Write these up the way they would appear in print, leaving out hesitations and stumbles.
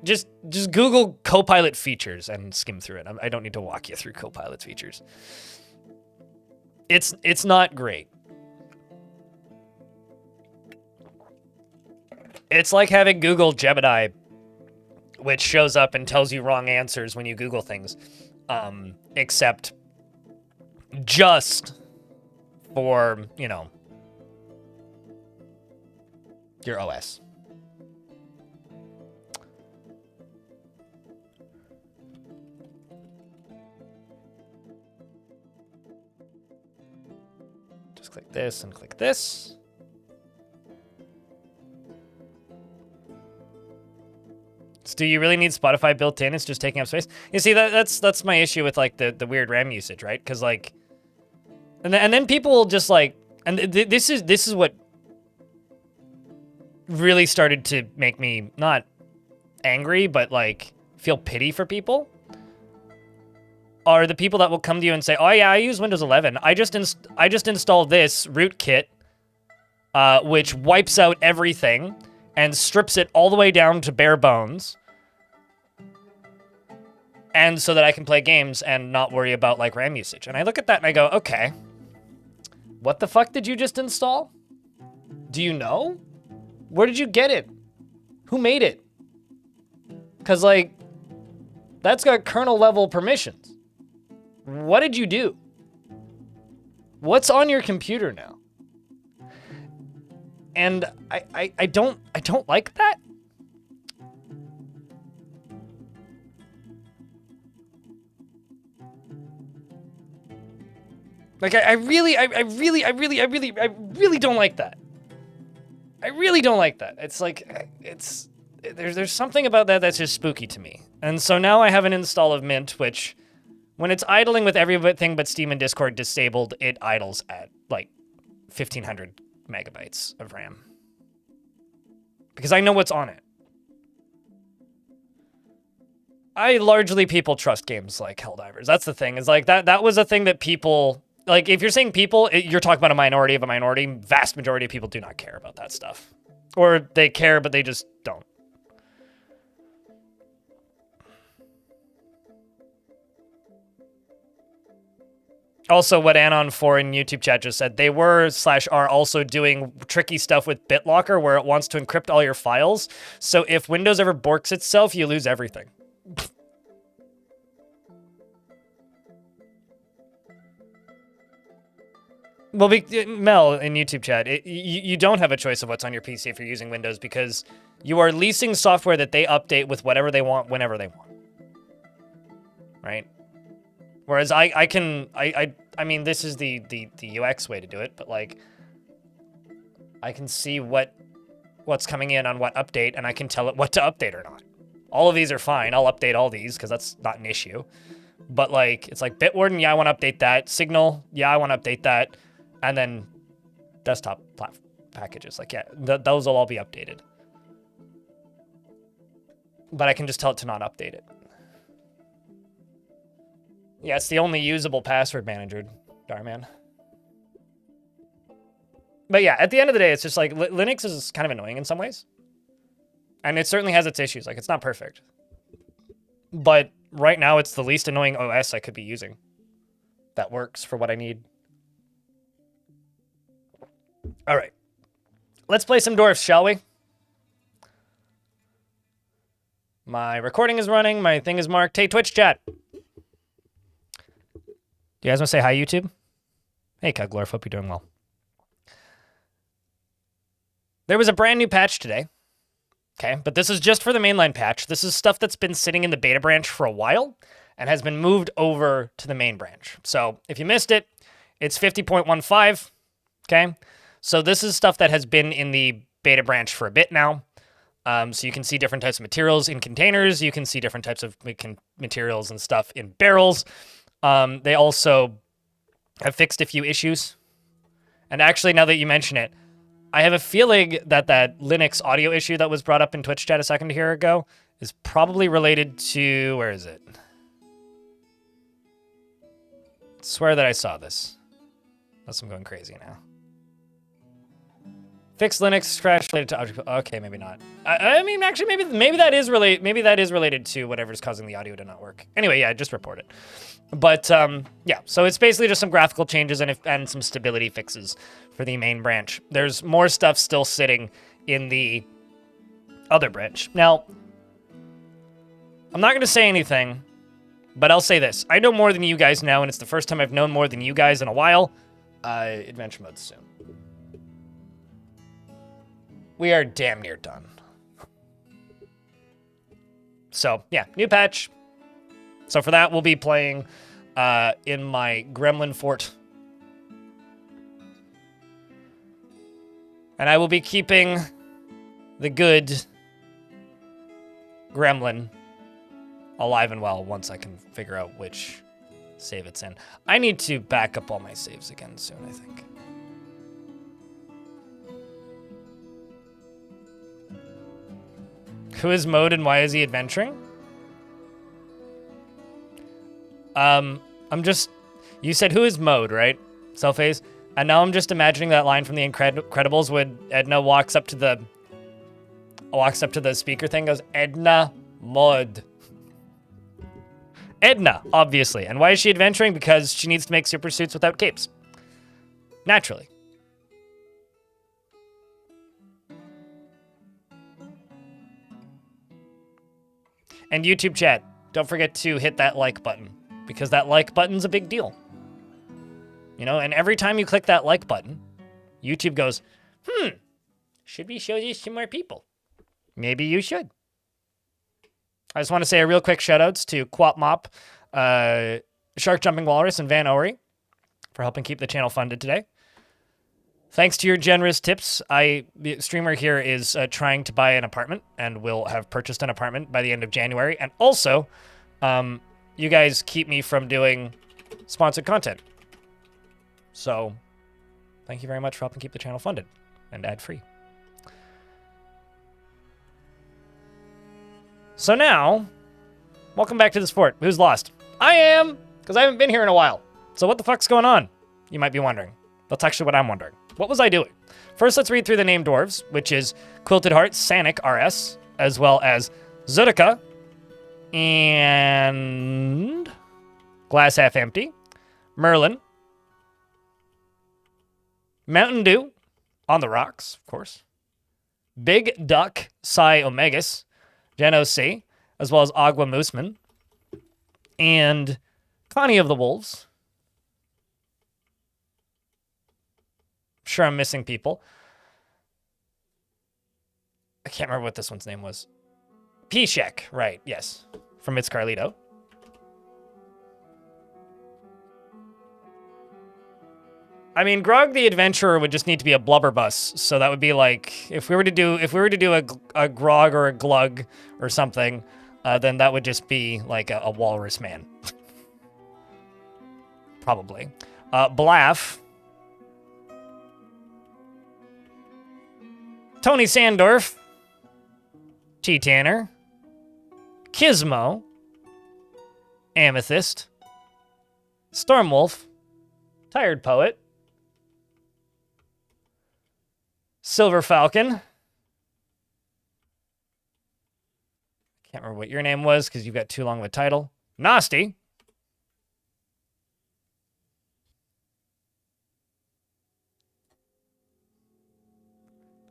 just Google Copilot features and skim through it. I don't need to walk you through Copilot features. It's not great. It's like having Google Gemini, which shows up and tells you wrong answers when you Google things, except just for, you know, your OS. Just click this and click this. Do you really need Spotify built in? It's just taking up space. You see, that's my issue with like the weird RAM usage, right? Because like, and then people will just like, and this is what really started to make me not angry, but like feel pity for people. Are the people that will come to you and say, "Oh yeah, I use Windows 11. I just installed this rootkit, which wipes out everything and strips it all the way down to bare bones." And so that I can play games and not worry about like RAM usage. And I look at that and I go, okay, what the fuck did you just install? Do you know? Where did you get it? Who made it? Because like, that's got kernel level permissions. What did you do? What's on your computer now? And I don't like that. Like I really don't like that. I really don't like that. It's like there's something about that that's just spooky to me. And so now I have an install of Mint, which when it's idling with everything but Steam and Discord disabled, it idles at like 1,500 megabytes of RAM. Because I know what's on it. I largely people trust games like Helldivers. That's the thing. Is like that was a thing that people, like if you're saying people, you're talking about a minority of a minority. Vast majority of people do not care about that stuff. Or they care, but they just don't. Also, what Anon4 in YouTube chat just said, they were/are also doing tricky stuff with BitLocker where it wants to encrypt all your files. So if Windows ever borks itself, you lose everything. Well, Mel in YouTube chat, you don't have a choice of what's on your PC if you're using Windows because you are leasing software that they update with whatever they want, whenever they want. Right? Whereas I mean, this is the UX way to do it, but like, I can see what's coming in on what update, and I can tell it what to update or not. All of these are fine. I'll update all these because that's not an issue. But like, it's like Bitwarden, yeah, I want to update that. Signal, yeah, I want to update that. And then desktop packages, like, yeah, those will all be updated. But I can just tell it to not update it. Yeah, it's the only usable password manager, Darman. But yeah, at the end of the day, it's just like Linux is kind of annoying in some ways. And it certainly has its issues. Like, it's not perfect. But right now, it's the least annoying OS I could be using. That works for what I need. All right. Let's play some dwarfs, shall we? My recording is running. My thing is marked. Hey, Twitch chat. Do you guys want to say hi, YouTube? Hey, Cuglorf. Hope you're doing well. There was a brand new patch today. Okay, but this is just for the mainline patch. This is stuff that's been sitting in the beta branch for a while and has been moved over to the main branch. So if you missed it, it's 50.15. Okay, so this is stuff that has been in the beta branch for a bit now. So you can see different types of materials in containers. You can see different types of materials and stuff in barrels. They also have fixed a few issues. And actually, now that you mention it, I have a feeling that that Linux audio issue that was brought up in Twitch chat a second here ago is probably related to, where is it? I swear that I saw this. Unless I'm going crazy now. Fix Linux crash related to object. Okay, maybe not. I mean, actually, maybe that is related to whatever's causing the audio to not work. Anyway, yeah, just report it. But yeah, so it's basically just some graphical changes and some stability fixes for the main branch. There's more stuff still sitting in the other branch. Now, I'm not going to say anything, but I'll say this. I know more than you guys know, and it's the first time I've known more than you guys in a while. Adventure mode soon. We are damn near done. So, yeah, new patch. So for that, we'll be playing in my Gremlin fort. And I will be keeping the good Gremlin alive and well once I can figure out which save it's in. I need to back up all my saves again soon, I think. Who is Mode and why is he adventuring? You said who is Mode, right? Self-phase. And now I'm just imagining that line from The Incredibles when Edna walks up to the speaker thing, goes, Edna Mode. Edna, obviously. And why is she adventuring? Because she needs to make super suits without capes. Naturally. And YouTube chat, don't forget to hit that like button, because that like button's a big deal. You know, and every time you click that like button, YouTube goes, should we show this to more people? Maybe you should. I just want to say a real quick shout-outs to Quap Mop, Shark Jumping Walrus, and Van Ory for helping keep the channel funded today. Thanks to your generous tips, the streamer here is trying to buy an apartment and will have purchased an apartment by the end of January. And also, you guys keep me from doing sponsored content. So, thank you very much for helping keep the channel funded and ad-free. So now, welcome back to this fort. Who's lost? I am, because I haven't been here in a while. So what the fuck's going on? You might be wondering. That's actually what I'm wondering. What was I doing? First, let's read through the named dwarves, which is Quilted Heart, Sanic, RS, as well as Zudica, and Glass Half Empty, Merlin, Mountain Dew, On the Rocks, of course, Big Duck, Psy Omegas, Gen C, as well as Agua Mooseman, and Connie of the Wolves. Sure, I'm missing people. I can't remember what this one's name was. Pishek, right, yes. From It's Carlito. I mean, Grog the Adventurer would just need to be a blubberbus, so that would be like if we were to do a Grog or a Glug or something, then that would just be like a walrus man. Probably. Blaff. Tony Sandorf, T. Tanner, Kismo, Amethyst, Stormwolf, Tired Poet, Silver Falcon. Can't remember what your name was because you've got too long of a title. Nasty.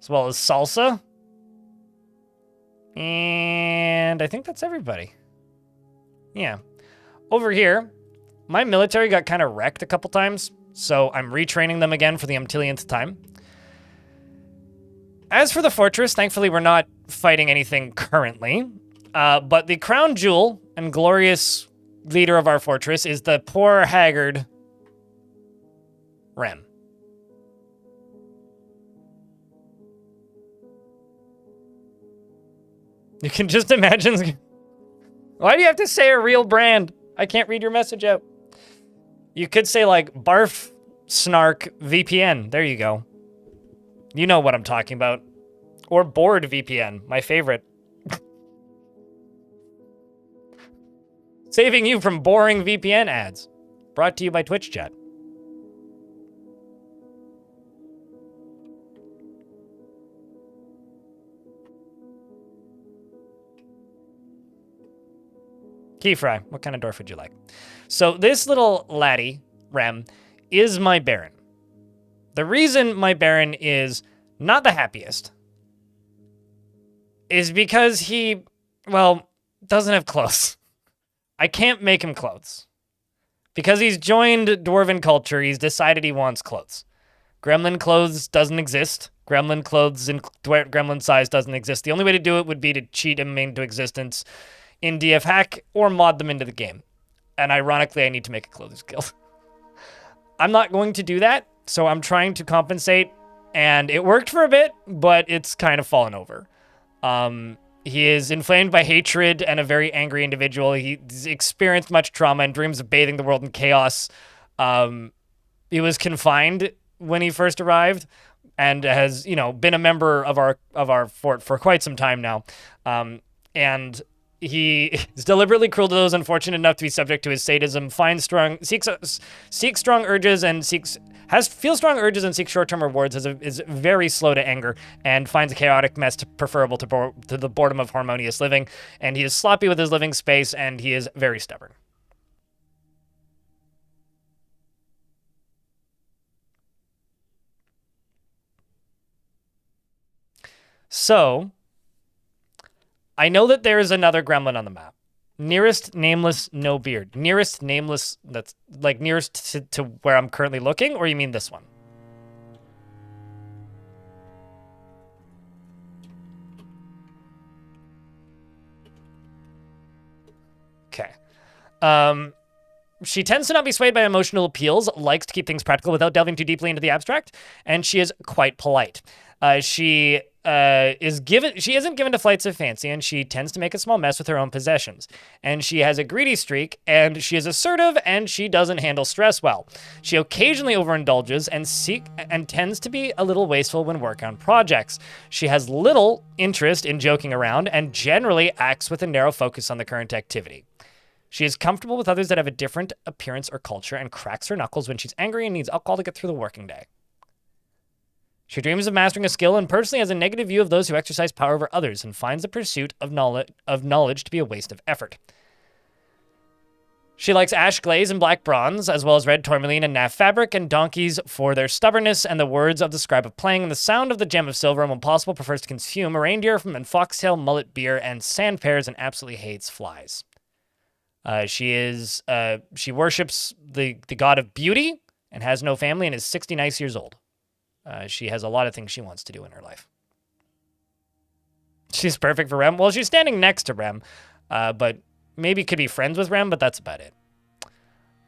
As well as Salsa. And I think that's everybody. Yeah. Over here, my military got kind of wrecked a couple times, so I'm retraining them again for the umptillionth time. As for the fortress, thankfully we're not fighting anything currently, but the crown jewel and glorious leader of our fortress is the poor, haggard Rem. You can just imagine. Why do you have to say a real brand? I can't read your message out. You could say like Barf Snark VPN. There you go. You know what I'm talking about. Or Bored VPN, my favorite. Saving you from boring VPN ads. Brought to you by Twitch chat. Key fry. What kind of dwarf would you like? So this little laddie, Rem, is my Baron. The reason my Baron is not the happiest is because he, well, doesn't have clothes. I can't make him clothes. Because he's joined Dwarven culture, he's decided he wants clothes. Gremlin clothes doesn't exist. Gremlin clothes in gremlin size doesn't exist. The only way to do it would be to cheat him into existence in DF Hack or mod them into the game. And ironically, I need to make a clothing guild. I'm not going to do that, so I'm trying to compensate, and it worked for a bit, but it's kind of fallen over. He is inflamed by hatred and a very angry individual. He's experienced much trauma and dreams of bathing the world in chaos. He was confined when he first arrived and has, been a member of our fort for quite some time now. And he is deliberately cruel to those unfortunate enough to be subject to his sadism, seeks strong urges and feels strong urges and seeks short-term rewards, is very slow to anger, and finds a chaotic mess preferable to the boredom of harmonious living. And he is sloppy with his living space, and he is very stubborn. So, I know that there is another gremlin on the map. Nearest, nameless, no beard. Nearest, nameless, that's like nearest to where I'm currently looking, or you mean this one? Okay. She tends to not be swayed by emotional appeals, likes to keep things practical without delving too deeply into the abstract, and she is quite polite. She isn't given to flights of fancy, and she tends to make a small mess with her own possessions. And she has a greedy streak, and she is assertive, and she doesn't handle stress well. She occasionally overindulges and tends to be a little wasteful when working on projects. She has little interest in joking around and generally acts with a narrow focus on the current activity. She is comfortable with others that have a different appearance or culture and cracks her knuckles when she's angry and needs alcohol to get through the working day. She dreams of mastering a skill and personally has a negative view of those who exercise power over others and finds the pursuit of knowledge to be a waste of effort. She likes ash glaze and black bronze, as well as red tourmaline and naff fabric, and donkeys for their stubbornness and the words of the scribe of playing and the sound of the gem of silver, and when possible prefers to consume a reindeer from foxtail, mullet beer, and sand pears, and absolutely hates flies. She worships the god of beauty and has no family and is 60 nice years old. She has a lot of things she wants to do in her life. She's perfect for Rem. Well, she's standing next to Rem, but maybe could be friends with Rem, but that's about it.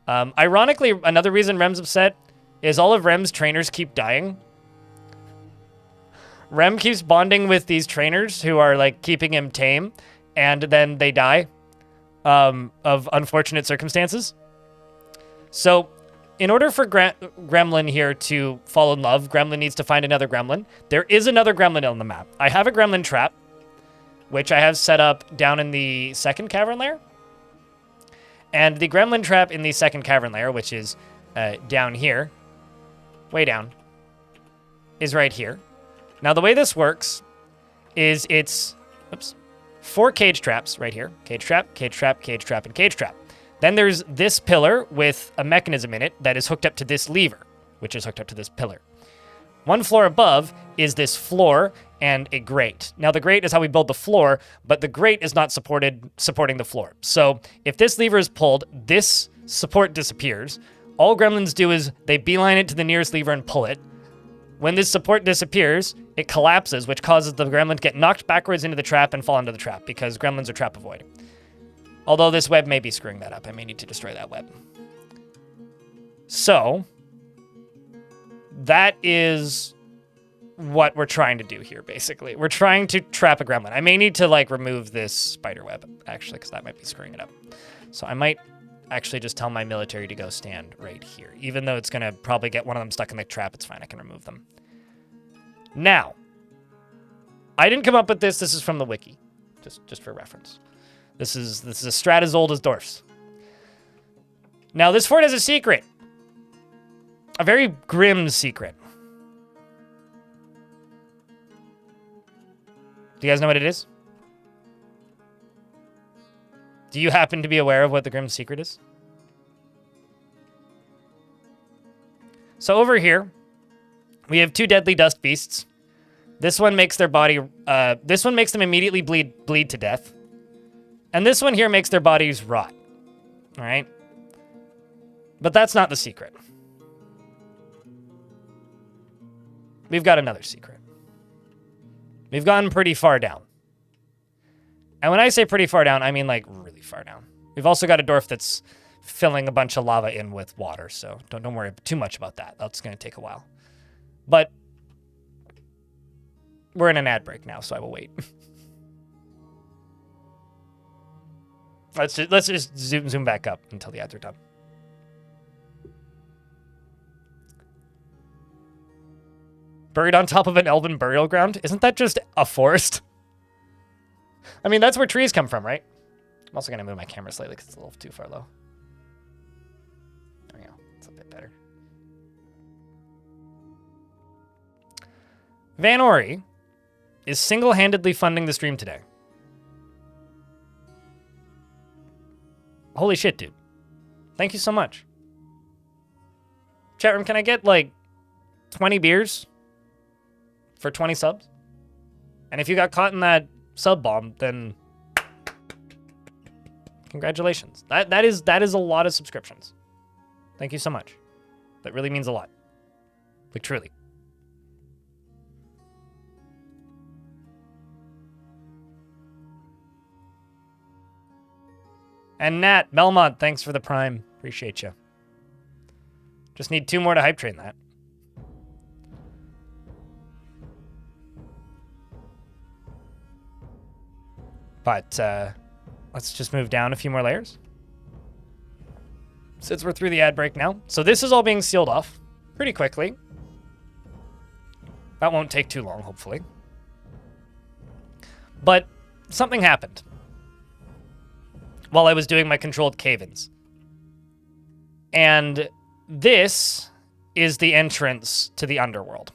Ironically, another reason Rem's upset is all of Rem's trainers keep dying. Rem keeps bonding with these trainers who are like keeping him tame, and then they die of unfortunate circumstances. So in order for Gremlin here to fall in love, Gremlin needs to find another Gremlin. There is another Gremlin on the map. I have a Gremlin trap, which I have set up down in the second cavern lair. And the Gremlin trap in the second cavern lair, which is down here, way down, is right here. Now, the way this works is it's 4 cage traps right here. Cage trap, cage trap, cage trap, and cage trap. Then there's this pillar with a mechanism in it that is hooked up to this lever, which is hooked up to this pillar. One floor above is this floor and a grate. Now, the grate is how we build the floor, but the grate is not supporting the floor. So if this lever is pulled, this support disappears. All gremlins do is they beeline it to the nearest lever and pull it. When this support disappears, it collapses, which causes the gremlin to get knocked backwards into the trap and fall into the trap, because gremlins are trap avoid. Although this web may be screwing that up. I may need to destroy that web. So that is what we're trying to do here, basically. We're trying to trap a gremlin. I may need to, remove this spider web, actually, because that might be screwing it up. So I might actually just tell my military to go stand right here. Even though it's going to probably get one of them stuck in the trap, it's fine. I can remove them. Now, I didn't come up with this. This is from the wiki, just for reference. This is a strat as old as dwarfs. Now, this fort has a secret. A very grim secret. Do you guys know what it is? Do you happen to be aware of what the Grim secret is? So over here, we have 2 deadly dust beasts. This one makes their body, this one makes them immediately bleed to death. And this one here makes their bodies rot. All right? But that's not the secret. We've got another secret. We've gotten pretty far down. And when I say pretty far down, I mean like really far down. We've also got a dwarf that's filling a bunch of lava in with water, so don't worry too much about that. That's going to take a while. But we're in an ad break now, so I will wait. Let's just zoom back up until the ads are done. Buried on top of an elven burial ground? Isn't that just a forest? I mean, that's where trees come from, right? I'm also going to move my camera slightly because it's a little too far low. There we go. It's a bit better. Van Ori is single-handedly funding the stream today. Holy shit, dude. Thank you so much. Chat room, can I get, like, 20 beers for 20 subs? And if you got caught in that sub bomb, then congratulations. That is a lot of subscriptions. Thank you so much. That really means a lot. Like, truly. And Nat, Belmont, thanks for the prime. Appreciate you. Just need 2 more to hype train that. But let's just move down a few more layers. Since we're through the ad break now. So this is all being sealed off pretty quickly. That won't take too long, hopefully. But something happened while I was doing my controlled cave-ins. And this is the entrance to the Underworld.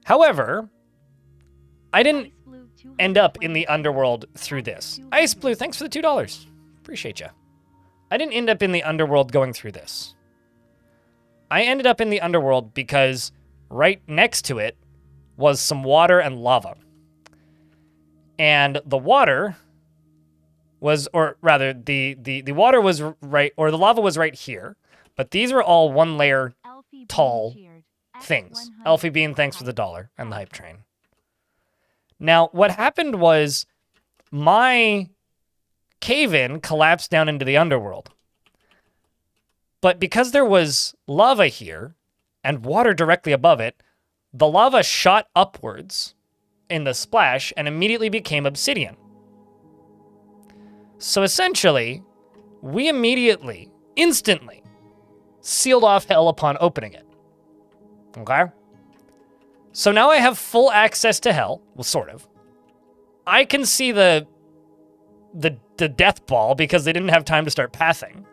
However, I didn't end up in the Underworld through this. Ice Blue, thanks for the $2. Appreciate you. I didn't end up in the Underworld going through this. I ended up in the Underworld because right next to it was some water and lava. And the water was, or rather, the water was right, or the lava was right here. But these are all 1 layer tall things. Elfie Bean, thanks for the $1 and the hype train. Now, what happened was my cave-in collapsed down into the Underworld. But because there was lava here and water directly above it, the lava shot upwards in the splash and immediately became obsidian. So essentially, we immediately, instantly, sealed off hell upon opening it. Okay? So now I have full access to hell. Well, sort of. I can see the death ball because they didn't have time to start pathing.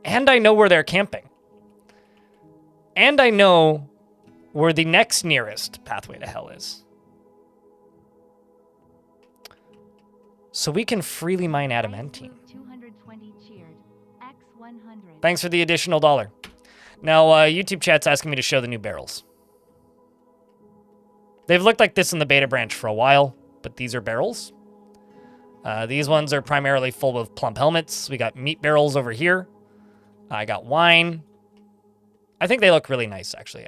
And I know where they're camping. And I know where the next nearest pathway to hell is. So we can freely mine adamantine. Thanks for the additional $1. Now, YouTube chat's asking me to show the new barrels. They've looked like this in the beta branch for a while, but these are barrels. These ones are primarily full of plump helmets. We got meat barrels over here. I got wine. I think they look really nice, actually.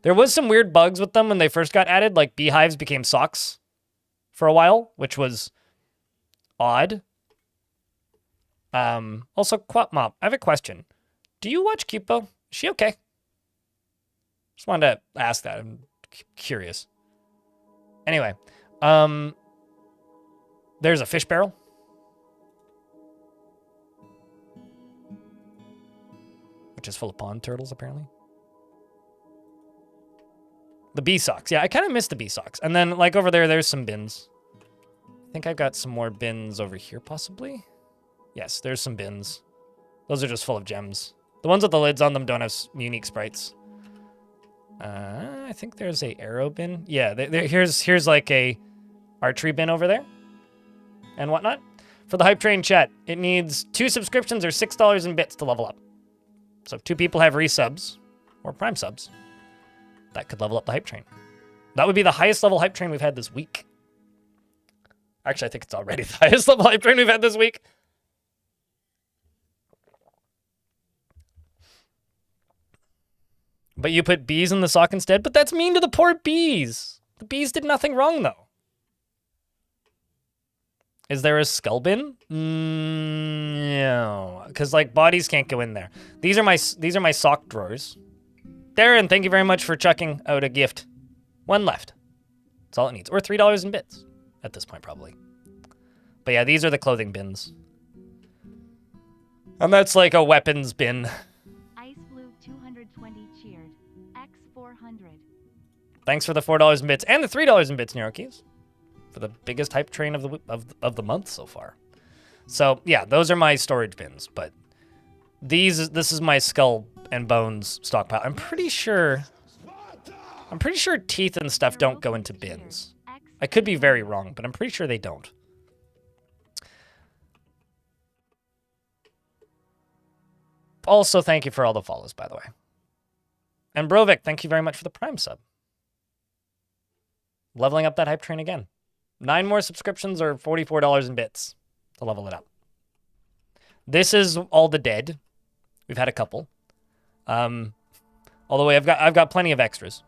There was some weird bugs with them when they first got added, like beehives became socks for a while, which was odd. Also, Quapmop, I have a question. Do you watch Cupo? Is she okay? Just wanted to ask that. I'm curious. Anyway, there's a fish barrel. Which is full of pond turtles, apparently. The bee socks. Yeah, I kind of missed the bee socks. And then, like, over there, there's some bins. I think I've got some more bins over here, possibly. Yes, there's some bins. Those are just full of gems. The ones with the lids on them don't have unique sprites. I think there's a arrow bin. Yeah, here's like a archery bin over there and whatnot. for the hype train chat. It needs 2 subscriptions or $6 in bits to level up. So if 2 people have resubs or prime subs, that could level up the hype train. That would be the highest level hype train we've had this week. Actually, I think it's already the highest level hype train we've had this week. But you put bees in the sock instead? But that's mean to the poor bees. The bees did nothing wrong, though. Is there a skull bin? No, because like bodies can't go in there. These are my sock drawers. Darren, thank you very much for chucking out a gift. 1 left. That's all it needs, or $3 in bits at this point probably. But yeah, these are the clothing bins, and that's like a weapons bin. Ice Blue 220 cheered. X 400. Thanks for the $4 in bits and the $3 in bits, Nerokeys, for the biggest hype train of the month so far. So yeah, those are my storage bins, but this is my skull and bones stockpile. I'm pretty sure teeth and stuff don't go into bins. I could be very wrong, but I'm pretty sure they don't. Also, thank you for all the follows, by the way. And Brovik, thank you very much for the Prime sub. Leveling up that hype train again. 9 more subscriptions or $44 in bits to level it up. This is all the dead. We've had a couple. All the way, I've got plenty of extras.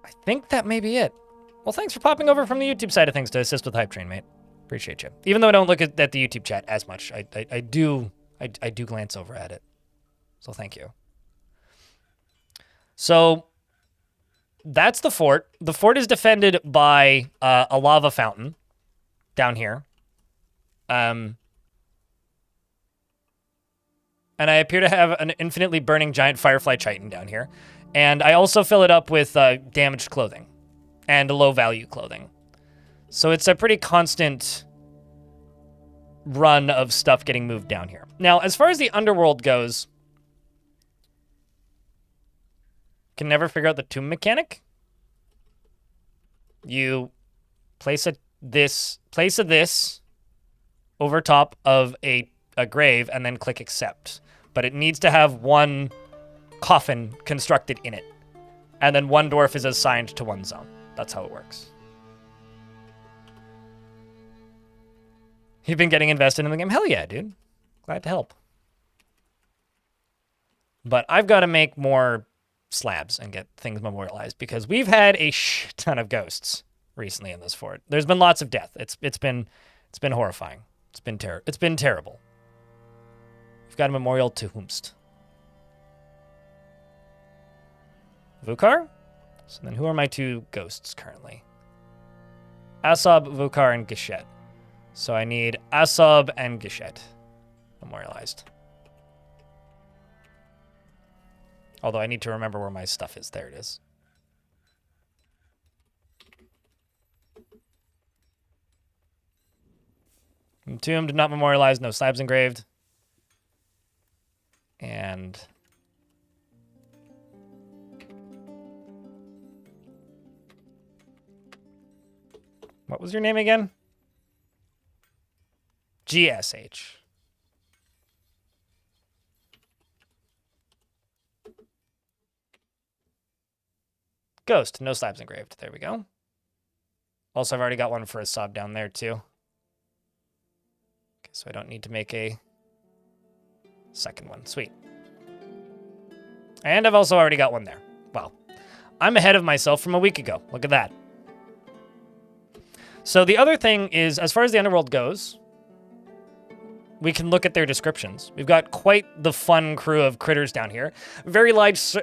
I think that may be it. Well, thanks for popping over from the YouTube side of things to assist with hype train, mate. Appreciate you. Even though I don't look at the YouTube chat as much, I do glance over at it. So thank you. So that's the fort. The fort is defended by a lava fountain down here. And I appear to have an infinitely burning giant firefly chitin down here. And I also fill it up with damaged clothing and low-value clothing. So it's a pretty constant run of stuff getting moved down here. Now, as far as the Underworld goes, can never figure out the tomb mechanic. You place this over top of a grave and then click accept. But it needs to have 1 coffin constructed in it. And then 1 dwarf is assigned to 1 zone. That's how it works. You've been getting invested in the game? Hell yeah, dude. Glad to help. But I've got to make more slabs and get things memorialized because we've had a shit ton of ghosts recently in this fort. There's been lots of death. It's been horrifying. It's been terrible. We've got a memorial to whomst? Vukar? So then who are my 2 ghosts currently? Asab, Vukar, and Gishet. So I need Asab and Gishet memorialized. Although I need to remember where my stuff is. There it is. Entombed, not memorialized, no slabs engraved. And what was your name again? GSH. Ghost, no slabs engraved. There we go. Also, I've already got one for a sob down there, too. Okay, so I don't need to make a second one. Sweet. And I've also already got one there. Wow. I'm ahead of myself from a week ago. Look at that. So the other thing is, as far as the Underworld goes, we can look at their descriptions. We've got quite the fun crew of critters down here. Very large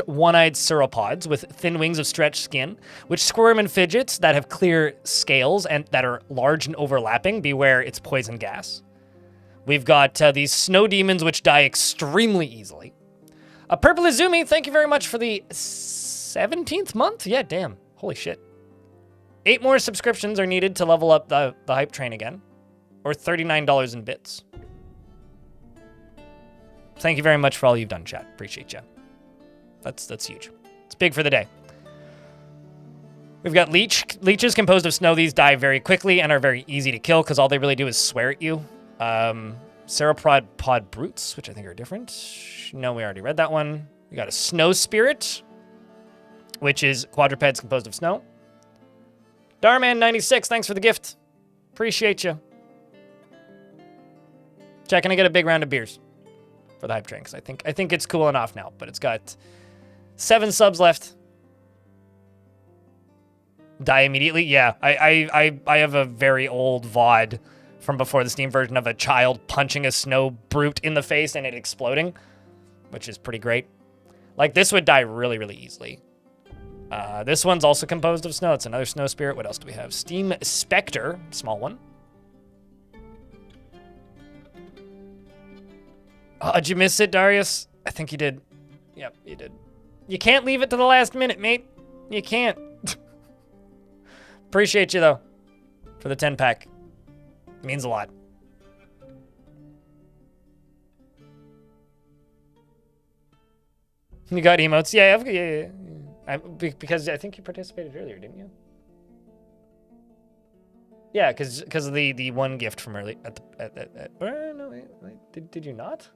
one-eyed sauropods with thin wings of stretched skin, which squirm and fidgets that have clear scales and that are large and overlapping. Beware, it's poison gas. We've got these snow demons which die extremely easily. Purple Izumi, thank you very much for the 17th month? Yeah, damn. Holy shit. 8 more subscriptions are needed to level up the hype train again. Or $39 in bits. Thank you very much for all you've done, chat. Appreciate you. That's huge. It's big for the day. We've got Leech. Leeches composed of snow. These die very quickly and are very easy to kill because all they really do is swear at you. Ceropod Pod Brutes, which I think are different. No, we already read that one. We got a Snow Spirit, which is quadrupeds composed of snow. Darman96, thanks for the gift. Appreciate you. Checking to get a big round of beers for the hype train, because I think it's cooling off now, but it's got 7 subs left. Die immediately? Yeah, I have a very old VOD from before the Steam version of a child punching a snow brute in the face and it exploding, which is pretty great. Like, this would die really, really easily. This one's also composed of snow. It's another snow spirit. What else do we have? Steam Spectre, small one. Oh, did you miss it, Darius? I think you did. Yep, you did. You can't leave it to the last minute, mate. You can't. Appreciate you, though, for the 10-pack. It means a lot. You got emotes? Yeah. Because I think you participated earlier, didn't you? Yeah, because of the one gift from early no, wait, did you not?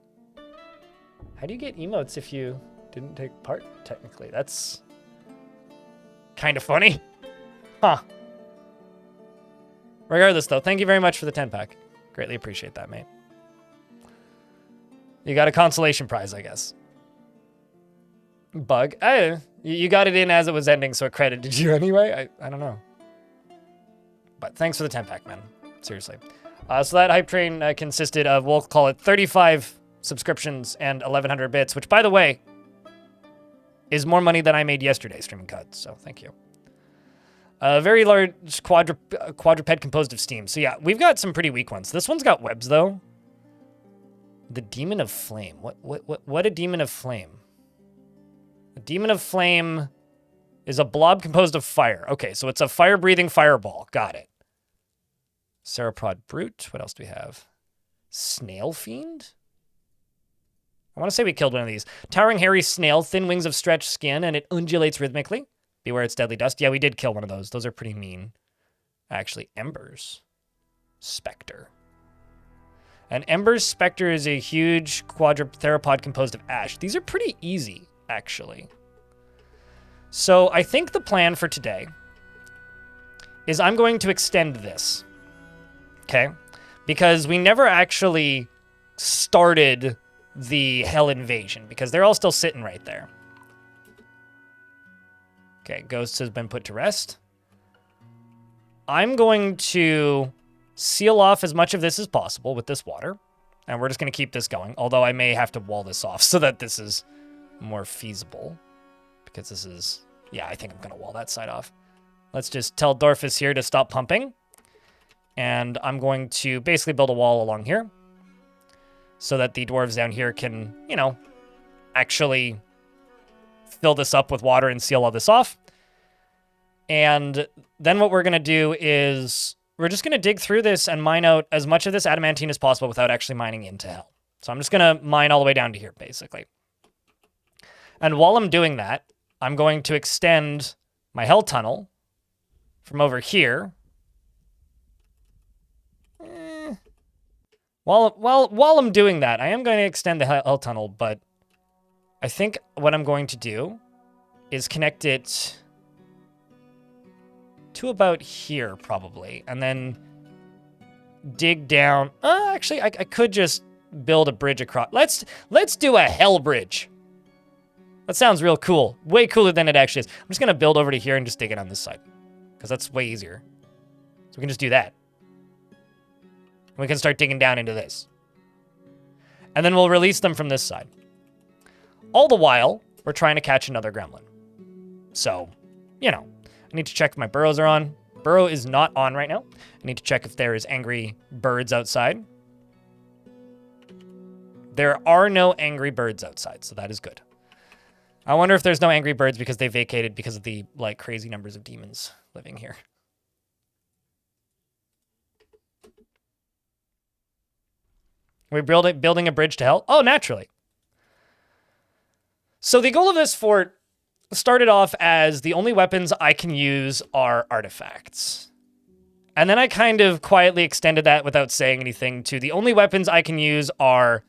How do you get emotes if you didn't take part? Technically, that's kind of funny, huh? Regardless, though, thank you very much for the 10-pack. Greatly appreciate that, mate. You got a consolation prize, I guess. Bug. You got it in as it was ending, so it credited you anyway. I don't know. But thanks for the 10-pack, man. Seriously. So that hype train consisted of, we'll call it 35 subscriptions and 1,100 bits, which, by the way, is more money than I made yesterday streaming cuts. So thank you. A very large quadruped composed of steam. So yeah, we've got some pretty weak ones. This one's got webs, though. The Demon of Flame. What a Demon of Flame? A Demon of Flame is a blob composed of fire. Okay, so it's a fire-breathing fireball. Got it. Ceropod Brute. What else do we have? Snail Fiend? I want to say we killed one of these. Towering hairy snail, thin wings of stretched skin, and it undulates rhythmically. Beware its deadly dust. Yeah, we did kill one of those. Those are pretty mean. Actually, Embers Spectre. An Embers Spectre is a huge theropod composed of ash. These are pretty easy, actually. So I think the plan for today is I'm going to extend this. Okay? Because we never actually started the Hell Invasion, because they're all still sitting right there. Okay, Ghosts has been put to rest. I'm going to seal off as much of this as possible with this water, and we're just going to keep this going, although I may have to wall this off so that this is more feasible, because this is... Yeah, I think I'm going to wall that side off. Let's just tell Dorfus here to stop pumping, and I'm going to basically build a wall along here so that the dwarves down here can, you know, actually fill this up with water and seal all this off. And then what we're going to do is we're just going to dig through this and mine out as much of this adamantine as possible without actually mining into hell. So I'm just going to mine all the way down to here, basically. And while I'm doing that, I'm going to extend my hell tunnel from over here. While I'm doing that, I am going to extend the hell tunnel, but I think what I'm going to do is connect it to about here, probably, and then dig down. Actually, I could just build a bridge across. Let's do a hell bridge. That sounds real cool. Way cooler than it actually is. I'm just going to build over to here and just dig it on this side, because that's way easier. So we can just do that. And we can start digging down into this. And then we'll release them from this side. All the while, we're trying to catch another gremlin. So, you know, I need to check if my burrows are on. Burrow is not on right now. I need to check if there is angry birds outside. There are no angry birds outside, so that is good. I wonder if there's no angry birds because they vacated because of the, like, crazy numbers of demons living here. We're building a bridge to hell? Oh, naturally. So the goal of this fort started off as the only weapons I can use are artifacts. And then I kind of quietly extended that without saying anything to the only weapons I can use are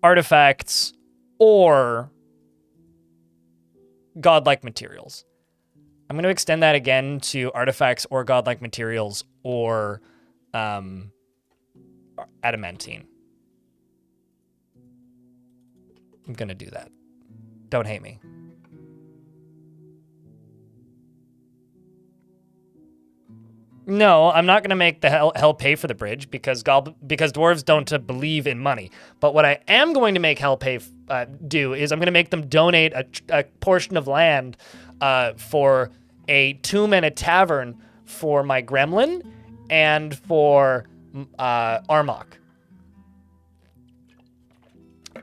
artifacts or godlike materials. I'm going to extend that again to artifacts or godlike materials or adamantine. I'm going to do that. Don't hate me. No, I'm not going to make the hell pay for the bridge because dwarves don't believe in money. But what I am going to make hell pay do is I'm going to make them donate a portion of land for a tomb and a tavern for my gremlin and for Armok.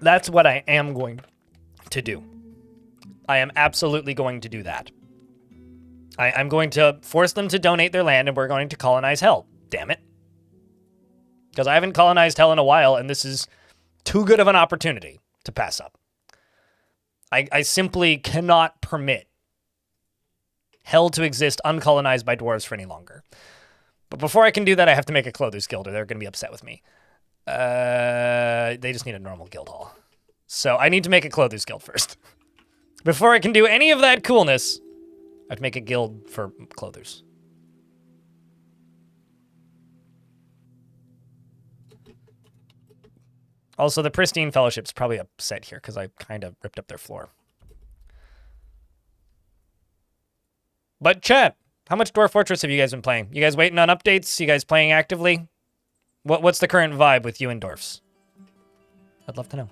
That's what I am going to do. I am absolutely going to do that. I'm going to force them to donate their land, and we're going to colonize hell. Damn it. Because I haven't colonized hell in a while, and this is too good of an opportunity to pass up. I simply cannot permit hell to exist uncolonized by dwarves for any longer. But before I can do that, I have to make a Clothers Guild, or they're going to be upset with me. They just need a normal guild hall. So I need to make a Clothers Guild first. Before I can do any of that coolness, I have to make a guild for clothers. Also, the Pristine Fellowship's probably upset here because I kind of ripped up their floor. But chat, how much Dwarf Fortress have you guys been playing? You guys waiting on updates? You guys playing actively? What's the current vibe with you and dwarfs? I'd love to know.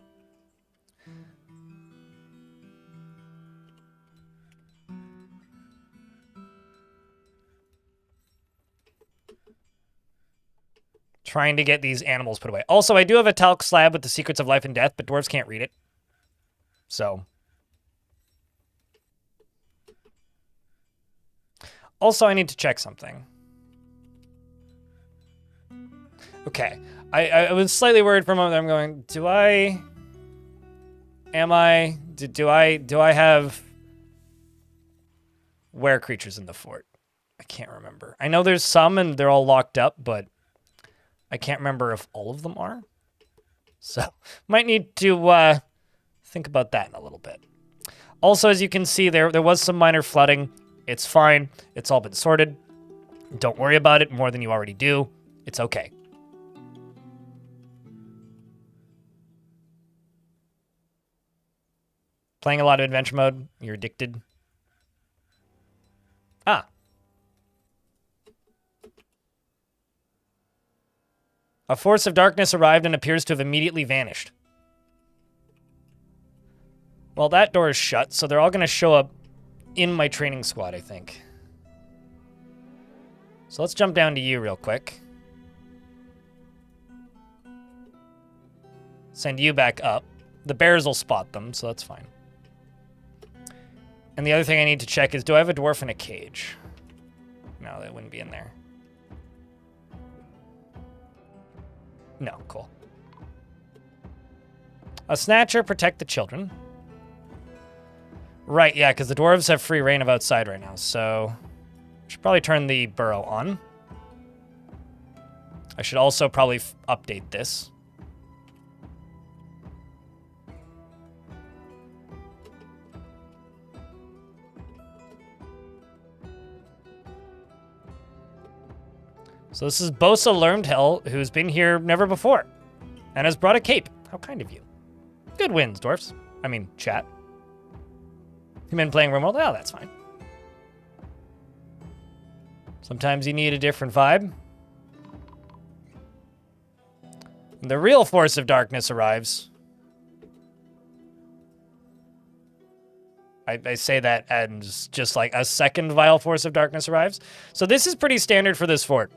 Trying to get these animals put away. Also, I do have a talc slab with the secrets of life and death, but dwarves can't read it. So. Also, I need to check something. Okay. I was slightly worried for a moment. I'm going, do I have were creatures in the fort? I can't remember. I know there's some and they're all locked up, but I can't remember if all of them are. So, might need to think about that in a little bit. Also, as you can see, there was some minor flooding. It's fine. It's all been sorted. Don't worry about it more than you already do. It's okay. Playing a lot of adventure mode. You're addicted. Ah. A force of darkness arrived and appears to have immediately vanished. Well, that door is shut, so they're all going to show up in my training squad, I think. So let's jump down to you real quick. Send you back up. The bears will spot them, so that's fine. And the other thing I need to check is, do I have a dwarf in a cage? No, that wouldn't be in there. No, cool. A snatcher, protect the children. Right, yeah, because the dwarves have free reign of outside right now, so I should probably turn the burrow on. I should also probably update this. So this is Bosa Lermtell, who's been here never before, and has brought a cape. How kind of you. Good wins, dwarfs. I mean, chat. You've been playing RimWorld? Oh, that's fine. Sometimes you need a different vibe. The real force of darkness arrives. I say that as just like a second vile force of darkness arrives. So this is pretty standard for this fort.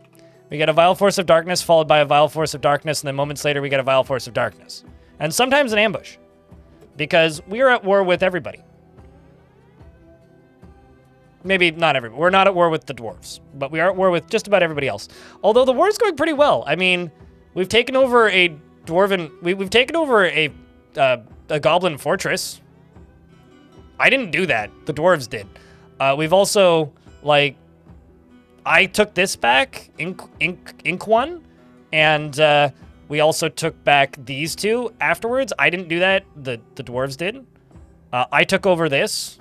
We get a vile force of darkness followed by a vile force of darkness, and then moments later we get a vile force of darkness. And sometimes an ambush. Because we are at war with everybody. Maybe not everybody. We're not at war with the dwarves, but we are at war with just about everybody else. Although the war is going pretty well. I mean, we've taken over a dwarven... We've taken over a goblin fortress. I didn't do that. The dwarves did. We've also, like, I took this back, Ink one, and we also took back these two afterwards. I didn't do that. The dwarves did. I took over this,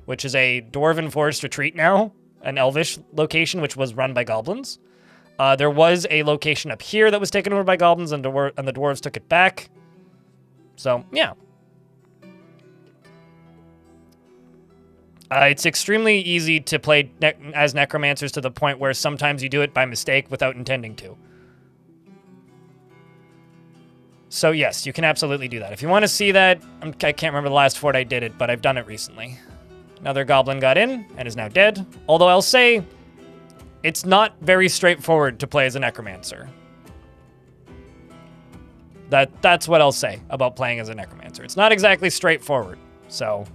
which is a Dwarven Forest Retreat now, an elvish location, which was run by goblins. There was a location up here that was taken over by goblins, and the dwarves took it back. So, yeah. It's extremely easy to play as necromancers to the point where sometimes you do it by mistake without intending to. So yes, you can absolutely do that. If you want to see that, I can't remember the last fort I did it, but I've done it recently. Another goblin got in and is now dead. Although I'll say, it's not very straightforward to play as a necromancer. That's what I'll say about playing as a necromancer. It's not exactly straightforward. So,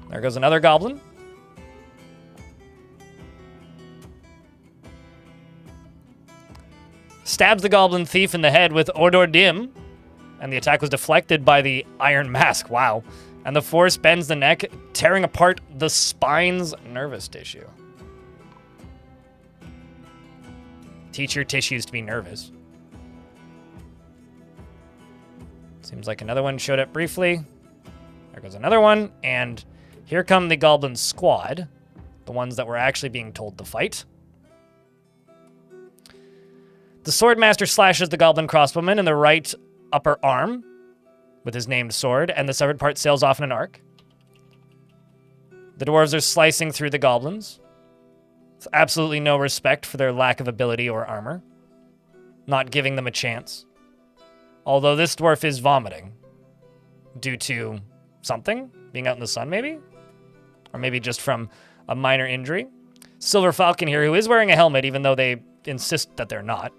there goes another goblin. Stabs the goblin thief in the head with Odor Dim, and the attack was deflected by the Iron Mask. Wow. And the force bends the neck, tearing apart the spine's nervous tissue. Teach your tissues to be nervous. Seems like another one showed up briefly. There goes another one, and here come the goblin squad, the ones that were actually being told to fight. The Swordmaster slashes the goblin crossbowman in the right upper arm with his named sword, and the severed part sails off in an arc. The dwarves are slicing through the goblins. With absolutely no respect for their lack of ability or armor. Not giving them a chance. Although this dwarf is vomiting. Due to something? Being out in the sun, maybe? Or maybe just from a minor injury. Silver Falcon here, who is wearing a helmet, even though they insist that they're not.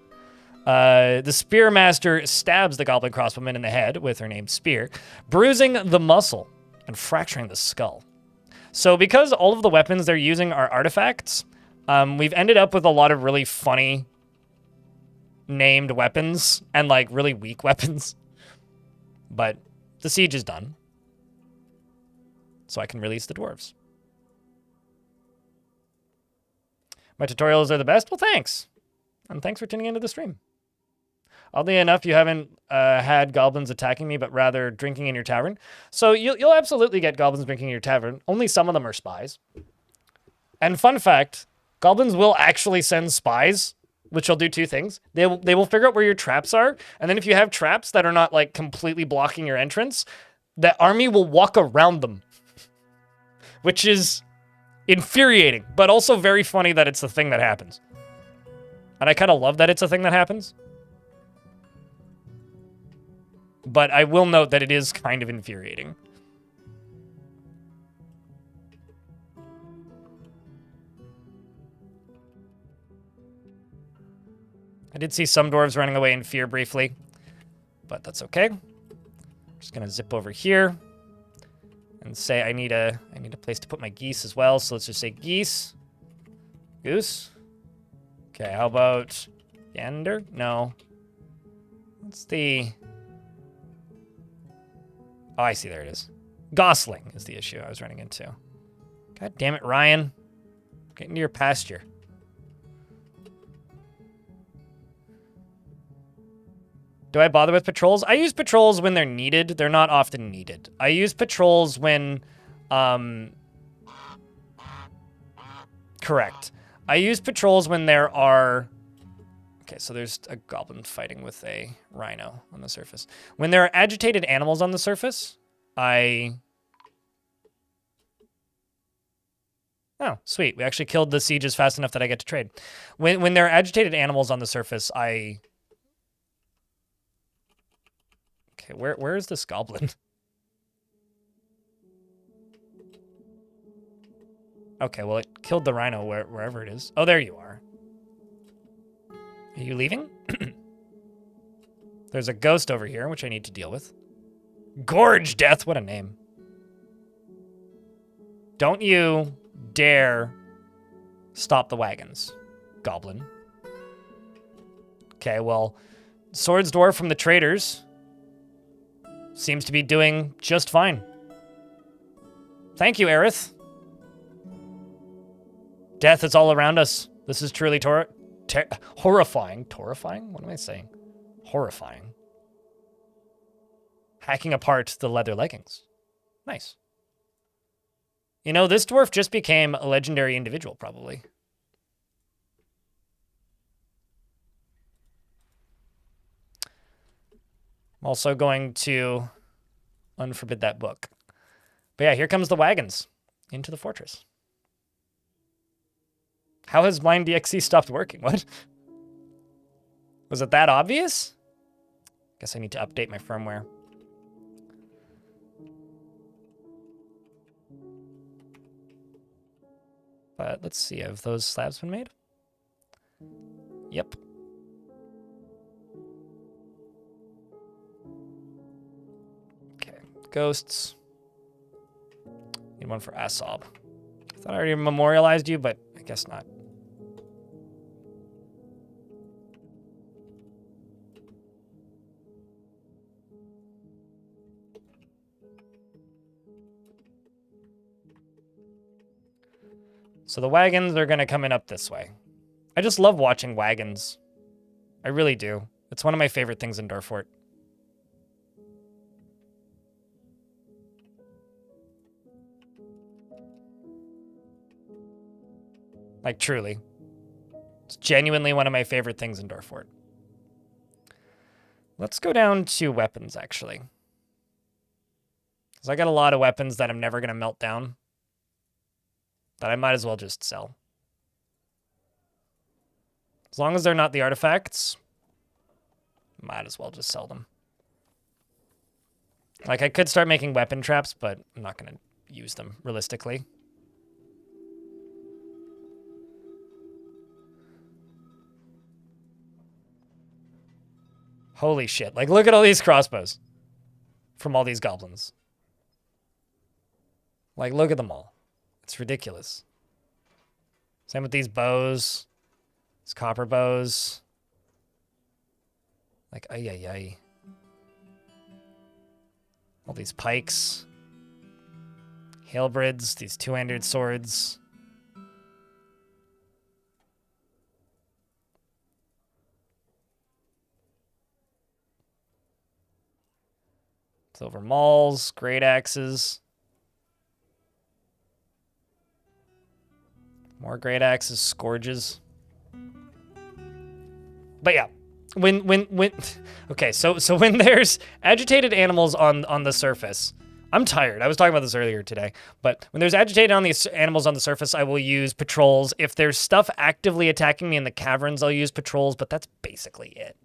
The Spearmaster stabs the goblin crossbowman in the head with her named Spear, bruising the muscle and fracturing the skull. So because all of the weapons they're using are artifacts, we've ended up with a lot of really funny named weapons and like really weak weapons. But the siege is done. So I can release the dwarves. My tutorials are the best? Well, thanks. And thanks for tuning into the stream. Oddly enough, you haven't had goblins attacking me, but rather drinking in your tavern. So you'll absolutely get goblins drinking in your tavern. Only some of them are spies. And fun fact, goblins will actually send spies, which will do two things. They will figure out where your traps are, and then if you have traps that are not like completely blocking your entrance, the army will walk around them. Which is infuriating, but also very funny that it's the thing that happens. And I kind of love that it's a thing that happens. But I will note that it is kind of infuriating. I did see some dwarves running away in fear briefly, but that's okay. I'm just gonna zip over here and say I need a place to put my geese as well. So let's just say geese, goose. Okay, how about gander? No. What's the... Oh, I see, there it is. Gosling is the issue I was running into. God damn it, Ryan. Get into your pasture. Do I bother with patrols? I use patrols when they're needed. They're not often needed. I use patrols when... Correct. I use patrols when there are... Okay, so there's a goblin fighting with a rhino on the surface. When there are agitated animals on the surface, Oh, sweet. We actually killed the sieges fast enough that I get to trade. When there are agitated animals on the surface, Okay, where is this goblin? Okay, well, it killed the rhino wherever it is. Oh, there you are. Are you leaving? There's a ghost over here, which I need to deal with. Gorge Death, what a name. Don't you dare stop the wagons, goblin. Okay, well, Swords Dwarf from the traders seems to be doing just fine. Thank you, Aerith. Death is all around us. This is truly horrifying. Horrifying? What am I saying? Horrifying. Hacking apart the leather leggings. Nice. You know, this dwarf just became a legendary individual, probably. I'm also going to unforbid that book. But yeah, here comes the wagons into the fortress. How has Blind DXC stopped working? What? Was it that obvious? Guess I need to update my firmware. But let's see, have those slabs been made? Yep. Okay, ghosts. Need one for Asob. I thought I already memorialized you, but I guess not. So the wagons are going to come in up this way. I just love watching wagons. I really do. It's one of my favorite things in Dwarf Fort. Like, truly. It's genuinely one of my favorite things in Dwarf Fort. Let's go down to weapons, actually. Because I got a lot of weapons that I'm never going to melt down. That I might as well just sell. As long as they're not the artifacts, might as well just sell them. Like, I could start making weapon traps, but I'm not going to use them, realistically. Holy shit. Like, look at all these crossbows from all these goblins. Like, look at them all. It's ridiculous. Same with these bows. These copper bows. Like, ay, ay, ay. All these pikes. Halberds, these two-handed swords. Silver mauls, great axes. More great axes, scourges. But yeah, okay, so when there's agitated animals on the surface, I'm tired. I was talking about this earlier today, but when there's agitated animals on the surface, I will use patrols. If there's stuff actively attacking me in the caverns, I'll use patrols, but that's basically it.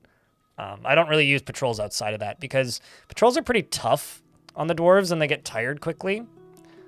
I don't really use patrols outside of that because patrols are pretty tough on the dwarves and they get tired quickly.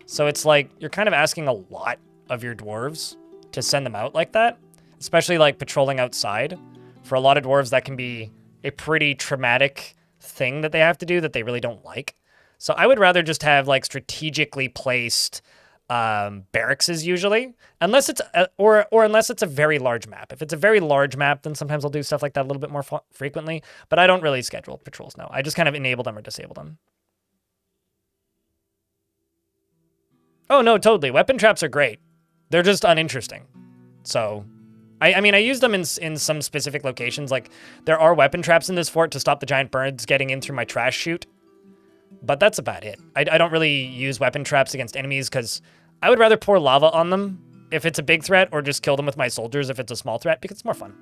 So it's like you're kind of asking a lot of your dwarves to send them out like that, especially like patrolling outside. For a lot of dwarves, that can be a pretty traumatic thing that they have to do that they really don't like. So I would rather just have like strategically placed barracks usually, unless it's or unless it's a very large map. If it's a very large map, then sometimes I'll do stuff like that a little bit more frequently, but I don't really schedule patrols now. I just kind of enable them or disable them. Oh no, totally. Weapon traps are great. They're just uninteresting. So, I mean, I use them in some specific locations. Like, there are weapon traps in this fort to stop the giant birds getting in through my trash chute. But that's about it. I don't really use weapon traps against enemies because I would rather pour lava on them if it's a big threat or just kill them with my soldiers if it's a small threat because it's more fun.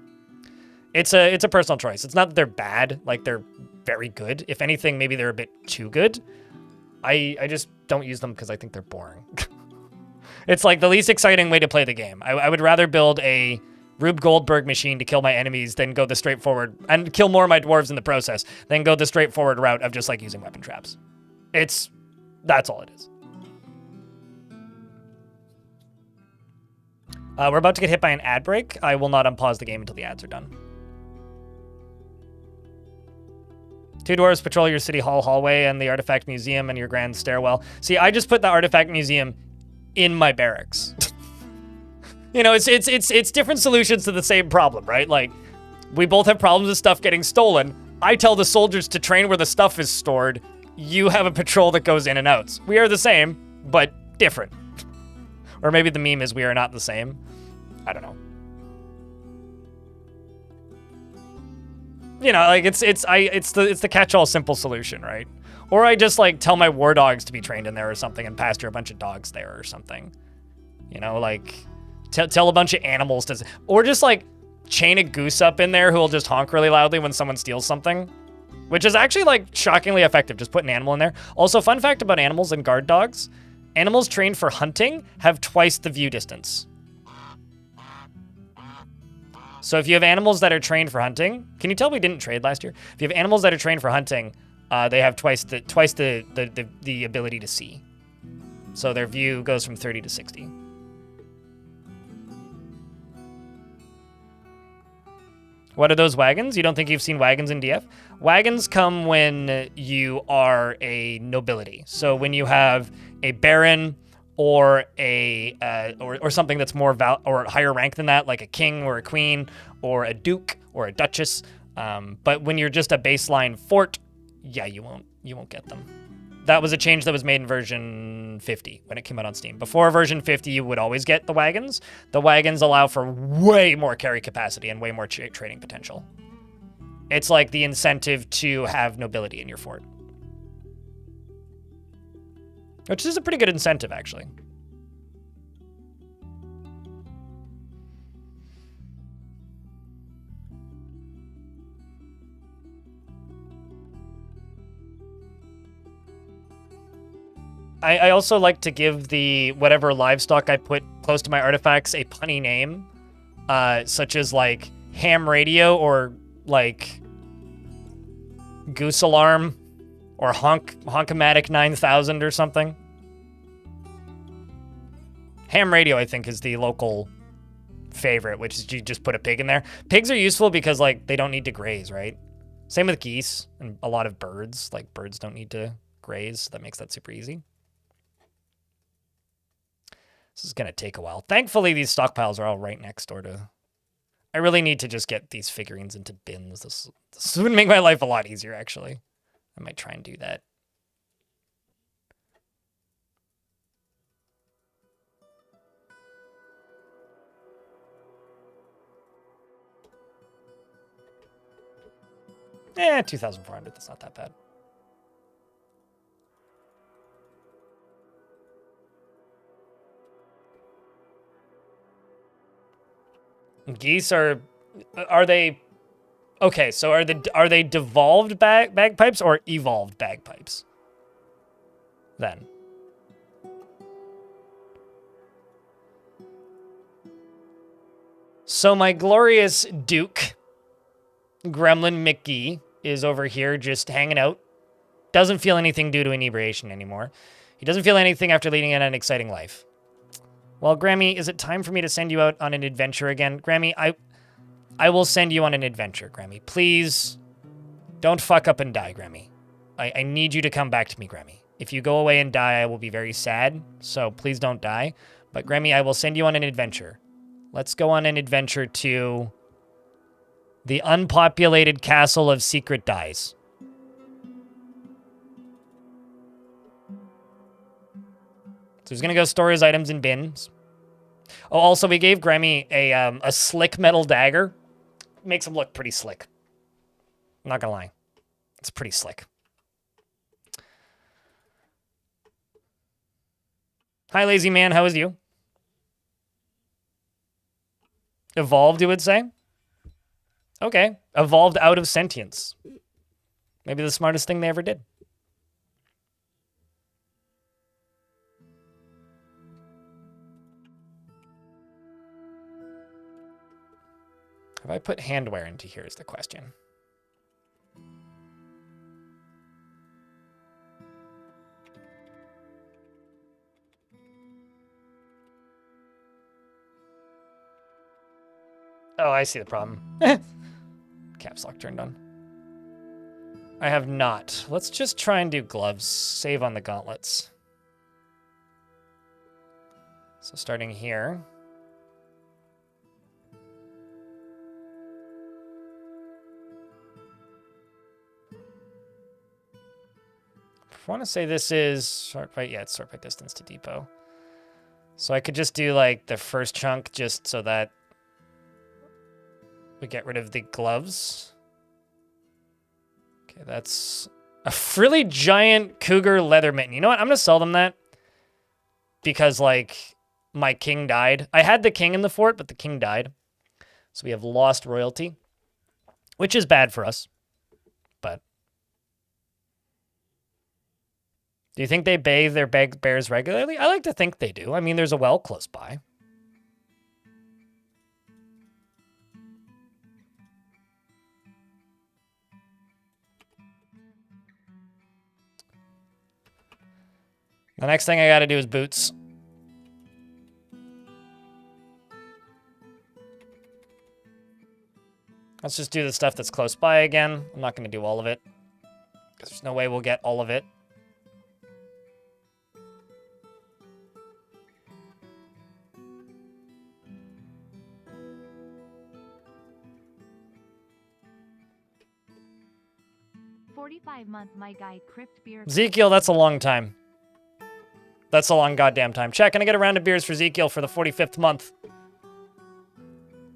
It's a personal choice. It's not that they're bad. Like, they're very good. If anything, maybe they're a bit too good. I just don't use them because I think they're boring. It's like the least exciting way to play the game. I would rather build a Rube Goldberg machine to kill my enemies than go the straightforward and kill more of my dwarves in the process than go the straightforward route of just like using weapon traps. That's all it is. We're about to get hit by an ad break. I will not unpause the game until the ads are done. 2 dwarves patrol your city hall hallway and the artifact museum and your grand stairwell. See, I just put the artifact museum in my barracks. You know, it's different solutions to the same problem, right? Like, we both have problems with stuff getting stolen. I tell the soldiers to train where the stuff is stored. You have a patrol that goes in and out. We are the same, but different. Or maybe the meme is we are not the same. I don't know. You know, like it's the catch-all simple solution, right? Or I just like tell my war dogs to be trained in there or something and pasture a bunch of dogs there or something. You know, like tell a bunch of animals to, or just like chain a goose up in there who will just honk really loudly when someone steals something, which is actually like shockingly effective. Just put an animal in there. Also, fun fact about animals and guard dogs: animals trained for hunting have twice the view distance. So if you have animals that are trained for hunting, can you tell we didn't trade last year? If you have animals that are trained for hunting, they have twice the ability to see. So their view goes from 30 to 60. What are those wagons? You don't think you've seen wagons in DF? Wagons come when you are a nobility. So when you have a baron or a or something that's more or higher rank than that, like a king or a queen or a duke or a duchess. But when you're just a baseline fort, yeah, you won't get them. That was a change that was made in version 50 when it came out on Steam. Before version 50, you would always get the wagons. The wagons allow for way more carry capacity and way more trading potential. It's like the incentive to have nobility in your fort. Which is a pretty good incentive, actually. I also like to give the whatever livestock I put close to my artifacts a punny name, such as like ham radio or like goose alarm or honkomatic 9000 or something. Ham radio, I think, is the local favorite, which is you just put a pig in there. Pigs are useful because like they don't need to graze, right? Same with geese and a lot of birds. Like birds don't need to graze, so that makes that super easy. This is going to take a while. Thankfully, these stockpiles are all right next door to... I really need to just get these figurines into bins. This would make my life a lot easier, actually. I might try and do that. Eh, 2,400. That's not that bad. Geese are they okay? So are they devolved bagpipes or evolved bagpipes? Then. So my glorious Duke, Gremlin McGee, is over here just hanging out. Doesn't feel anything due to inebriation anymore. He doesn't feel anything after leading an exciting life. Well, Grammy, is it time for me to send you out on an adventure again? Grammy, I will send you on an adventure, Grammy. Please, don't fuck up and die, Grammy. I need you to come back to me, Grammy. If you go away and die, I will be very sad, so please don't die. But Grammy, I will send you on an adventure. Let's go on an adventure to the unpopulated castle of Secret Dyes. So he's going to go store his items in bins. Oh, also, we gave Grammy a slick metal dagger. Makes him look pretty slick. I'm not going to lie. It's pretty slick. Hi, lazy man. How is you? Evolved, you would say? Okay. Evolved out of sentience. Maybe the smartest thing they ever did. Have I put handwear into here is the question. Oh, I see the problem. Caps lock turned on. I have not. Let's just try and do gloves. Save on the gauntlets. So starting here. I want to say this is sort by, yeah, it's sort by distance to depot. So I could just do like the first chunk just so that we get rid of the gloves. Okay, that's a really giant cougar leather mitten. You know what? I'm going to sell them that because like my king died. I had the king in the fort, but the king died. So we have lost royalty, which is bad for us. But do you think they bathe their bears regularly? I like to think they do. I mean, there's a well close by. The next thing I got to do is boots. Let's just do the stuff that's close by again. I'm not going to do all of it, because there's no way we'll get all of it. $45 my guy crypt beer. Ezekiel, that's a long time. That's a long goddamn time. Chat, can I get a round of beers for Ezekiel for the 45th month?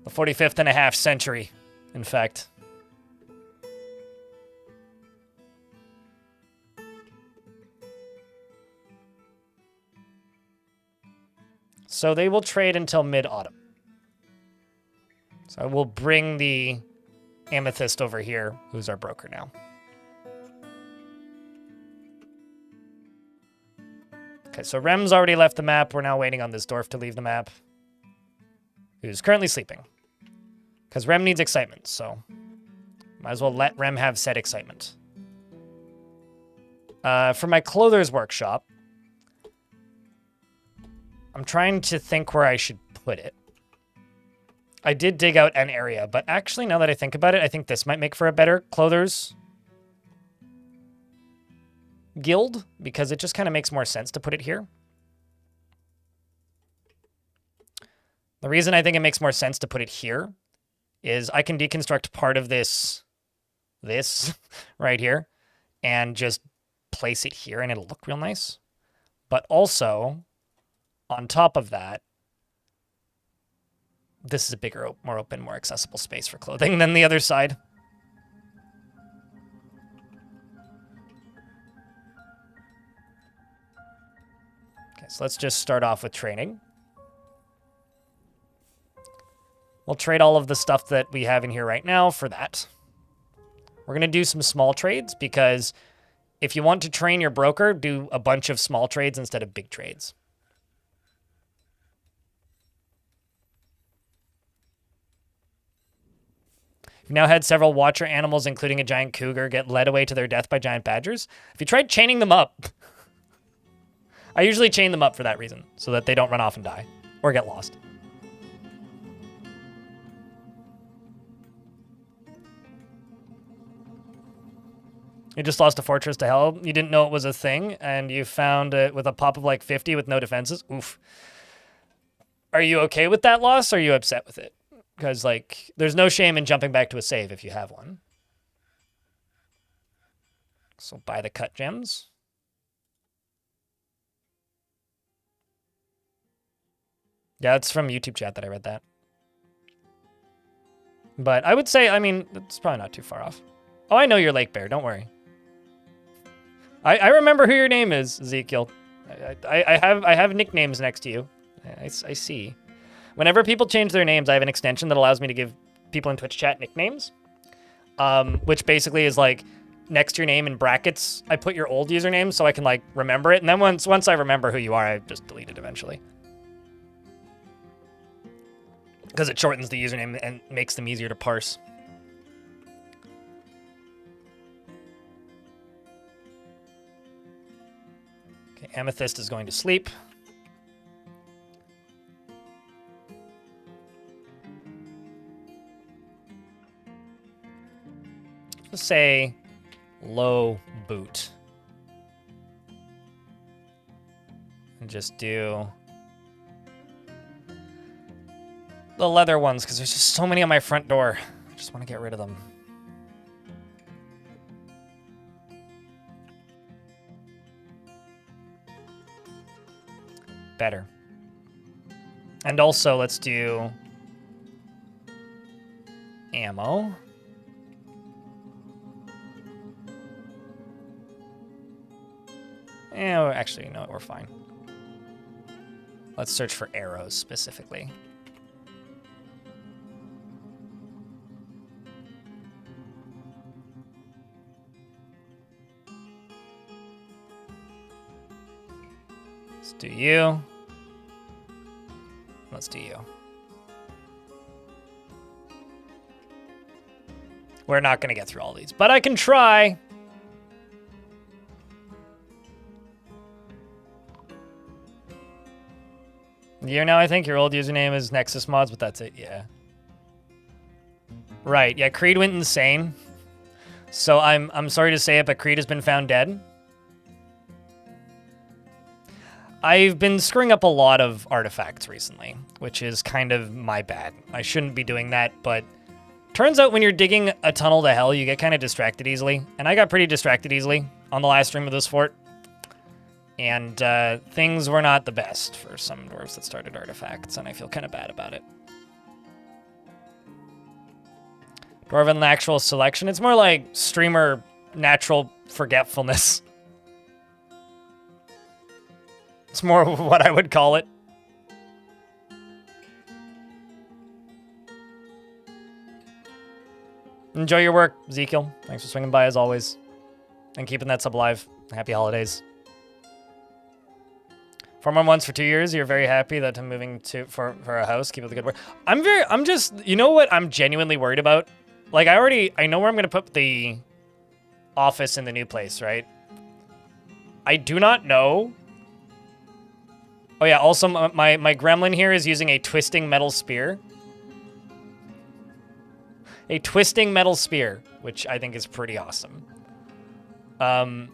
The 45th and a half century, in fact. So they will trade until mid-autumn. So I will bring the amethyst over here, who's our broker now. Okay, so Rem's already left the map. We're now waiting on this dwarf to leave the map, who's currently sleeping. Because Rem needs excitement, so might as well let Rem have said excitement. For my clother's workshop, I'm trying to think where I should put it. I did dig out an area, but actually, now that I think about it, I think this might make for a better clother's guild, because it just kind of makes more sense to put it here. The reason I think it makes more sense to put it here is I can deconstruct part of this right here and just place it here and it'll look real nice. But also, on top of that, this is a bigger, more open, more accessible space for clothing than the other side. Okay, so let's just start off with training. We'll trade all of the stuff that we have in here right now for that. We're going to do some small trades because if you want to train your broker, do a bunch of small trades instead of big trades. We've now had several watcher animals, including a giant cougar, get led away to their death by giant badgers. If you tried chaining them up, I usually chain them up for that reason, so that they don't run off and die or get lost. You just lost a fortress to hell. You didn't know it was a thing, and you found it with a pop of like 50 with no defenses. Oof. Are you okay with that loss, or are you upset with it? Because, like, there's no shame in jumping back to a save if you have one. So buy the cut gems. Yeah, it's from YouTube chat that I read that. But I would say, I mean, it's probably not too far off. Oh, I know you're Lake Bear. Don't worry. I remember who your name is, Ezekiel. I have nicknames next to you. I see. Whenever people change their names, I have an extension that allows me to give people in Twitch chat nicknames, which basically is like next to your name in brackets, I put your old username so I can like remember it. And then once I remember who you are, I just delete it eventually. Because it shortens the username and makes them easier to parse. Okay, Amethyst is going to sleep. Let's say low boot. And just do the leather ones, because there's just so many on my front door. I just want to get rid of them. Better. And also, let's do ammo. Yeah, actually, you know what? We're fine. Let's search for arrows specifically. Let's do you. Let's do you. We're not going to get through all these, but I can try. You know, I think your old username is Nexus Mods, but that's it, yeah. Right, yeah, Creed went insane. So I'm sorry to say it, but Creed has been found dead. I've been screwing up a lot of artifacts recently, which is kind of my bad. I shouldn't be doing that, but turns out when you're digging a tunnel to hell, you get kind of distracted easily. And I got pretty distracted easily on the last stream of this fort. And things were not the best for some dwarves that started artifacts, and I feel kind of bad about it. Dwarven actual selection, it's more like streamer natural forgetfulness. It's more what I would call it. Enjoy your work, Ezekiel. Thanks for swinging by as always. And keeping that sub alive. Happy holidays. Farm once for 2 years. You're very happy that I'm moving for a house. Keep up the good work. I'm just, you know what I'm genuinely worried about? Like, I know where I'm going to put the office in the new place, right? I do not know. Oh yeah, also my gremlin here is using a twisting metal spear. A twisting metal spear, which I think is pretty awesome. But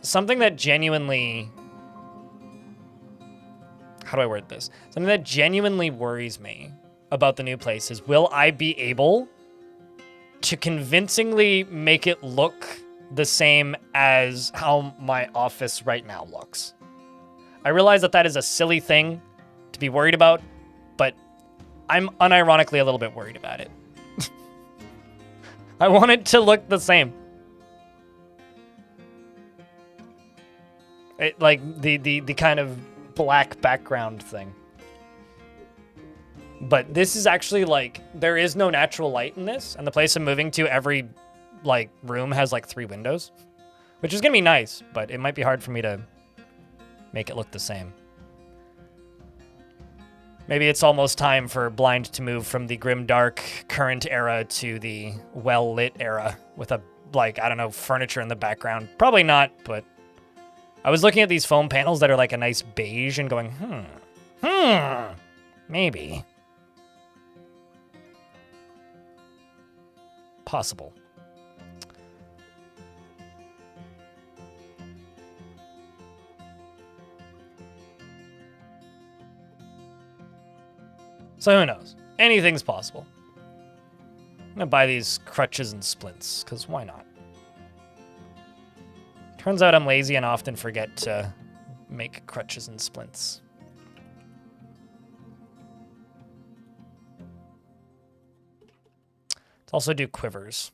something that genuinely... How do I word this? Something that genuinely worries me about the new place is, will I be able to convincingly make it look the same as how my office right now looks? I realize that that is a silly thing to be worried about, but I'm unironically a little bit worried about it. I want it to look the same. It, like the kind of black background thing. But this is actually like, there is no natural light in this, and the place I'm moving to, every like room has like 3 windows, which is gonna be nice, but it might be hard for me to make it look the same. Maybe it's almost time for Blind to move from the grim dark current era to the well-lit era with a, like, I don't know, furniture in the background. Probably not, but I was looking at these foam panels that are like a nice beige and going, maybe. Possible. So who knows? Anything's possible. I'm gonna buy these crutches and splints, because why not? Turns out I'm lazy and often forget to make crutches and splints. Let's also do quivers.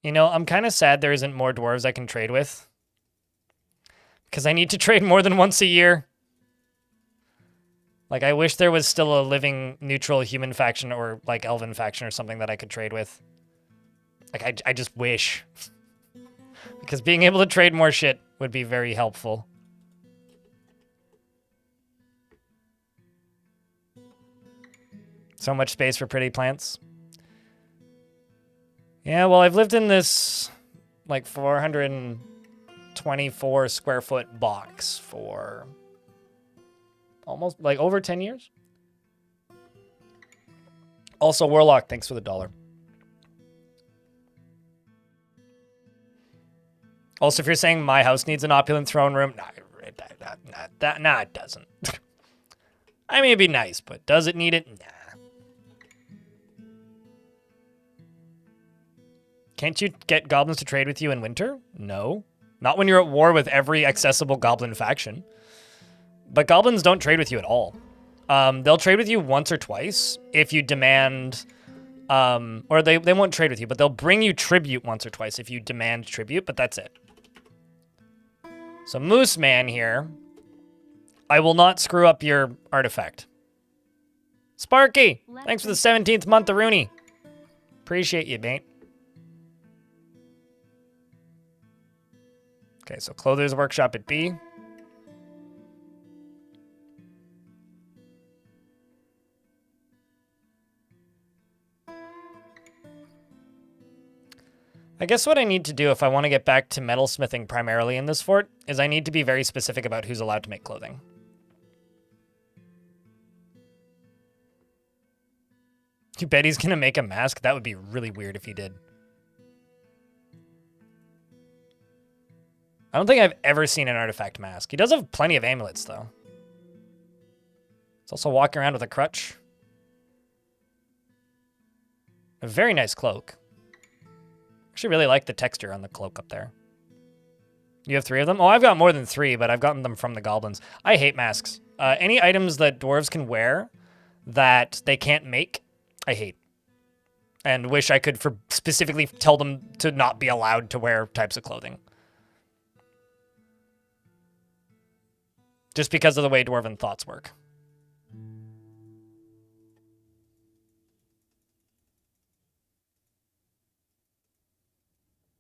You know, I'm kind of sad there isn't more dwarves I can trade with. Because I need to trade more than once a year. Like, I wish there was still a living neutral human faction or, like, elven faction or something that I could trade with. Like, I just wish. Because being able to trade more shit would be very helpful. So much space for pretty plants. Yeah, well, I've lived in this, like, 424 square foot box for almost, like, over 10 years. Also, Warlock, thanks for the $1. Also, if you're saying my house needs an opulent throne room, nah, Nah, it doesn't. I mean, it'd be nice, but does it need it? Nah. Can't you get goblins to trade with you in winter? No. Not when you're at war with every accessible goblin faction. But goblins don't trade with you at all. They'll trade with you once or twice if you demand... or they won't trade with you, but they'll bring you tribute once or twice if you demand tribute, but that's it. So Moose Man here, I will not screw up your artifact. Sparky, thanks for the 17th month of Rooney. Appreciate you, mate. Okay, so Clother's Workshop at B. I guess what I need to do if I want to get back to metalsmithing primarily in this fort is I need to be very specific about who's allowed to make clothing. You bet he's gonna make a mask? That would be really weird if he did. I don't think I've ever seen an artifact mask. He does have plenty of amulets, though. He's also walking around with a crutch. A very nice cloak. Actually really like the texture on the cloak up there. You have 3 of them? Oh, I've got more than 3, but I've gotten them from the goblins. I hate masks. Any items that dwarves can wear that they can't make, I hate. And wish I could specifically tell them to not be allowed to wear types of clothing. Just because of the way dwarven thoughts work.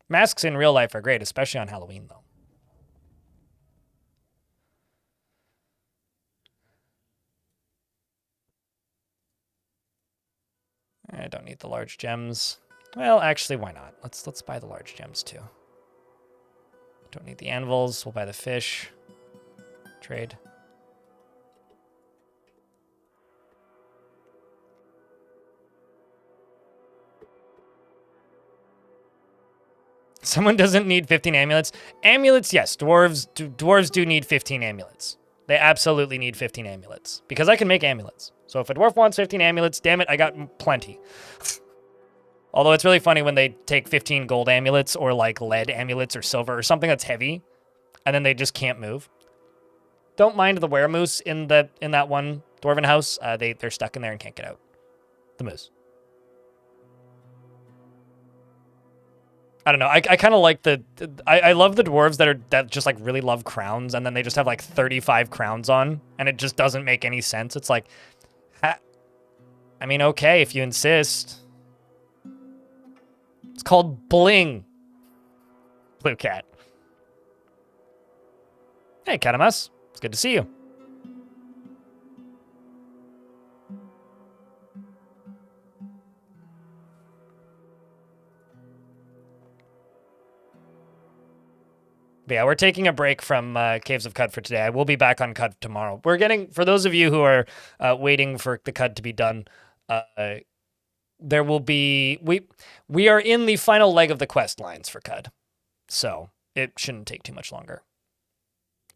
Masks in real life are great, especially on Halloween, though. I don't need the large gems. Well, actually, why not? Let's buy the large gems, too. Don't need the anvils. We'll buy the fish. Trade. Someone doesn't need 15 amulets. Amulets, yes. Dwarves do need 15 amulets. They absolutely need 15 amulets. Because I can make amulets. So if a dwarf wants 15 amulets, damn it, I got plenty. Although it's really funny when they take 15 gold amulets or like lead amulets or silver or something that's heavy, and then they just can't move. Don't mind the weremoose in that one dwarven house. They're stuck in there and can't get out. The moose. I don't know. I kind of like I love the dwarves that just like really love crowns, and then they just have like 35 crowns on, and it just doesn't make any sense. It's like, I mean, okay, if you insist. It's called bling. Blue cat. Hey, Catamus. It's good to see you. But yeah, we're taking a break from Caves of Cud for today. I will be back on Cud tomorrow. We're getting, for those of you who are waiting for the Cud to be done, there will be, we are in the final leg of the quest lines for Cud. So it shouldn't take too much longer.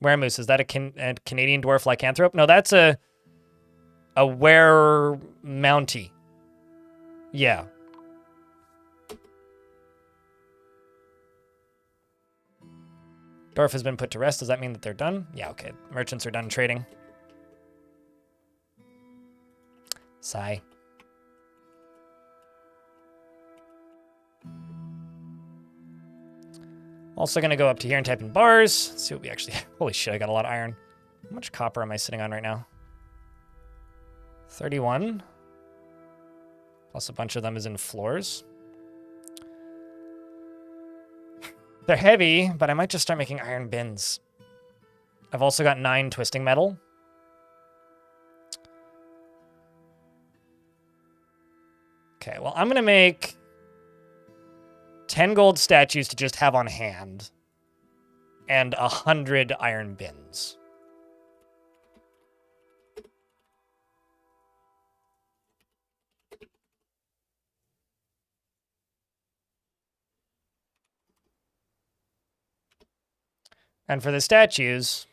Weremoose, is that a Canadian dwarf lycanthrope? No, that's a weremountie. Yeah. Dwarf has been put to rest. Does that mean that they're done? Yeah, okay. Merchants are done trading. Sigh. Also going to go up to here and type in bars. Let's see what we actually... Holy shit, I got a lot of iron. How much copper am I sitting on right now? 31. Plus a bunch of them is in floors. They're heavy, but I might just start making iron bins. I've also got 9 twisting metal. Okay, well, I'm going to make 10 gold statues to just have on hand and 100 iron bins. And for the statues,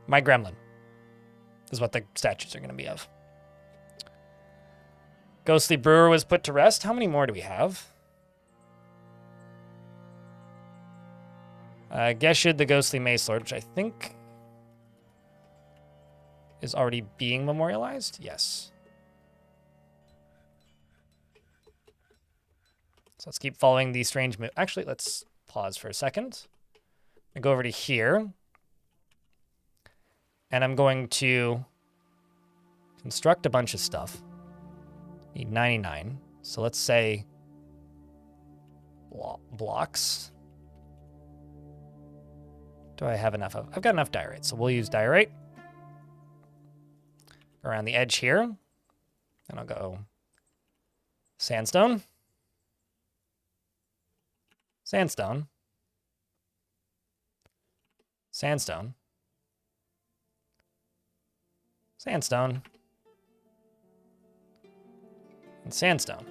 My gremlin is what the statues are going to be of. Ghostly Brewer was put to rest. How many more do we have? Geshud the Ghostly Mace Lord, which I think is already being memorialized. Yes. So let's keep following these strange moves. Actually, let's pause for a second. I go over to here. And I'm going to construct a bunch of stuff. Need 99. So let's say blocks. Do I have enough of? I've got enough diorite, so we'll use diorite. Around the edge here. And I'll go sandstone. Sandstone. Sandstone. Sandstone. And sandstone.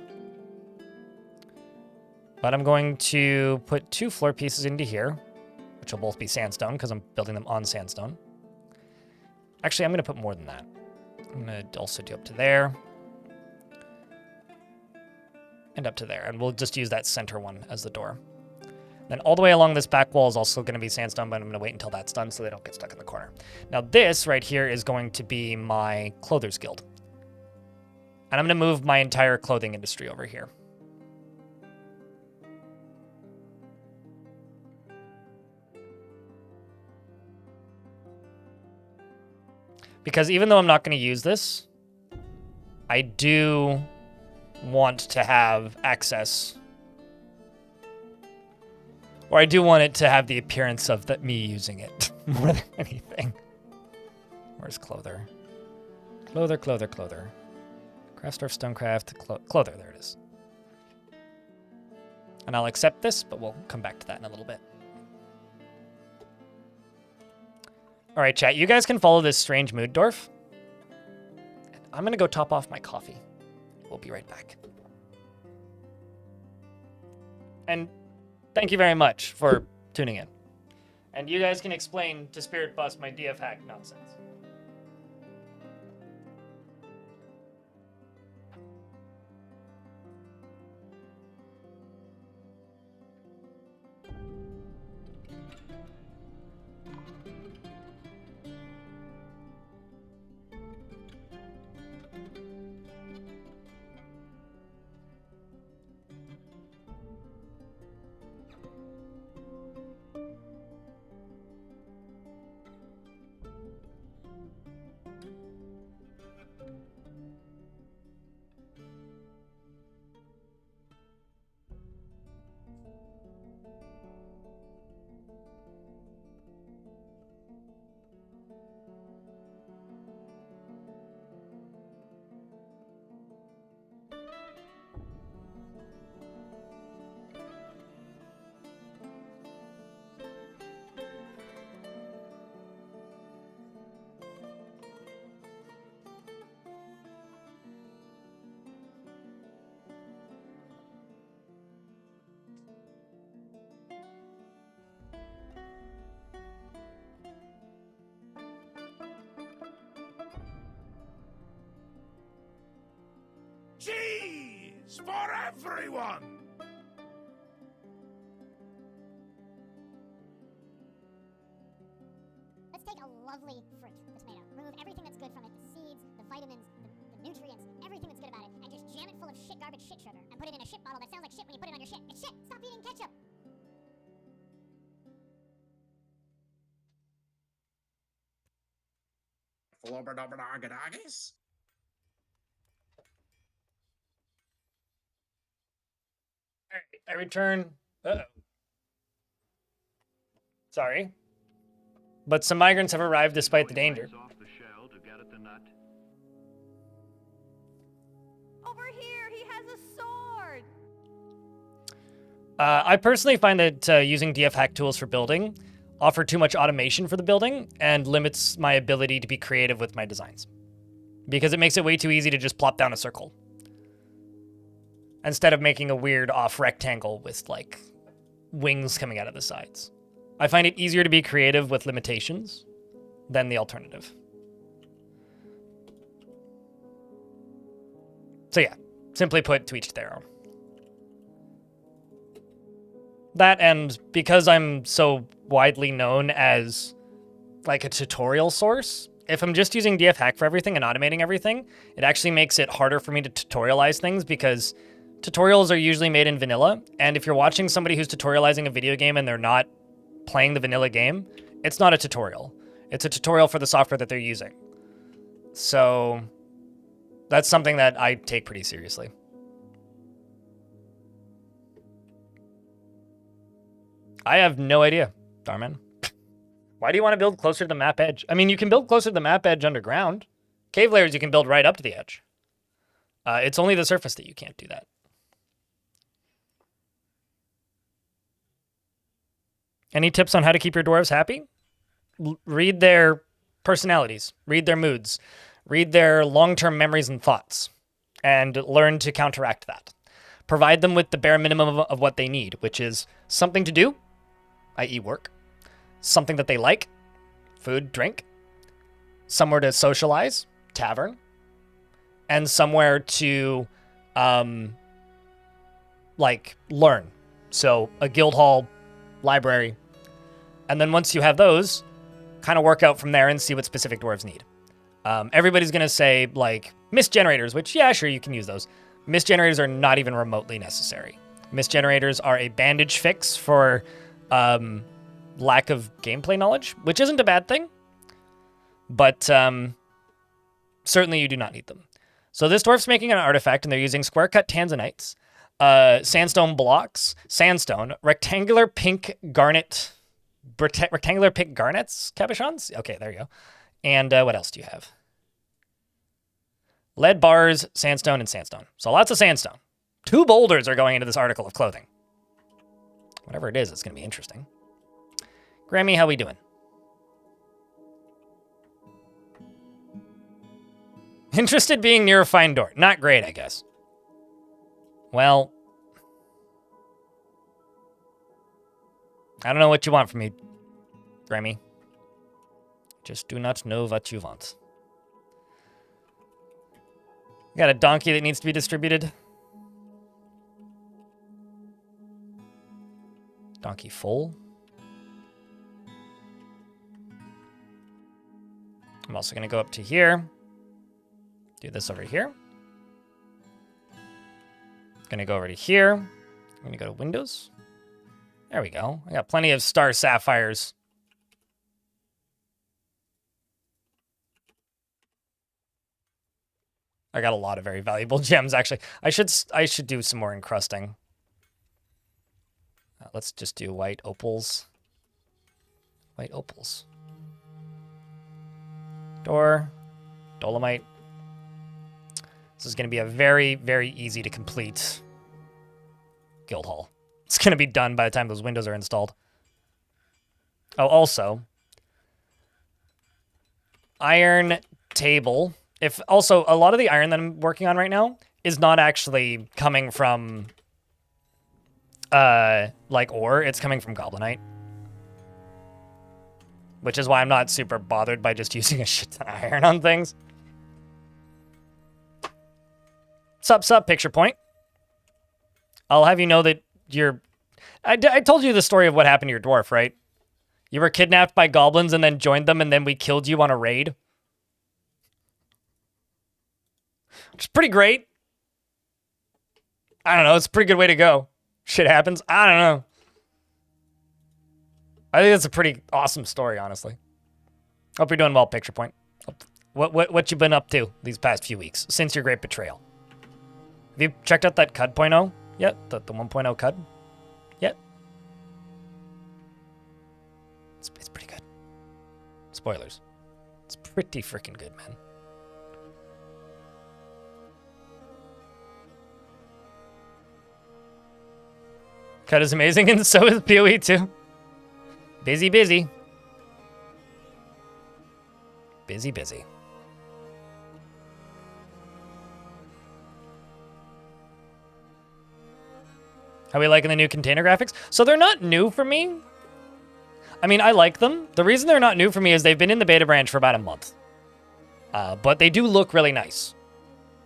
But I'm going to put 2 floor pieces into here, which will both be sandstone because I'm building them on sandstone. Actually, I'm going to put more than that. I'm going to also do up to there. And up to there. And we'll just use that center one as the door. Then all the way along this back wall is also going to be sandstone, but I'm going to wait until that's done so they don't get stuck in the corner. Now this right here is going to be my Clother's Guild. And I'm going to move my entire clothing industry over here. Because even though I'm not going to use this, I do want to have access. Or I do want it to have the appearance of me using it more than anything. Where's Clother? Clother, Clother, Clother. Craftsdorf, Stonecraft, Clother, there it is. And I'll accept this, but we'll come back to that in a little bit. All right, chat, you guys can follow this strange mood, Dwarf. I'm going to go top off my coffee. We'll be right back. And thank you very much for tuning in. And you guys can explain to Spirit Bus my DF hack nonsense. Cheese for everyone! Let's take a lovely fruit, the tomato, remove everything that's good from it, the seeds, the vitamins, the nutrients, everything that's good about it, and just jam it full of shit garbage shit sugar, and put it in a shit bottle that sounds like shit when you put it on your shit. It's shit! Stop eating ketchup! Flobberdobberdoggadoggies? All right, I return. Uh-oh. Sorry. But some migrants have arrived despite the danger. Over here, he has a sword. I personally find that using DF hack tools for building offer too much automation for the building and limits my ability to be creative with my designs. Because it makes it way too easy to just plop down a circle. Instead of making a weird off rectangle with like wings coming out of the sides. I find it easier to be creative with limitations than the alternative. So yeah, simply put, to each their own. That, and because I'm so widely known as like a tutorial source, if I'm just using DF hack for everything and automating everything, it actually makes it harder for me to tutorialize things because tutorials are usually made in vanilla. And if you're watching somebody who's tutorializing a video game and they're not playing the vanilla game, it's not a tutorial. It's a tutorial for the software that they're using. So that's something that I take pretty seriously. I have no idea, Darman. Why do you want to build closer to the map edge? I mean, you can build closer to the map edge underground. Cave layers you can build right up to the edge. It's only the surface that you can't do that. Any tips on how to keep your dwarves happy? Read their personalities, read their moods, read their long-term memories and thoughts, and learn to counteract that. Provide them with the bare minimum of what they need, which is something to do, i.e. work, something that they like, food, drink, somewhere to socialize, tavern, and somewhere to, like, learn. So a guild hall, library, and then once you have those, kind of work out from there and see what specific dwarves need. Everybody's going to say, like, mist generators, which, yeah, sure, you can use those. Mist generators are not even remotely necessary. Mist generators are a bandage fix for lack of gameplay knowledge, which isn't a bad thing, but certainly you do not need them. So this dwarf's making an artifact, and they're using square-cut tanzanites, sandstone blocks, sandstone, rectangular pink garnets, cabochons? Okay, there you go. And what else do you have? Lead bars, sandstone, and sandstone. So lots of sandstone. 2 boulders are going into this article of clothing. Whatever it is, it's going to be interesting. Grammy, how we doing? Interested being near a fine door. Not great, I guess. Well, I don't know what you want from me, Grammy. Just do not know what you want. Got a donkey that needs to be distributed. Donkey full. I'm also going to go up to here. Do this over here. Going to go over to here. I'm going to go to Windows. There we go. I got plenty of star sapphires. I got a lot of very valuable gems, actually. I should do some more encrusting. Let's just do white opals. White opals. Door. Dolomite. This is going to be a very, very easy to complete guild hall. It's going to be done by the time those windows are installed. Oh, also, iron table. If also, a lot of the iron that I'm working on right now is not actually coming from, like ore. It's coming from goblinite. Which is why I'm not super bothered by just using a shit ton of iron on things. Sup, picture point. I'll have you know that you're... I told you the story of what happened to your dwarf, right? You were kidnapped by goblins and then joined them, and then we killed you on a raid. Which is pretty great. I don't know, it's a pretty good way to go. Shit happens. I don't know. I think that's a pretty awesome story, honestly. Hope you're doing well, picture point. What you been up to these past few weeks since your great betrayal? Have you checked out that CUD.0 yet? The 1.0 CUD yet? It's pretty good. Spoilers. It's pretty freaking good, man. CUD is amazing, and so is PoE too. Busy. Busy. How we liking the new container graphics? So they're not new for me. I mean, I like them. The reason they're not new for me is they've been in the beta branch for about a month. But they do look really nice.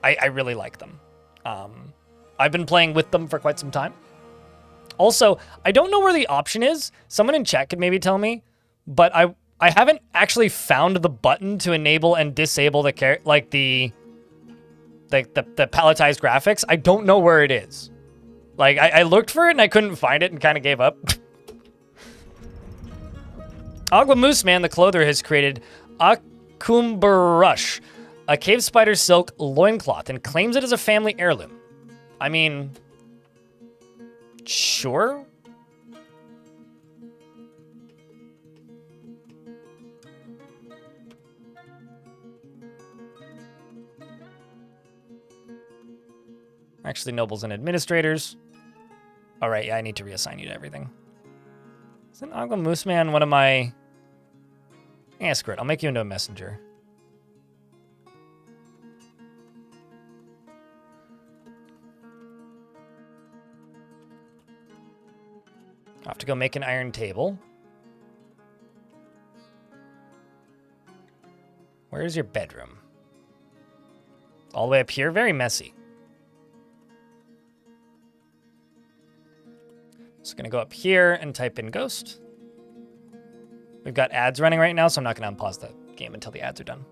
I really like them. I've been playing with them for quite some time. Also, I don't know where the option is. Someone in chat could maybe tell me, but I haven't actually found the button to enable and disable the palletized graphics. I don't know where it is. Like, I looked for it and I couldn't find it and kind of gave up. Agua Moose Man, the clother, has created Akumbarush, a cave spider silk loincloth, and claims it as a family heirloom. I mean, sure. Actually, nobles and administrators. All right, yeah, I need to reassign you to everything. Isn't Agua Moose Man one of my... Yeah, screw it. I'll make you into a messenger. I'll have to go make an iron table. Where's your bedroom? All the way up here? Very messy. Just gonna go up here and type in ghost. We've got ads running right now, so I'm not gonna unpause the game until the ads are done.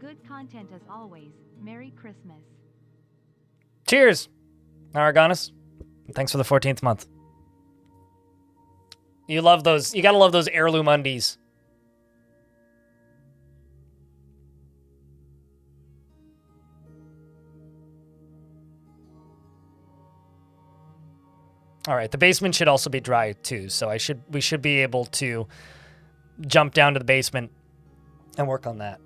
Good content as always. Merry Christmas. Cheers, Aragonus. Thanks for the 14th month. You love those. You gotta love those heirloom undies. All right, the basement should also be dry too, so we should be able to jump down to the basement and work on that.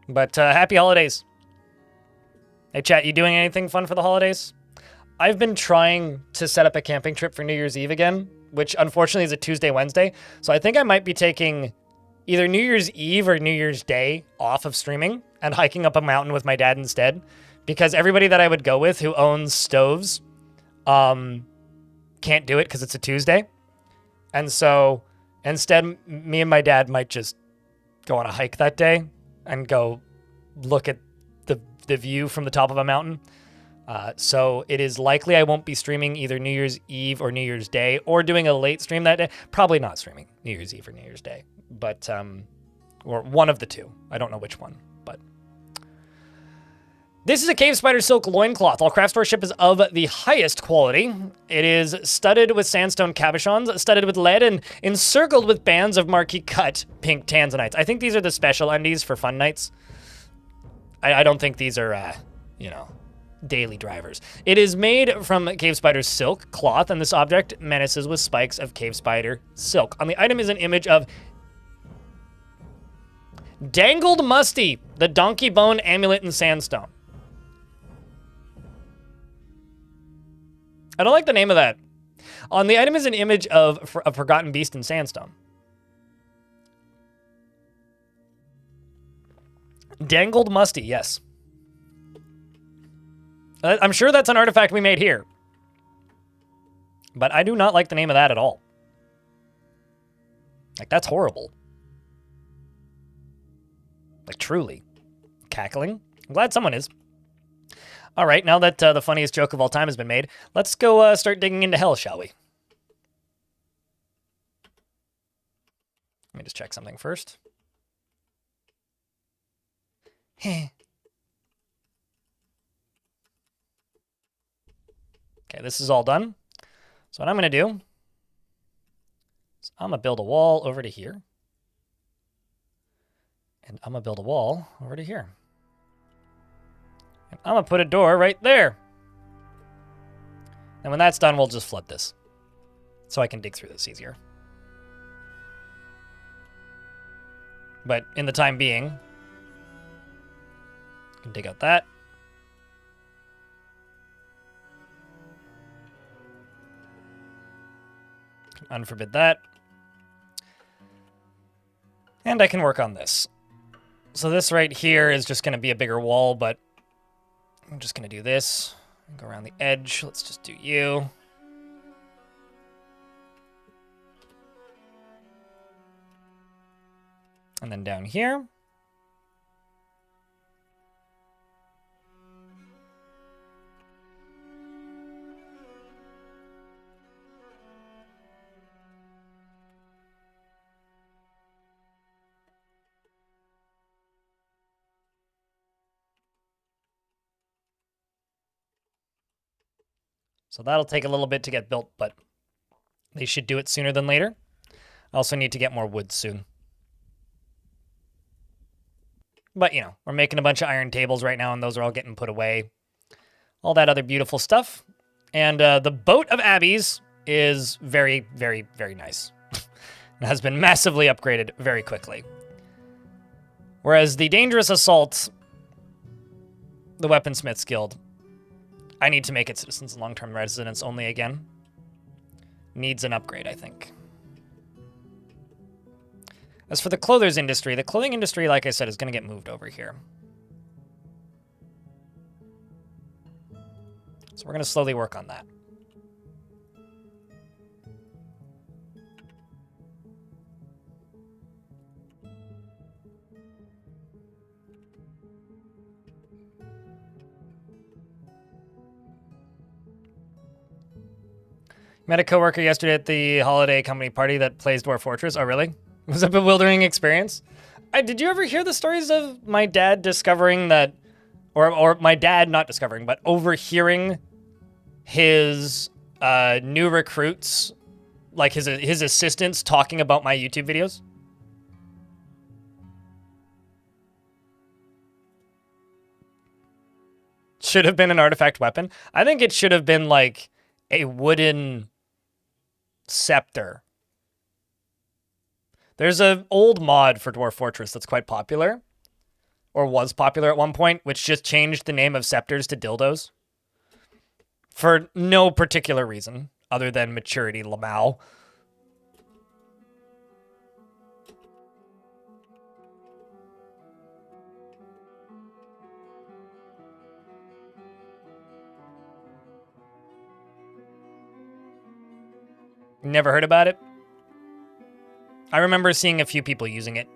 But happy holidays. Hey chat, you doing anything fun for the holidays? I've been trying to set up a camping trip for New Year's Eve again, which unfortunately is a Tuesday, Wednesday. So I think I might be taking either New Year's Eve or New Year's Day off of streaming and hiking up a mountain with my dad instead. Because everybody that I would go with who owns stoves can't do it because it's a Tuesday. And so instead, me and my dad might just go on a hike that day and go look at the view from the top of a mountain. So it is likely I won't be streaming either New Year's Eve or New Year's Day or doing a late stream that day. Probably not streaming New Year's Eve or New Year's Day, but or one of the two. I don't know which one, but this is a cave spider silk loincloth. All craft store ship is of the highest quality. It is studded with sandstone cabochons, studded with lead, and encircled with bands of marquee cut pink tanzanites. I think these are the special undies for fun nights. I don't think these are, daily drivers. It is made from cave spider silk cloth, and this object menaces with spikes of cave spider silk. On the item is an image of Dangled Musty, the donkey bone amulet in sandstone. I don't like the name of that. On the item is an image of a forgotten beast in sandstone. Dangled Musty, yes. I'm sure that's an artifact we made here. But I do not like the name of that at all. Like, that's horrible. Like, truly. Cackling? I'm glad someone is. All right, now that the funniest joke of all time has been made, let's go start digging into hell, shall we? Let me just check something first. Okay, this is all done. So what I'm going to do is I'm going to build a wall over to here. And I'm going to build a wall over to here. And I'm going to put a door right there. And when that's done, we'll just flood this. So I can dig through this easier. But in the time being, I can dig out that. Can unforbid that. And I can work on this. So this right here is just going to be a bigger wall, but I'm just going to do this. Go around the edge. Let's just do you. And then down here. So that'll take a little bit to get built, but they should do it sooner than later. I also need to get more wood soon. But, you know, we're making a bunch of iron tables right now, and those are all getting put away. All that other beautiful stuff. And the Boat of Abbeys is very, very, very nice. It has been massively upgraded very quickly. Whereas the Dangerous Assault, the Weaponsmith's Guild, I need to make it citizens and long-term residents only again. Needs an upgrade, I think. As for the clothing industry, like I said, is going to get moved over here. So we're going to slowly work on that. Met a coworker yesterday at the holiday company party that plays Dwarf Fortress. Oh, really? It was a bewildering experience. Did you ever hear the stories of my dad discovering that, or my dad not discovering, but overhearing his new recruits, like his assistants, talking about my YouTube videos? Should have been an artifact weapon. I think it should have been like a wooden scepter. There's an old mod for Dwarf Fortress that's quite popular, or was popular at one point, which just changed the name of scepters to dildos. For no particular reason, other than maturity Lamau. Never heard about it? I remember seeing a few people using it.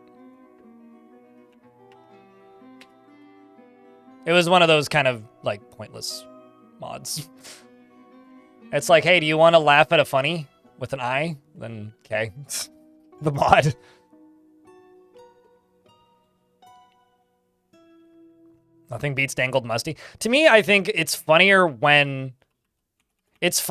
It was one of those kind of, like, pointless mods. It's like, hey, do you want to laugh at a funny with an eye? Then, okay. The mod. Nothing beats dangled musty. To me, I think it's funnier when... it's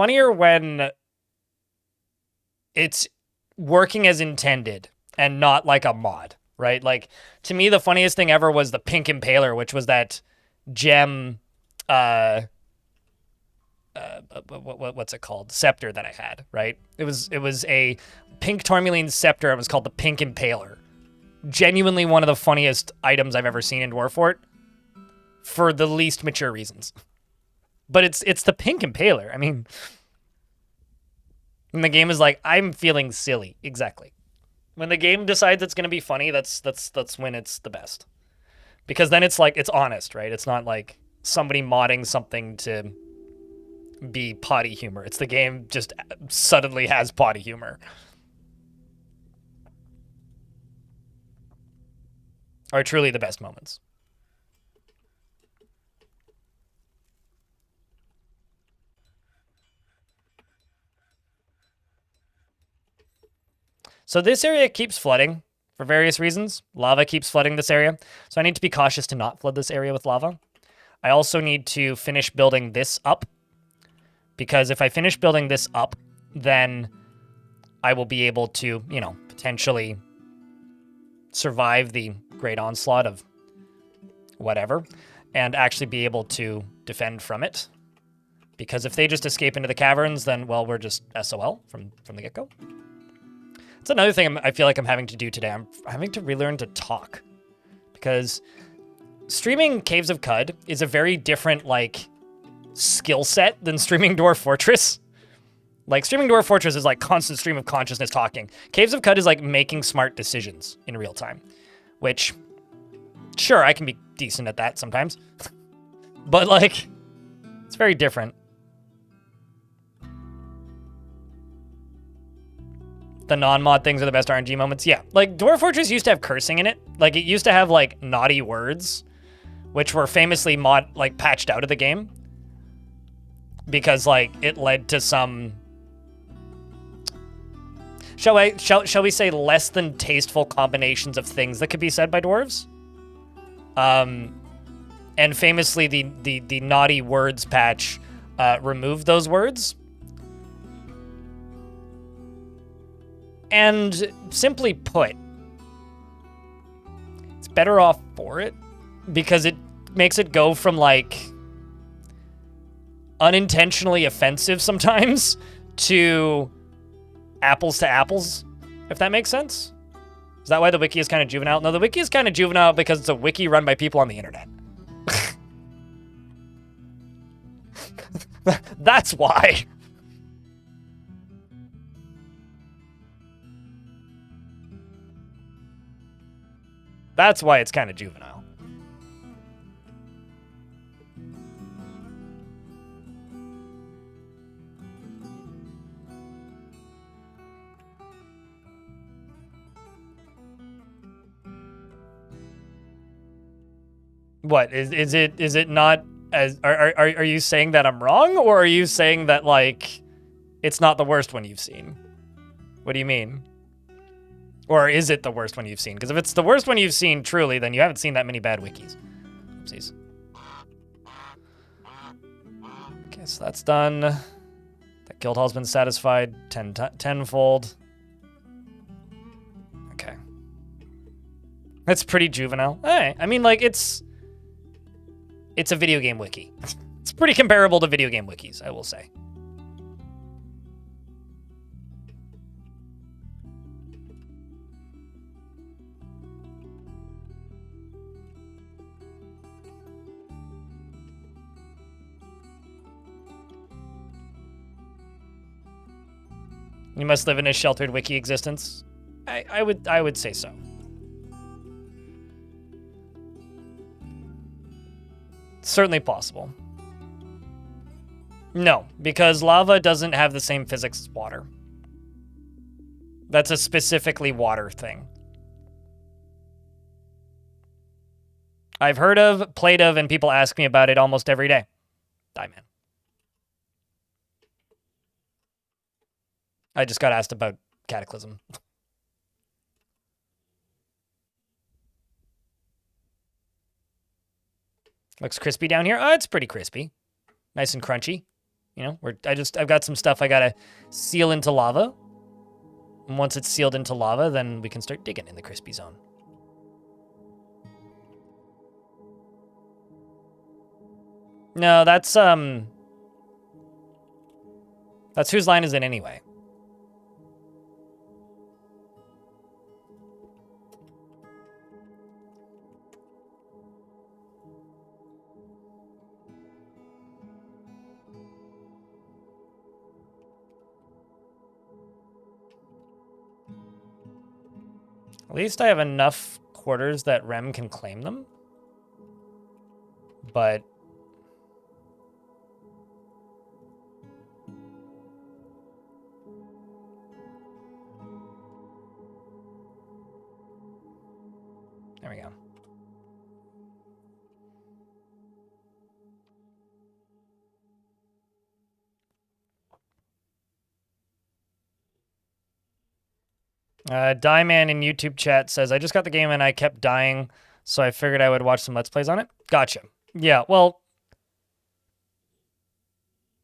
working as intended and not like a mod, right? Like, to me, the funniest thing ever was the Pink Impaler, which was that gem, what's it called? Scepter that I had, right? It was a pink tourmaline scepter. It was called the Pink Impaler. Genuinely one of the funniest items I've ever seen in Dwarf Fort for the least mature reasons. But it's the Pink Impaler. I mean... and the game is like, I'm feeling silly. Exactly. When the game decides it's going to be funny, that's when it's the best. Because then it's like, it's honest, right? It's not like somebody modding something to be potty humor. It's the game just suddenly has potty humor. Are truly the best moments. So this area keeps flooding for various reasons. Lava keeps flooding this area. So I need to be cautious to not flood this area with lava. I also need to finish building this up. Because if I finish building this up, then I will be able to, you know, potentially survive the great onslaught of whatever. And actually be able to defend from it. Because if they just escape into the caverns, then, well, we're just SOL from the get-go. That's another thing I feel like I'm having to do today. I'm having to relearn to talk. Because streaming Caves of Cud is a very different, like, skill set than streaming Dwarf Fortress. Like, streaming Dwarf Fortress is like constant stream of consciousness talking. Caves of Cud is like making smart decisions in real time. Which, sure, I can be decent at that sometimes. But, like, it's very different. The non-mod things are the best RNG moments. Yeah, like, Dwarf Fortress used to have cursing in it. Like, it used to have, like, naughty words, which were famously patched out of the game. Because, like, it led to some... Shall we say less than tasteful combinations of things that could be said by dwarves? And famously, the naughty words patch removed those words. And simply put, it's better off for it because it makes it go from, like, unintentionally offensive sometimes to apples, if that makes sense. Is that why the wiki is kind of juvenile? No, the wiki is kind of juvenile because it's a wiki run by people on the internet. That's why. That's why it's kind of juvenile. What is it not as are you saying that I'm wrong, or are you saying that, like, it's not the worst one you've seen? What do you mean? Or is it the worst one you've seen? Because if it's the worst one you've seen, truly, then you haven't seen that many bad wikis. Oopsies. Okay, so that's done. That guild hall's been satisfied tenfold. Okay. That's pretty juvenile. Hey, I mean, like, it's a video game wiki. It's pretty comparable to video game wikis, I will say. You must live in a sheltered wiki existence. I would say so. Certainly possible. No, because lava doesn't have the same physics as water. That's a specifically water thing. I've heard of, played of, and people ask me about it almost every day. Die, man. I just got asked about Cataclysm. Looks crispy down here. Oh, it's pretty crispy. Nice and crunchy. You know, I've got some stuff I gotta seal into lava. And once it's sealed into lava, then we can start digging in the crispy zone. No, that's whose line is it anyway? At least I have enough quarters that Rem can claim them. But there we go. Dieman in YouTube chat says, I just got the game and I kept dying, so I figured I would watch some Let's Plays on it. Gotcha. Yeah, well,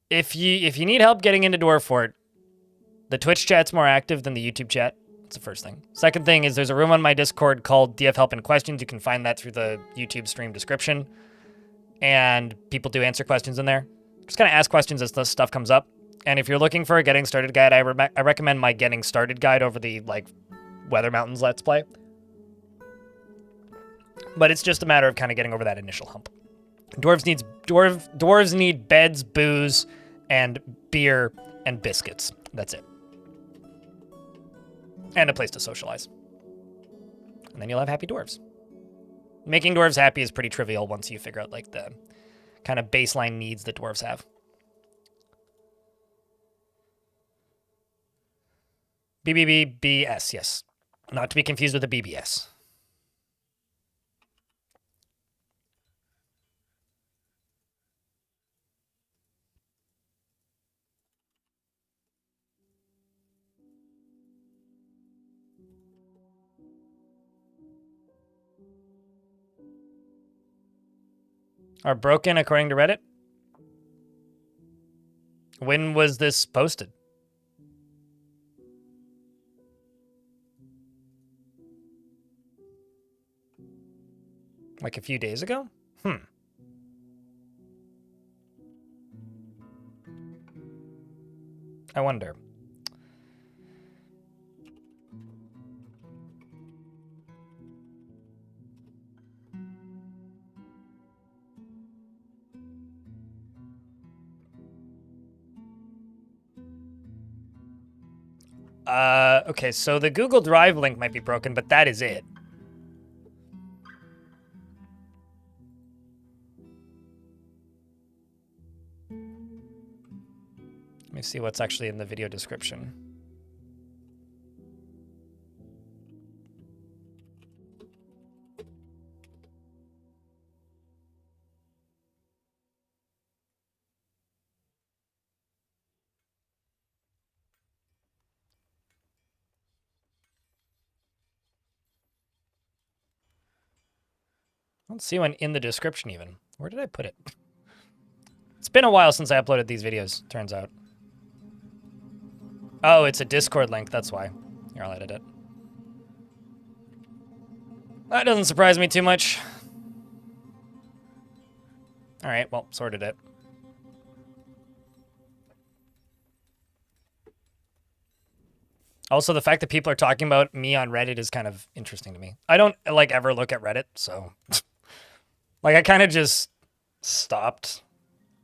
if you need help getting into Dwarf Fort, the Twitch chat's more active than the YouTube chat. That's the first thing. Second thing is there's a room on my Discord called DF Help and Questions. You can find that through the YouTube stream description. And people do answer questions in there. Just kind of ask questions as this stuff comes up. And if you're looking for a getting started guide, I recommend my getting started guide over the, like, Weather Mountains Let's Play. But it's just a matter of kind of getting over that initial hump. Dwarves need beds, booze, and beer and biscuits. That's it. And a place to socialize. And then you'll have happy dwarves. Making dwarves happy is pretty trivial once you figure out, like, the kind of baseline needs that dwarves have. BBBBS, yes. Not to be confused with the BBS. Are broken according to Reddit? When was this posted? Like a few days ago? I wonder. Okay, so the Google Drive link might be broken, but that is it. Let me see what's actually in the video description. I don't see one in the description even. Where did I put it? It's been a while since I uploaded these videos, turns out. Oh, it's a Discord link, that's why. Here, I'll edit it. That doesn't surprise me too much. All right, well, sorted it. Also, the fact that people are talking about me on Reddit is kind of interesting to me. I don't, like, ever look at Reddit, so... like, I kind of just stopped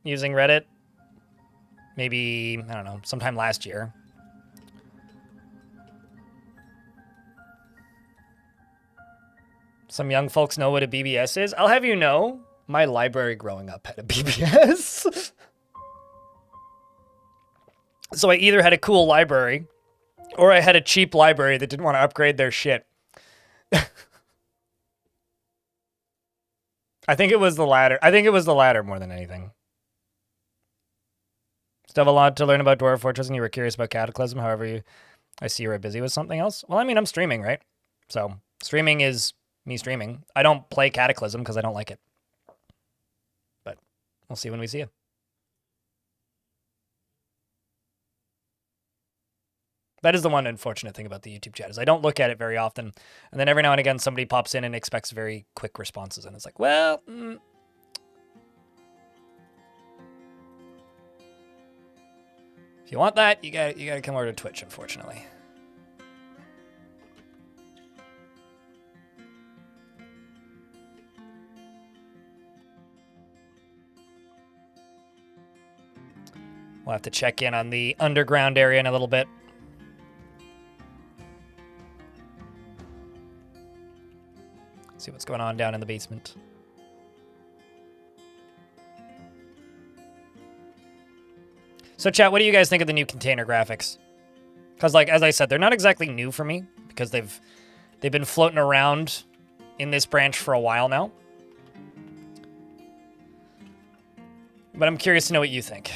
using Reddit. Maybe, I don't know, sometime last year. Some young folks know what a BBS is. I'll have you know, my library growing up had a BBS. So I either had a cool library, or I had a cheap library that didn't want to upgrade their shit. I think it was the latter. I think it was the latter more than anything. Still have a lot to learn about Dwarf Fortress, and you were curious about Cataclysm. However, I see you were busy with something else. Well, I mean, I'm streaming, right? So streaming is me streaming. I don't play Cataclysm because I don't like it. But we'll see when we see you. That is the one unfortunate thing about the YouTube chat is I don't look at it very often. And then every now and again, somebody pops in and expects very quick responses. And it's like, well... If you want that, you gotta come over to Twitch, unfortunately. We'll have to check in on the underground area in a little bit. See what's going on down in the basement. So chat, what do you guys think of the new container graphics? Because, like, as I said, they're not exactly new for me because they've been floating around in this branch for a while now. But I'm curious to know what you think.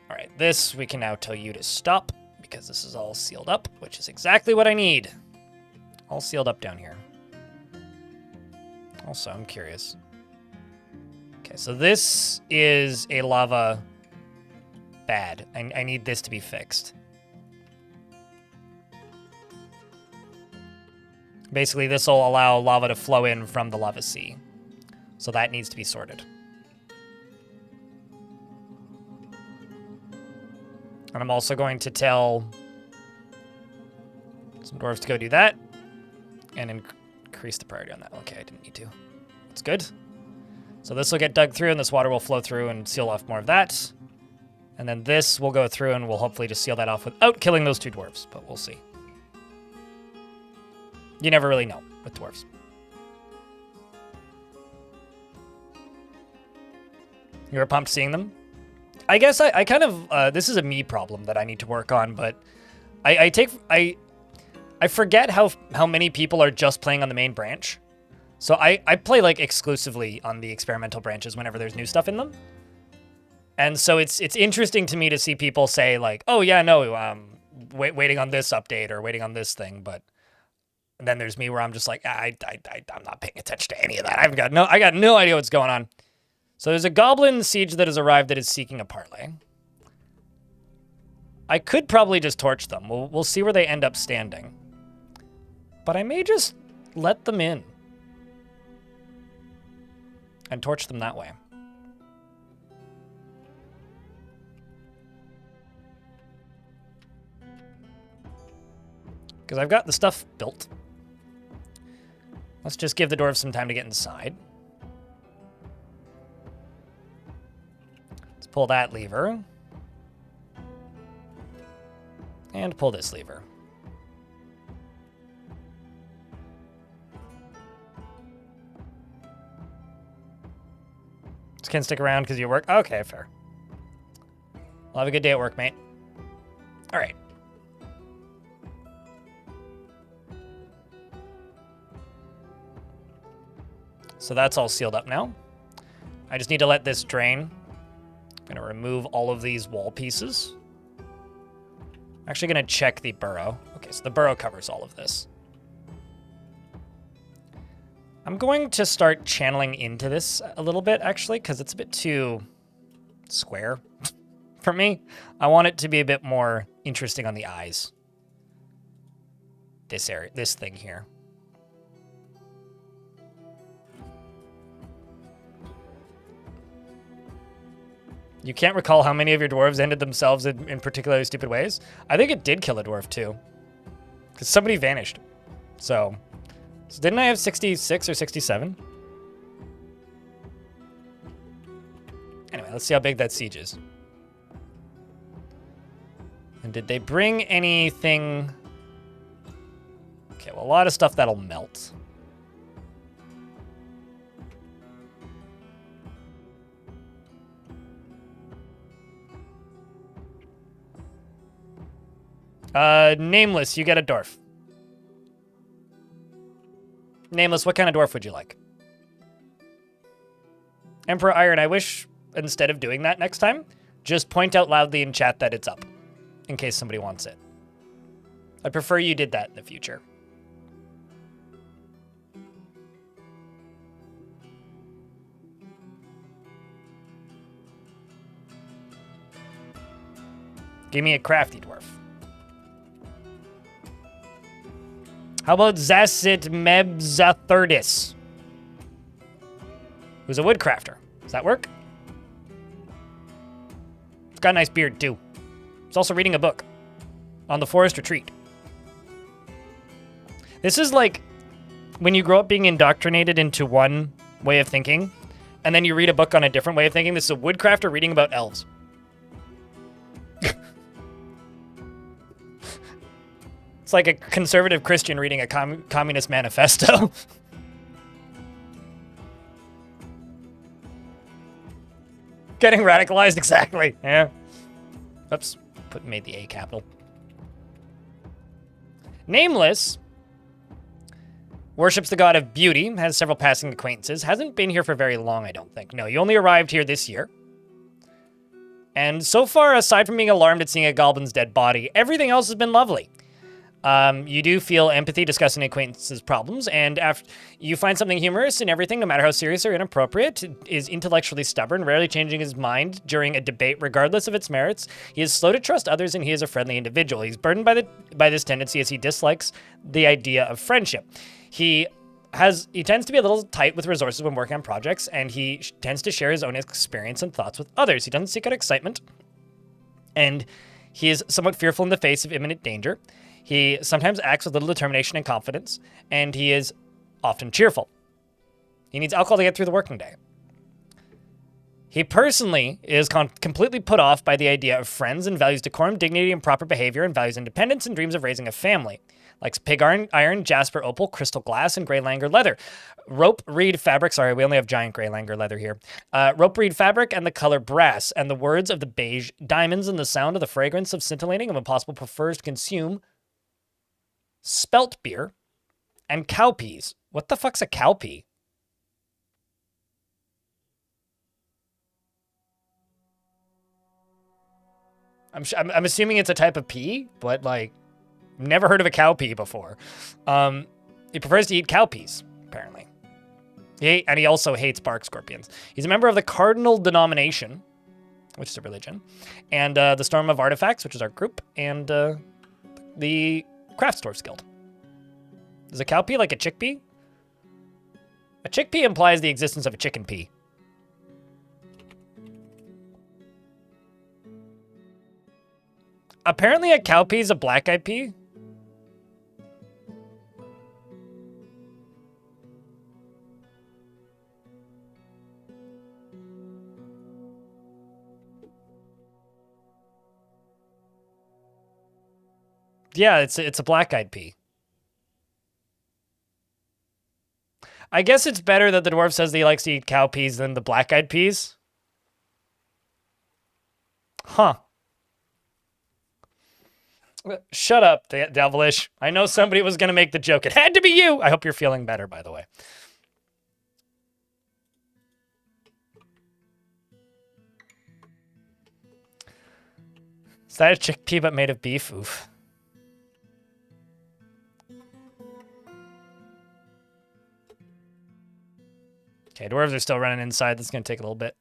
All right, this we can now tell you to stop because this is all sealed up, which is exactly what I need. All sealed up down here. Also, I'm curious. Okay, so this is a lava bad. I need this to be fixed. Basically, this will allow lava to flow in from the lava sea. So that needs to be sorted. And I'm also going to tell some dwarves to go do that. And increase the priority on that. Okay, I didn't need to. That's good. So this will get dug through, and this water will flow through and seal off more of that. And then this will go through, and we'll hopefully just seal that off without killing those two dwarves. But we'll see. You never really know with dwarves. You were pumped seeing them? I guess I kind of, this is a me problem that I need to work on, but I forget how many people are just playing on the main branch. So I play like exclusively on the experimental branches whenever there's new stuff in them. And so it's interesting to me to see people say like, oh yeah, no, waiting on this update or waiting on this thing, but and then there's me where I'm just like, I'm not paying attention to any of that. I got no idea what's going on. So there's a goblin siege that has arrived that is seeking a parlay. I could probably just torch them. We'll see where they end up standing. But I may just let them in and torch them that way. Because I've got the stuff built. Let's just give the dwarves some time to get inside. Let's pull that lever. And pull this lever. Just can't stick around because you work? Okay, fair. Well, have a good day at work, mate. All right. So that's all sealed up now. I just need to let this drain. I'm going to remove all of these wall pieces. I'm actually going to check the burrow. Okay, so the burrow covers all of this. I'm going to start channeling into this a little bit, actually, because it's a bit too square for me. I want it to be a bit more interesting on the eyes. This area, this thing here. You can't recall how many of your dwarves ended themselves in particularly stupid ways? I think it did kill a dwarf, too. Because somebody vanished. So didn't I have 66 or 67? Anyway, let's see how big that siege is. And did they bring anything? Okay, well, a lot of stuff that'll melt. Nameless, you get a dwarf. Nameless, what kind of dwarf would you like? Emperor Iron, I wish, instead of doing that next time, just point out loudly in chat that it's up, in case somebody wants it. I'd prefer you did that in the future. Give me a crafty dwarf. How about Zassit Mebzathurdis? Who's a woodcrafter. Does that work? It's got a nice beard, too. He's also reading a book on the forest retreat. This is like when you grow up being indoctrinated into one way of thinking, and then you read a book on a different way of thinking. This is a woodcrafter reading about elves. It's like a conservative Christian reading a communist manifesto. Getting radicalized, exactly. Yeah. Oops. Made the A capital. Nameless worships the god of beauty, has several passing acquaintances, hasn't been here for very long, I don't think. No, you only arrived here this year. And so far, aside from being alarmed at seeing a goblin's dead body, everything else has been lovely. You do feel empathy discussing acquaintances' problems, and after you find something humorous in everything, no matter how serious or inappropriate, is intellectually stubborn, rarely changing his mind during a debate regardless of its merits. He is slow to trust others, and he is a friendly individual. He's burdened by this tendency as he dislikes the idea of friendship. He tends to be a little tight with resources when working on projects, and he tends to share his own experience and thoughts with others. He doesn't seek out excitement, and he is somewhat fearful in the face of imminent danger. He sometimes acts with little determination and confidence, and he is often cheerful. He needs alcohol to get through the working day. He personally is completely put off by the idea of friends and values decorum, dignity, and proper behavior, and values independence and dreams of raising a family. Likes pig iron, jasper opal, crystal glass, and gray langer leather. Rope reed fabric. Sorry, we only have giant gray langer leather here. Rope reed fabric and the color brass, and the words of the beige diamonds and the sound of the fragrance of scintillating, and when possible prefers to consume spelt beer and cowpeas. What the fuck's a cowpea? I'm assuming it's a type of pea, but like, never heard of a cowpea before. He prefers to eat cowpeas, apparently. And he also hates bark scorpions. He's a member of the Cardinal Denomination, which is a religion, and the Storm of Artifacts, which is our group, and the Craftsdwarfs Guild. Is a cowpea like a chickpea? A chickpea implies the existence of a chicken pea. Apparently a cowpea is a black-eyed pea. Yeah, it's a black-eyed pea. I guess it's better that the dwarf says that he likes to eat cowpeas than the black-eyed peas. Huh. Shut up, Devilish. I know somebody was going to make the joke. It had to be you. I hope you're feeling better, by the way. Is that a chickpea but made of beef? Oof. Okay, dwarves are still running inside. This is going to take a little bit.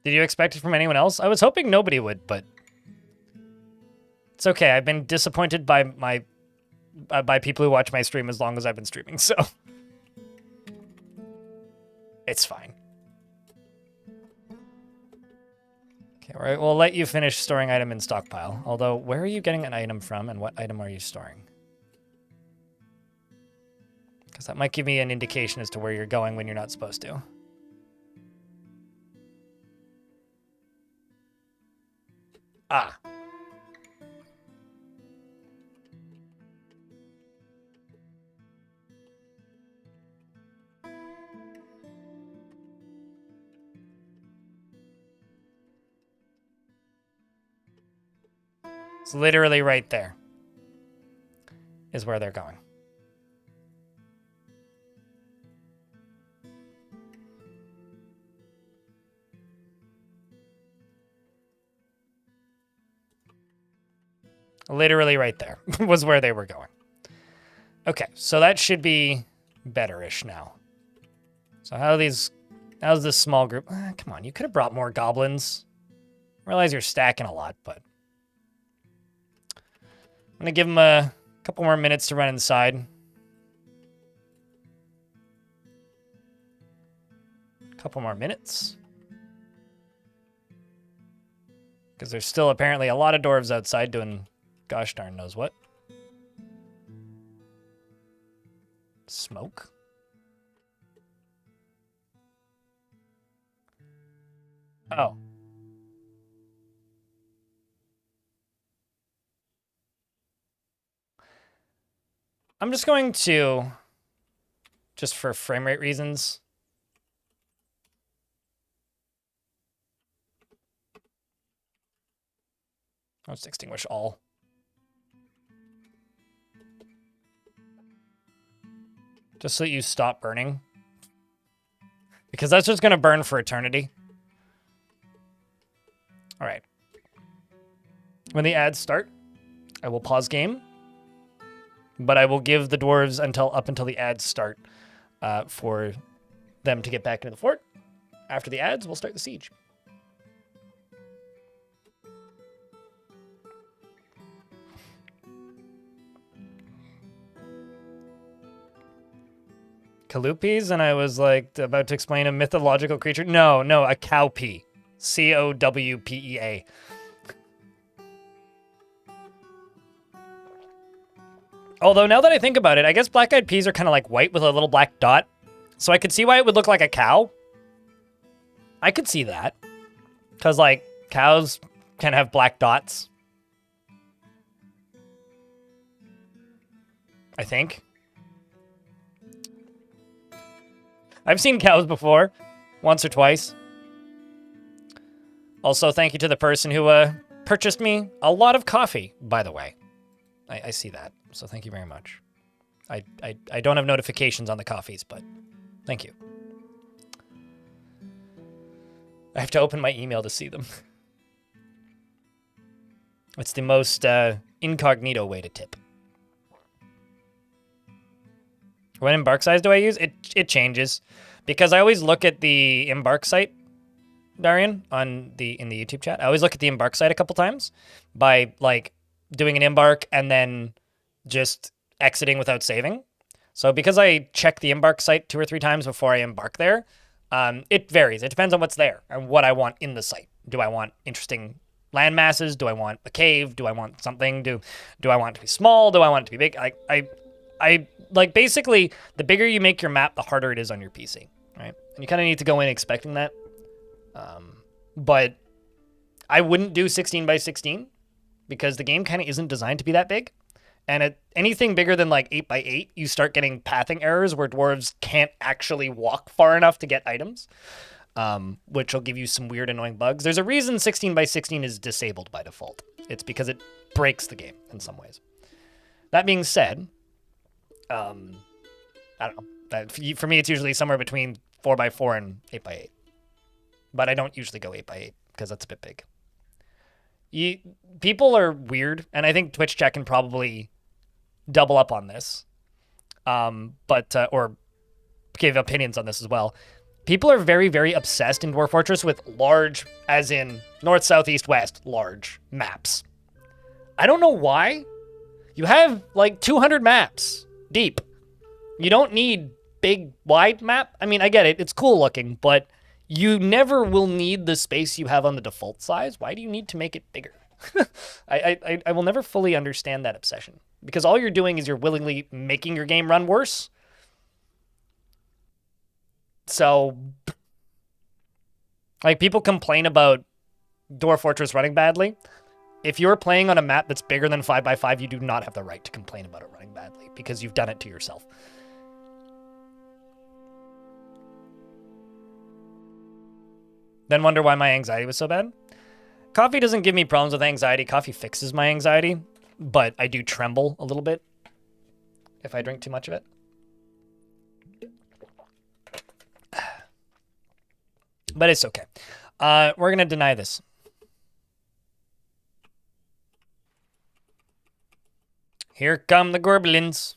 Did you expect it from anyone else? I was hoping nobody would, but it's okay. I've been disappointed by by people who watch my stream as long as I've been streaming, so it's fine. Okay, all right, we'll let you finish storing item in stockpile. Although, where are you getting an item from, and what item are you storing? Because that might give me an indication as to where you're going when you're not supposed to. Ah. It's literally right there is where they're going. Literally right there was where they were going. Okay, so that should be better-ish now. So how's this small group? Come on, you could have brought more goblins. I realize you're stacking a lot, but I'm going to give them a couple more minutes to run inside. A couple more minutes. Because there's still apparently a lot of dwarves outside doing gosh darn knows what. Smoke? Oh. I'm just going to, just for frame rate reasons, I'll just extinguish all. Just so that you stop burning. Because that's just going to burn for eternity. All right. When the ads start, I will pause game. But I will give the dwarves up until the ads start for them to get back into the fort. After the ads, we'll start the siege. Calupes, and I was like about to explain a mythological creature. No, a cowpea. Cowpea. Although now that I think about it, I guess black-eyed peas are kind of like white with a little black dot. So I could see why it would look like a cow. I could see that. Because, like, cows can have black dots. I think. I've seen cows before. Once or twice. Also, thank you to the person who purchased me a lot of coffee, by the way. I see that. So thank you very much. I don't have notifications on the coffees, but thank you. I have to open my email to see them. It's the most incognito way to tip. What embark size do I use? It changes. Because I always look at the embark site, Darian, in the YouTube chat. I always look at the embark site a couple times by like doing an embark and then just exiting without saving. So because I check the embark site 2 or 3 times before I embark there, it varies. It depends on what's there and what I want in the site. Do I want interesting land masses? Do I want a cave? Do I want something? Do I want it to be small? Do I want it to be big? I like basically the bigger you make your map, the harder it is on your PC, right? And you kind of need to go in expecting that. But I wouldn't do 16 by 16 because the game kind of isn't designed to be that big. And anything bigger than like 8 by 8, you start getting pathing errors where dwarves can't actually walk far enough to get items, which will give you some weird, annoying bugs. There's a reason 16 by 16 is disabled by default. It's because it breaks the game in some ways. That being said, I don't know. For me, it's usually somewhere between 4 by 4 and 8 by 8. But I don't usually go 8 by 8 because that's a bit big. People are weird, and I think Twitch chat can probably double up on this, or give opinions on this as well. People are very, very obsessed in Dwarf Fortress with large, as in north, south, east, west, large maps. I don't know why. You have like 200 maps deep. You don't need big, wide map. I mean, I get it. It's cool looking, but you never will need the space you have on the default size. Why do you need to make it bigger? I will never fully understand that obsession because all you're doing is you're willingly making your game run worse. So, like, people complain about Dwarf Fortress running badly. If you're playing on a map that's bigger than 5 by 5, you do not have the right to complain about it running badly because you've done it to yourself. Then wonder why my anxiety was so bad. Coffee doesn't give me problems with anxiety. Coffee fixes my anxiety, but I do tremble a little bit if I drink too much of it. But it's okay. We're going to deny this. Here come the goblins.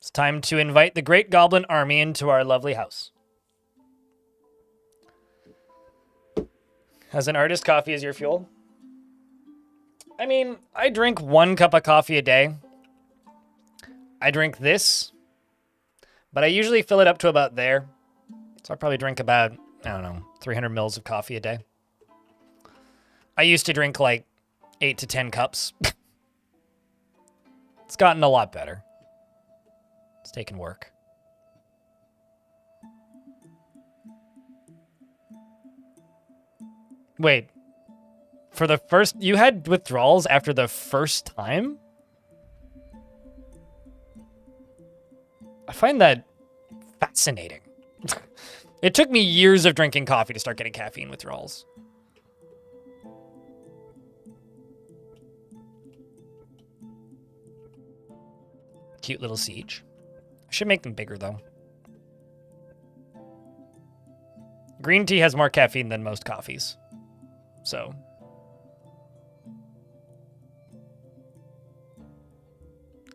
It's time to invite the Great Goblin Army into our lovely house. As an artist, coffee is your fuel? I mean, I drink 1 cup of coffee a day. I drink this, but I usually fill it up to about there. So I'll probably drink about, I don't know, 300 mils of coffee a day. I used to drink like 8 to 10 cups. It's gotten a lot better. It's taken work. Wait. For the first... You had withdrawals after the first time? I find that fascinating. It took me years of drinking coffee to start getting caffeine withdrawals. Cute little siege. I should make them bigger, though. Green tea has more caffeine than most coffees. So...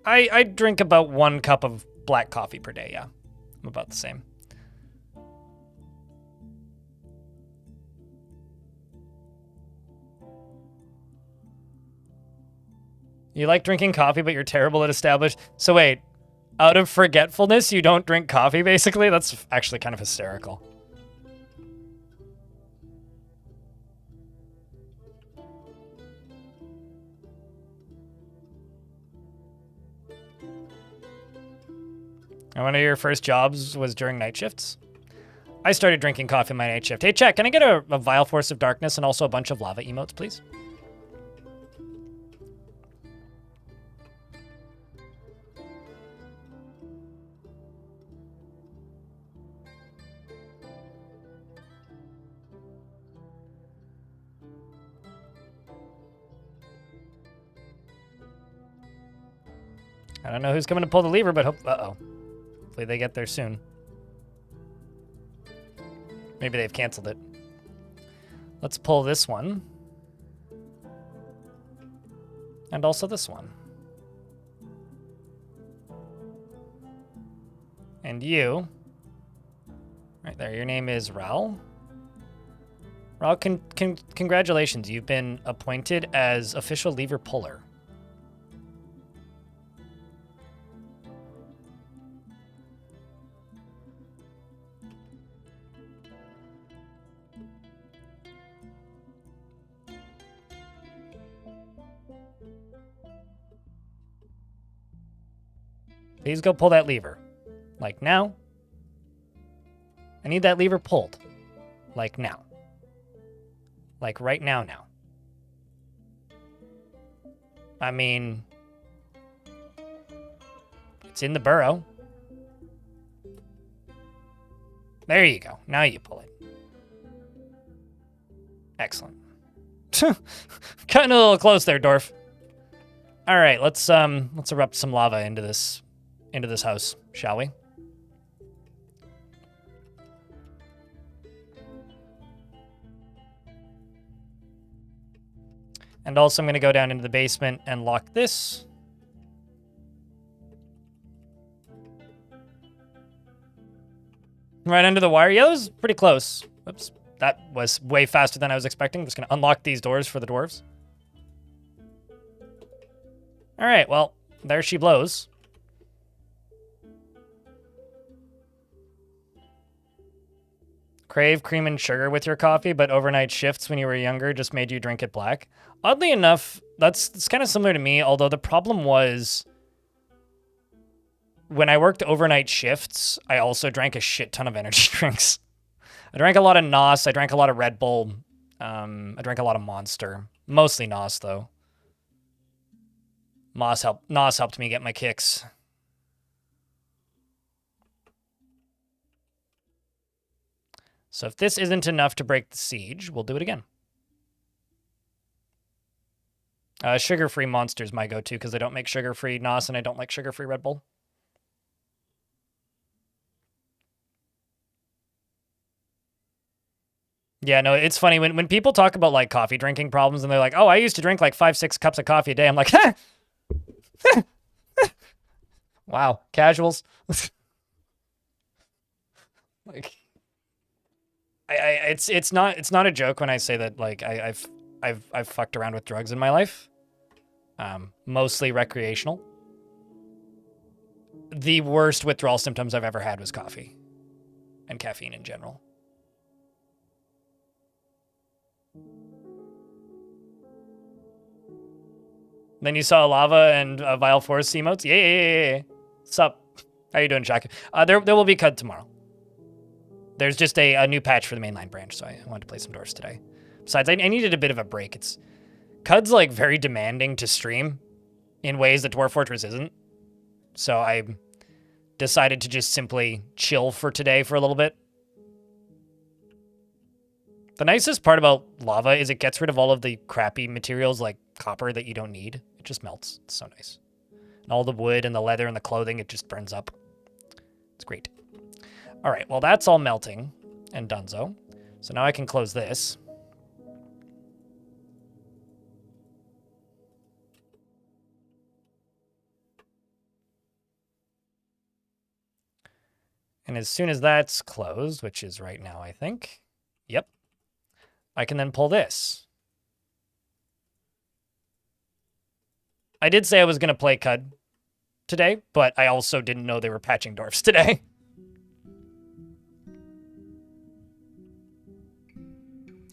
I drink about 1 cup of black coffee per day, yeah. I'm about the same. You like drinking coffee, but you're terrible at established. So wait, out of forgetfulness, you don't drink coffee, basically? That's actually kind of hysterical. And one of your first jobs was during night shifts? I started drinking coffee in my night shift. Hey, chat, can I get a Vile Force of Darkness and also a bunch of lava emotes, please? I don't know who's coming to pull the lever, but uh-oh. Hopefully they get there soon. Maybe they've canceled it. Let's pull this one. And also this one. And you. Right there, your name is Raul. Raul, congratulations. You've been appointed as official lever puller. Please go pull that lever. Like now. I need that lever pulled. Like now. Like right now. I mean, it's in the burrow. There you go. Now you pull it. Excellent. Cutting a little close there, Dwarf. All right, let's erupt some lava into this house, shall we? And also I'm going to go down into the basement and lock this. Right under the wire. Yeah, that was pretty close. Oops. That was way faster than I was expecting. I'm just going to unlock these doors for the dwarves. All right, well, there she blows. Crave cream and sugar with your coffee, but overnight shifts when you were younger just made you drink it black. Oddly enough, it's kind of similar to me, although the problem was when I worked overnight shifts, I also drank a shit ton of energy drinks. I drank a lot of NOS, I drank a lot of Red Bull, I drank a lot of Monster. Mostly NOS, though. NOS helped me get my kicks. So if this isn't enough to break the siege, we'll do it again. Sugar-free Monster's my go-to because I don't make sugar-free NOS and I don't like sugar-free Red Bull. Yeah, no, it's funny when people talk about like coffee drinking problems and they're like, oh, I used to drink like 5-6 cups of coffee a day. I'm like, ha! Wow, casuals. Like, it's not a joke when I say that like I've fucked around with drugs in my life, mostly recreational. The worst withdrawal symptoms I've ever had was coffee and caffeine in general. Then you saw lava and Vile Forest emotes. Yeah. Sup? How you doing, Shaka? There will be CUD tomorrow. There's just a new patch for the mainline branch, so I wanted to play some Dwarfs today. Besides, I needed a bit of a break. CUD's like very demanding to stream in ways that Dwarf Fortress isn't. So I decided to just simply chill for today for a little bit. The nicest part about lava is it gets rid of all of the crappy materials like copper that you don't need. It just melts. It's so nice. And all the wood and the leather and the clothing, it just burns up. It's great. All right, well, that's all melting and donezo. So now I can close this. And as soon as that's closed, which is right now, I think. Yep. I can then pull this. I did say I was going to play Cud today, but I also didn't know they were patching dwarfs today.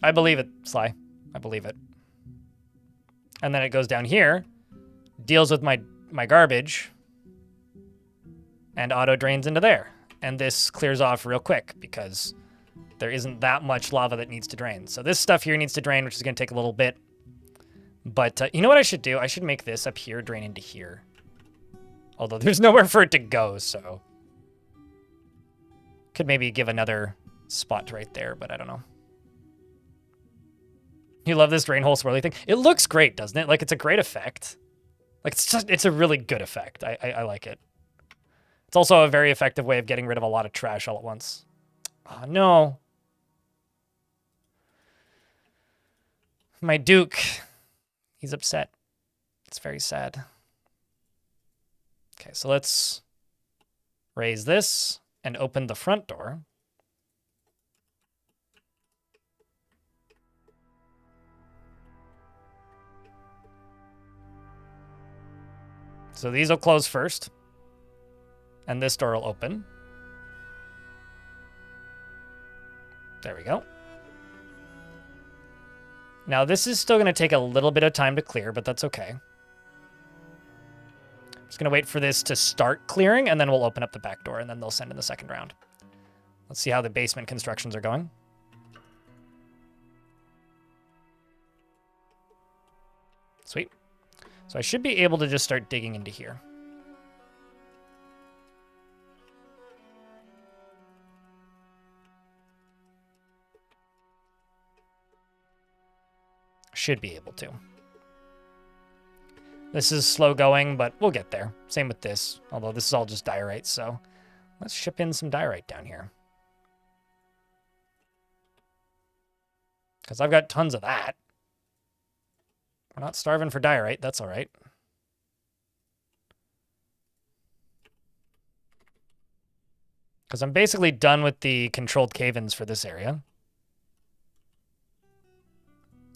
I believe it, Sly. I believe it. And then it goes down here, deals with my garbage, and auto drains into there. And this clears off real quick because there isn't that much lava that needs to drain. So this stuff here needs to drain, which is going to take a little bit. But you know what I should do? I should make this up here drain into here. Although there's nowhere for it to go, so... Could maybe give another spot right there, but I don't know. You love this drain hole swirly thing? It looks great, doesn't it? Like, it's a great effect. Like, it's a really good effect. I like it. It's also a very effective way of getting rid of a lot of trash all at once. Oh, no. My Duke. He's upset. It's very sad. Okay, so let's raise this and open the front door. So these will close first. And this door will open. There we go. Now this is still going to take a little bit of time to clear, but that's okay. Just going to wait for this to start clearing, and then we'll open up the back door, and then they'll send in the second round. Let's see how the basement constructions are going. Sweet. So I should be able to just start digging into here. Should be able to. This is slow going, but we'll get there. Same with this, although this is all just diorite, so let's ship in some diorite down here. Because I've got tons of that. We're not starving for diorite, that's all right. Because I'm basically done with the controlled cave-ins for this area.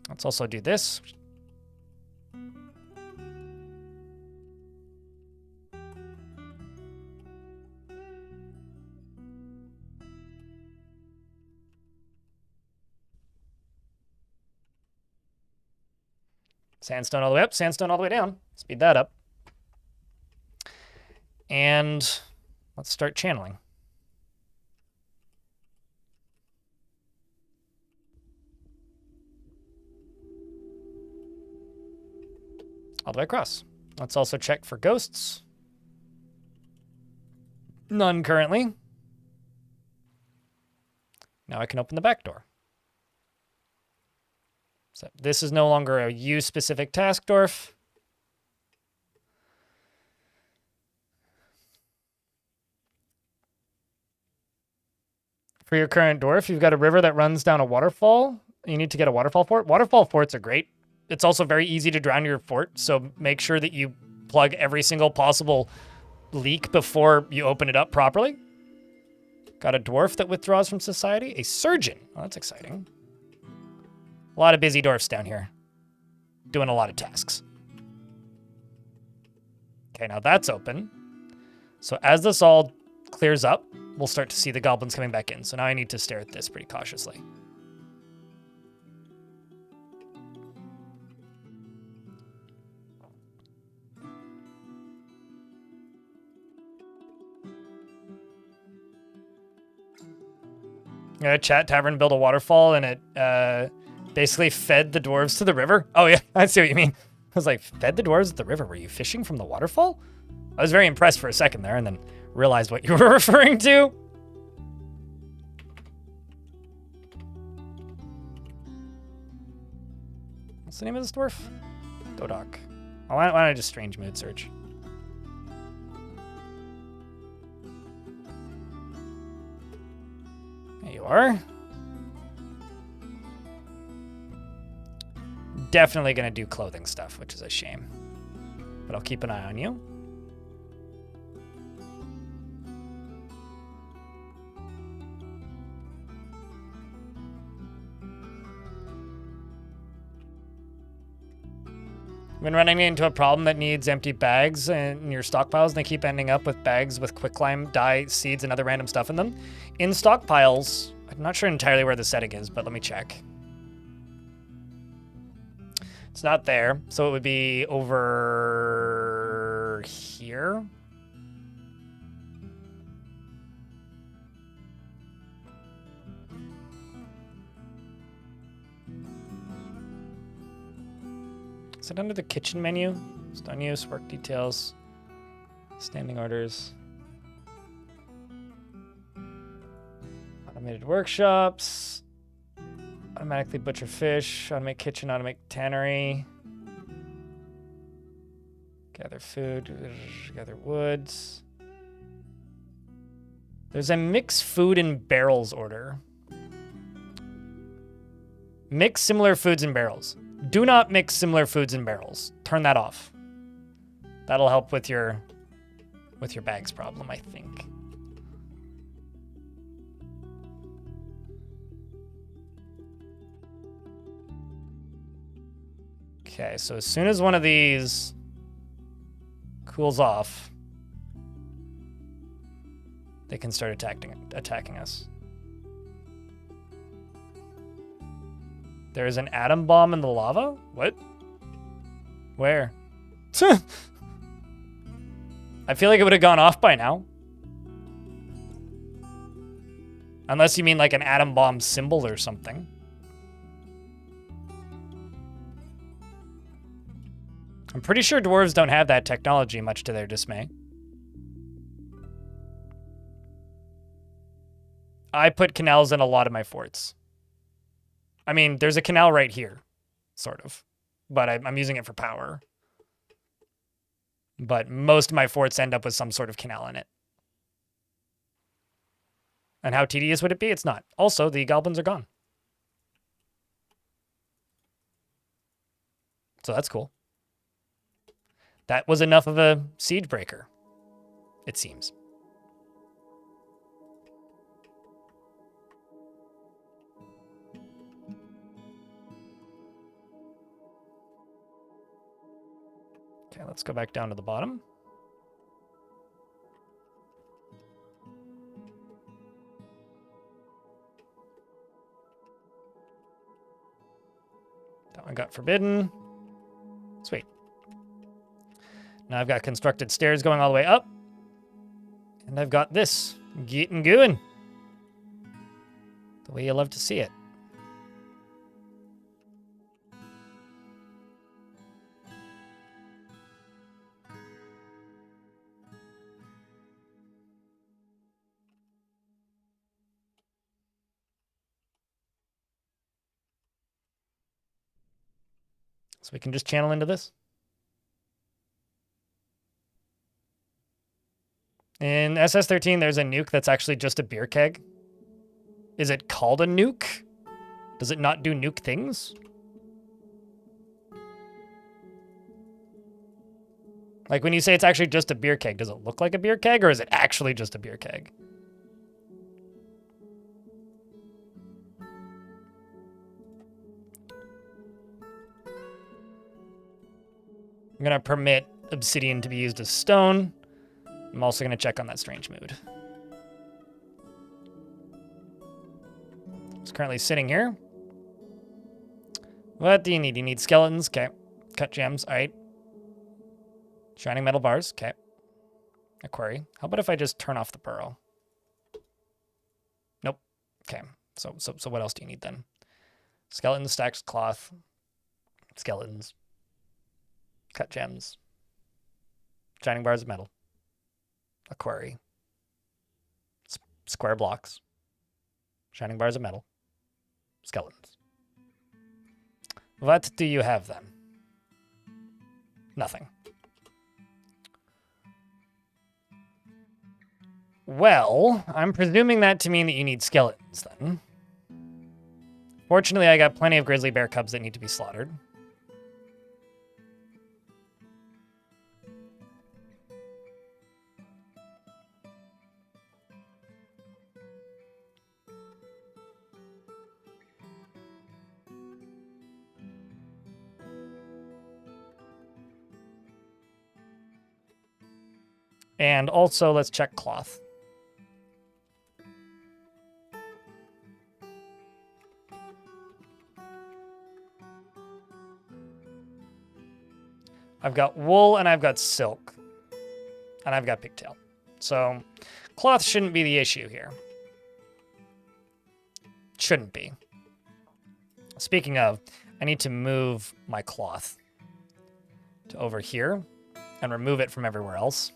Let's also do this. Sandstone all the way up, sandstone all the way down. Speed that up. And let's start channeling. All the way across. Let's also check for ghosts. None currently. Now I can open the back door. So this is no longer a you-specific task, Dwarf. For your current dwarf, you've got a river that runs down a waterfall. You need to get a waterfall fort. Waterfall forts are great. It's also very easy to drown your fort, so make sure that you plug every single possible leak before you open it up properly. Got a dwarf that withdraws from society. A surgeon. Oh, that's exciting. A lot of busy dwarfs down here. Doing a lot of tasks. Okay, now that's open. So as this all clears up, we'll start to see the goblins coming back in. So now I need to stare at this pretty cautiously. Chat tavern built a waterfall and it basically fed the dwarves to the river. Oh yeah, I see what you mean. I was like, fed the dwarves at the river? Were you fishing from the waterfall? I was very impressed for a second there and then realized what you were referring to. What's the name of this dwarf? Dodok. Oh, why don't I just strange mood search? There you are. Definitely going to do clothing stuff, which is a shame. But I'll keep an eye on you. Been running into a problem that needs empty bags in your stockpiles, and they keep ending up with bags with quicklime, dye, seeds, and other random stuff in them. In stockpiles, I'm not sure entirely where the setting is, but let me check. It's not there, so it would be over here. Is it under the kitchen menu? Stone use, work details, standing orders. Automated workshops. Automatically butcher fish. Automate kitchen, automate tannery. Gather food, gather woods. There's a mix food in barrels order. Mix similar foods in barrels. Do not mix similar foods in barrels. Turn that off. That'll help with your bags problem, I think. Okay, so as soon as one of these cools off, they can start attacking us. There is an atom bomb in the lava? What? Where? I feel like it would have gone off by now. Unless you mean like an atom bomb symbol or something. I'm pretty sure dwarves don't have that technology, much to their dismay. I put canals in a lot of my forts. I mean, there's a canal right here, sort of. But I'm using it for power. But most of my forts end up with some sort of canal in it. And how tedious would it be? It's not. Also, the goblins are gone. So that's cool. That was enough of a siege breaker, it seems. Okay, let's go back down to the bottom. That one got forbidden. Sweet. Now I've got constructed stairs going all the way up. And I've got this. Getting going. The way you love to see it. So we can just channel into this. In SS13, there's a nuke that's actually just a beer keg. Is it called a nuke? Does it not do nuke things? Like when you say it's actually just a beer keg, does it look like a beer keg or is it actually just a beer keg? I'm going to permit obsidian to be used as stone. I'm also going to check on that strange mood. It's currently sitting here. What do you need? You need skeletons. Okay. Cut gems. All right. Shining metal bars. Okay. A quarry. How about if I just turn off the burrow? Nope. Okay. So what else do you need then? Skeletons, stacks, cloth. Skeletons. Cut gems. Shining bars of metal. A quarry. Square blocks. Shining bars of metal. Skeletons. What do you have then? Nothing. Well, I'm presuming that to mean that you need skeletons then. Fortunately, I got plenty of grizzly bear cubs that need to be slaughtered. And also, let's check cloth. I've got wool and I've got silk. And I've got pigtail. So cloth shouldn't be the issue here. Shouldn't be. Speaking of, I need to move my cloth to over here and remove it from everywhere else.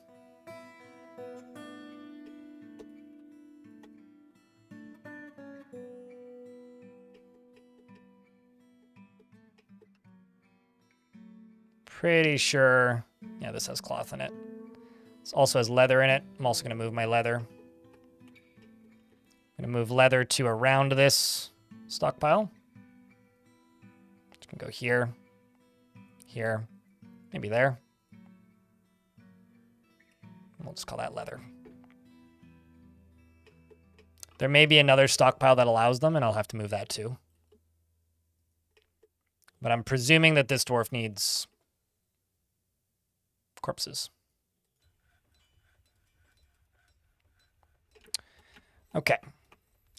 Pretty sure, yeah, this has cloth in it. This also has leather in it. I'm also going to move my leather. I'm going to move leather to around this stockpile. It can go here, here, maybe there. We'll just call that leather. There may be another stockpile that allows them, and I'll have to move that too. But I'm presuming that this dwarf needs corpses. Okay,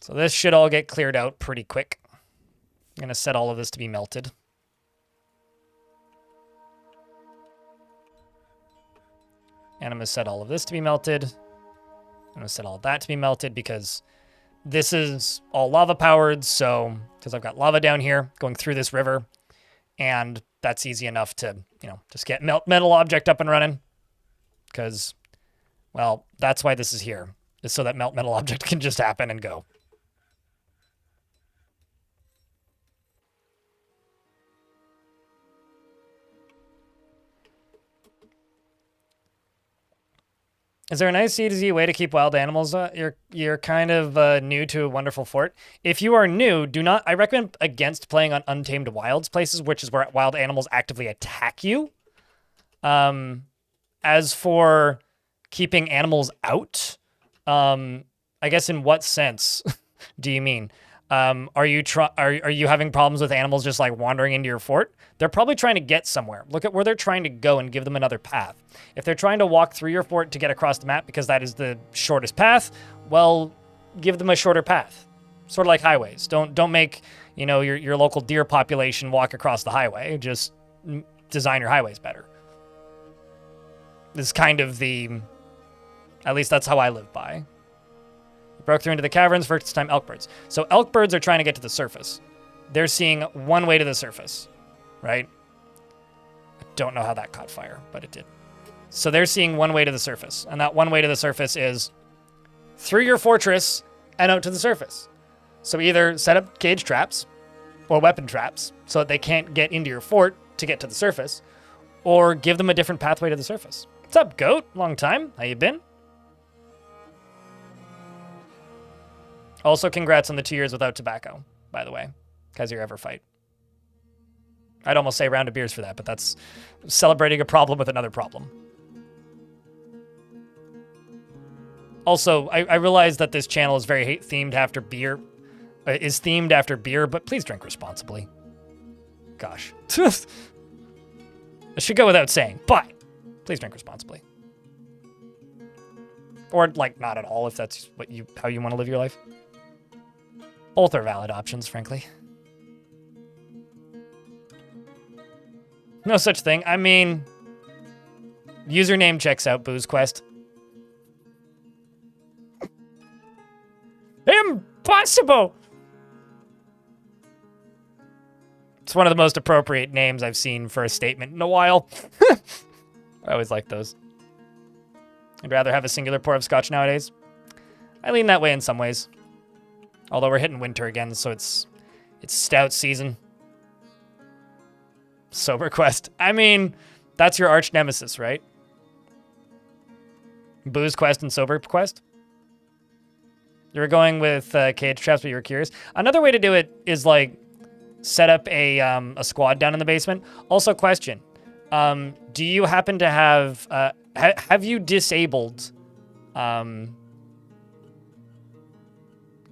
so this should all get cleared out pretty quick. I'm going to set all of this to be melted. And I'm going to set all of this to be melted. I'm going to set all of that to be melted because this is all lava powered. So, because I've got lava down here going through this river, and that's easy enough to, you know, just get metal object up and running. Because, well, that's why this is here, is so that metal object can just happen and go. Is there a nice easy way to keep wild animals? You're kind of new to a wonderful fort. If you are new, I recommend against playing on untamed wilds places, which is where wild animals actively attack you. As for keeping animals out, I guess in what sense do you mean? Are you having problems with animals just like wandering into your fort? They're probably trying to get somewhere. Look at where they're trying to go and give them another path. If they're trying to walk through your fort to get across the map because that is the shortest path, well, give them a shorter path. Sort of like highways. Don't make, you know, your local deer population walk across the highway. Just design your highways better. This is kind of at least that's how I live by. Broke through into the caverns, first time elk birds. So elk birds are trying to get to the surface. They're seeing one way to the surface, right? I don't know how that caught fire, but it did. So they're seeing one way to the surface, and that one way to the surface is through your fortress and out to the surface. So either set up cage traps or weapon traps so that they can't get into your fort to get to the surface, or give them a different pathway to the surface. What's up, goat? Long time. How you been? Also, congrats on the 2 years without tobacco, by the way, because your ever fight. I'd almost say round of beers for that, but that's celebrating a problem with another problem. Also, I realize that this channel is very themed after beer, but please drink responsibly. Gosh. It should go without saying, but please drink responsibly. Or, like, not at all if that's how you want to live your life. Both are valid options, frankly. No such thing. I mean, username checks out, Booze Quest. Impossible! It's one of the most appropriate names I've seen for a statement in a while. I always like those. I'd rather have a singular pour of scotch nowadays. I lean that way in some ways. Although we're hitting winter again, so it's stout season. Sober Quest. I mean, that's your arch nemesis, right? Booze Quest and Sober Quest? You were going with cage traps, but you were curious. Another way to do it is, like, set up a squad down in the basement. Also, question. Do you happen to have... have you disabled...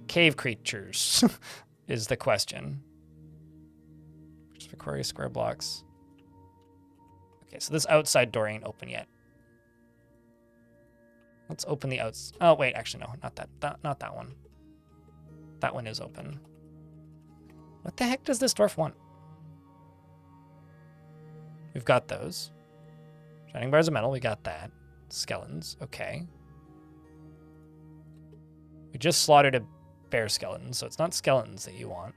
cave creatures is the question. Just for query square blocks. Okay, so this outside door ain't open yet. Let's open the outs. Oh, wait, actually, no, not that one. That one is open. What the heck does this dwarf want? We've got those. Shining bars of metal, we got that. Skeletons, okay. We just slaughtered a bear skeleton, so it's not skeletons that you want.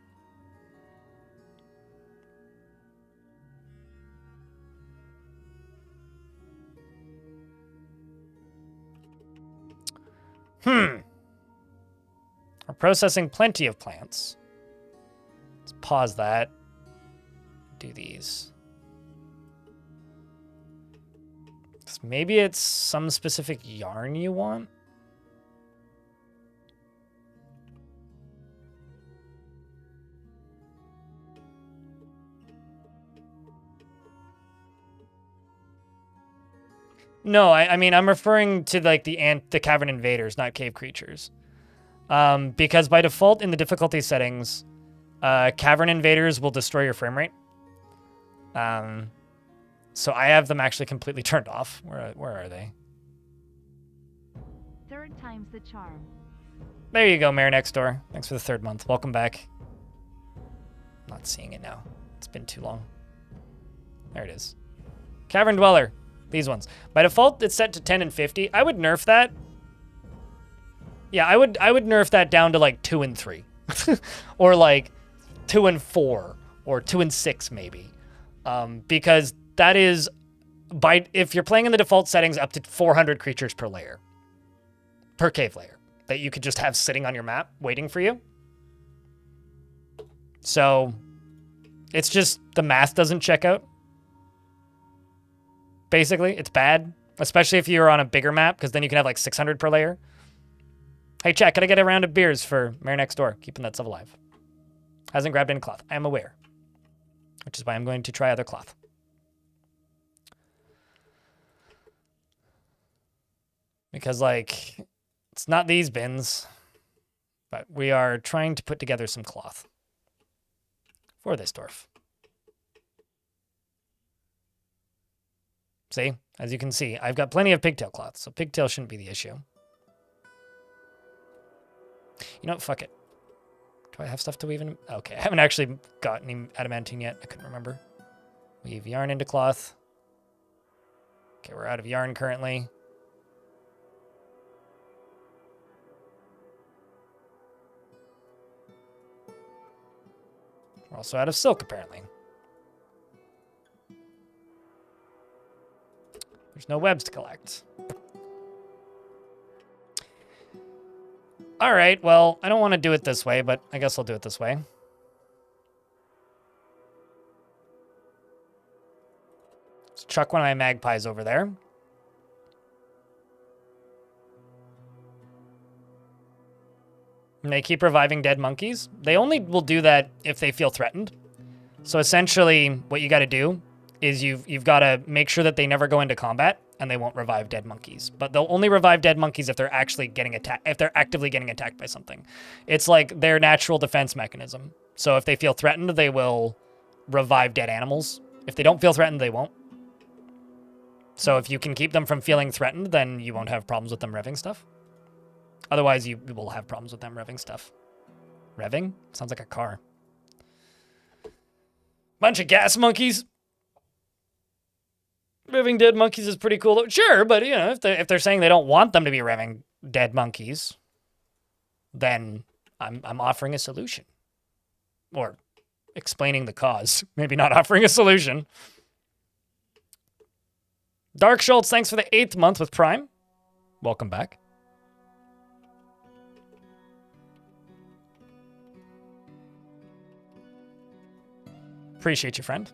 We're processing plenty of plants. Let's pause that. Do these. So maybe it's some specific yarn you want? No, I mean, I'm referring to like the cavern invaders, not cave creatures. Because by default in the difficulty settings, cavern invaders will destroy your frame rate. So I have them actually completely turned off. Where are they? Third time's the charm. There you go, Mayor Next Door. Thanks for the 3rd month. Welcome back. I'm not seeing it now. It's been too long. There it is. Cavern Dweller. These ones. By default, it's set to 10 and 50. I would nerf that. Yeah, I would nerf that down to like 2 and 3. Or like 2 and 4. Or 2 and 6 maybe. Because that is, if you're playing in the default settings, up to 400 creatures per layer. Per cave layer. That you could just have sitting on your map waiting for you. So, it's just the math doesn't check out. Basically, it's bad. Especially if you're on a bigger map, because then you can have like 600 per layer. Hey, chat, can I get a round of beers for Mayor Next Door? Keeping that sub alive. Hasn't grabbed any cloth. I am aware. Which is why I'm going to try other cloth. Because, like, it's not these bins. But we are trying to put together some cloth. For this dwarf. See? As you can see, I've got plenty of pigtail cloth, so pigtail shouldn't be the issue. You know what? Fuck it. Do I have stuff to weave in? Okay, I haven't actually got any adamantine yet. I couldn't remember. Weave yarn into cloth. Okay, we're out of yarn currently. We're also out of silk, apparently. There's no webs to collect. All right, well, I don't want to do it this way, but I guess I'll do it this way. Let's chuck one of my magpies over there. And they keep reviving dead monkeys. They only will do that if they feel threatened. So essentially, what you got to do is you've got to make sure that they never go into combat and they won't revive dead monkeys. But they'll only revive dead monkeys if they're actually getting attacked, if they're actively getting attacked by something. It's like their natural defense mechanism. So if they feel threatened, they will revive dead animals. If they don't feel threatened, they won't. So if you can keep them from feeling threatened, then you won't have problems with them revving stuff. Otherwise, you will have problems with them revving stuff. Revving? Sounds like a car. Bunch of gas monkeys. Revving dead monkeys is pretty cool. Sure, but you know, if they're saying they don't want them to be revving dead monkeys, then I'm offering a solution. Or explaining the cause. Maybe not offering a solution. Dark Schultz, thanks for the 8th month with Prime. Welcome back. Appreciate you, friend.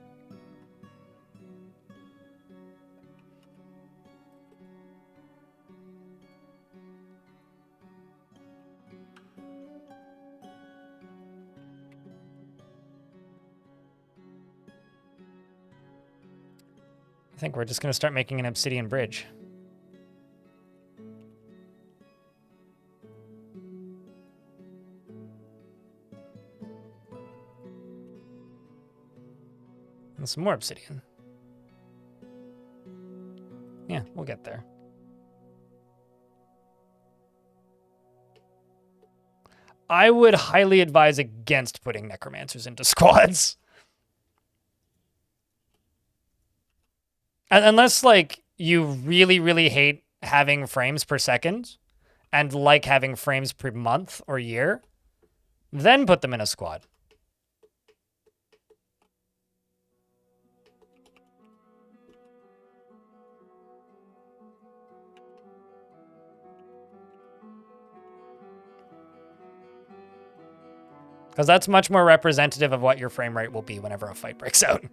I think we're just going to start making an obsidian bridge. And some more obsidian. Yeah, we'll get there. I would highly advise against putting necromancers into squads. Unless, like, you really, really hate having frames per second and like having frames per month or year, then put them in a squad. Because that's much more representative of what your frame rate will be whenever a fight breaks out.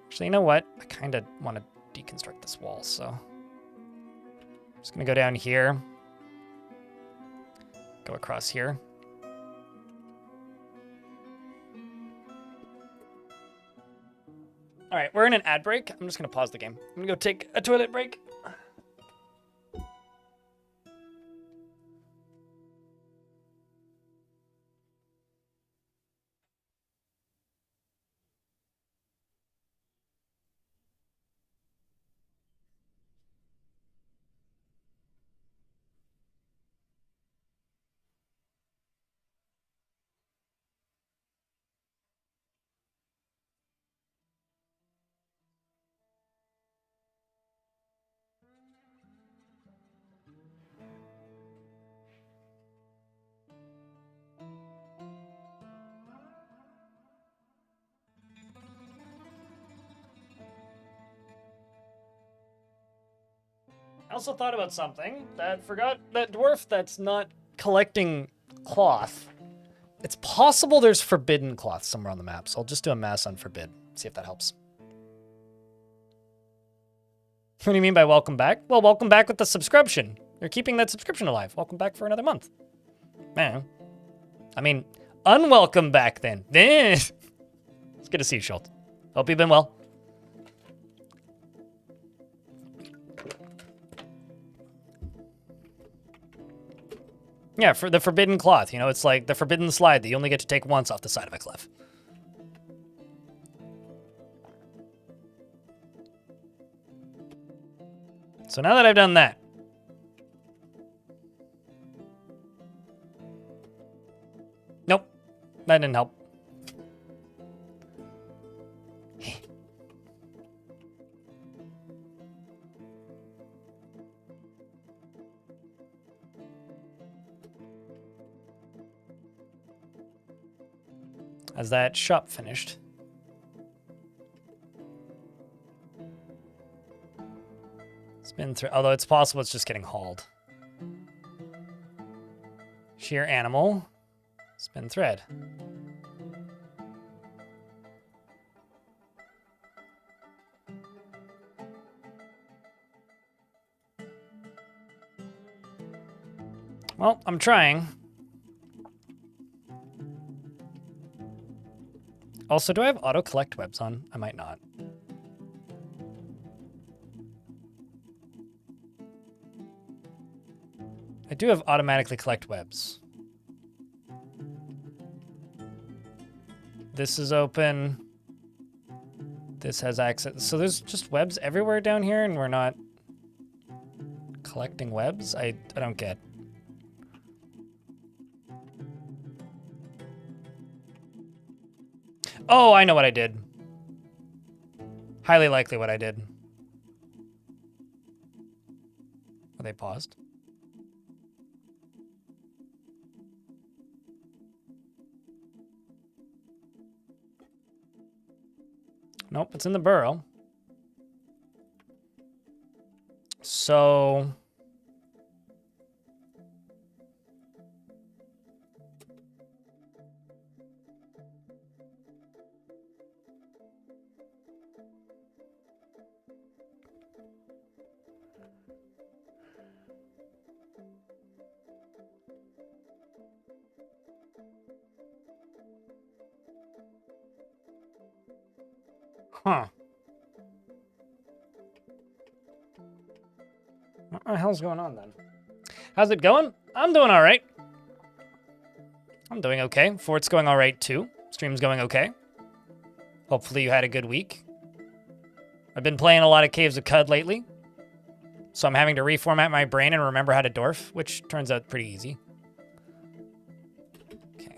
Actually, you know what? I kind of want to deconstruct this wall, so... I'm just going to go down here. Go across here. All right, we're in an ad break. I'm just going to pause the game. I'm going to go take a toilet break. I also thought about something that forgot that dwarf that's not collecting cloth. It's possible there's forbidden cloth somewhere on the map, so I'll just do a mass on forbid. See if that helps. What do you mean by welcome back? Well, welcome back with the subscription. You're keeping that subscription alive. Welcome back for another month. Man. I mean, unwelcome back then. It's good to see you, Schultz. Hope you've been well. Yeah, for the forbidden cloth, you know, it's like the forbidden slide that you only get to take once off the side of a cliff. So now that I've done that, nope, that didn't help. As that shop finished. Spin through, although it's possible it's just getting hauled. Sheer animal. Spin thread. Well, I'm trying. Also, do I have auto collect webs on? I might not. I do have automatically collect webs. This is open. This has access. So there's just webs everywhere down here and we're not collecting webs? I don't get. Oh, I know what I did. Highly likely what I did. Are they paused? Nope, it's in the burrow. So... Huh. What the hell's going on then? How's it going? I'm doing all right. I'm doing okay. Fort's going all right too. Stream's going okay. Hopefully you had a good week. I've been playing a lot of Caves of Cud lately. So I'm having to reformat my brain and remember how to dwarf, which turns out pretty easy.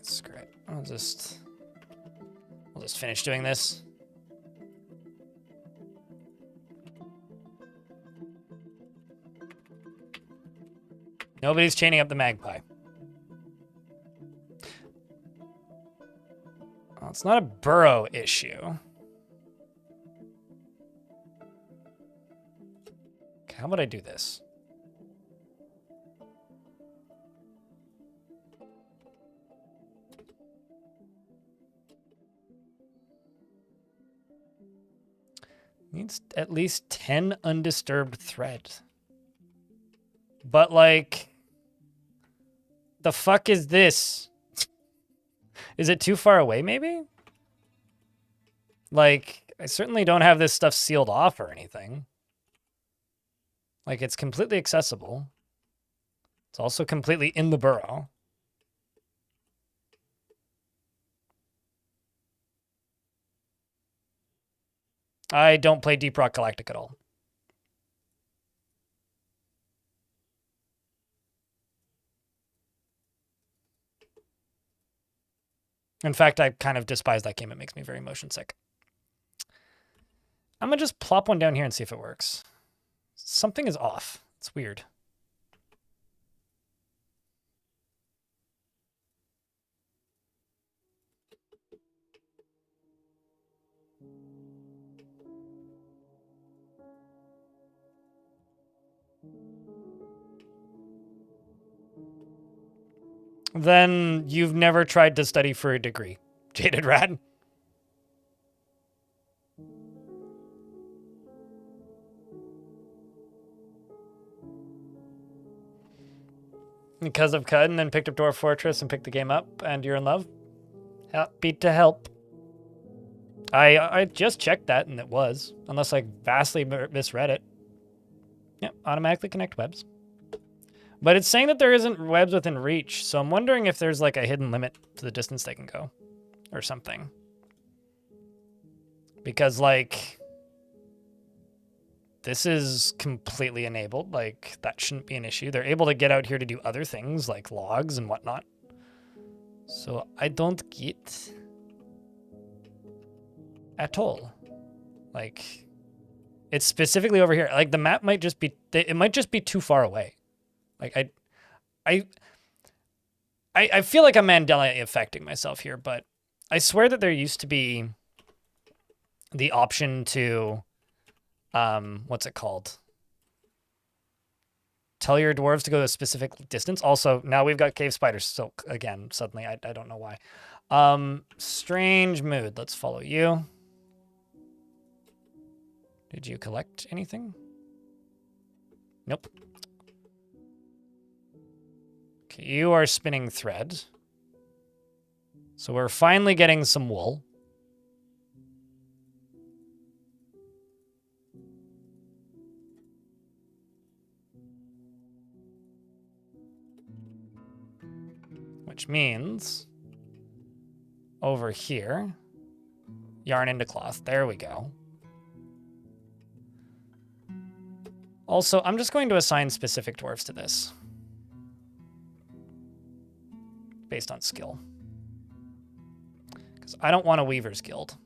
screw it. We'll just finish doing this. Nobody's chaining up the magpie. Well, it's not a burrow issue. Okay, how about I do this? Needs at least 10 undisturbed thread. But, like, the fuck is this? Is it too far away, maybe? Like, I certainly don't have this stuff sealed off or anything. Like, it's completely accessible. It's also completely in the burrow. I don't play Deep Rock Galactic at all. In fact, I kind of despise that game. It makes me very motion sick. I'm going to just plop one down here and see if it works. Something is off. It's weird. Then you've never tried to study for a degree, Jaded Rat. Because of Cud and then picked up Dwarf Fortress and picked the game up and you're in love? Happy to help. I just checked that and it was, unless I vastly misread it. Yep, automatically connect webs. But it's saying that there isn't webs within reach, so I'm wondering if there's like a hidden limit to the distance they can go or something. Because like, this is completely enabled. Like, that shouldn't be an issue. They're able to get out here to do other things like logs and whatnot. So I don't get at all. Like, it's specifically over here. Like, the map might just be, it might just be too far away. Like, I feel like I'm Mandela affecting myself here, but I swear that there used to be the option to, what's it called? Tell your dwarves to go to a specific distance. Also, now we've got cave spiders. So again, suddenly, I don't know why. Strange mood. Let's follow you. Did you collect anything? Nope. Okay, you are spinning thread. So we're finally getting some wool. Which means over here, yarn into cloth. There we go. Also, I'm just going to assign specific dwarves to this based on skill. Because I don't want a Weaver's Guild.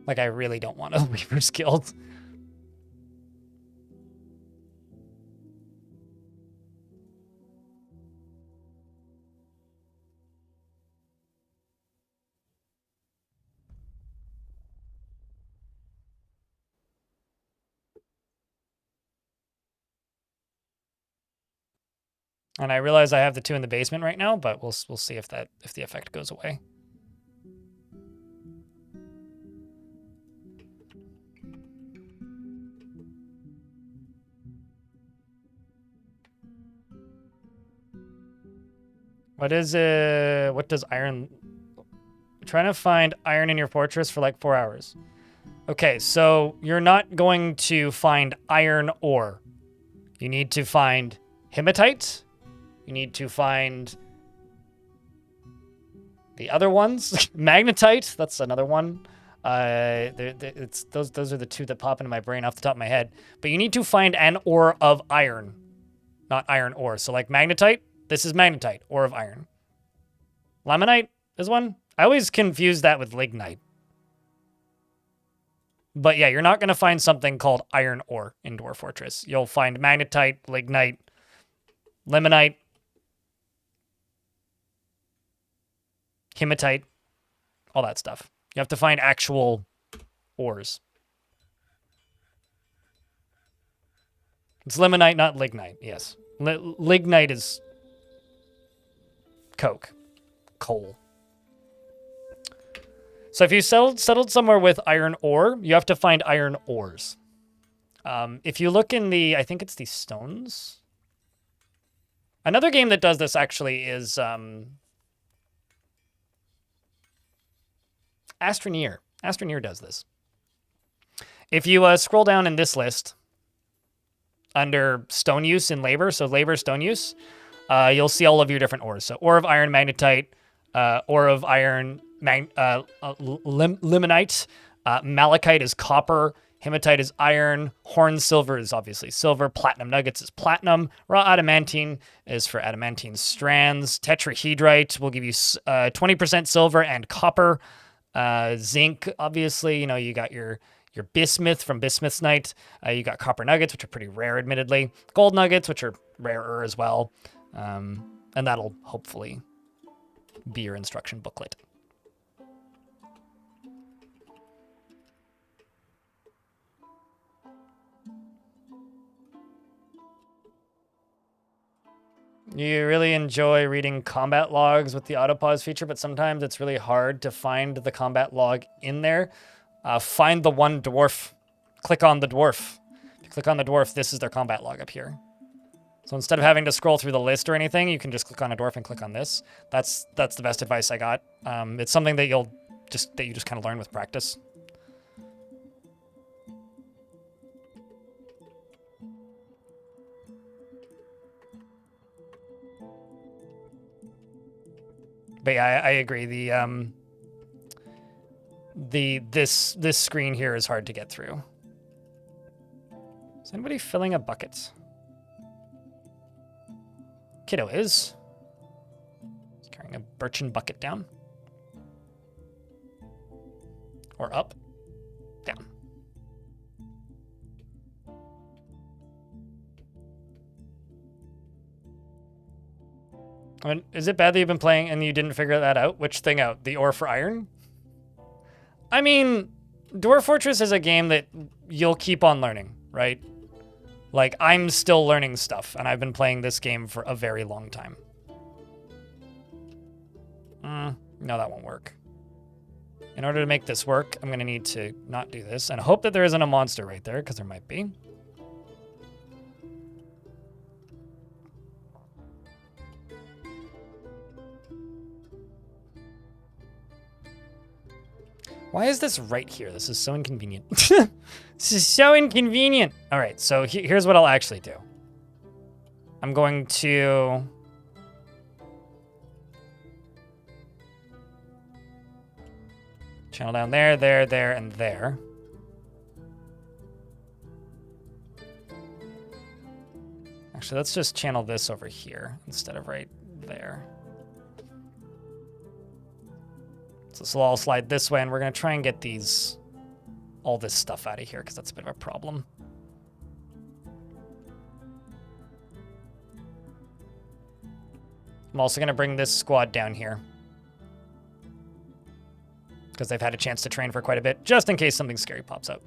Like, I really don't want a Weaver's Guild. And I realize I have the two in the basement right now, but we'll see if the effect goes away. What does iron... I'm trying to find iron in your fortress for like 4 hours. Okay, so you're not going to find iron ore. You need to find hematite. You need to find the other ones. Magnetite, that's another one. It's those are the two that pop into my brain off the top of my head. But you need to find an ore of iron, not iron ore. So like magnetite, this is magnetite, ore of iron. Lamanite is one. I always confuse that with lignite. But yeah, you're not going to find something called iron ore in Dwarf Fortress. You'll find magnetite, lignite, limonite, hematite, all that stuff. You have to find actual ores. It's limonite, not lignite. Yes. Lignite is coke, coal. So if you settled somewhere with iron ore, you have to find iron ores. If you look in the, I think it's the stones. Another game that does this actually is Astroneer. Astroneer does this. If you scroll down in this list under stone use and labor, so labor, stone use, you'll see all of your different ores. So ore of iron, magnetite, ore of iron, limonite, malachite is copper, hematite is iron, horn silver is obviously silver, platinum nuggets is platinum, raw adamantine is for adamantine strands, tetrahedrite will give you 20% silver and copper, zinc, obviously, you got your bismuth from Bismuth's Night, you got copper nuggets, which are pretty rare, admittedly, gold nuggets, which are rarer as well, and that'll hopefully be your instruction booklet. You really enjoy reading combat logs with the autopause feature, but sometimes it's really hard to find the combat log in there. Find the one dwarf. Click on the dwarf. If you click on the dwarf, this is their combat log up here. So instead of having to scroll through the list or anything, you can just click on a dwarf and click on this. That's the best advice I got. It's something that you just kind of learn with practice. But yeah, I agree. This screen here is hard to get through. Is anybody filling a bucket? Kiddo is. He's carrying a birchen bucket down. Or up. Down. I mean, is it bad that you've been playing and you didn't figure that out? Which thing out? The ore for iron? I mean, Dwarf Fortress is a game that you'll keep on learning, right? Like, I'm still learning stuff, and I've been playing this game for a very long time. No, that won't work. In order to make this work, I'm going to need to not do this, and hope that there isn't a monster right there, because there might be. Why is this right here? This is so inconvenient. This is so inconvenient. All right, so here's what I'll actually do. I'm going to... channel down there, there, there, and there. Actually, let's just channel this over here instead of right there. So this will all slide this way, and we're going to try and get all this stuff out of here, because that's a bit of a problem. I'm also going to bring this squad down here, because they've had a chance to train for quite a bit, just in case something scary pops up.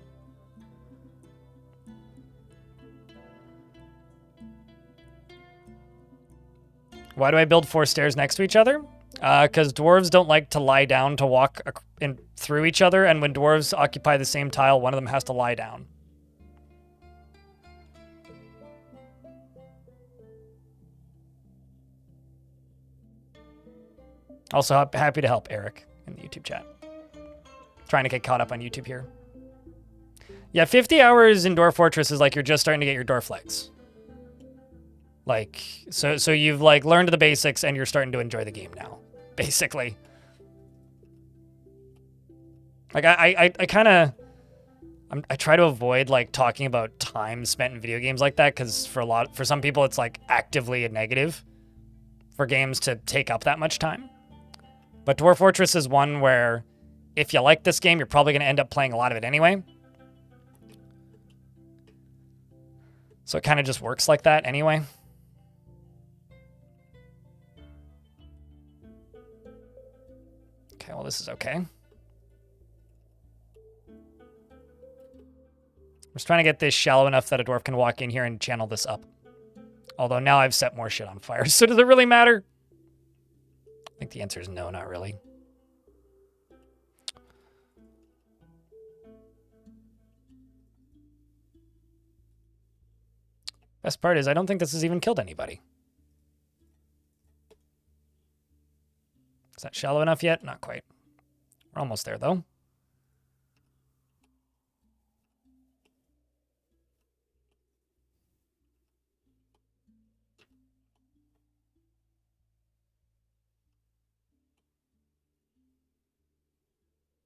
Why do I build 4 stairs next to each other? Because dwarves don't like to lie down to walk through each other, and when dwarves occupy the same tile, one of them has to lie down. Also, happy to help Eric in the YouTube chat. Trying to get caught up on YouTube here. Yeah, 50 hours in Dwarf Fortress is like you're just starting to get your dwarf legs. Like, so you've like learned the basics and you're starting to enjoy the game now, basically. Like, I kind of... I try to avoid, like, talking about time spent in video games like that, because for some people, it's, like, actively a negative for games to take up that much time. But Dwarf Fortress is one where if you like this game, you're probably going to end up playing a lot of it anyway. So it kind of just works like that anyway. Okay, well, this is okay. I'm just trying to get this shallow enough that a dwarf can walk in here and channel this up. Although now I've set more shit on fire, so does it really matter? I think the answer is no, not really. Best part is I don't think this has even killed anybody. Is that shallow enough yet? Not quite. We're almost there, though.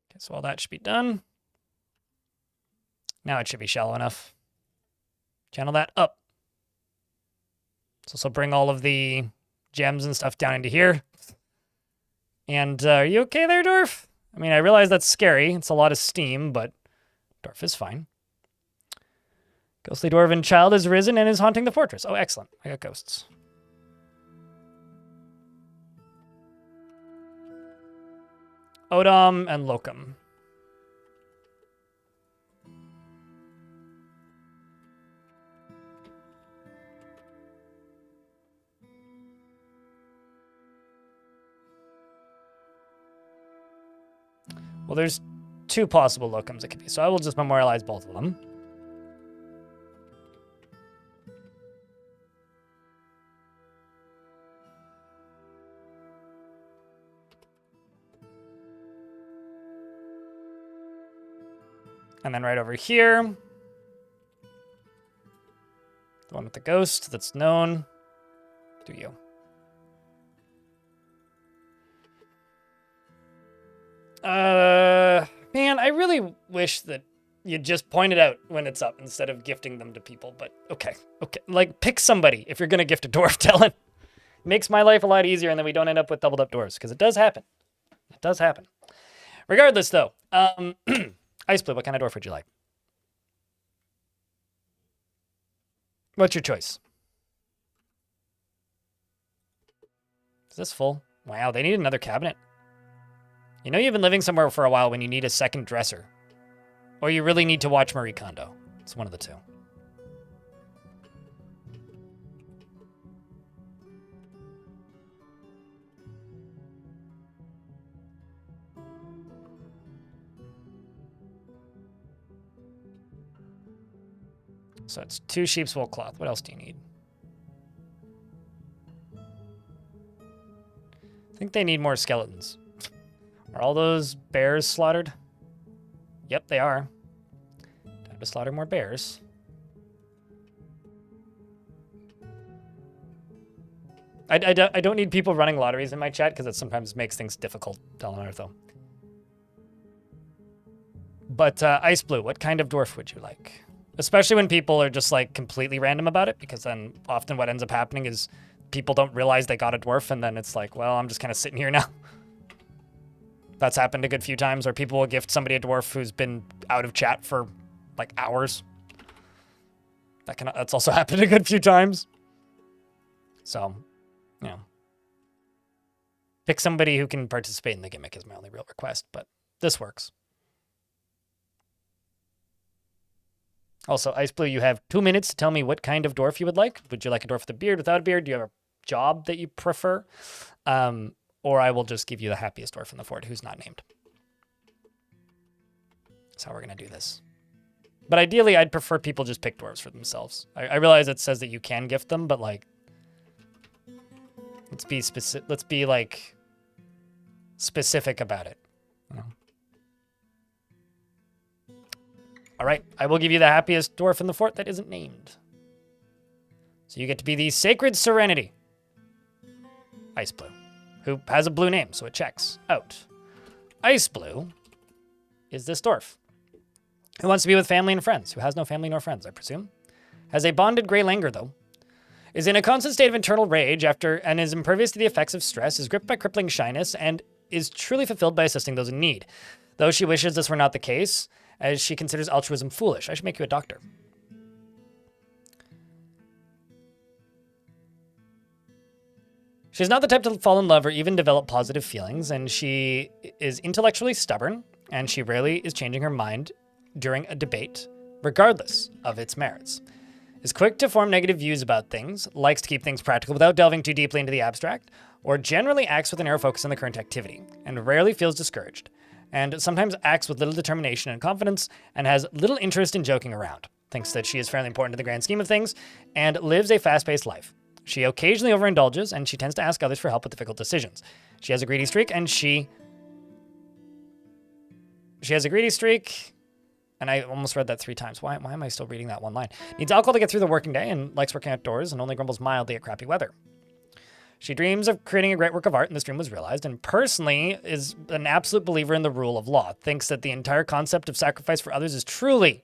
Okay, so all that should be done. Now it should be shallow enough. Channel that up. Let's also bring all of the gems and stuff down into here. And are you okay there, Dwarf? I mean, I realize that's scary. It's a lot of steam, but Dwarf is fine. Ghostly Dwarven child has risen and is haunting the fortress. Oh, excellent. I got ghosts. Odom and Locum. Well, there's two possible Locums it could be, so I will just memorialize both of them. And then right over here, the one with the ghost that's known. Do you? Man, I really wish that you just point it out when it's up instead of gifting them to people, but okay. Like, pick somebody if you're gonna gift a dwarf talent. It makes my life a lot easier, and then we don't end up with doubled up dwarves, because it does happen. It does happen. Regardless, though, Ice Blue, what kind of dwarf would you like? What's your choice? Is this full? Wow, they need another cabinet. You know you've been living somewhere for a while when you need a second dresser. Or you really need to watch Marie Kondo. It's one of the two. So it's 2 sheep's wool cloth. What else do you need? I think they need more skeletons. Are all those bears slaughtered? Yep, they are. Time to slaughter more bears. I don't need people running lotteries in my chat because it sometimes makes things difficult, telling though. But Ice Blue, what kind of dwarf would you like? Especially when people are just like completely random about it, because then often what ends up happening is people don't realize they got a dwarf, and then it's like, well, I'm just kind of sitting here now. That's happened a good few times, or people will gift somebody a dwarf who's been out of chat for like hours. That's also happened a good few times. So, you know, pick somebody who can participate in the gimmick is my only real request, but this works. Also, Ice Blue, you have 2 minutes to tell me what kind of dwarf you would like. Would you like a dwarf with a beard, without a beard? Do you have a job that you prefer? Or I will just give you the happiest dwarf in the fort who's not named. That's how we're going to do this. But ideally, I'd prefer people just pick dwarves for themselves. I realize it says that you can gift them, but like, let's be specific. Let's be like specific about it. You know? All right, I will give you the happiest dwarf in the fort that isn't named. So you get to be the Sacred Serenity. Ice Blue, who has a blue name, so it checks out. Ice Blue is this dwarf, who wants to be with family and friends, who has no family nor friends, I presume. Has a bonded gray languor, though. Is in a constant state of internal rage and is impervious to the effects of stress, is gripped by crippling shyness, and is truly fulfilled by assisting those in need. Though she wishes this were not the case, as she considers altruism foolish. I should make you a doctor. She's not the type to fall in love or even develop positive feelings, and she is intellectually stubborn, and she rarely is changing her mind during a debate, regardless of its merits. Is quick to form negative views about things, likes to keep things practical without delving too deeply into the abstract, or generally acts with a narrow focus on the current activity, and rarely feels discouraged, and sometimes acts with little determination and confidence, and has little interest in joking around, thinks that she is fairly important in the grand scheme of things, and lives a fast-paced life. She occasionally overindulges, and she tends to ask others for help with difficult decisions. She has a greedy streak, and and I almost read that 3 times. Why am I still reading that one line? Needs alcohol to get through the working day, and likes working outdoors, and only grumbles mildly at crappy weather. She dreams of creating a great work of art, and this dream was realized, and personally is an absolute believer in the rule of law. Thinks that the entire concept of sacrifice for others is truly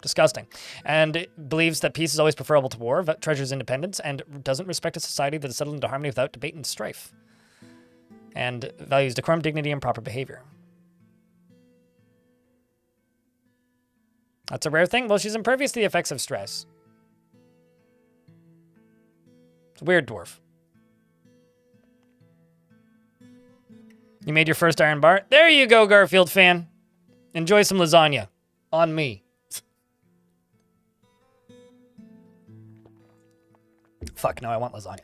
disgusting, and believes that peace is always preferable to war, treasures independence, and doesn't respect a society that is settled into harmony without debate and strife, and values decorum, dignity, and proper behavior. That's a rare thing. Well, she's impervious to the effects of stress. It's a weird dwarf. You made your first iron bar? There you go, Garfield fan. Enjoy some lasagna. On me. Fuck, no, I want lasagna.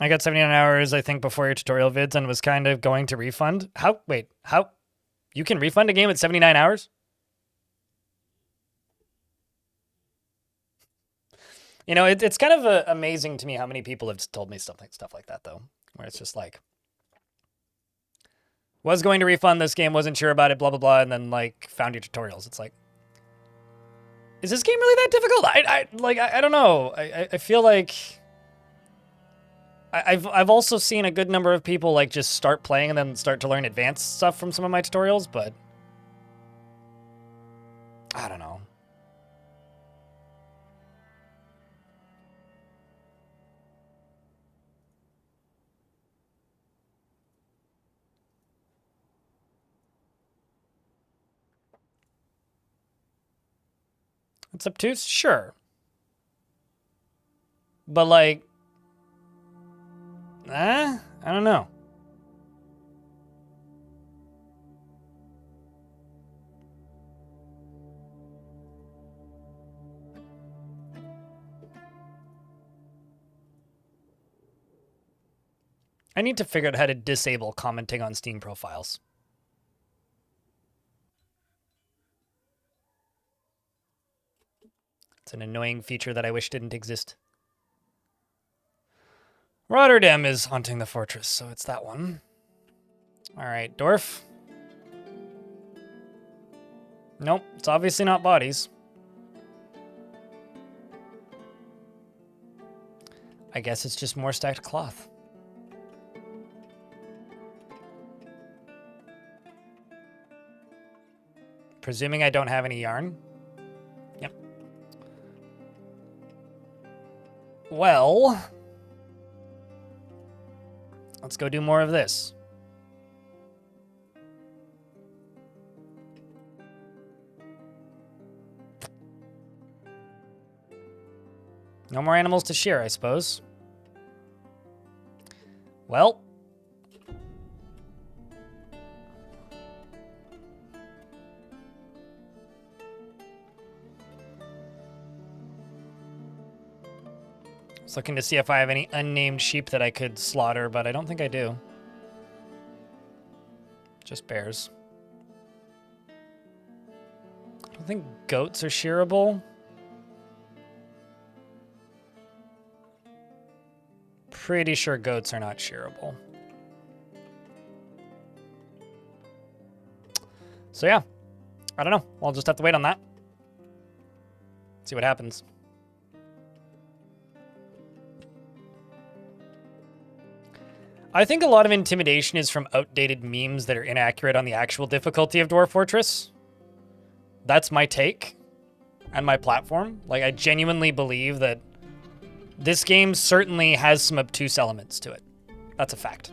I got 79 hours, I think, before your tutorial vids and was kind of going to refund. How? You can refund a game at 79 hours? You know, it's kind of amazing to me how many people have told me stuff like that, though, where it's just like, was going to refund this game, wasn't sure about it, blah, blah, blah, and then, like, found your tutorials. It's like, is this game really that difficult? I don't know. I feel like I've also seen a good number of people, like, just start playing and then start to learn advanced stuff from some of my tutorials, but I don't know. It's obtuse? Sure. But, like, I don't know. I need to figure out how to disable commenting on Steam profiles. It's an annoying feature that I wish didn't exist. Rotterdam is haunting the fortress, so it's that one. All right, Dwarf. Nope, it's obviously not bodies. I guess it's just more stacked cloth. Presuming I don't have any yarn. Yep. Well, let's go do more of this. No more animals to shear, I suppose. Well. I was looking to see if I have any unnamed sheep that I could slaughter, but I don't think I do. Just bears. I don't think goats are shearable. Pretty sure goats are not shearable. So yeah, I don't know. I'll just have to wait on that. See what happens. I think a lot of intimidation is from outdated memes that are inaccurate on the actual difficulty of Dwarf Fortress. That's my take and my platform. Like, I genuinely believe that this game certainly has some obtuse elements to it. That's a fact.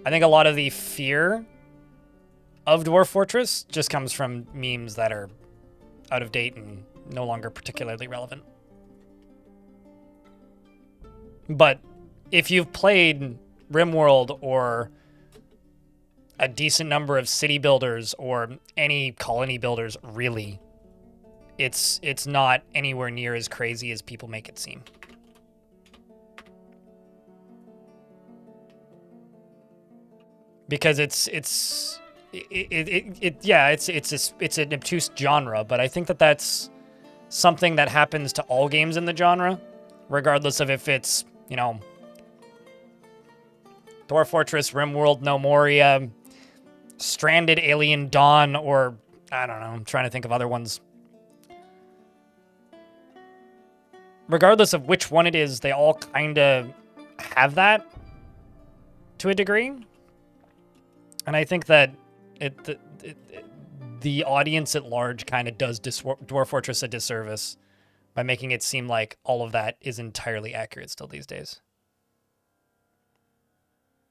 I think a lot of the fear of Dwarf Fortress just comes from memes that are out of date and no longer particularly relevant. But if you've played RimWorld or a decent number of city builders or any colony builders, really, it's not anywhere near as crazy as people make it seem. Because it's an obtuse genre, but I think that that's something that happens to all games in the genre, regardless of if it's, you know, Dwarf Fortress, RimWorld, No Moria, Stranded, Alien Dawn, or I don't know, I'm trying to think of other ones. Regardless of which one it is, they all kind of have that to a degree. And I think that the audience at large kind of does Dwarf Fortress a disservice by making it seem like all of that is entirely accurate still these days.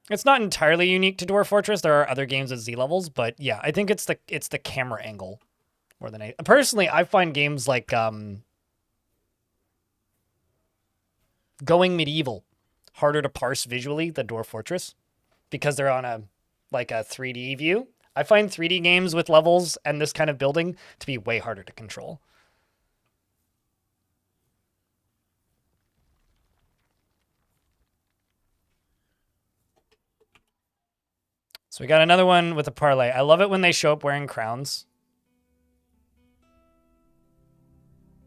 It's not entirely unique to Dwarf Fortress. There are other games at Z levels, but yeah, I think it's the camera angle more than anything. Personally, I find games like Going Medieval harder to parse visually than Dwarf Fortress because they're on a 3D view. I find 3D games with levels and this kind of building to be way harder to control. So we got another one with a parlay. I love it when they show up wearing crowns.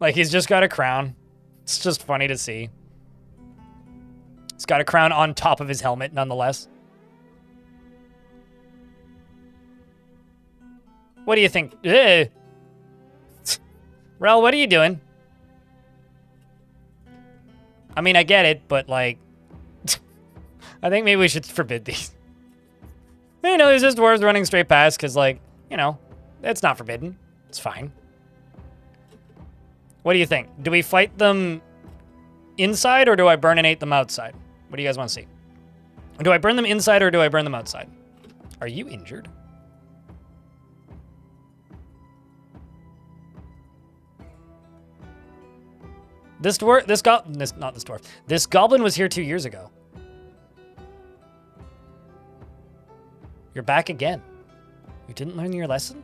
Like, he's just got a crown. It's just funny to see. He's got a crown on top of his helmet, nonetheless. What do you think? Ugh. Rel, what are you doing? I mean, I get it, but, like, I think maybe we should forbid these. You know, there's just dwarves running straight past because, like, you know, it's not forbidden. It's fine. What do you think? Do we fight them inside or do I burninate them outside? What do you guys want to see? Do I burn them inside or do I burn them outside? Are you injured? This goblin was here 2 years ago. You're back again. You didn't learn your lesson?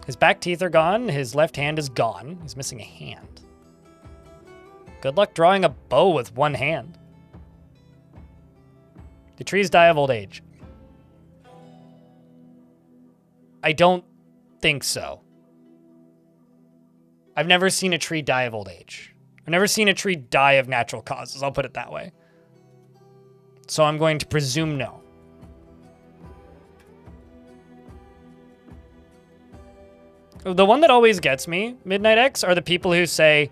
His back teeth are gone. His left hand is gone. He's missing a hand. Good luck drawing a bow with one hand. The trees die of old age. I don't think so. I've never seen a tree die of old age. I've never seen a tree die of natural causes. I'll put it that way. So I'm going to presume no. The one that always gets me, Midnight X, are the people who say,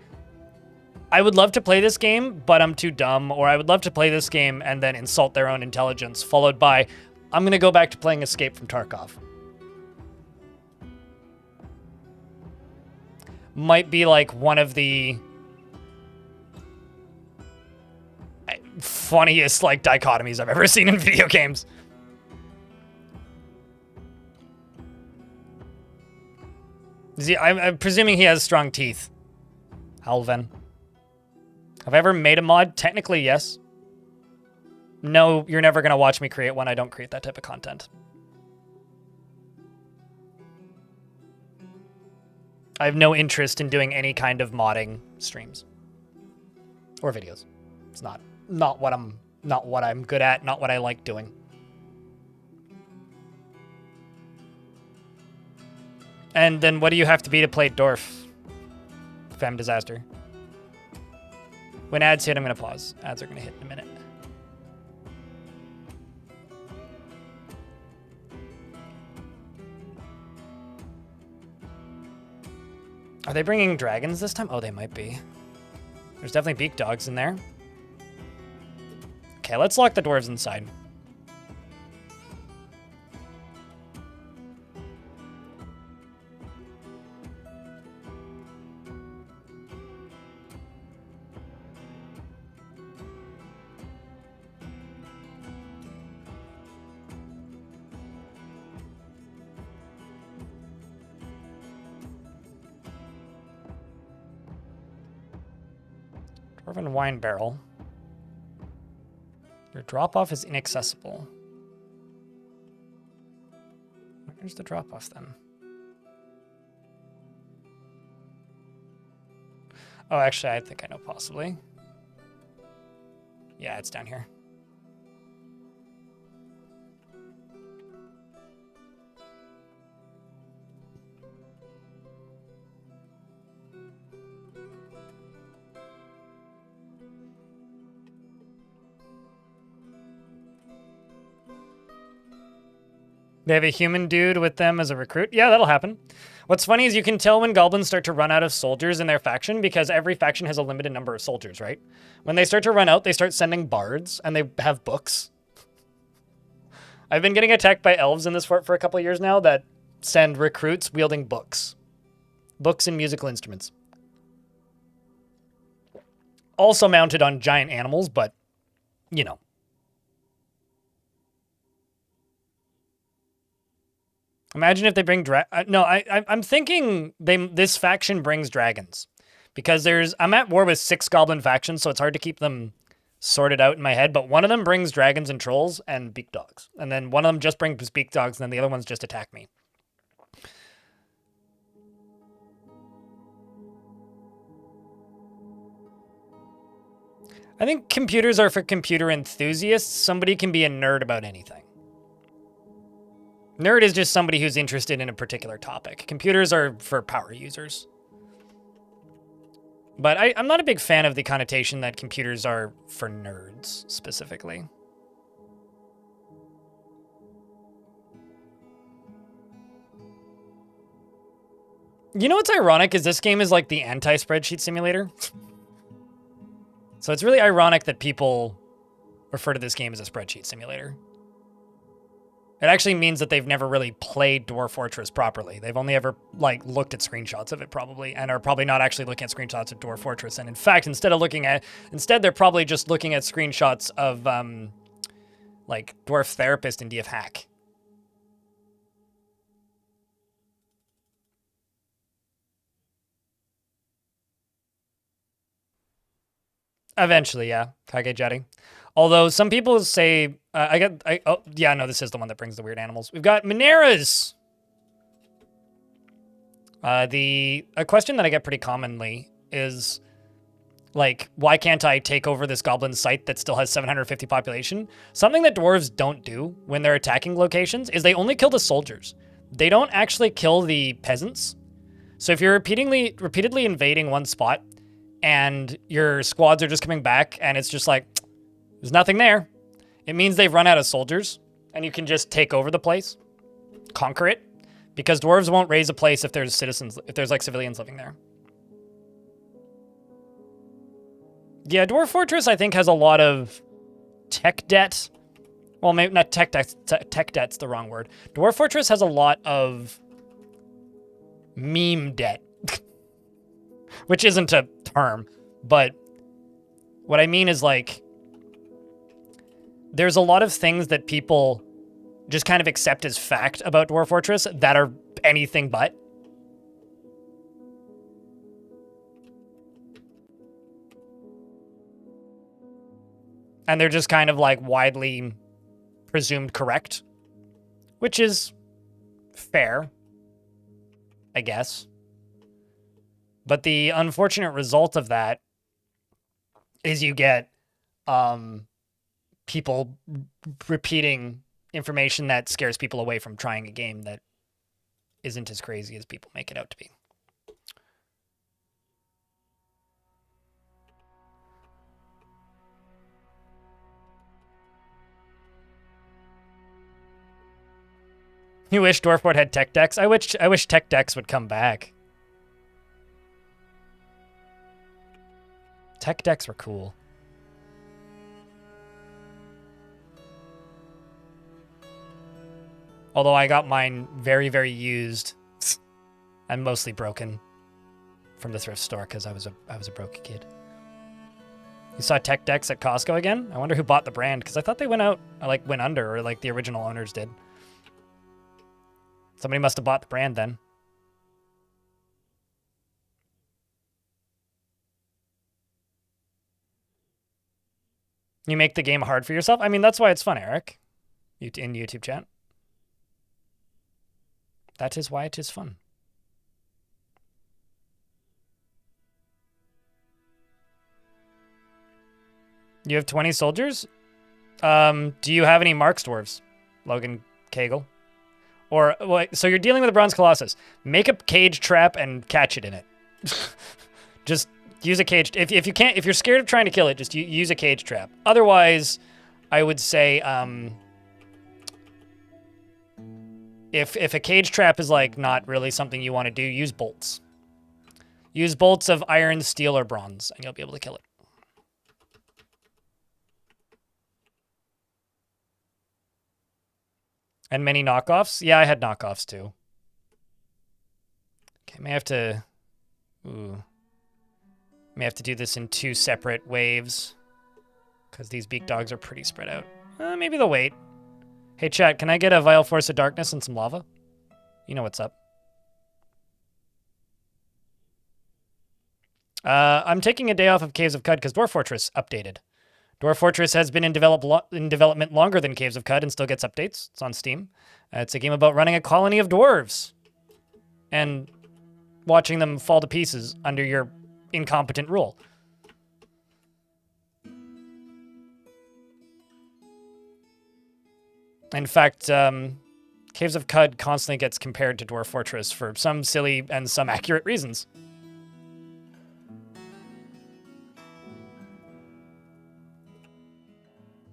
I would love to play this game, but I'm too dumb, or I would love to play this game and then insult their own intelligence, followed by, I'm going to go back to playing Escape from Tarkov. Might be like one of the funniest like dichotomies I've ever seen in video games. I'm presuming he has strong teeth. Halven. Have I ever made a mod? Technically, yes. No, you're never going to watch me create one. I don't create that type of content. I have no interest in doing any kind of modding streams or videos. It's not what I'm good at, not what I like doing. And then what do you have to be to play Dwarf? Fem Disaster. When ads hit, I'm going to pause. Ads are going to hit in a minute. Are they bringing dragons this time? Oh, they might be. There's definitely beak dogs in there. Okay, let's lock the dwarves inside. Dwarven wine barrel. Your drop-off is inaccessible. Where's the drop-off then? Oh, actually, I think I know possibly. Yeah, it's down here. They have a human dude with them as a recruit. Yeah, that'll happen. What's funny is you can tell when goblins start to run out of soldiers in their faction because every faction has a limited number of soldiers, right? When they start to run out, they start sending bards and they have books. I've been getting attacked by elves in this fort for a couple of years now that send recruits wielding books. Books and musical instruments. Also mounted on giant animals, but, you know. Imagine if they bring no, I'm thinking this faction brings dragons because I'm at war with 6 goblin factions, so it's hard to keep them sorted out in my head. But one of them brings dragons and trolls and beak dogs, and then one of them just brings beak dogs, and then the other ones just attack me. I think computers are for computer enthusiasts. Somebody can be a nerd about anything. Nerd is just somebody who's interested in a particular topic. Computers are for power users. But I'm not a big fan of the connotation that computers are for nerds, specifically. You know what's ironic is this game is like the anti-spreadsheet simulator. So it's really ironic that people refer to this game as a spreadsheet simulator. It actually means that they've never really played Dwarf Fortress properly. They've only ever, like, looked at screenshots of it, probably, and are probably not actually looking at screenshots of Dwarf Fortress. And in fact, instead, they're probably just looking at screenshots of, like, Dwarf Therapist and DF Hack. Eventually, yeah, Kage Jetty. Although some people say, oh, yeah, no, this is the one that brings the weird animals. We've got Mineras. A question that I get pretty commonly is, like, why can't I take over this goblin site that still has 750 population? Something that dwarves don't do when they're attacking locations is they only kill the soldiers. They don't actually kill the peasants. So if you're repeatedly invading one spot and your squads are just coming back and it's just like, there's nothing there, it means they've run out of soldiers and you can just take over the place, conquer it, because dwarves won't raise a place if there's like civilians living there. Yeah, Dwarf Fortress, I think, has a lot of tech debt. Well, maybe not tech debt. Tech debt's the wrong word. Dwarf Fortress has a lot of meme debt, which isn't a term, but what I mean is, like, there's a lot of things that people just kind of accept as fact about Dwarf Fortress that are anything but. And they're just kind of like widely presumed correct, which is fair, I guess. But the unfortunate result of that is you get people repeating information that scares people away from trying a game that isn't as crazy as people make it out to be. You wish Dwarfboard had tech decks? I wish tech decks would come back. Tech decks were cool. Although I got mine very, very used and mostly broken from the thrift store because I was a broke kid. You saw tech decks at Costco again? I wonder who bought the brand because I thought they went out, like went under, or like the original owners did. Somebody must have bought the brand then. You make the game hard for yourself? I mean, that's why it's fun, Eric. In YouTube chat. That is why it is fun. You have 20 soldiers? Do you have any Marks dwarves? Logan Kegel? Or, so you're dealing with a Bronze Colossus. Make a cage trap and catch it in it. Just use a cage. If you can't, if you're scared of trying to kill it, just use a cage trap. Otherwise, I would say, if a cage trap is like not really something you want to do, use bolts. Use bolts of iron, steel, or bronze, and you'll be able to kill it. And many knockoffs? Yeah, I had knockoffs too. Okay, may have to... Ooh. May have to do this in 2 separate waves. Because these beak dogs are pretty spread out. Maybe they'll wait. Hey chat, can I get a Vile Force of Darkness and some lava? You know what's up. I'm taking a day off of Caves of Cud because Dwarf Fortress updated. Dwarf Fortress has been in development longer than Caves of Cud and still gets updates. It's on Steam. It's a game about running a colony of dwarves and watching them fall to pieces under your incompetent rule. In fact, Caves of Cud constantly gets compared to Dwarf Fortress for some silly and some accurate reasons.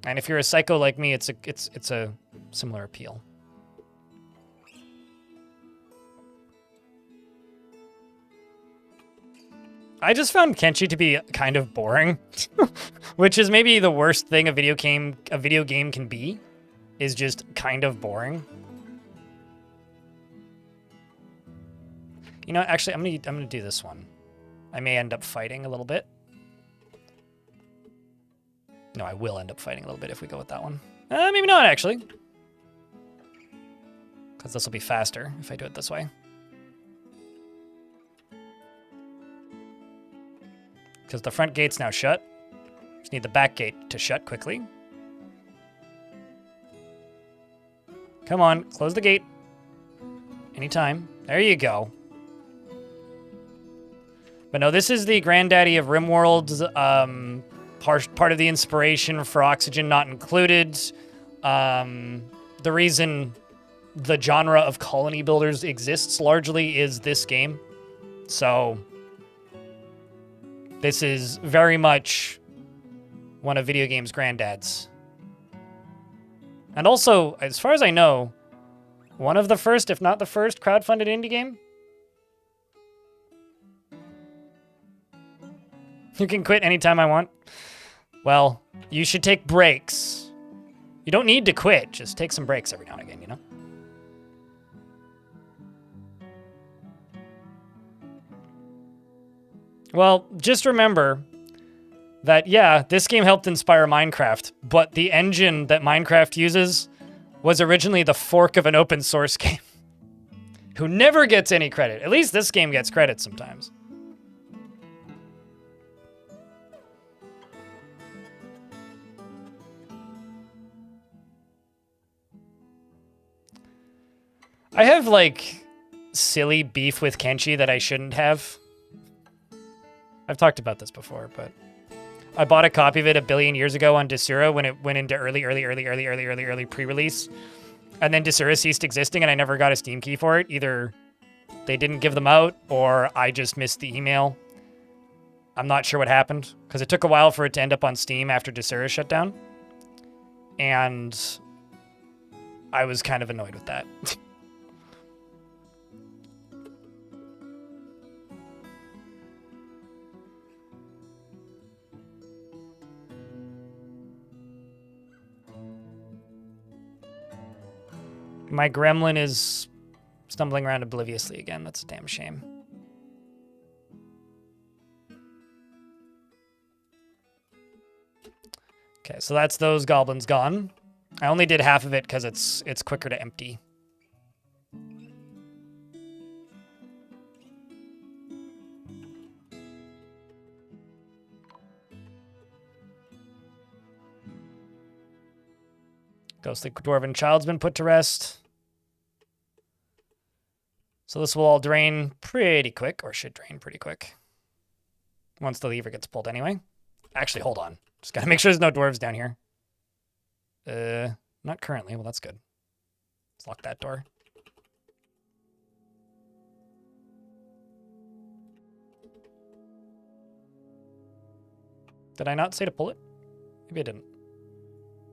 And if you're a psycho like me, it's a similar appeal. I just found Kenshi to be kind of boring, which is maybe the worst thing a video game can be, is just kind of boring. You know, actually, I'm gonna do this one. I may end up fighting a little bit. No, I will end up fighting a little bit if we go with that one. Maybe not, actually. Because this will be faster if I do it this way. Because the front gate's now shut. Just need the back gate to shut quickly. Come on, close the gate. Anytime. There you go. But no, this is the granddaddy of RimWorld's part of the inspiration for Oxygen Not Included. The reason the genre of colony builders exists largely is this game. So this is very much one of video games' granddads. And also, as far as I know, one of the first, if not the first, crowdfunded indie game. You can quit anytime I want. Well, you should take breaks. You don't need to quit, just take some breaks every now and again, you know? Well, just remember that, yeah, this game helped inspire Minecraft, but the engine that Minecraft uses was originally the fork of an open source game who never gets any credit. At least this game gets credit sometimes. I have, like, silly beef with Kenshi that I shouldn't have. I've talked about this before, but I bought a copy of it a billion years ago on Desura when it went into early pre-release. And then Desura ceased existing and I never got a Steam key for it. Either they didn't give them out or I just missed the email. I'm not sure what happened because it took a while for it to end up on Steam after Desura shut down. And I was kind of annoyed with that. My gremlin is stumbling around obliviously again. That's a damn shame. Okay, so that's those goblins gone. I only did half of it because it's quicker to empty. Ghostly Dwarven Child's been put to rest. So this will all drain pretty quick, or should drain pretty quick. Once the lever gets pulled anyway. Actually, hold on. Just gotta make sure there's no dwarves down here. Not currently. Well, that's good. Let's lock that door. Did I not say to pull it? Maybe I didn't.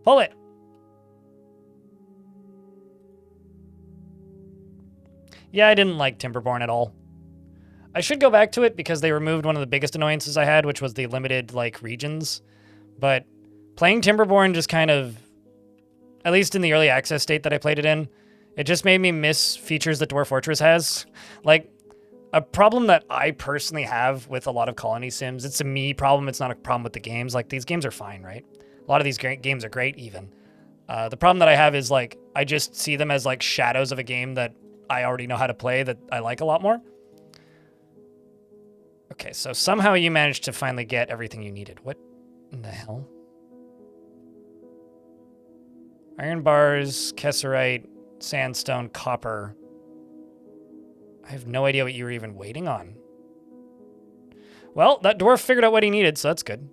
Pull it! Yeah, I didn't like Timberborn at all. I should go back to it because they removed one of the biggest annoyances I had, which was the limited, like, regions. But playing Timberborn just kind of, at least in the early access state that I played it in, it just made me miss features that Dwarf Fortress has. Like, a problem that I personally have with a lot of colony sims, it's a me problem, it's not a problem with the games. Like, these games are fine, right? A lot of these games are great, even. The problem that I have is, like, I just see them as, like, shadows of a game that I already know how to play that I like a lot more. Okay, so somehow you managed to finally get everything you needed. What in the hell? Iron bars, Kesserite, sandstone, copper. I have no idea what you were even waiting on. Well, that dwarf figured out what he needed, so that's good.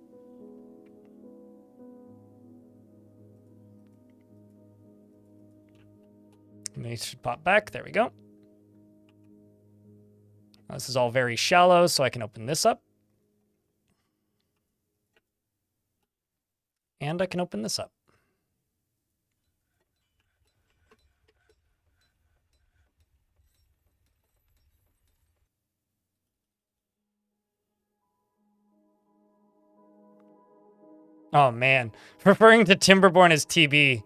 And they should pop back. There we go. This is all very shallow, so I can open this up. And I can open this up. Oh, man. Referring to Timberborn as TB.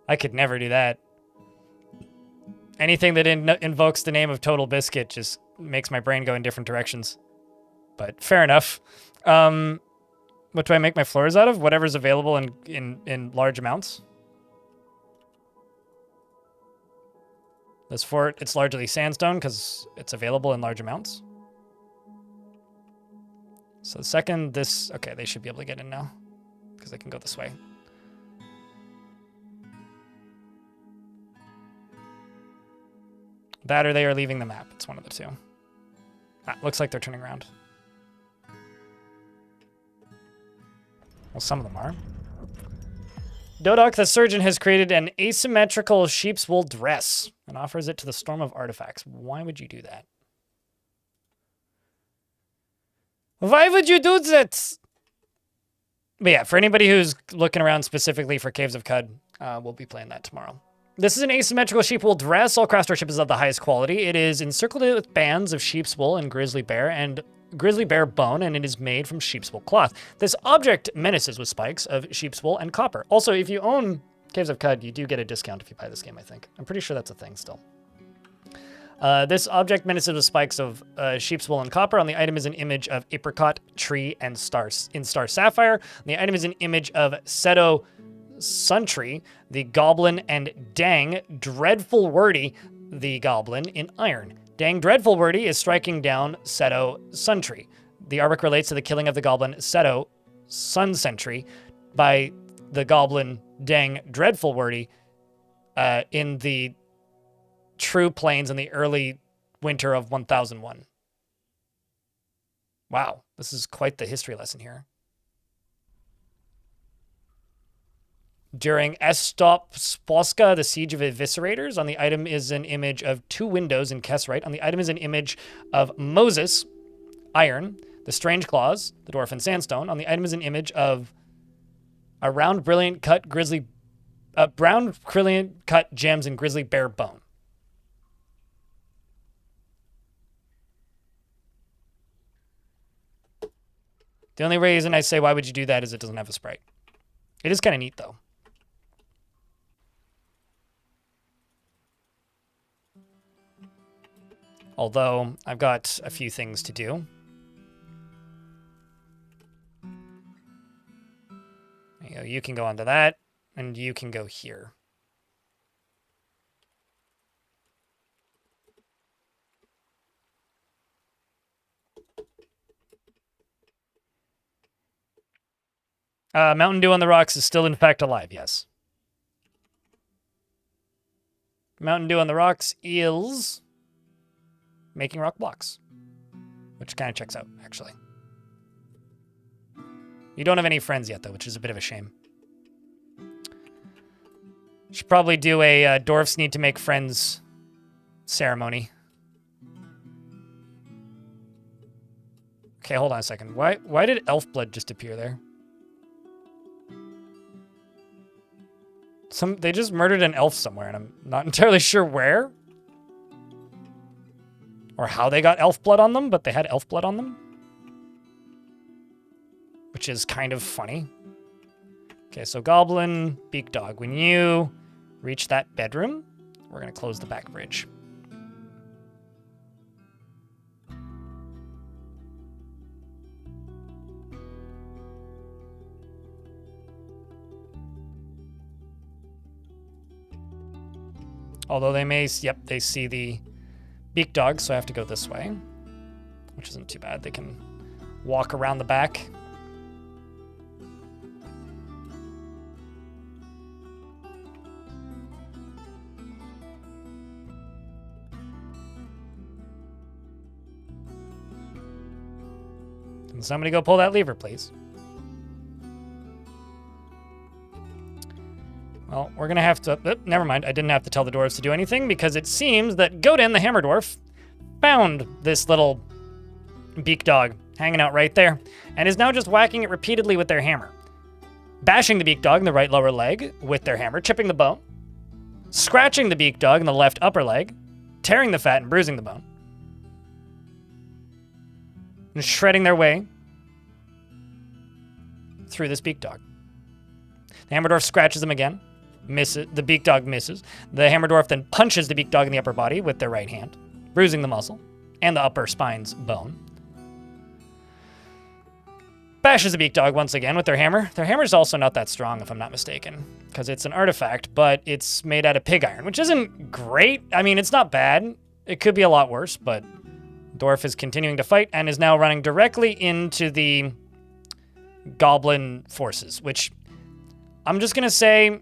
I could never do that. Anything that invokes the name of Total Biscuit just makes my brain go in different directions. But fair enough. What do I make my floors out of? Whatever's available in large amounts. This fort, it's largely sandstone because it's available in large amounts. So the second this... Okay, they should be able to get in now because they can go this way. That or they are leaving the map. It's one of the two. Ah, looks like they're turning around. Well, some of them are. Dodok the Surgeon has created an asymmetrical sheep's wool dress and offers it to the Storm of Artifacts. Why would you do that? Why would you do that? But yeah, for anybody who's looking around specifically for Caves of Cud, we'll be playing that tomorrow. This is an asymmetrical sheep wool dress. All craftsmanship is of the highest quality. It is encircled with bands of sheep's wool and grizzly bear bone, and it is made from sheep's wool cloth. This object menaces with spikes of sheep's wool and copper. Also, if you own Caves of Cud, you do get a discount if you buy this game, I think. I'm pretty sure that's a thing still. This object menaces with spikes of sheep's wool and copper. On the item is an image of apricot, tree, and star sapphire. On the item is an image of Seto Suntree, the goblin, and Dang Dreadful Wordy, the goblin, in iron. Dang Dreadful Wordy is striking down Seto Suntree. The artwork relates to the killing of the goblin Seto Sun Sentry by the goblin Dang Dreadful Wordy in the True Plains in the early winter of 1001. Wow, this is quite the history lesson here. During Estop Sposka, the Siege of Eviscerators, on the item is an image of 2 windows in Kesserite. On the item is an image of Moses, iron, the Strange Claws, the Dwarf and Sandstone. On the item is an image of a round, brilliant cut brown, brilliant cut gems and grizzly bear bone. The only reason I say why would you do that is it doesn't have a sprite. It is kind of neat, though. Although, I've got a few things to do. You can go onto that, and you can go here. Mountain Dew on the Rocks is still in fact alive, yes. Mountain Dew on the Rocks is making rock blocks, which kind of checks out, actually. You don't have any friends yet, though, which is a bit of a shame. Should probably do a dwarfs need to make friends ceremony. Okay, hold on a second. Why did elf blood just appear there? They just murdered an elf somewhere, and I'm not entirely sure where. Or how they got elf blood on them, but they had elf blood on them. Which is kind of funny. Okay, so Goblin, Beak Dog. When you reach that bedroom, we're going to close the back bridge. Although they may, yep, they see the Beak Dog, so I have to go this way. Which isn't too bad. They can walk around the back. Can somebody go pull that lever, please? Well, we're going to have to... never mind. I didn't have to tell the dwarves to do anything because it seems that Godin, the hammer dwarf, found this little Beak Dog hanging out right there and is now just whacking it repeatedly with their hammer. Bashing the Beak Dog in the right lower leg with their hammer, chipping the bone. Scratching the Beak Dog in the left upper leg. Tearing the fat and bruising the bone. And shredding their way through this Beak Dog. The hammer dwarf scratches him again. Misses. The Beak Dog misses. The hammer dwarf then punches the Beak Dog in the upper body with their right hand, bruising the muscle and the upper spine's bone. Bashes the Beak Dog once again with their hammer. Their hammer's also not that strong, if I'm not mistaken, because it's an artifact, but it's made out of pig iron, which isn't great. I mean, it's not bad. It could be a lot worse, but Dwarf is continuing to fight and is now running directly into the goblin forces, which I'm just going to say,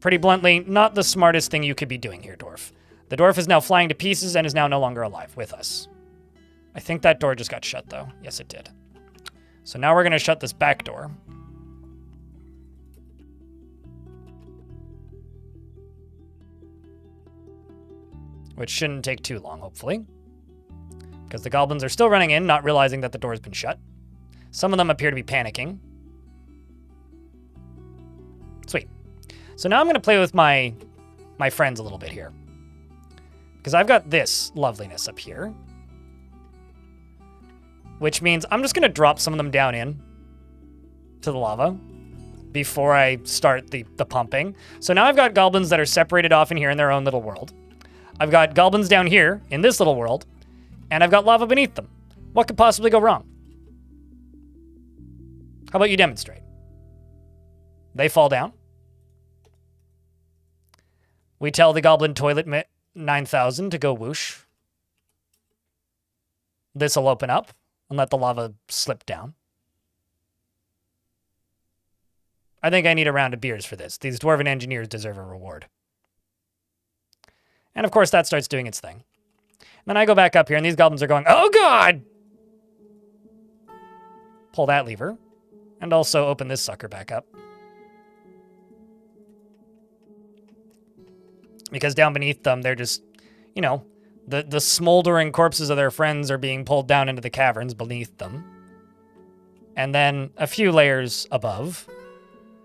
pretty bluntly, not the smartest thing you could be doing here, Dwarf. The dwarf is now flying to pieces and is now no longer alive with us. I think that door just got shut, though. Yes, it did. So now we're going to shut this back door. Which shouldn't take too long, hopefully. Because the goblins are still running in, not realizing that the door's been shut. Some of them appear to be panicking. Sweet. So now I'm going to play with my friends a little bit here. Because I've got this loveliness up here. Which means I'm just going to drop some of them down in to the lava before I start the pumping. So now I've got goblins that are separated off in here in their own little world. I've got goblins down here in this little world. And I've got lava beneath them. What could possibly go wrong? How about you demonstrate? They fall down. We tell the Goblin Toilet 9000 to go whoosh. This will open up and let the lava slip down. I think I need a round of beers for this. These dwarven engineers deserve a reward. And of course that starts doing its thing. And then I go back up here and these goblins are going, oh God! Pull that lever. And also open this sucker back up. Because down beneath them, they're just, you know, the smoldering corpses of their friends are being pulled down into the caverns beneath them. And then a few layers above,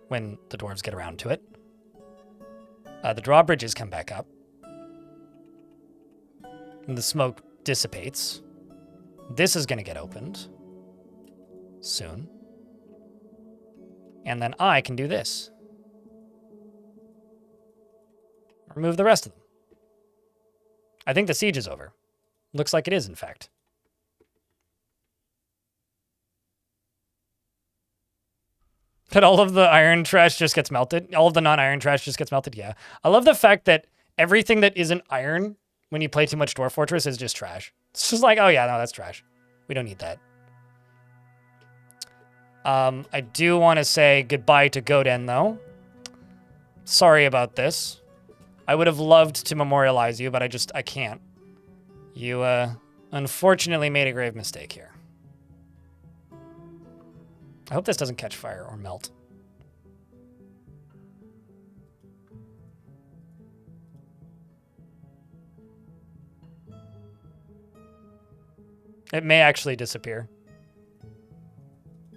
when the dwarves get around to it, the drawbridges come back up. And the smoke dissipates. This is going to get opened soon. And then I can do this. Remove the rest of them. I think the siege is over. Looks like it is, in fact. That all of the iron trash just gets melted? All of the non-iron trash just gets melted? Yeah. I love the fact that everything that isn't iron, when you play too much Dwarf Fortress, is just trash. It's just like, oh yeah, no, that's trash. We don't need that. I do want to say goodbye to Goden, though. Sorry about this. I would have loved to memorialize you, but I can't. You, unfortunately made a grave mistake here. I hope this doesn't catch fire or melt. It may actually disappear.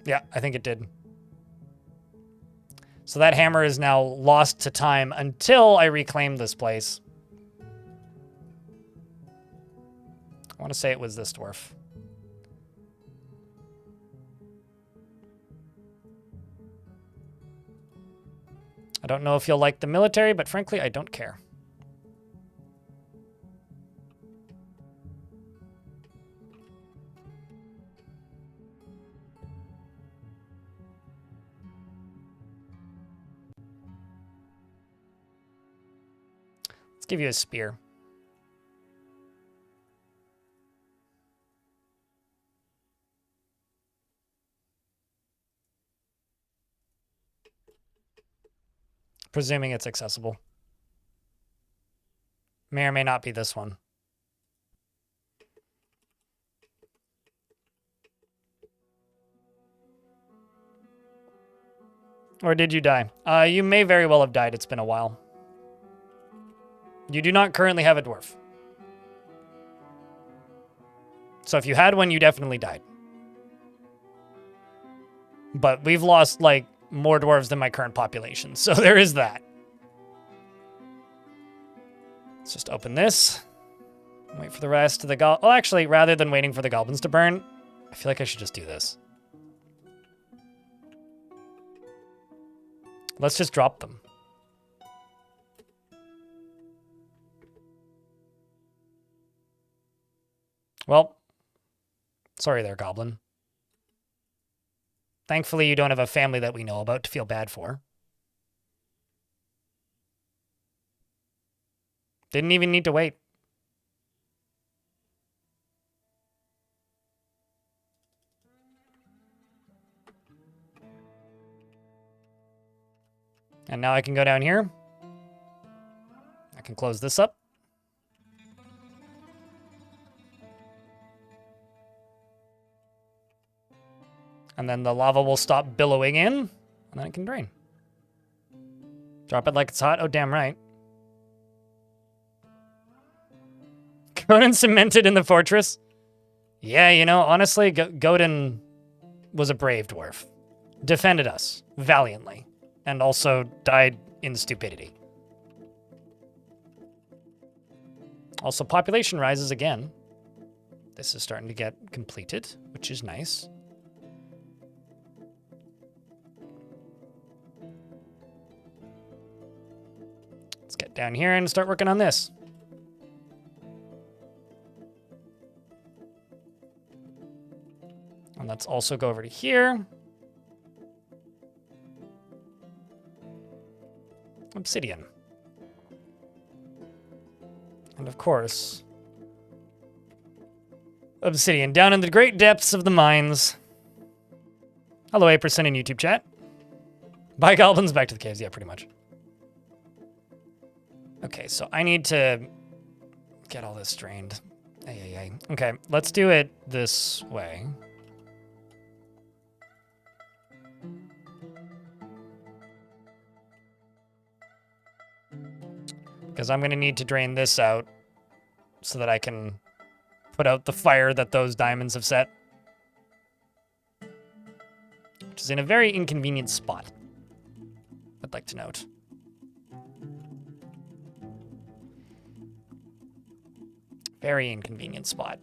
Yeah, I think it did. So that hammer is now lost to time until I reclaim this place. I want to say it was this dwarf. I don't know if you'll like the military, but frankly, I don't care. Let's give you a spear. Presuming it's accessible. May or may not be this one. Or did you die? You may very well have died. It's been a while. You do not currently have a dwarf. So if you had one, you definitely died. But we've lost, like, more dwarves than my current population. So there is that. Let's just open this. Wait for the rest of the well, actually, rather than waiting for the goblins to burn, I feel like I should just do this. Let's just drop them. Well, sorry there, goblin. Thankfully, you don't have a family that we know about to feel bad for. Didn't even need to wait. And now I can go down here. I can close this up. And then the lava will stop billowing in, and then it can drain. Drop it like it's hot. Oh, damn right. Conan cemented in the fortress. Yeah, you know, honestly, Godin was a brave dwarf. Defended us valiantly, and also died in stupidity. Also, population rises again. This is starting to get completed, which is nice. Let's get down here and start working on this. And let's also go over to here. Obsidian. And of course, obsidian down in the great depths of the mines. Hello, 8% in YouTube chat. Bye, goblins. Back to the caves. Yeah, pretty much. Okay, so I need to get all this drained. Ay. Okay, let's do it this way. Because I'm going to need to drain this out so that I can put out the fire that those diamonds have set. Which is in a very inconvenient spot, I'd like to note. Very inconvenient spot.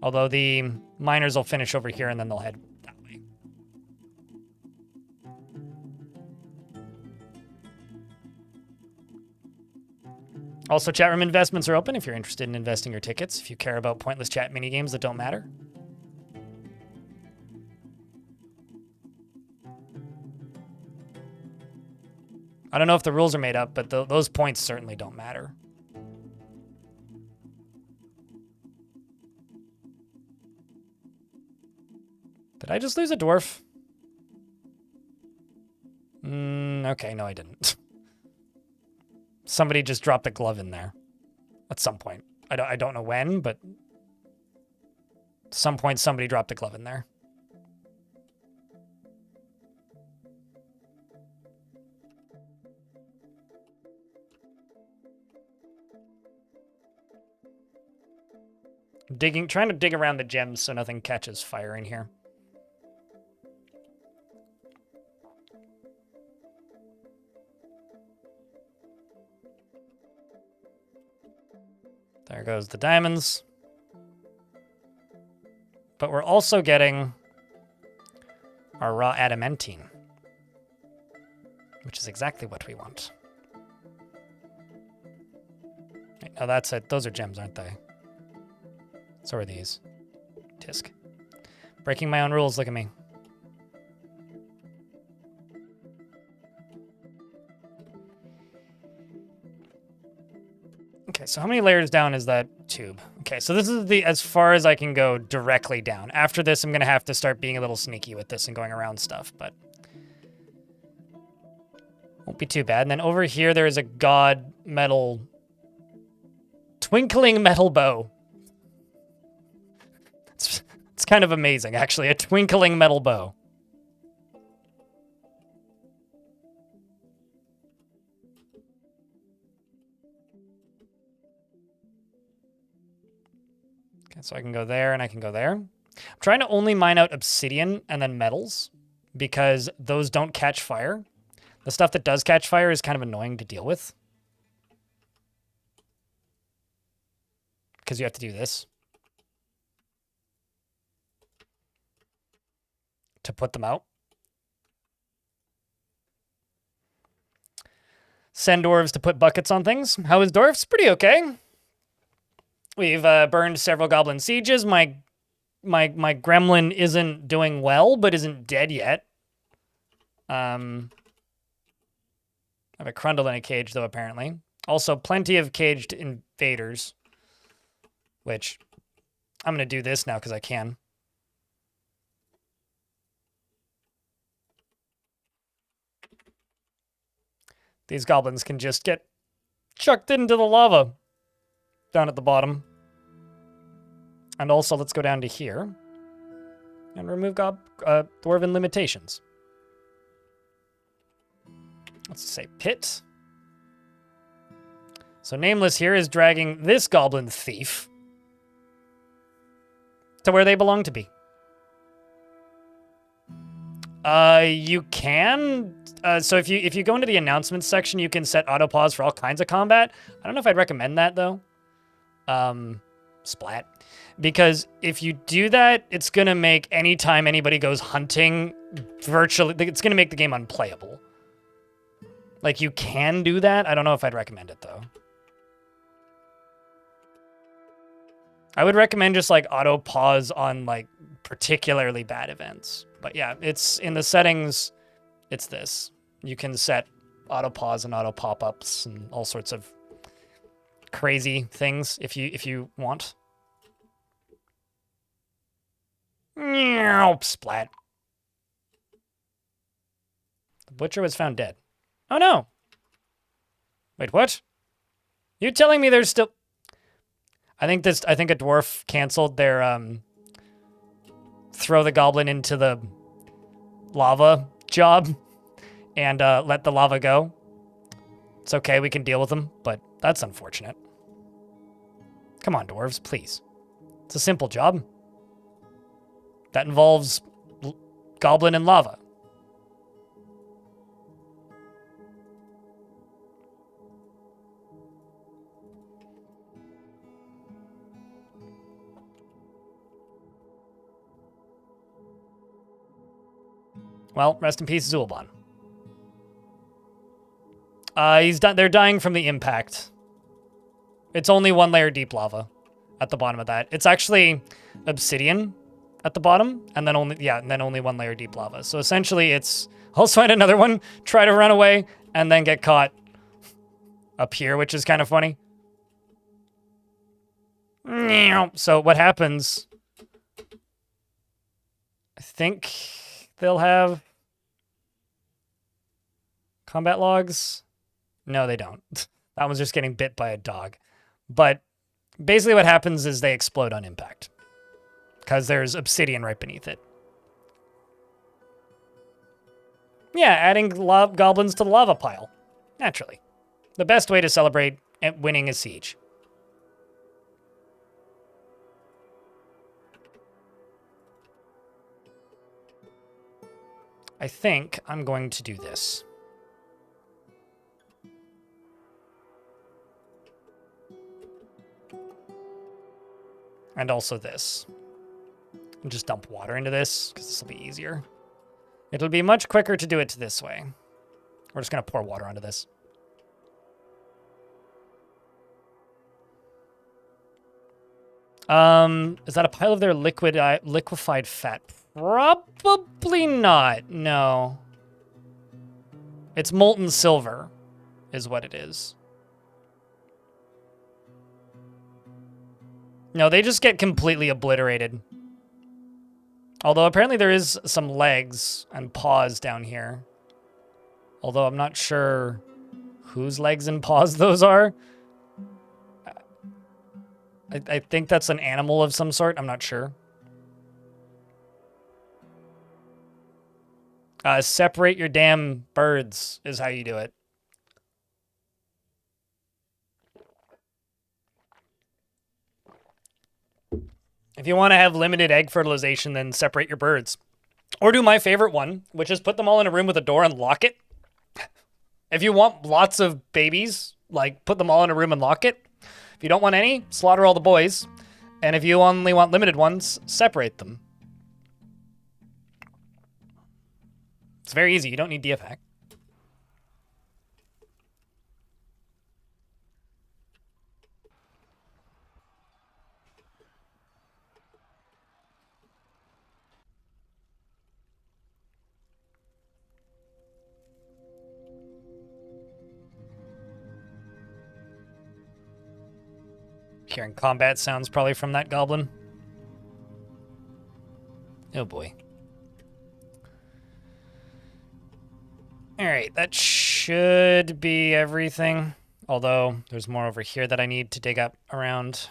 Although the miners will finish over here and then they'll head that way. Also, chat room investments are open if you're interested in investing your tickets, if you care about pointless chat minigames that don't matter. I don't know if the rules are made up, but those points certainly don't matter. Did I just lose a dwarf? Okay, no, I didn't. Somebody just dropped a glove in there at some point. I don't know when, but at some point somebody dropped a glove in there. Trying to dig around the gems so nothing catches fire in here. There goes the diamonds. But we're also getting our raw adamantine, which is exactly what we want. Oh, that's it. Those are gems, aren't they? So are these. Tisk. Breaking my own rules, look at me. Okay, so how many layers down is that tube? Okay, so this is as far as I can go directly down. After this, I'm going to have to start being a little sneaky with this and going around stuff, but won't be too bad. And then over here, there is a god metal... twinkling metal bow. It's kind of amazing, actually. A twinkling metal bow. Okay, so I can go there and I can go there. I'm trying to only mine out obsidian and then metals because those don't catch fire. The stuff that does catch fire is kind of annoying to deal with. Because you have to do this to put them out. Send dwarves to put buckets on things. How is dwarves? Pretty okay. We've burned several goblin sieges. My gremlin isn't doing well, but isn't dead yet. I have a Crundle in a cage, though, apparently. Also, plenty of caged invaders. Which, I'm going to do this now because I can. These goblins can just get chucked into the lava down at the bottom. And also, let's go down to here and remove dwarven limitations. Let's say pit. So Nameless here is dragging this goblin thief to where they belong to be. You can. So if you go into the announcements section, you can set auto pause for all kinds of combat. I don't know if I'd recommend that though. Splat. Because if you do that, it's gonna make any time anybody goes hunting, virtually, it's gonna make the game unplayable. Like you can do that. I don't know if I'd recommend it though. I would recommend just like auto pause on like particularly bad events. But yeah, it's in the settings, it's this. You can set auto pause and auto pop-ups and all sorts of crazy things if you want. Splat. The butcher was found dead. Oh no. Wait, what? You telling me there's still... I think a dwarf canceled their throw the goblin into the lava job and let the lava go. It's okay, we can deal with them, but that's unfortunate. Come on, dwarves, please. It's a simple job. That involves goblin and lava. Well, rest in peace, Zulban. He's done. They're dying from the impact It's only 1 layer deep lava at the bottom of that. It's actually obsidian at the bottom, and then only 1 layer deep lava. So essentially it's also find another one, try to run away, and then get caught up here, which is kind of funny. So what happens, I think they'll have combat logs. No, they don't. That one's just getting bit by a dog. But basically what happens is they explode on impact because there's obsidian right beneath it. Yeah, adding goblins to the lava pile. Naturally. The best way to celebrate winning a siege. I think I'm going to do this. And also this. And just dump water into this, because this will be easier. It'll be much quicker to do it this way. We're just going to pour water onto this. Is that a pile of their liquefied fat? Probably not, no. It's molten silver, is what it is. No, they just get completely obliterated. Although apparently there is some legs and paws down here. Although I'm not sure whose legs and paws those are. I think that's an animal of some sort. I'm not sure. Separate your damn birds is how you do it. If you want to have limited egg fertilization, then separate your birds. Or do my favorite one, which is put them all in a room with a door and lock it. If you want lots of babies, like put them all in a room and lock it. If you don't want any, slaughter all the boys. And if you only want limited ones, separate them. It's very easy. You don't need DF hack. Hearing combat sounds probably from that goblin. Oh boy. Alright, that should be everything. Although, there's more over here that I need to dig up around.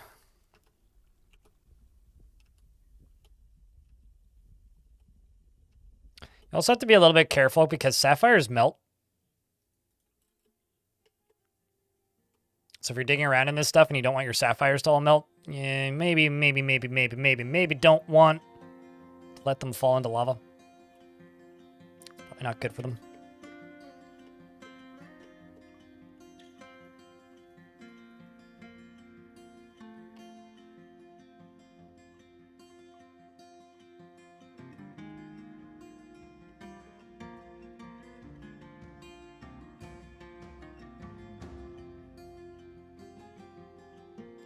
You also have to be a little bit careful because sapphires melt. So if you're digging around in this stuff and you don't want your sapphires to all melt, yeah, maybe don't want to let them fall into lava. Probably not good for them.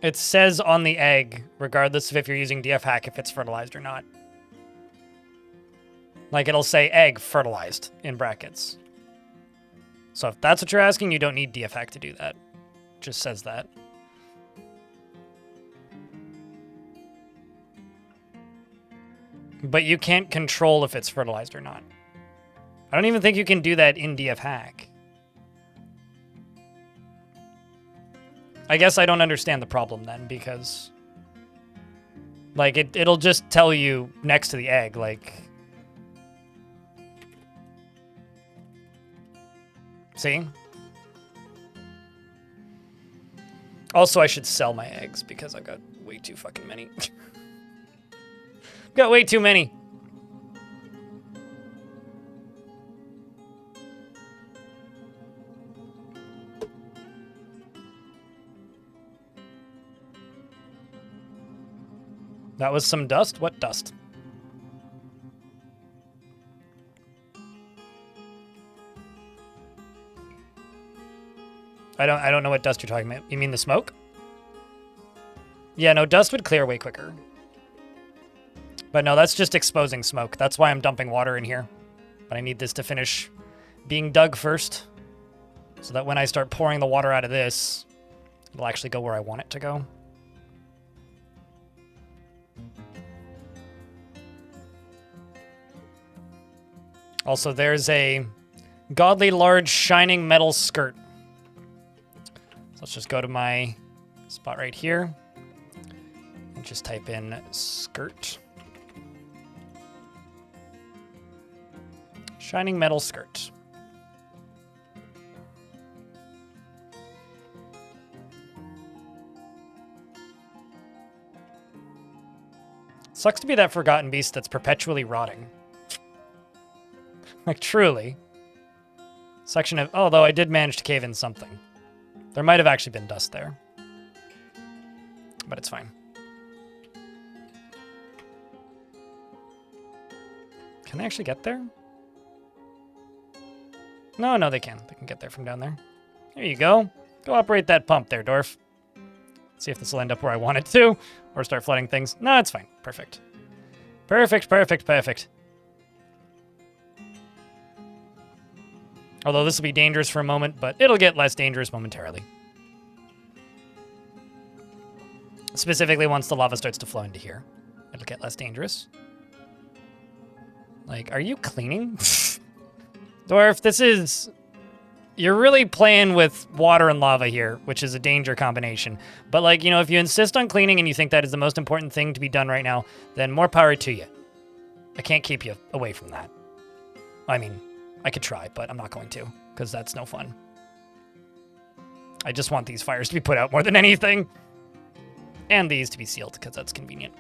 It says on the egg, regardless of if you're using DF hack, if it's fertilized or not. Like it'll say egg fertilized in brackets. So if that's what you're asking, you don't need DF hack to do that. It just says that. But you can't control if it's fertilized or not. I don't even think you can do that in DF hack. I guess I don't understand the problem then, because like it'll just tell you next to the egg, like, see? Also, I should sell my eggs because I've got way too fucking many. Got way too many. That was some dust? What dust? I don't know what dust you're talking about. You mean the smoke? Yeah, no, dust would clear way quicker. But no, that's just exposing smoke. That's why I'm dumping water in here. But I need this to finish being dug first, so that when I start pouring the water out of this, it'll actually go where I want it to go. Also, there's a godly large shining metal skirt. So let's just go to my spot right here and just type in skirt. Shining metal skirt. Sucks to be that forgotten beast that's perpetually rotting. Like, truly. Section of... Although I did manage to cave in something. There might have actually been dust there. But it's fine. Can they actually get there? No, they can. They can get there from down there. There you go. Go operate that pump there, Dwarf. See if this will end up where I want it to. Or start flooding things. No, it's fine. Perfect. Perfect. Although this will be dangerous for a moment, but it'll get less dangerous momentarily. Specifically, once the lava starts to flow into here, it'll get less dangerous. Like, are you cleaning? Dwarf, this is... You're really playing with water and lava here, which is a danger combination. But, like, you know, if you insist on cleaning and you think that is the most important thing to be done right now, then more power to you. I can't keep you away from that. I mean, I could try, but I'm not going to, because that's no fun. I just want these fires to be put out more than anything. And these to be sealed, because that's convenient.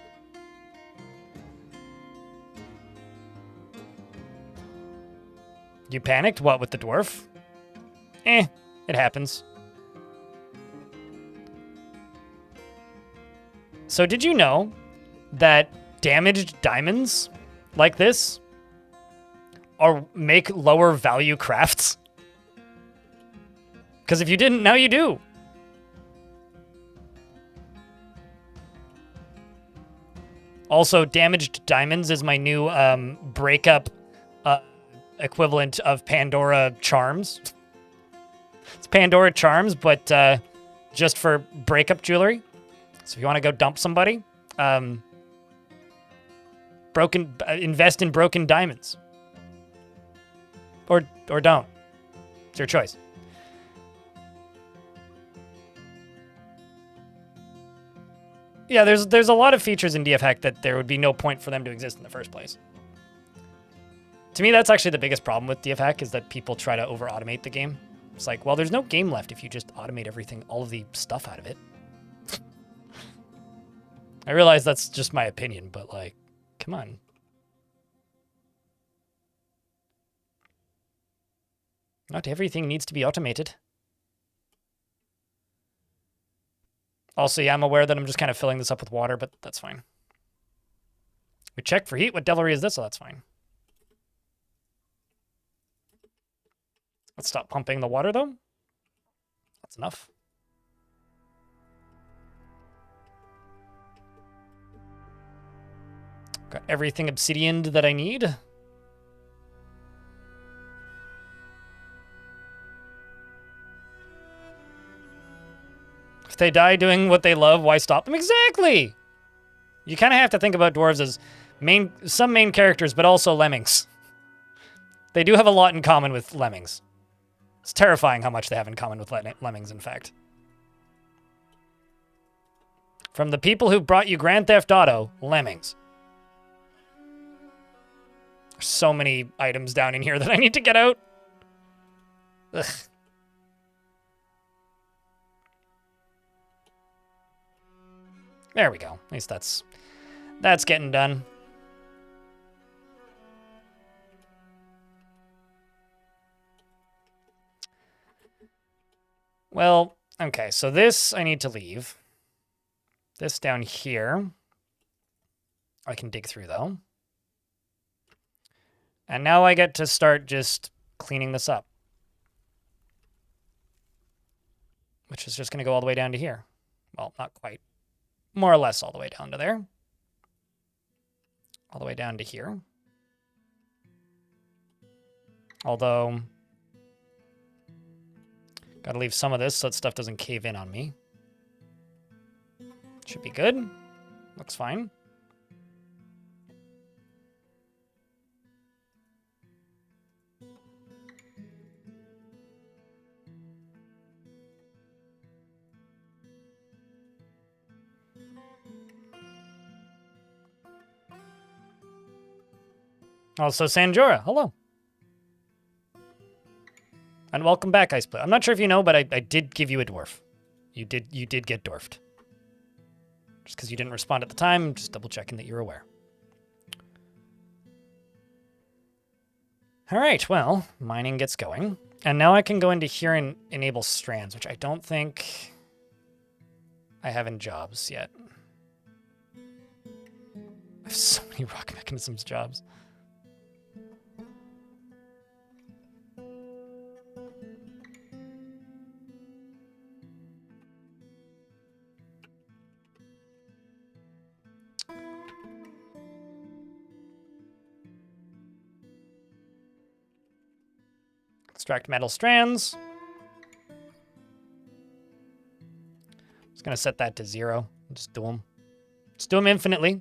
You panicked? What, with the dwarf? It happens. So did you know that damaged diamonds like this make lower value crafts? Because if you didn't, now you do. Also, damaged diamonds is my new breakup equivalent of Pandora charms. It's Pandora charms, but just for breakup jewelry. So if you want to go dump somebody, invest in broken diamonds. Or don't. It's your choice. Yeah, there's a lot of features in DF Hack that there would be no point for them to exist in the first place. To me, that's actually the biggest problem with DF Hack, is that people try to over-automate the game. It's like, well, there's no game left if you just automate everything, all of the stuff out of it. I realize that's just my opinion, but, like, come on. Not everything needs to be automated. Also, yeah, I'm aware that I'm just kind of filling this up with water, but that's fine. We check for heat. What devilry is this? Oh, that's fine. Let's stop pumping the water, though. That's enough. Got everything obsidianed that I need. If they die doing what they love, why stop them? Exactly! You kind of have to think about dwarves as some main characters, but also lemmings. They do have a lot in common with lemmings. It's terrifying how much they have in common with lemmings, in fact. From the people who brought you Grand Theft Auto, lemmings. There's so many items down in here that I need to get out. Ugh. There we go. At least that's getting done. Well, okay, so this I need to leave. This down here, I can dig through, though. And now I get to start just cleaning this up. Which is just going to go all the way down to here. Well, not quite. more or less all the way down to there. All the way down to here. Although, gotta leave some of this so that stuff doesn't cave in on me. Should be good. Looks fine. Also, Sanjora, hello. And welcome back, Iceblue. I'm not sure if you know, but I did give you a dwarf. You did get dwarfed. Just because you didn't respond at the time, just double checking that you're aware. All right, well, mining gets going. And now I can go into here and enable strands, which I don't think I have in jobs yet. I have so many rock mechanisms jobs. Extract metal strands. Just gonna set that to 0. Just do them. Just do them infinitely.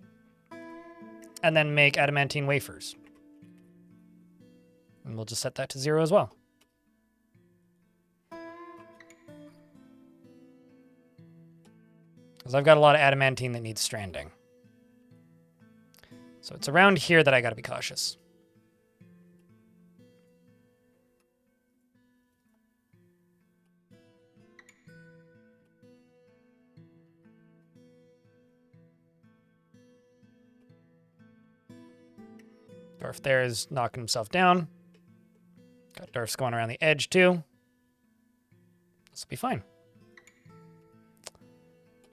And then make adamantine wafers. And we'll just set that to 0 as well. Because I've got a lot of adamantine that needs stranding. So it's around here that I gotta be cautious. Dwarf there is knocking himself down. Got Dwarfs going around the edge too. This will be fine.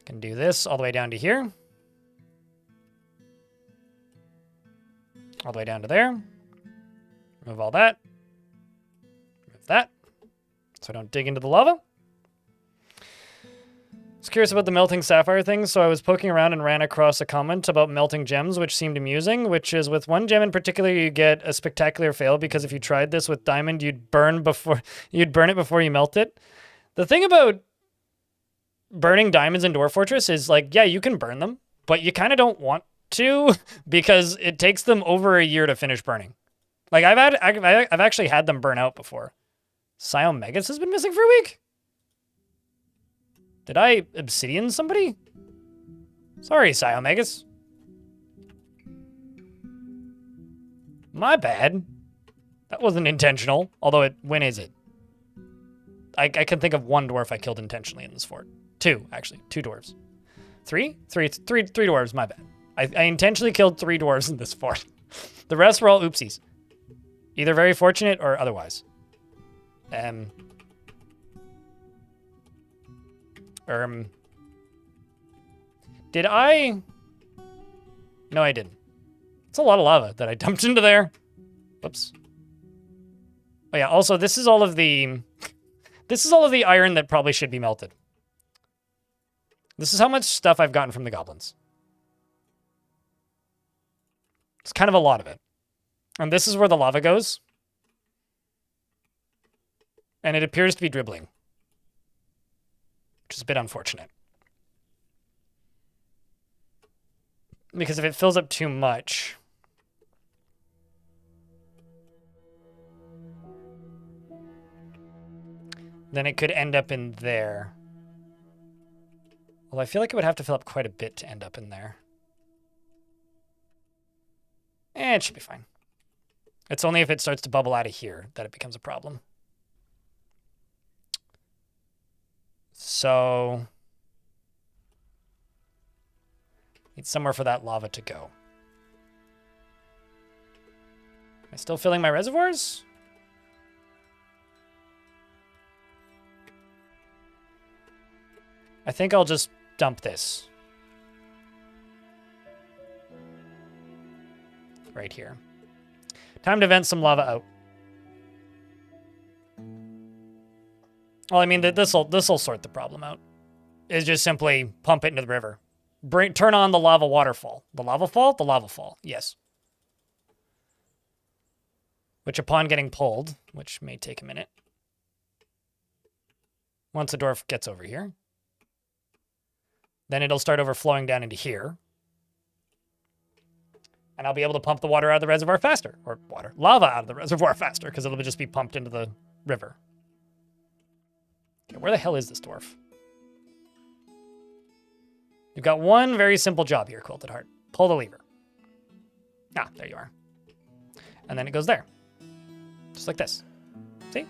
Can do this all the way down to here. All the way down to there. Remove all that. Remove that. So I don't dig into the lava. I was curious about the melting sapphire thing, so I was poking around and ran across a comment about melting gems, which seemed amusing, which is with one gem in particular, you get a spectacular fail because if you tried this with diamond, you'd burn it before you melt it. The thing about burning diamonds in Dwarf Fortress is like, yeah, you can burn them, but you kind of don't want to because it takes them over a year to finish burning. Like I've actually had them burn out before. Megas has been missing for a week. Did I obsidian somebody? Sorry, Megas. My bad. That wasn't intentional. Although when is it? I can think of one dwarf I killed intentionally in this fort. 2, actually. 2 dwarves. 3? 3 dwarves, my bad. I intentionally killed 3 dwarves in this fort. The rest were all oopsies. Either very fortunate or otherwise. Did I? No, I didn't. It's a lot of lava that I dumped into there. Whoops. Oh yeah, also this is all of the iron that probably should be melted. This is how much stuff I've gotten from the goblins. It's kind of a lot of it. And this is where the lava goes. And it appears to be dribbling. Which is a bit unfortunate. Because if it fills up too much, then it could end up in there. Well, I feel like it would have to fill up quite a bit to end up in there. It should be fine. It's only if it starts to bubble out of here that it becomes a problem. So, need somewhere for that lava to go. Am I still filling my reservoirs? I think I'll just dump this. Right here. Time to vent some lava out. Well, I mean, this'll sort the problem out. It's just simply pump it into the river. turn on the lava waterfall. The lava fall? The lava fall. Yes. Which upon getting pulled, which may take a minute, once the dwarf gets over here, then it'll start overflowing down into here. And I'll be able to pump the water out of the reservoir faster. Or lava out of the reservoir faster, because it'll just be pumped into the river. Okay, where the hell is this dwarf? You've got one very simple job here, Quilted Heart. Pull the lever. Ah, there you are. And then it goes there. Just like this. See?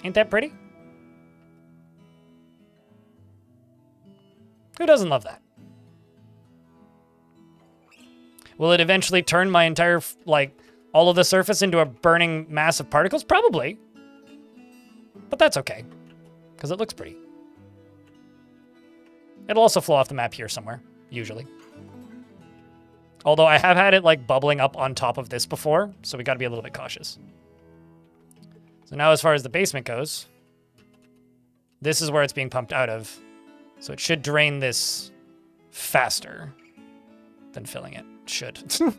Ain't that pretty? Who doesn't love that? Will it eventually turn my entire, like, all of the surface into a burning mass of particles? Probably. But that's okay, because it looks pretty. It'll also flow off the map here somewhere, usually. Although I have had it, like, bubbling up on top of this before, so we got to be a little bit cautious. So now as far as the basement goes, this is where it's being pumped out of. So it should drain this faster than filling it. Should. It's going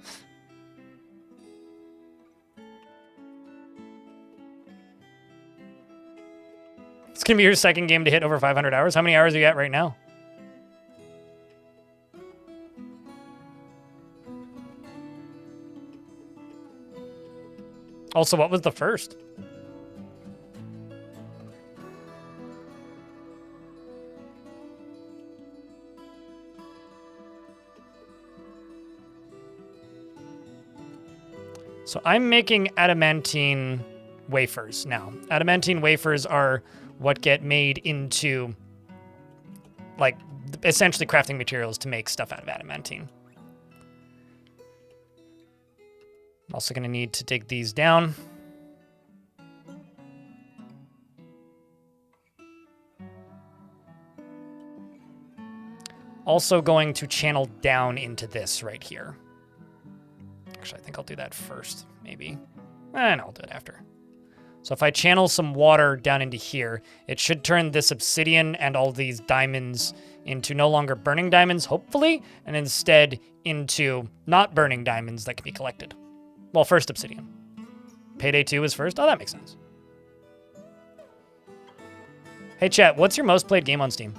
to be your second game to hit over 500 hours. How many hours are you at right now? Also, what was the first? So I'm making adamantine wafers now. Adamantine wafers are what get made into, like, essentially crafting materials to make stuff out of adamantine. I'm also going to need to dig these down. Also going to channel down into this right here. Actually, I think I'll do that first, maybe. And I'll do it after. So if I channel some water down into here, it should turn this obsidian and all these diamonds into no longer burning diamonds, hopefully, and instead into not burning diamonds that can be collected. Well, first obsidian. Payday 2 is first? Oh, that makes sense. Hey, chat, what's your most played game on Steam?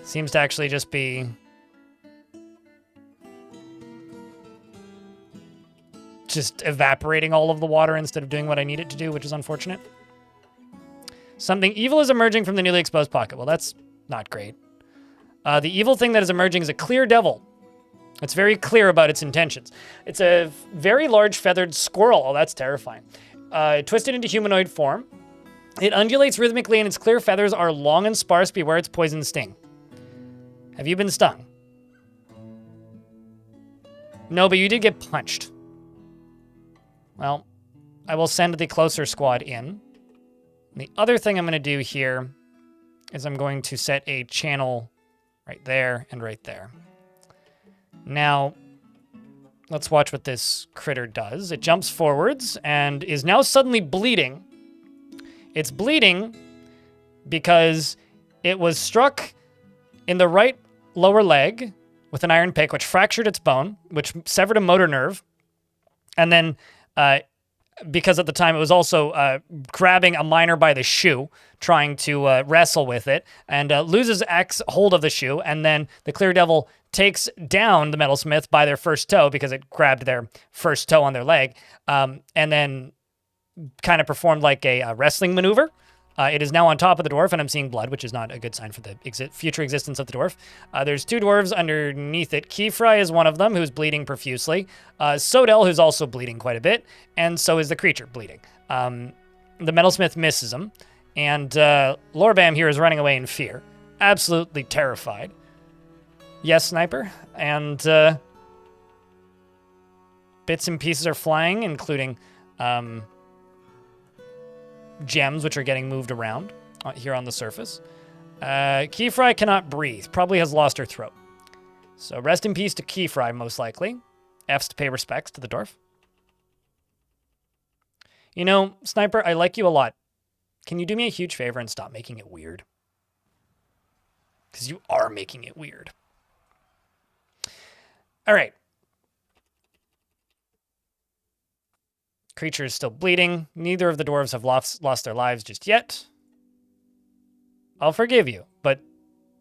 Seems to actually just be just evaporating all of the water instead of doing what I need it to do, which is unfortunate. Something evil is emerging from the newly exposed pocket. Well, that's not great. The evil thing that is emerging is a clear devil. It's very clear about its intentions. It's a very large feathered squirrel. Oh, that's terrifying. Twisted into humanoid form. It undulates rhythmically and its clear feathers are long and sparse. Beware its poison sting. Have you been stung? No, but you did get punched. Well, I will send the closer squad in. The other thing I'm going to do here is I'm going to set a channel right there and right there. Now, let's watch what this critter does. It jumps forwards and is now suddenly bleeding. It's bleeding because it was struck in the right lower leg with an iron pick, which fractured its bone, which severed a motor nerve. And then, because at the time it was also grabbing a miner by the shoe, trying to wrestle with it, and loses hold of the shoe. And then the Clear Devil takes down the Metalsmith by their first toe because it grabbed their first toe on their leg, and then kind of performed like a wrestling maneuver. It is now on top of the dwarf, and I'm seeing blood, which is not a good sign for the future existence of the dwarf. There's two dwarves underneath it. Keyfry is one of them, who's bleeding profusely. Sodel, who's also bleeding quite a bit, and so is the creature bleeding. The Metalsmith misses him, and Lorbam here is running away in fear. Absolutely terrified. Yes, Sniper. And bits and pieces are flying, including gems, which are getting moved around here on the surface. Keyfry cannot breathe. Probably has lost her throat. So rest in peace to Keyfry, most likely. F's to pay respects to the dwarf. You know, Sniper, I like you a lot. Can you do me a huge favor and stop making it weird? Because you are making it weird. All right. Creature is still bleeding. Neither of the dwarves have lost their lives just yet. I'll forgive you, but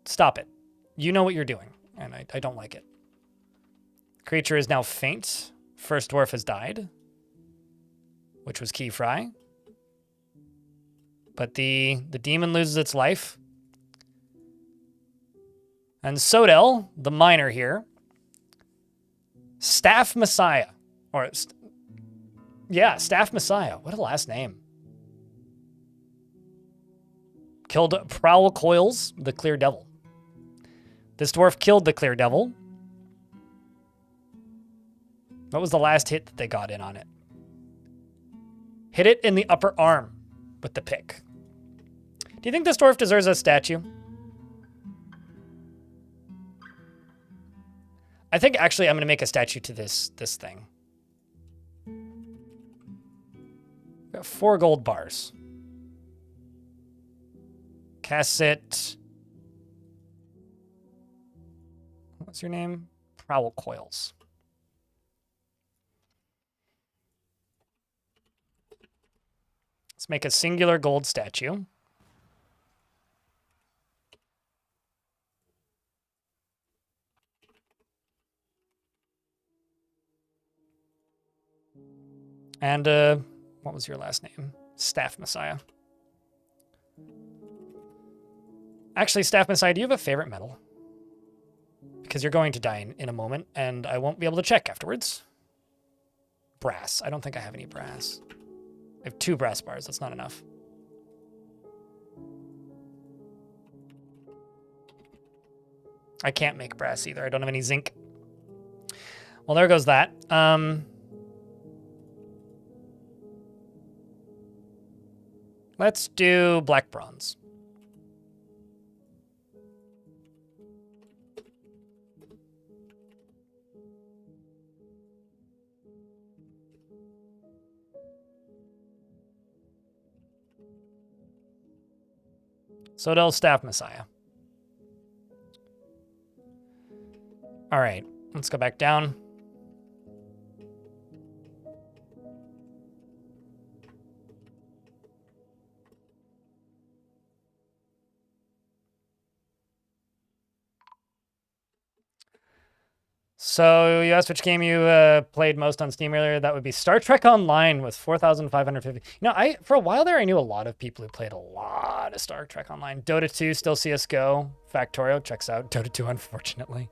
stop it. You know what you're doing, and I don't like it. Creature is now faint. First dwarf has died, which was Key Fry. But the demon loses its life. And Sodel, the miner here, Staff Messiah, or yeah, Staff Messiah. What a last name. Killed Prowl Coils, the Clear Devil. This dwarf killed the Clear Devil. What was the last hit that they got in on it? Hit it in the upper arm with the pick. Do you think this dwarf deserves a statue? I think actually I'm going to make a statue to this thing. Got 4 gold bars. Cassette. What's your name? Prowl Coils. Let's make a singular gold statue. And, what was your last name? Staff Messiah. Actually, Staff Messiah, do you have a favorite metal? Because you're going to die in a moment, and I won't be able to check afterwards. Brass. I don't think I have any brass. I have 2 brass bars. That's not enough. I can't make brass either. I don't have any zinc. Well, there goes that. Let's do black bronze. Sodel Staff Messiah. All right, let's go back down. So you asked which game you played most on Steam earlier. That would be Star Trek Online with 4,550. You know, for a while there, I knew a lot of people who played a lot of Star Trek Online. Dota 2, still CSGO. Factorio checks out. Dota 2, unfortunately.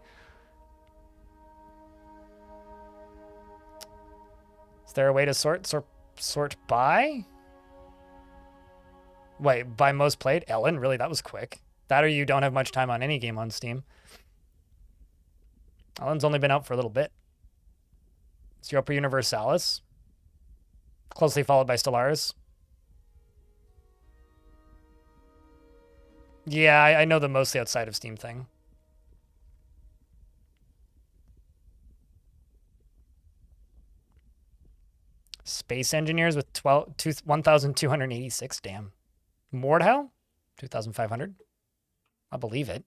Is there a way to sort by? Wait, by most played? Ellen? Really? That was quick. That or you don't have much time on any game on Steam. Ellen's only been out for a little bit. It's Europa Universalis. Closely followed by Stellaris. Yeah, I know the mostly outside of Steam thing. Space Engineers with 1,286. Damn. Mordhau? 2,500. I believe it.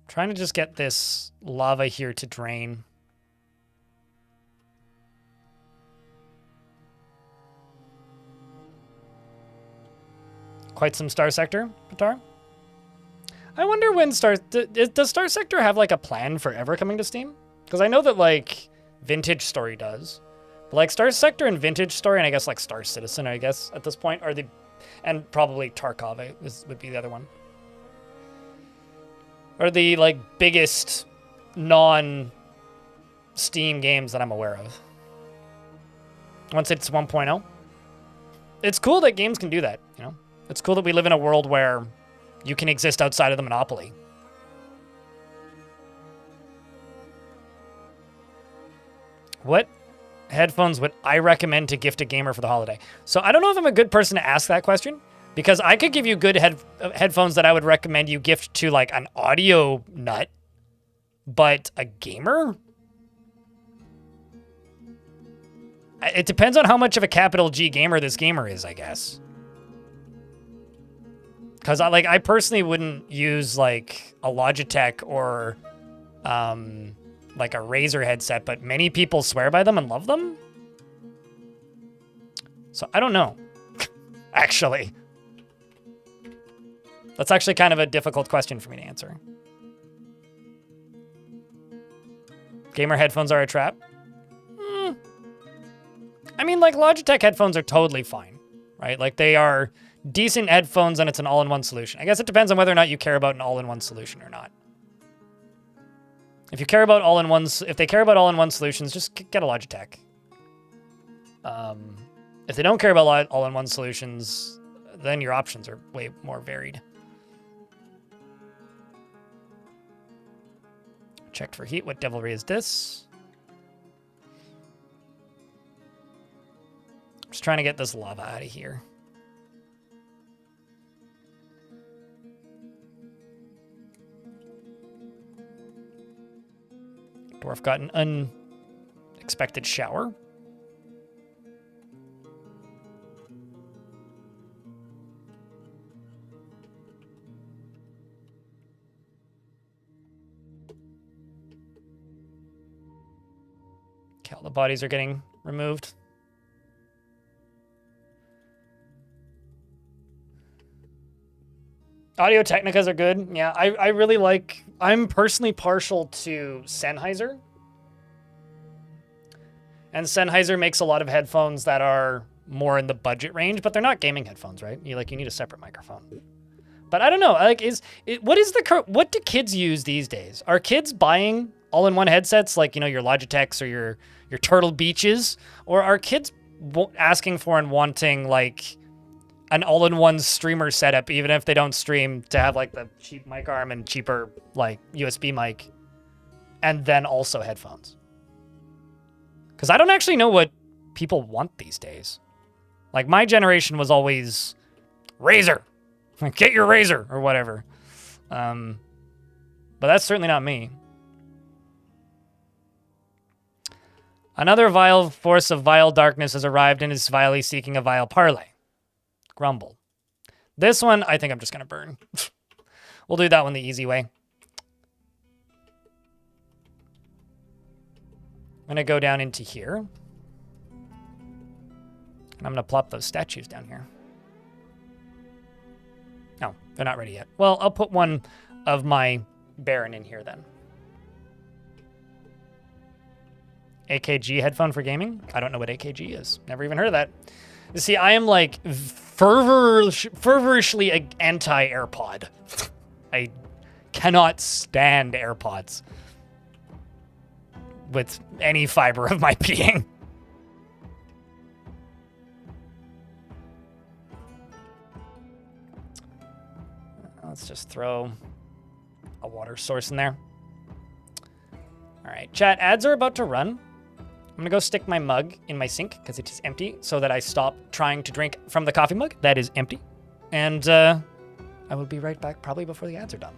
Trying to just get this lava here to drain. Quite some Star Sector, Patar. I wonder when does Star Sector have like a plan for ever coming to Steam? Because I know that like Vintage Story does. But like Star Sector and Vintage Story, and I guess like Star Citizen, I guess at this point are the, and probably Tarkov would be the other one. Are the like biggest non-Steam games that I'm aware of. Once it's 1.0. It's cool that games can do that, you know? It's cool that we live in a world where you can exist outside of the monopoly. What headphones would I recommend to gift a gamer for the holiday? So I don't know if I'm a good person to ask that question, Because I could give you good headphones that I would recommend you gift to like an audio nut, but a gamer? It depends on how much of a capital G gamer this gamer is, I guess. Because I personally wouldn't use like a Logitech or like a Razer headset, but many people swear by them and love them. So I don't know, actually. That's actually kind of a difficult question for me to answer. Gamer headphones are a trap? I mean, like, Logitech headphones are totally fine, right? Like, they are decent headphones and it's an all-in-one solution. I guess it depends on whether or not you care about an all-in-one solution or not. If you care about if they care about all-in-one solutions, just get a Logitech. If they don't care about all-in-one solutions, then your options are way more varied. Checked for heat. What devilry is this? Just trying to get this lava out of here. Dwarf got an unexpected shower. Okay, all the bodies are getting removed. Audio Technicas are good. Yeah, I really like... I'm personally partial to Sennheiser. And Sennheiser makes a lot of headphones that are more in the budget range, but they're not gaming headphones, right? You need a separate microphone. But I don't know. What do kids use these days? Are kids buying all-in-one headsets like, your Logitechs or your Turtle Beaches? Or are kids asking for and wanting like an all-in-one streamer setup, even if they don't stream, to have like the cheap mic arm and cheaper like USB mic, and then also headphones? Because I don't actually know what people want these days. Like, my generation was always Razer. Get your Razer or whatever. But that's certainly not me. Another vile force of vile darkness has arrived and is vilely seeking a vile parley. Grumble. This one, I think I'm just going to burn. We'll do that one the easy way. I'm going to go down into here. And I'm going to plop those statues down here. No, they're not ready yet. Well, I'll put one of my Baron in here then. AKG headphone for gaming? I don't know what AKG is. Never even heard of that. You see, I am like fervorously anti-AirPod. I cannot stand AirPods with any fiber of my being. Let's just throw a water source in there. All right, chat, ads are about to run. I'm gonna go stick my mug in my sink because it is empty so that I stop trying to drink from the coffee mug that is empty. And I will be right back probably before the ads are done.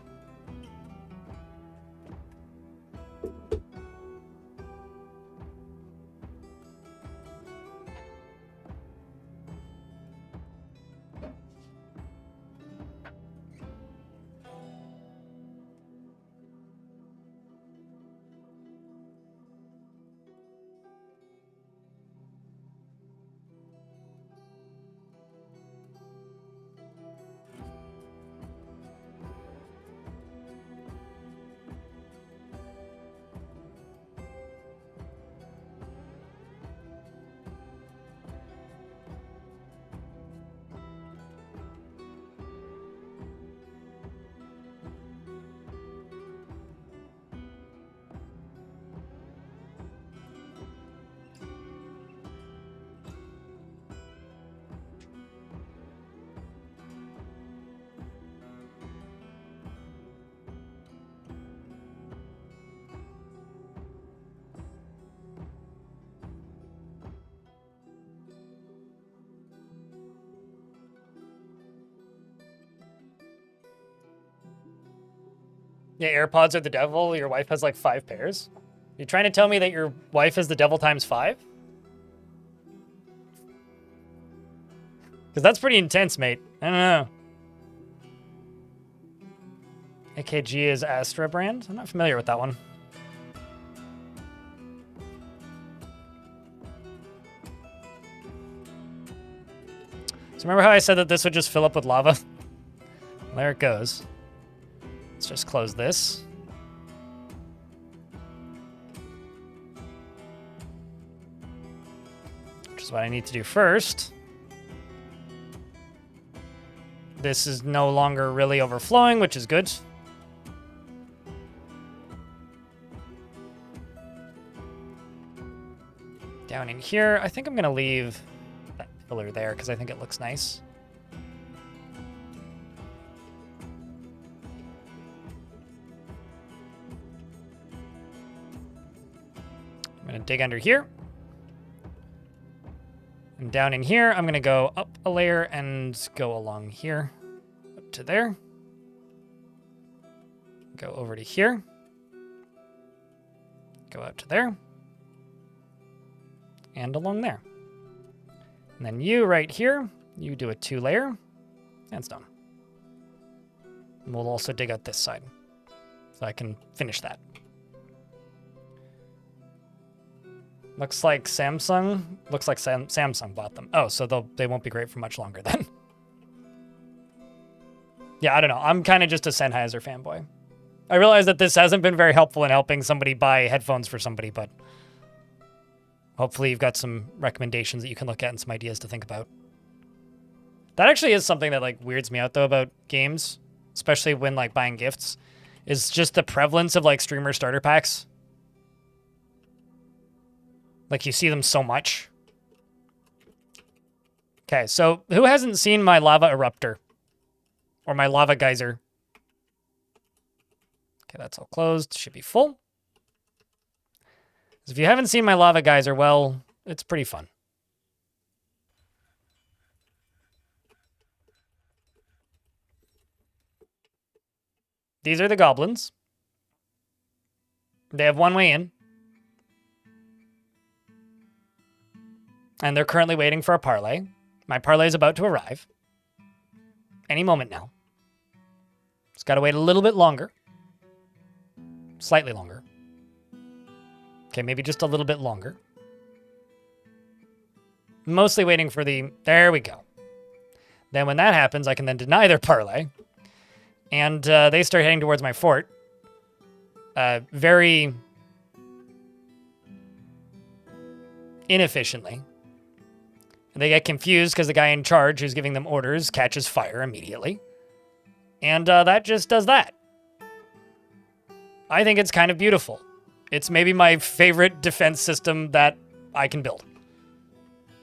Yeah, AirPods are the devil. Your wife has like 5 pairs. You trying to tell me that your wife is the devil times 5? Because that's pretty intense, mate. I don't know. AKG is Astra brand? I'm not familiar with that one. So remember how I said that this would just fill up with lava? There it goes. Let's just close this. Which is what I need to do first. This is no longer really overflowing, which is good. Down in here, I think I'm going to leave that pillar there because I think it looks nice. I'm going to dig under here. And down in here, I'm going to go up a layer and go along here, up to there. Go over to here. Go out to there. And along there. And then you right here, you do a 2-layer, and it's done. And we'll also dig out this side, so I can finish that. Looks like Samsung bought them. Oh, so they won't be great for much longer then. Yeah, I don't know. I'm kind of just a Sennheiser fanboy. I realize that this hasn't been very helpful in helping somebody buy headphones for somebody, but hopefully you've got some recommendations that you can look at and some ideas to think about. That actually is something that like weirds me out though about games, especially when like buying gifts, is just the prevalence of like streamer starter packs. Like you see them so much. Okay, so who hasn't seen my lava eruptor? Or my lava geyser? Okay, that's all closed. Should be full. If you haven't seen my lava geyser, well, it's pretty fun. These are the goblins. They have one way in. And they're currently waiting for a parlay. My parlay is about to arrive. Any moment now. Just got to wait a little bit longer. Slightly longer. Okay, maybe just a little bit longer. Mostly waiting for the... There we go. Then when that happens, I can then deny their parlay. And they start heading towards my fort. Very inefficiently. And they get confused because the guy in charge who's giving them orders catches fire immediately. And that just does that. I think it's kind of beautiful. It's maybe my favorite defense system that I can build.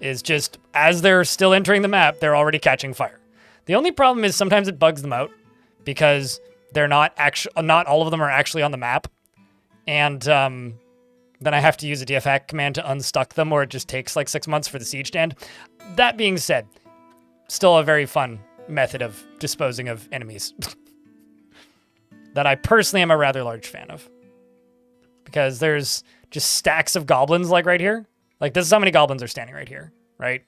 Is just, as they're still entering the map, they're already catching fire. The only problem is sometimes it bugs them out because they're not all of them are actually on the map. And then I have to use a dfhack command to unstuck them, or it just takes like 6 months for the siege to end. That being said, still a very fun method of disposing of enemies that I personally am a rather large fan of. Because there's just stacks of goblins like right here. Like this is how many goblins are standing right here, right?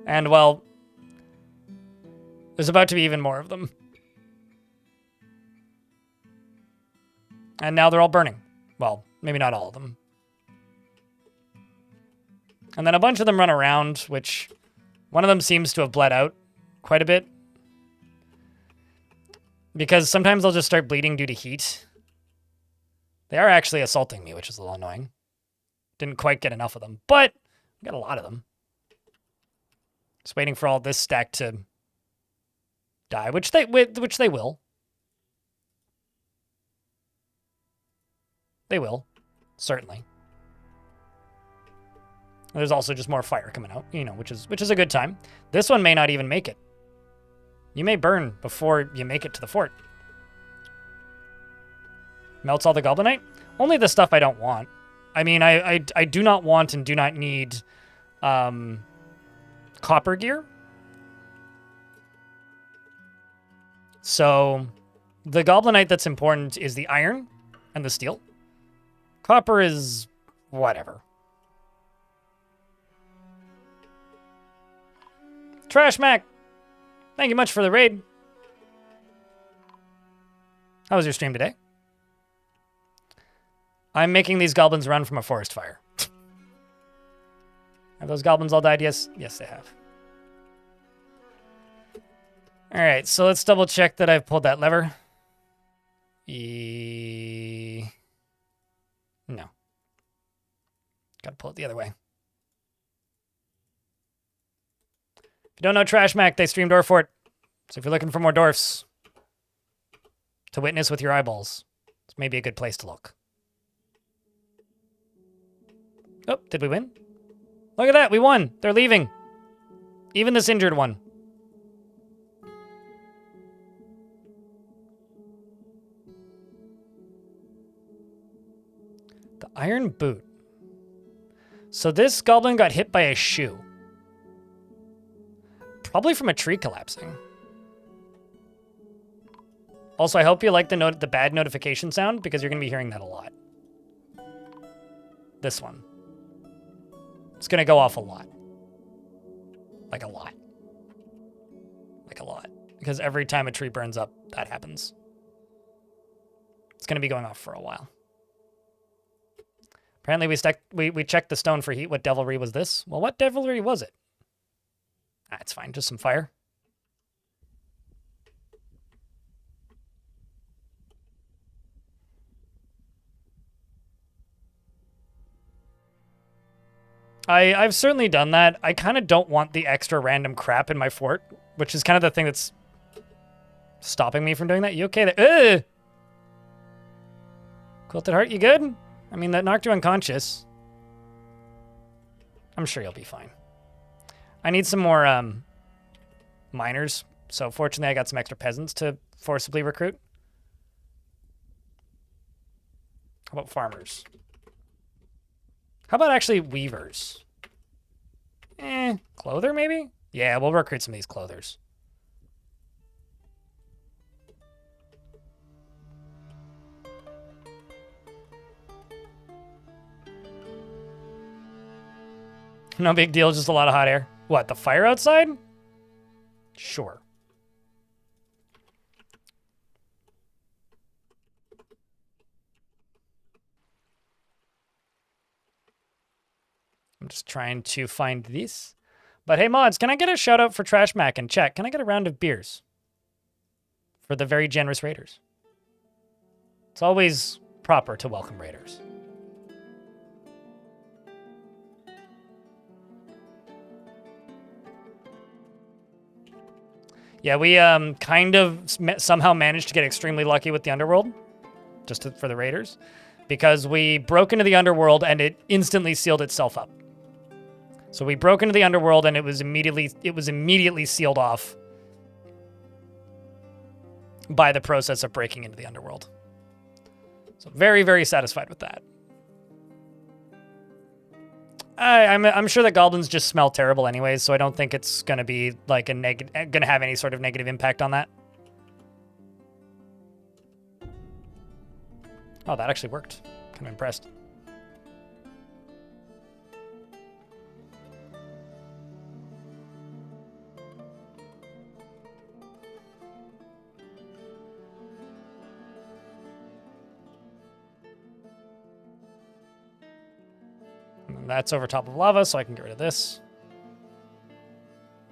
And well, there's about to be even more of them. And now they're all burning. Well, maybe not all of them. And then a bunch of them run around, which one of them seems to have bled out quite a bit. Because sometimes they'll just start bleeding due to heat. They are actually assaulting me, which is a little annoying. Didn't quite get enough of them, but I got a lot of them. Just waiting for all this stack to die, which they will. They will, certainly. There's also just more fire coming out, you know, which is a good time. This one may not even make it. You may burn before you make it to the fort. Melts all the goblinite? Only the stuff I don't want. I mean, I do not want and do not need copper gear. So The goblinite that's important is the iron and the steel. Copper is whatever. Trash Mac, thank you much for the raid. How was your stream today? I'm making these goblins run from a forest fire. Have those goblins all died? Yes. Yes, they have. All right, so let's double check that I've pulled that lever. No. Gotta pull it the other way. If you don't know Trash Mac, they stream Dwarf Fort. So if you're looking for more dwarfs to witness with your eyeballs, it's maybe a good place to look. Oh, did we win? Look at that, we won. They're leaving. Even this injured one. The iron boot. So this goblin got hit by a shoe. Probably from a tree collapsing. Also, I hope you like the bad notification sound, because you're going to be hearing that a lot. This one. It's going to go off a lot. Like a lot. Like a lot. Because every time a tree burns up, that happens. It's going to be going off for a while. Apparently we checked the stone for heat. What devilry was this? Well, what devilry was it? Ah, it's fine. Just some fire. I've certainly done that. I kind of don't want the extra random crap in my fort, which is kind of the thing that's stopping me from doing that. You okay there? Ugh! Quilted Heart, you good? I mean, that knocked you unconscious. I'm sure you'll be fine. I need some more miners. So fortunately, I got some extra peasants to forcibly recruit. How about farmers? How about actually weavers? Clother maybe? Yeah, we'll recruit some of these clothers. No big deal, just a lot of hot air. What, the fire outside? Sure. I'm just trying to find these. But hey, mods, can I get a shout out for Trash Mac and chat? Can I get a round of beers? For the very generous raiders. It's always proper to welcome raiders. Yeah, we kind of somehow managed to get extremely lucky with the Underworld. For the raiders. Because we broke into the Underworld and it instantly sealed itself up. So we broke into the Underworld and it was immediately sealed off by the process of breaking into the Underworld. So very, very satisfied with that. I'm sure that goblins just smell terrible anyways, so I don't think it's gonna be like gonna have any sort of negative impact on that. Oh, that actually worked. Kind of impressed. And that's over top of lava, so I can get rid of this.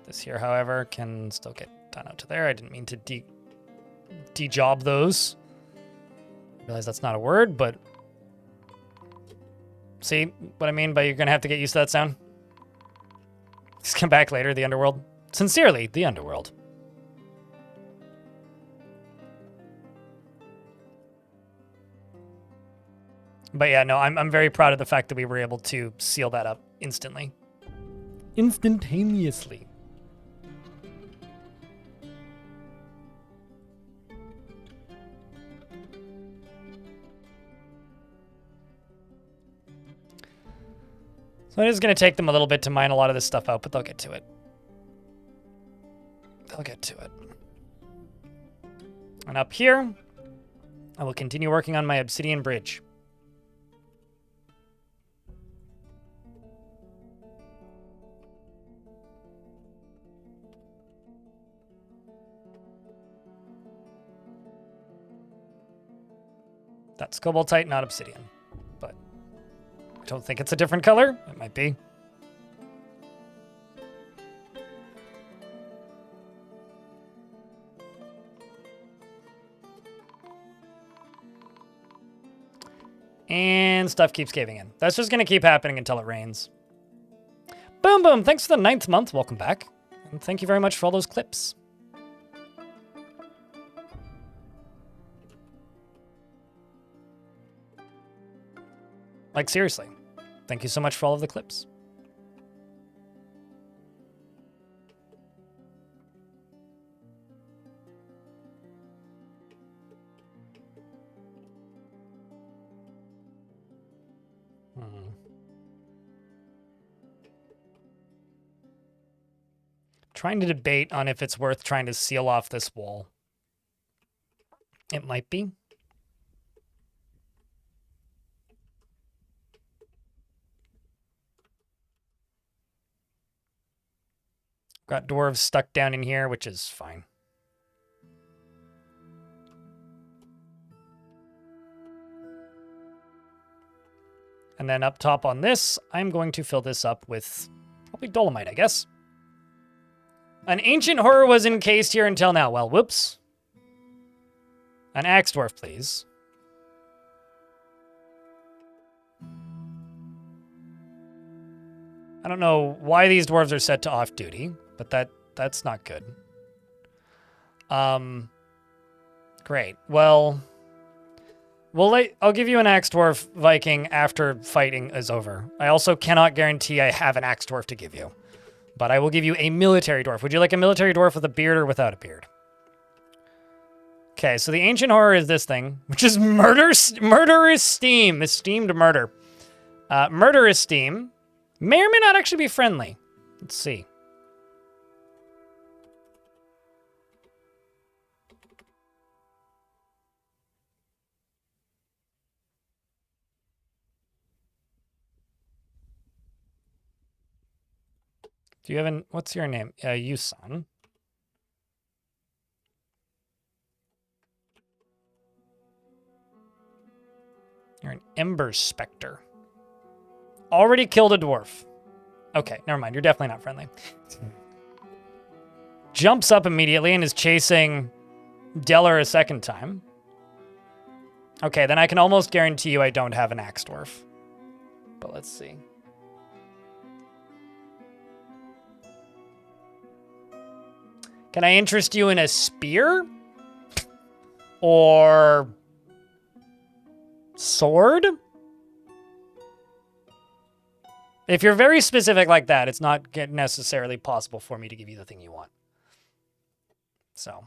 This here, however, can still get done out to there. I didn't mean to de-job those. I realize that's not a word, but see what I mean by you're going to have to get used to that sound? Just come back later, the Underworld. Sincerely, the Underworld. But yeah, no, I'm very proud of the fact that we were able to seal that up instantly. Instantaneously. So it is going to take them a little bit to mine a lot of this stuff out, but they'll get to it. They'll get to it. And up here, I will continue working on my obsidian bridge. That's cobaltite, not obsidian. But I don't think it's a different color. It might be. And stuff keeps caving in. That's just going to keep happening until it rains. Boom Boom, thanks for the 9th month. Welcome back. And thank you very much for all those clips. Like, seriously. Thank you so much for all of the clips. Trying to debate on if it's worth trying to seal off this wall. It might be. Got dwarves stuck down in here, which is fine. And then up top on this, I'm going to fill this up with probably dolomite, I guess. An ancient horror was encased here until now. Well, whoops. An axe dwarf, please. I don't know why these dwarves are set to off-duty, but that's not good. Great. Well, I'll give you an axe dwarf Viking after fighting is over. I also cannot guarantee I have an axe dwarf to give you. But I will give you a military dwarf. Would you like a military dwarf with a beard or without a beard? Okay, so the ancient horror is this thing, which is murderous steam. Esteemed murder. Murderous steam may or may not actually be friendly. Let's see. Do you have an, what's your name? Yusan. You're an Ember Spectre. Already killed a dwarf. Okay, never mind. You're definitely not friendly. Jumps up immediately and is chasing Deller a second time. Okay, then I can almost guarantee you I don't have an axe dwarf. But let's see. Can I interest you in a spear? Or sword? If you're very specific like that, it's not necessarily possible for me to give you the thing you want. So.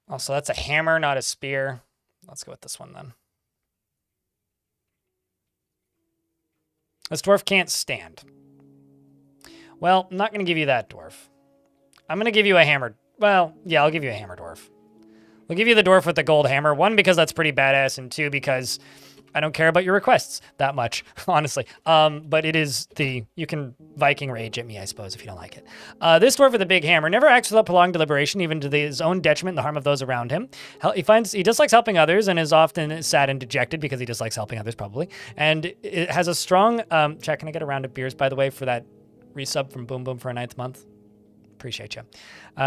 Also, that's a hammer, not a spear. Let's go with this one then. This dwarf can't stand. Well, I'm not going to give you that dwarf. I'm going to give you a hammer. Well, yeah, I'll give you a hammer dwarf. We'll give you the dwarf with the gold hammer. One, because that's pretty badass, and two, because I don't care about your requests that much, honestly. But it is the, you can Viking rage at me, I suppose, if you don't like it. This dwarf with a big hammer never acts without prolonged deliberation, even to his own detriment and the harm of those around him. He dislikes helping others and is often sad and dejected because he dislikes helping others, probably. And it has a strong, chat, can I get a round of beers, by the way, for that resub from Boom Boom for a 9th month? Appreciate you.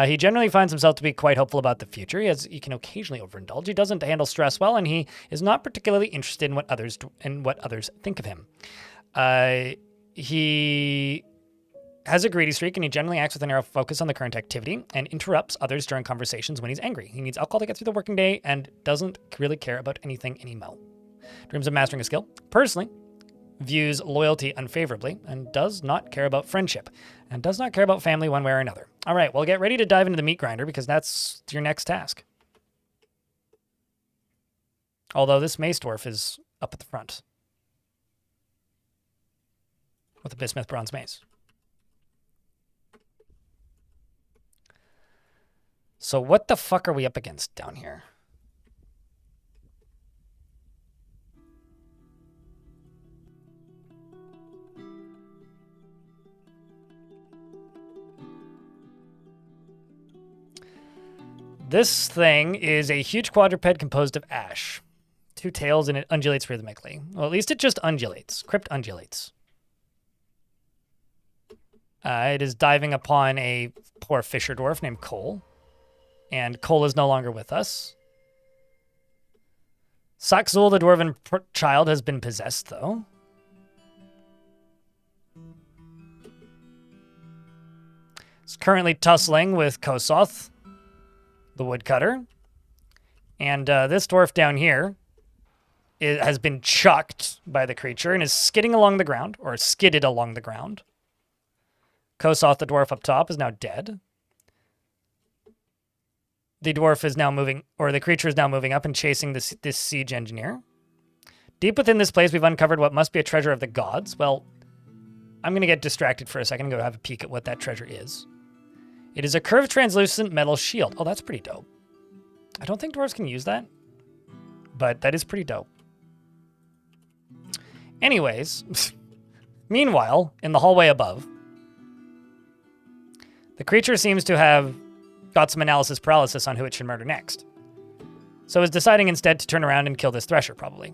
He generally finds himself to be quite hopeful about the future. He can occasionally overindulge. He doesn't handle stress well, and he is not particularly interested in what others think of him. He has a greedy streak, and he generally acts with a narrow focus on the current activity and interrupts others during conversations when he's angry. He needs alcohol to get through the working day and doesn't really care about anything anymore. Dreams of mastering a skill. Personally, views loyalty unfavorably and does not care about friendship and does not care about family one way or another. All right, well, get ready to dive into the meat grinder because that's your next task. Although this mace dwarf is up at the front with a bismuth bronze mace. So what the fuck are we up against down here? This thing is a huge quadruped composed of ash. 2 tails and it undulates rhythmically. Well, at least it just undulates. Crypt undulates. It is diving upon a poor fisher dwarf named Cole. And Cole is no longer with us. Saxul, the dwarven child, has been possessed, though. It's currently tussling with Kosoth, the woodcutter. And this dwarf down here has been chucked by the creature and is skidding along the ground, or skidded along the ground. Kosoth, the dwarf up top, is now dead. The dwarf is now moving, or the creature is now moving up and chasing this siege engineer. Deep within this place, we've uncovered what must be a treasure of the gods. Well, I'm going to get distracted for a second and go have a peek at what that treasure is. It is a curved, translucent metal shield. Oh, that's pretty dope. I don't think dwarves can use that, but that is pretty dope. Anyways, meanwhile, in the hallway above, the creature seems to have got some analysis paralysis on who it should murder next. So is deciding instead to turn around and kill this thresher, probably.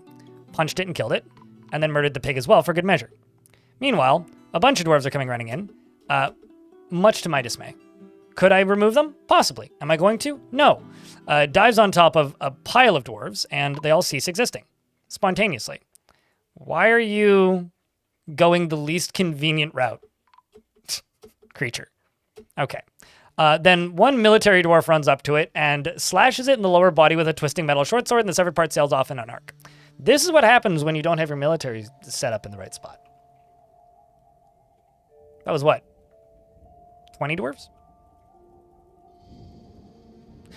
Punched it and killed it, and then murdered the pig as well for good measure. Meanwhile, a bunch of dwarves are coming running in, much to my dismay. Could I remove them? Possibly. Am I going to? No. Dives on top of a pile of dwarves, and they all cease existing. Spontaneously. Why are you going the least convenient route? Creature. Okay. Then one military dwarf runs up to it and slashes it in the lower body with a twisting metal short sword, and the severed part sails off in an arc. This is what happens when you don't have your military set up in the right spot. That was what? 20 dwarves?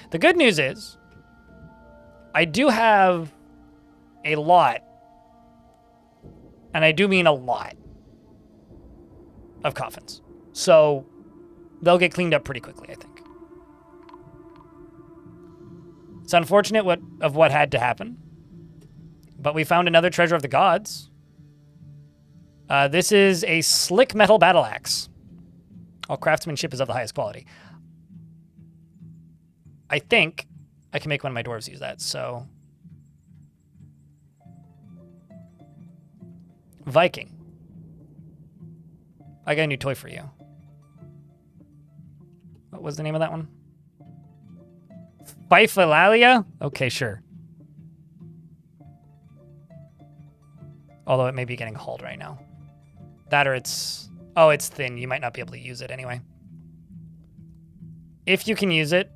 The good news is, I do have a lot, and I do mean a lot, of coffins. So they'll get cleaned up pretty quickly, I think. It's unfortunate what had to happen, but we found another treasure of the gods. This is a slick metal battle axe. All craftsmanship is of the highest quality. I think I can make one of my dwarves use that, so. Viking. I got a new toy for you. What was the name of that one? Bifalalia? Okay, sure. Although it may be getting hauled right now. That or it's... Oh, it's thin. You might not be able to use it anyway. If you can use it,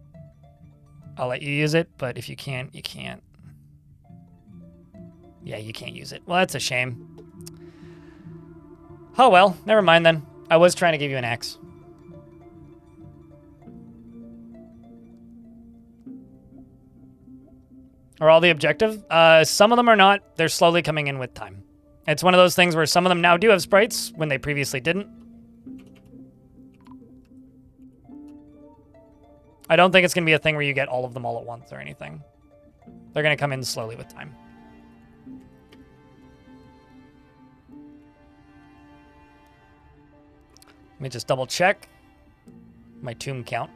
I'll let you use it, but if you can't, you can't. Yeah, you can't use it. Well, that's a shame. Oh well, never mind then. I was trying to give you an axe. Are all the objective? Some of them are not. They're slowly coming in with time. It's one of those things where some of them now do have sprites when they previously didn't. I don't think it's going to be a thing where you get all of them all at once or anything. They're going to come in slowly with time. Let me just double check my tomb count.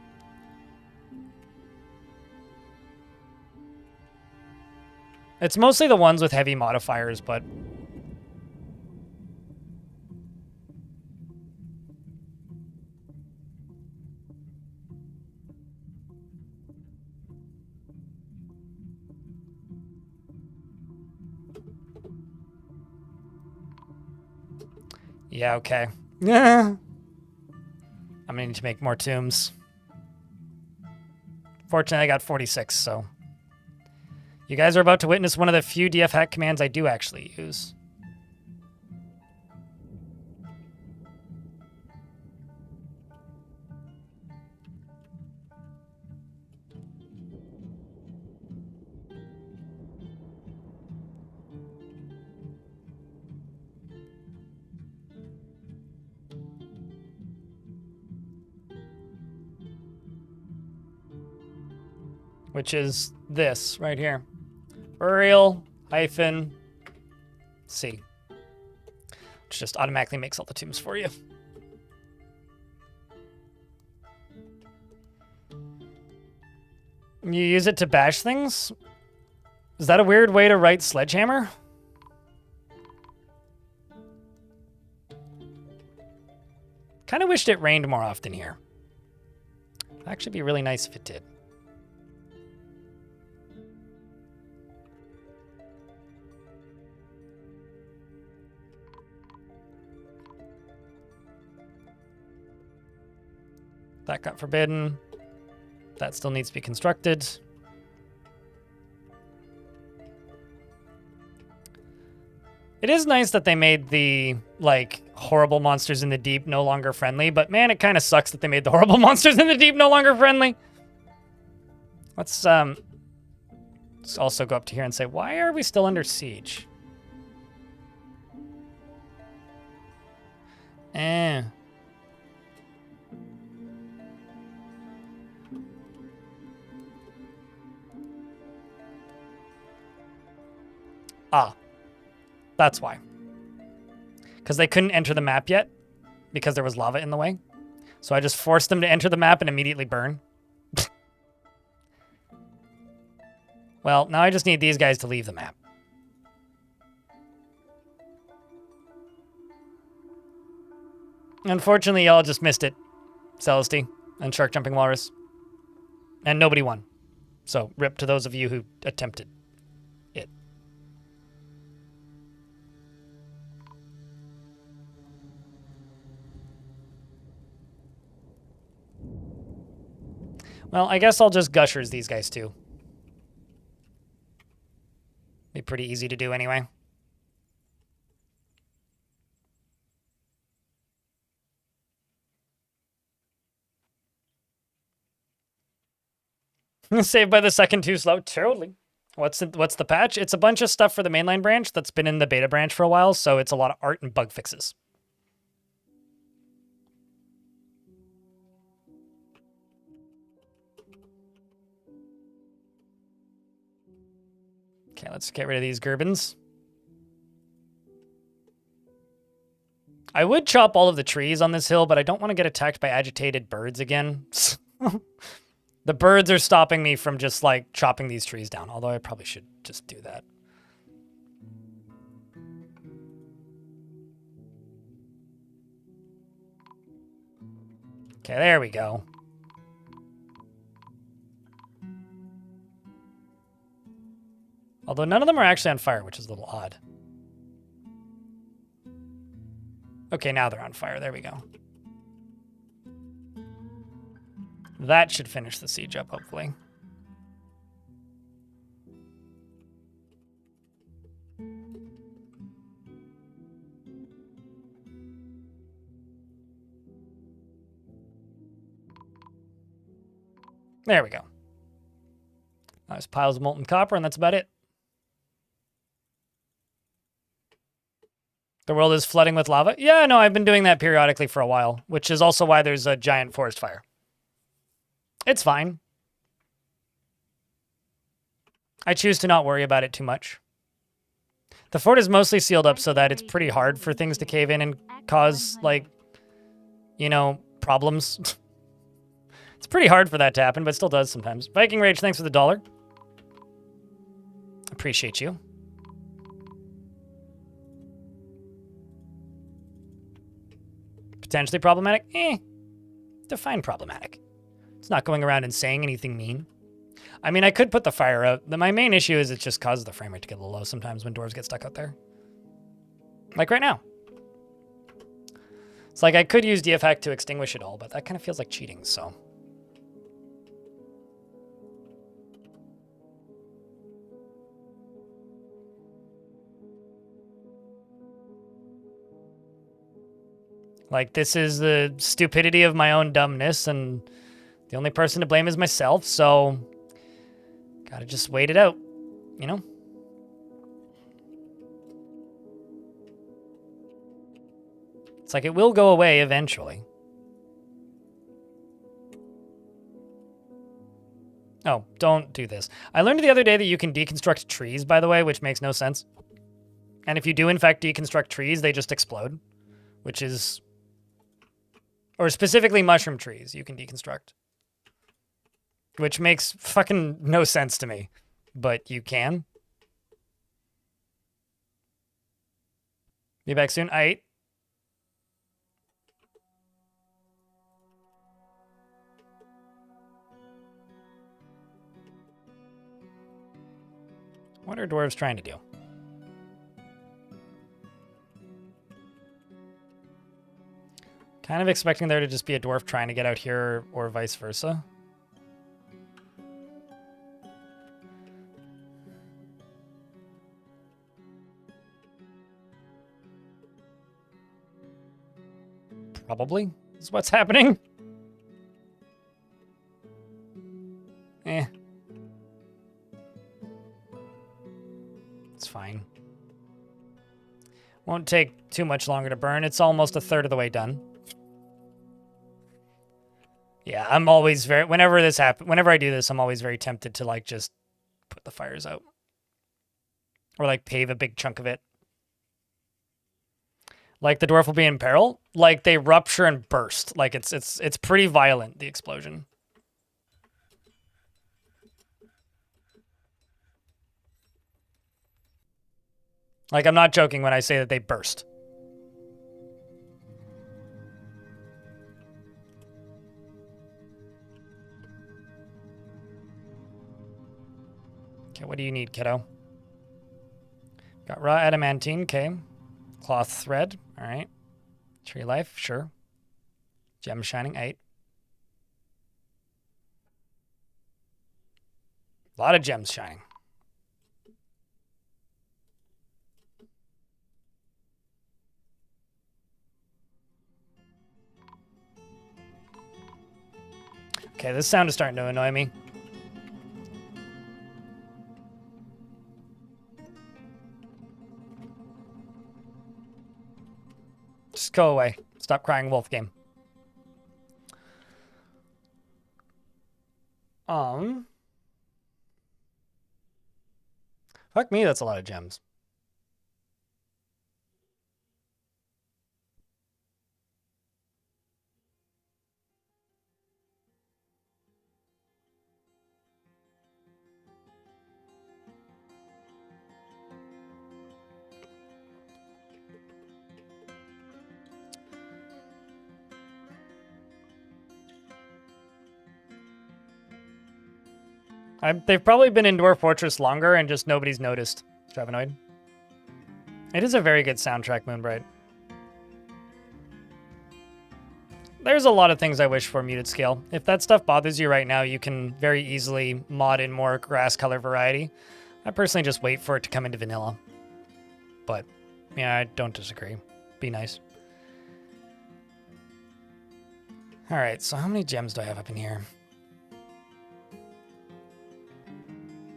It's mostly the ones with heavy modifiers, but... Yeah, okay. Yeah. I'm gonna need to make more tombs. Fortunately, I got 46, so... You guys are about to witness one of the few DF hack commands I do actually use. which is this right here. Burial hyphen C. Which just automatically makes all the tombs for you. You use it to bash things? Is that a weird way to write sledgehammer? Kind of wished it rained more often here. It'd actually be really nice if it did. That got forbidden. That still needs to be constructed. It is nice that they made the, like, horrible monsters in the deep no longer friendly, but man, it kind of sucks that they made the horrible monsters in the deep no longer friendly. Let's also go up to here and say, why are we still under siege? Ah. That's why. Because they couldn't enter the map yet because there was lava in the way. So I just forced them to enter the map and immediately burn. Well, now I just need these guys to leave the map. Unfortunately, y'all just missed it. Celesty and Shark Jumping Walrus. And nobody won. So rip to those of you who attempted it. Well, I guess I'll just Gushers these guys too. Be pretty easy to do anyway. Saved by the second too slow. Totally. What's the patch? It's a bunch of stuff for the mainline branch that's been in the beta branch for a while, so it's a lot of art and bug fixes. Okay, let's get rid of these Gerbins. I would chop all of the trees on this hill, but I don't want to get attacked by agitated birds again. The birds are stopping me from just, like, chopping these trees down, although I probably should just do that. Okay, there we go. Although none of them are actually on fire, which is a little odd. Okay, now they're on fire. There we go. That should finish the siege up, hopefully. There we go. There's piles of molten copper, and that's about it. The world is flooding with lava? Yeah, no, I've been doing that periodically for a while, which is also why there's a giant forest fire. It's fine. I choose to not worry about it too much. The fort is mostly sealed up so that it's pretty hard for things to cave in and cause, like, you know, problems. It's pretty hard for that to happen, but it still does sometimes. Viking Rage, thanks for the $1. Appreciate you. Potentially problematic? Define problematic. It's not going around and saying anything mean. I mean, I could put the fire out. My main issue is it just causes the frame rate to get a little low sometimes when dwarves get stuck out there. Like right now. It's like I could use DF hack to extinguish it all, but that kind of feels like cheating, so. Like, this is the stupidity of my own dumbness, and the only person to blame is myself, so gotta just wait it out, you know? It's like it will go away eventually. Oh, don't do this. I learned the other day that you can deconstruct trees, by the way, which makes no sense. And if you do, in fact, deconstruct trees, they just explode, which is... Or specifically mushroom trees you can deconstruct. Which makes fucking no sense to me. But you can. Be back soon. Aight. What are dwarves trying to do? Kind of expecting there to just be a dwarf trying to get out here or vice versa. Probably is what's happening. Eh. It's fine. Won't take too much longer to burn. It's almost a third of the way done. Yeah, I'm always very... Whenever I do this, I'm always very tempted to, like, just put the fires out. Or, like, pave a big chunk of it. Like, the dwarf will be in peril. Like, they rupture and burst. Like, it's pretty violent, the explosion. Like, I'm not joking when I say that they burst. Okay, what do you need, kiddo? Got raw adamantine, okay. Cloth thread, all right. Tree life, sure. Gem shining, 8. A lot of gems shining. Okay, this sound is starting to annoy me. Just go away. Stop crying wolf game. Fuck me, that's a lot of gems. They've probably been in Dwarf Fortress longer and just nobody's noticed. Stravenoid. It is a very good soundtrack, Moonbright. There's a lot of things I wish for muted scale. If that stuff bothers you right now, you can very easily mod in more grass color variety. I personally just wait for it to come into vanilla. But, yeah, I don't disagree. Be nice. Alright, so how many gems do I have up in here?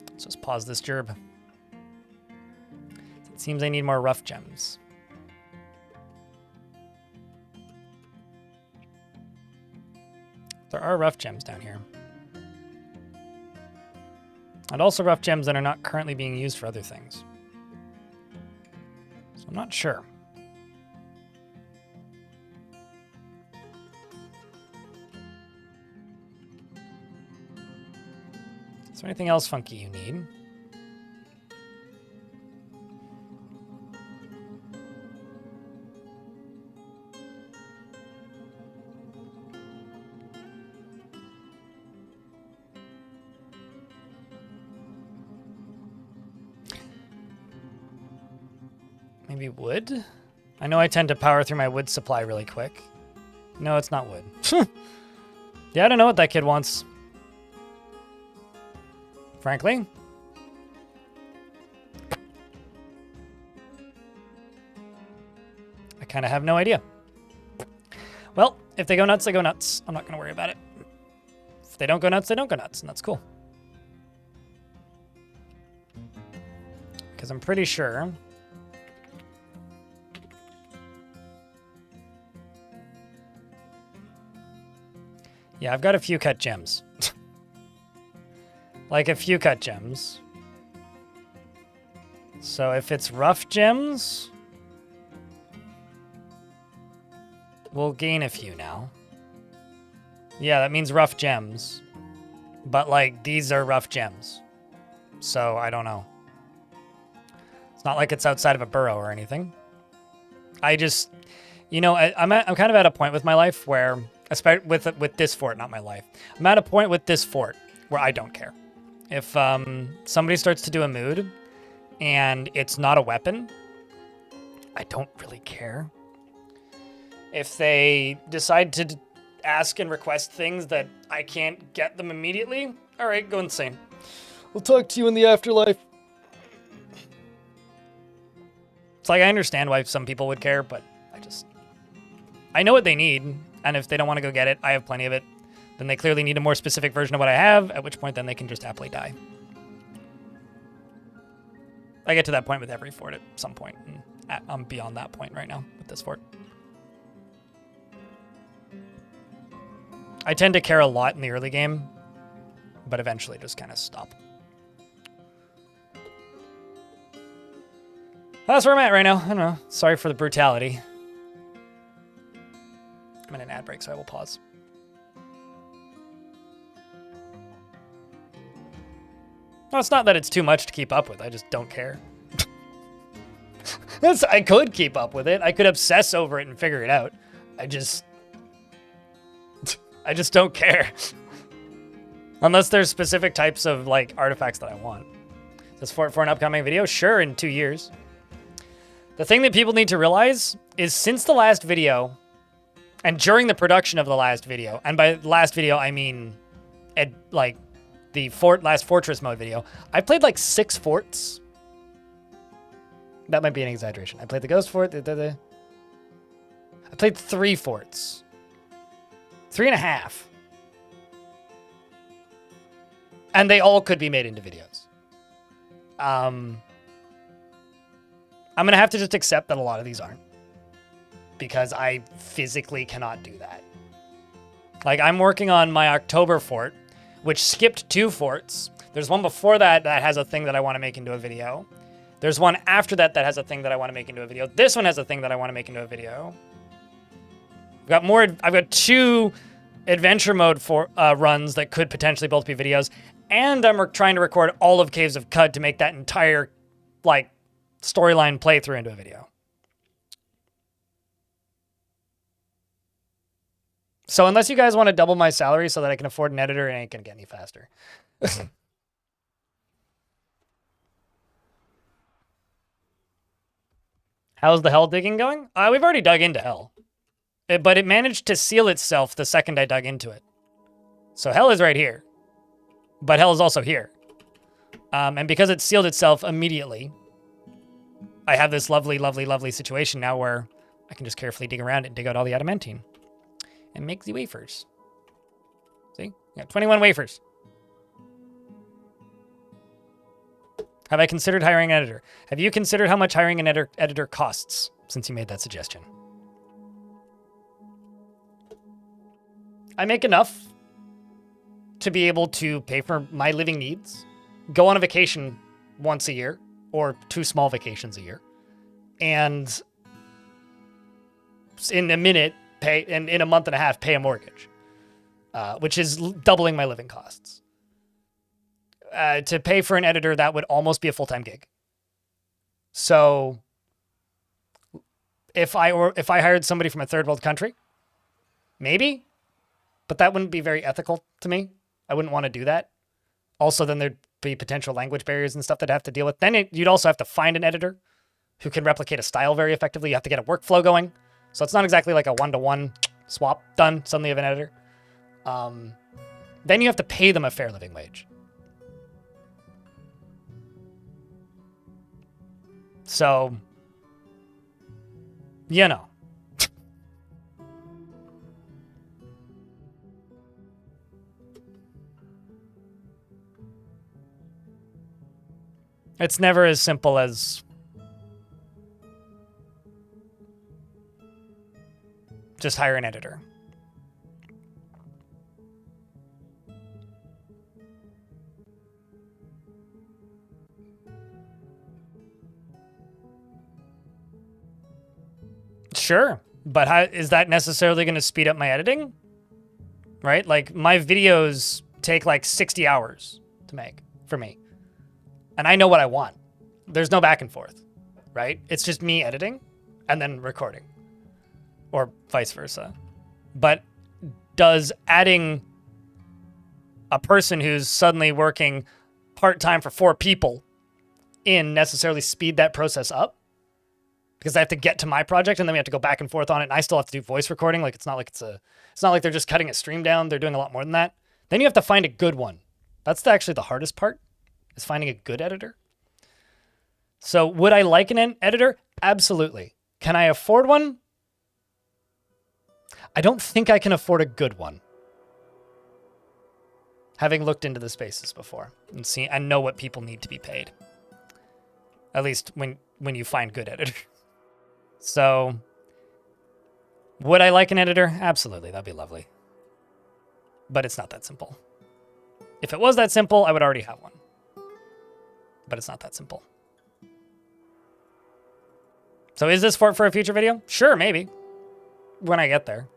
Let's just pause this gerb. It seems I need more rough gems. There are rough gems down here. And also rough gems that are not currently being used for other things. So I'm not sure. Is there anything else funky you need? Maybe wood? I know I tend to power through my wood supply really quick. No, it's not wood. Yeah, I don't know what that kid wants. Frankly. I kind of have no idea. Well, if they go nuts, they go nuts. I'm not going to worry about it. If they don't go nuts, they don't go nuts, and that's cool. Because I'm pretty sure... Yeah, I've got a few cut gems. Like a few cut gems. So if it's rough gems, we'll gain a few now. Yeah, that means rough gems. But, like, these are rough gems. So, I don't know. It's not like it's outside of a burrow or anything. I just... You know, I'm kind of at a point with my life where... Especially with this fort, not my life. I'm at a point with this fort where I don't care. If somebody starts to do a mood and it's not a weapon, I don't really care. If they decide to ask and request things that I can't get them immediately, all right, go insane. We'll talk to you in the afterlife. It's like I understand why some people would care, but I know what they need, and if they don't want to go get it, I have plenty of it. Then they clearly need a more specific version of what I have, at which point then they can just happily die. I get to that point with every fort at some point, and I'm beyond that point right now with this fort. I tend to care a lot in the early game, but eventually just kind of stop. That's where I'm at right now. I don't know. Sorry for the brutality. I'm in an ad break, so I will pause. No, it's not that it's too much to keep up with. I just don't care. I could keep up with it. I could obsess over it and figure it out. I just don't care. Unless there's specific types of, like, artifacts that I want. Is this for an upcoming video? Sure, in 2 years. The thing that people need to realize is since the last video, and during the production of the last video, and by last video, I mean, like, the last Fortress mode video, I played, like, 6 forts. That might be an exaggeration. I played the Ghost Fort. I played 3 forts. 3.5. And they all could be made into videos. I'm going to have to just accept that a lot of these aren't. Because I physically cannot do that. Like, I'm working on my October fort, which skipped 2 forts. There's one before that that has a thing that I want to make into a video. There's one after that that has a thing that I want to make into a video. This one has a thing that I want to make into a video. I've got 2 adventure mode runs that could potentially both be videos, and I'm trying to record all of Caves of Cud to make that entire, like, storyline playthrough into a video. So unless you guys want to double my salary so that I can afford an editor, it ain't gonna get any faster. How's the hell digging going? We've already dug into hell. But it managed to seal itself the second I dug into it. So hell is right here. But hell is also here. And because it sealed itself immediately, I have this lovely, lovely, lovely situation now where I can just carefully dig around it and dig out all the adamantine. And make the wafers. See? Yeah, 21 wafers. Have I considered hiring an editor? Have you considered how much hiring an editor costs since you made that suggestion? I make enough to be able to pay for my living needs, go on a vacation once a year, or 2 small vacations a year, and in a minute, in a month and a half, pay a mortgage, which is doubling my living costs. To pay for an editor, that would almost be a full-time gig. So if I hired somebody from a third world country, maybe, but that wouldn't be very ethical to me. I wouldn't want to do that. Also, then there'd be potential language barriers and stuff that I'd have to deal with. Then you'd also have to find an editor who can replicate a style very effectively. You have to get a workflow going. So it's not exactly like a one-to-one swap done. Suddenly you have an editor. Then you have to pay them a fair living wage. So, you know. It's never as simple as just hire an editor. Sure, but how is that necessarily going to speed up my editing? Right? Like, my videos take like 60 hours to make for me. And I know what I want. There's no back and forth, right? It's just me editing and then recording, or vice versa. But does adding a person who's suddenly working part-time for 4 people in necessarily speed that process up? Because I have to get to my project and then we have to go back and forth on it, and I still have to do voice recording. Like, it's not like they're just cutting a stream down. They're doing a lot more than that. Then you have to find a good one. That's actually the hardest part, is finding a good editor. So would I like an editor? Absolutely. Can I afford one? I don't think I can afford a good one, having looked into the spaces before and know what people need to be paid. At least when you find good editors. So, would I like an editor? Absolutely, that'd be lovely. But it's not that simple. If it was that simple, I would already have one. But it's not that simple. So is this for a future video? Sure, maybe. When I get there.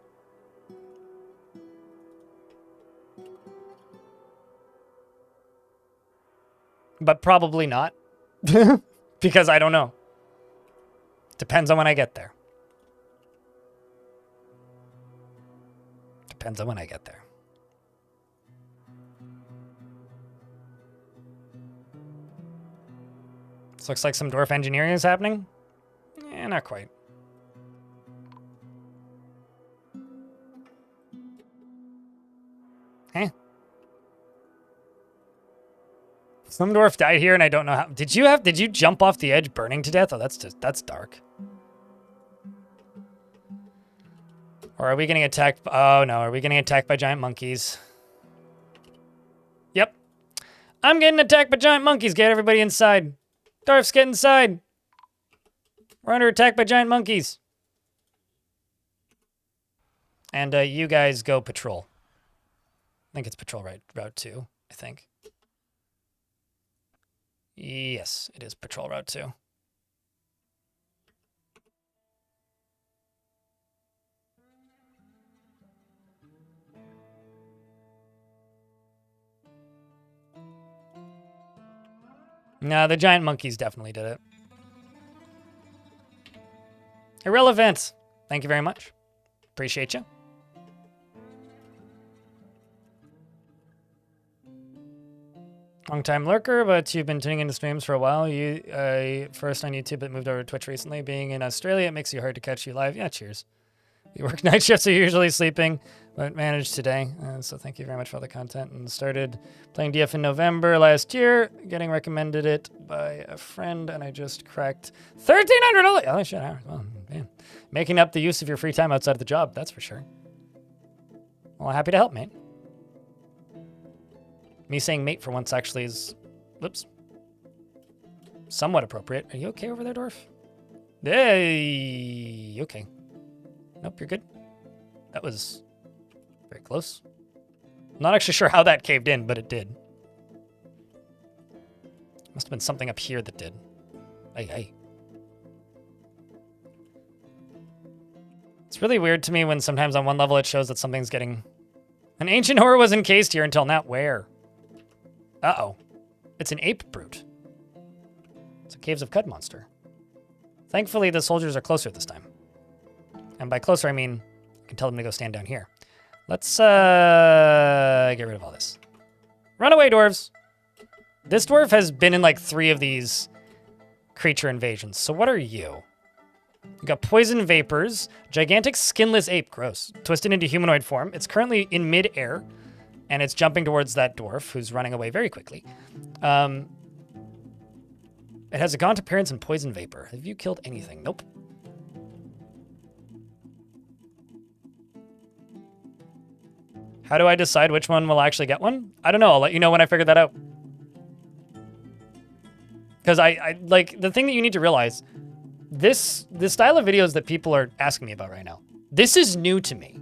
But probably not. Because I don't know. Depends on when I get there. Depends on when I get there. This looks like some dwarf engineering is happening. Eh, not quite. Eh. Some dwarf died here and I don't know how. Did you jump off the edge burning to death? Oh, that's dark. Or are we getting attacked? Oh no, are we getting attacked by giant monkeys? Yep. I'm getting attacked by giant monkeys. Get everybody inside. Dwarfs, get inside. We're under attack by giant monkeys. And you guys go patrol. I think it's patrol route 2, I think. Yes, it is patrol route 2. No, the giant monkeys definitely did it. Irrelevant. Thank you very much. Appreciate you. Long-time lurker, but you've been tuning into streams for a while. You first on YouTube, but moved over to Twitch recently. Being in Australia, it makes you hard to catch you live. Yeah, cheers. You work night shifts, so you're usually sleeping, but managed today. So thank you very much for all the content. And started playing DF in November last year, getting recommended it by a friend, and I just cracked $1,300. Oh, shit. Well, man. Making up the use of your free time outside of the job, that's for sure. Well, happy to help, mate. Me saying mate for once actually is, whoops, somewhat appropriate. Are you okay over there, Dwarf? Hey, okay. Nope, you're good. That was very close. I'm not actually sure how that caved in, but it did. Must have been something up here that did. Hey. It's really weird to me when sometimes on one level it shows that something's getting... An ancient horror was encased here until now. Where? Uh-oh. It's an ape brute. It's a Caves of Cud monster. Thankfully, the soldiers are closer this time. And by closer, I mean, I can tell them to go stand down here. Let's, get rid of all this. Run away, dwarves! This dwarf has been in, like, 3 of these creature invasions. So what are you? You got poison vapors, gigantic skinless ape, gross, twisted into humanoid form. It's currently in mid-air, and it's jumping towards that dwarf, who's running away very quickly. It has a gaunt appearance and poison vapor. Have you killed anything? Nope. How do I decide which one will actually get one? I don't know. I'll let you know when I figure that out. Because I like, the thing that you need to realize, the style of videos that people are asking me about right now, this is new to me.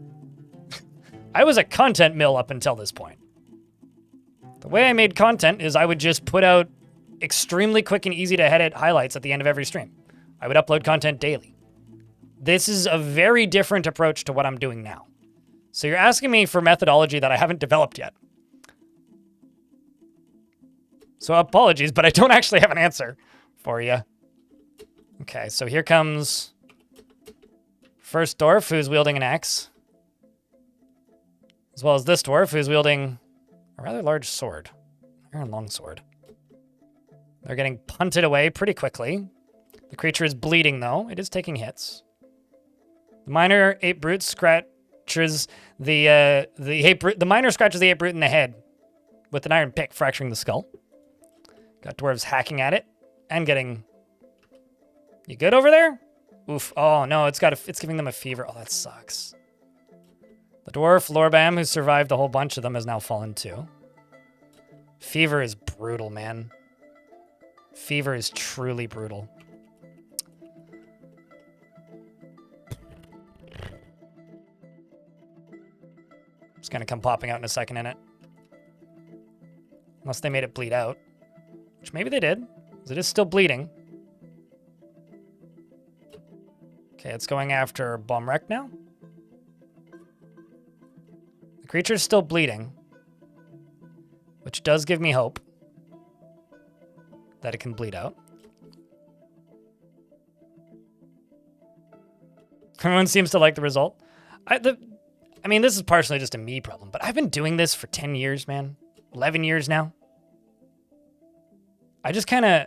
I was a content mill up until this point. The way I made content is I would just put out extremely quick and easy to edit highlights at the end of every stream. I would upload content daily. this is a very different approach to what I'm doing now. So you're asking me for methodology that I haven't developed yet. So apologies, but I don't actually have an answer for you. Okay, so here comes first dwarf who's wielding an axe. As well as this dwarf who's wielding a rather large sword. Iron longsword. They're getting punted away pretty quickly. The creature is bleeding, though. It is taking hits. The minor ape brute scratches the minor scratches the ape brute in the head with an iron pick, fracturing the skull. Got dwarves hacking at it and getting. You good over there? Oof! Oh no, it's giving them a fever. Oh, that sucks. The dwarf Lorbam, who survived a whole bunch of them, has now fallen too. Fever is brutal, man. Fever is truly brutal. It's gonna come popping out in a second in it. Unless they made it bleed out. Which maybe they did, because it is still bleeding. Okay, it's going after Bomrek now. The creature's still bleeding, which does give me hope that it can bleed out. Everyone seems to like the result. I mean, this is partially just a me problem, but I've been doing this for 10 years, man. 11 years now. I just kind of...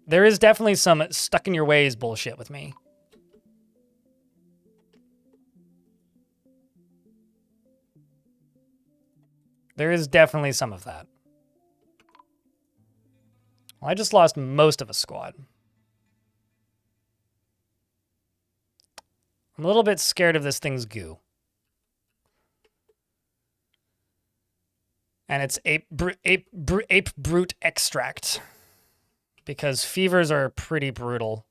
There is definitely some stuck in your ways bullshit with me. There is definitely some of that. Well, I just lost most of a squad. I'm a little bit scared of this thing's goo. And it's ape brute extract. Because fevers are pretty brutal.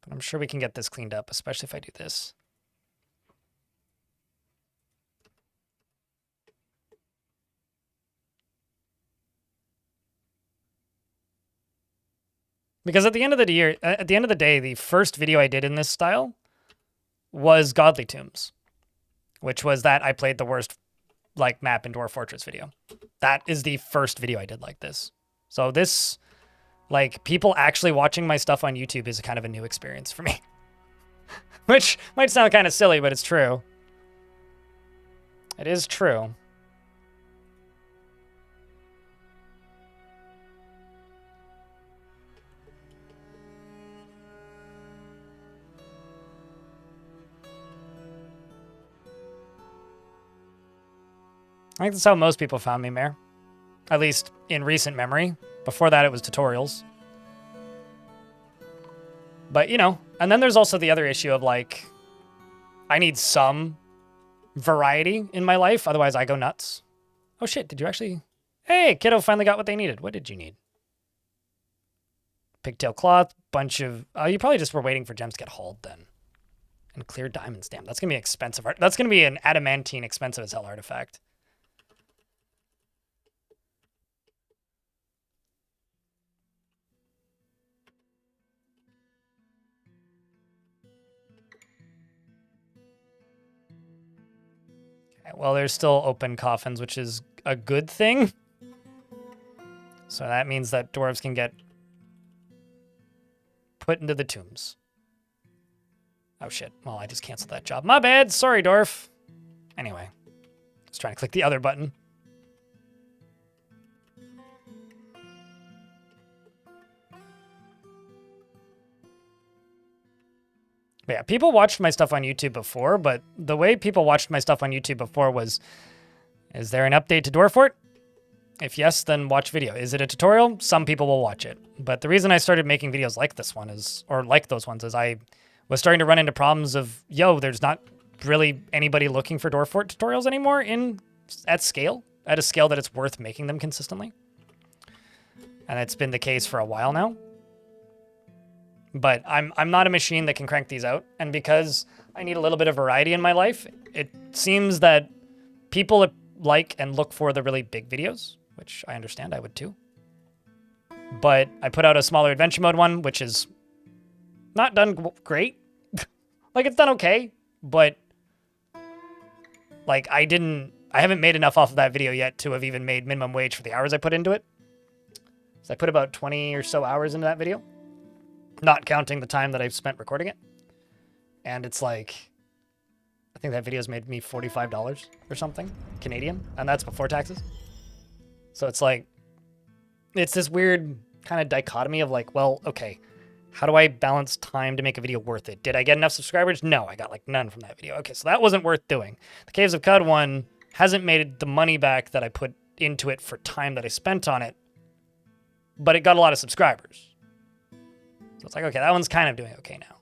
But I'm sure we can get this cleaned up, especially if I do this. Because at the end of the day, the first video I did in this style was Godly Tombs, which was that I played the worst like map in Dwarf Fortress video. That is the first video I did like this. So this, like, people actually watching my stuff on YouTube is kind of a new experience for me. Which might sound kind of silly, but it's true. It is true. I think that's how most people found me, Mare. At least in recent memory. Before that, it was tutorials. But, you know, and then there's also the other issue of, like, I need some variety in my life, otherwise I go nuts. Oh, shit, did you actually... Hey, kiddo finally got what they needed. What did you need? Pigtail cloth, bunch of... you probably just were waiting for gems to get hauled then. And clear diamonds, damn. That's going to be expensive. That's going to be an adamantine expensive as hell artifact. Well, there's still open coffins, which is a good thing. So that means that dwarves can get put into the tombs. Oh, shit. Well, I just canceled that job. My bad. Sorry, dwarf. Anyway, I was trying to click the other button. But yeah, people watched my stuff on YouTube before, but the way people watched my stuff on YouTube before was, is there an update to Dwarf Fort? If yes, then watch video. Is it a tutorial? Some people will watch it. But the reason I started making videos like this one is, or like those ones, is I was starting to run into problems of, yo, there's not really anybody looking for Dwarf Fort tutorials anymore at a scale that it's worth making them consistently. And it's been the case for a while now. But I'm not a machine that can crank these out. And because I need a little bit of variety in my life, it seems that people like and look for the really big videos, which I understand, I would too. but I put out a smaller adventure mode one, which is not done great. Like, it's done okay, but like I haven't made enough off of that video yet to have even made minimum wage for the hours I put into it. So I put about 20 or so hours into that video, not counting the time that I've spent recording it. And it's like, I think that video's made me $45 or something Canadian, and that's before taxes. So it's like, it's this weird kind of dichotomy of like, well, okay, how do I balance time to make a video worth it? Did I get enough subscribers? No, I got like none from that video. Okay, so that wasn't worth doing. The Caves of Cud one hasn't made the money back that I put into it for time that I spent on it, but it got a lot of subscribers. So it's like, okay, that one's kind of doing okay now.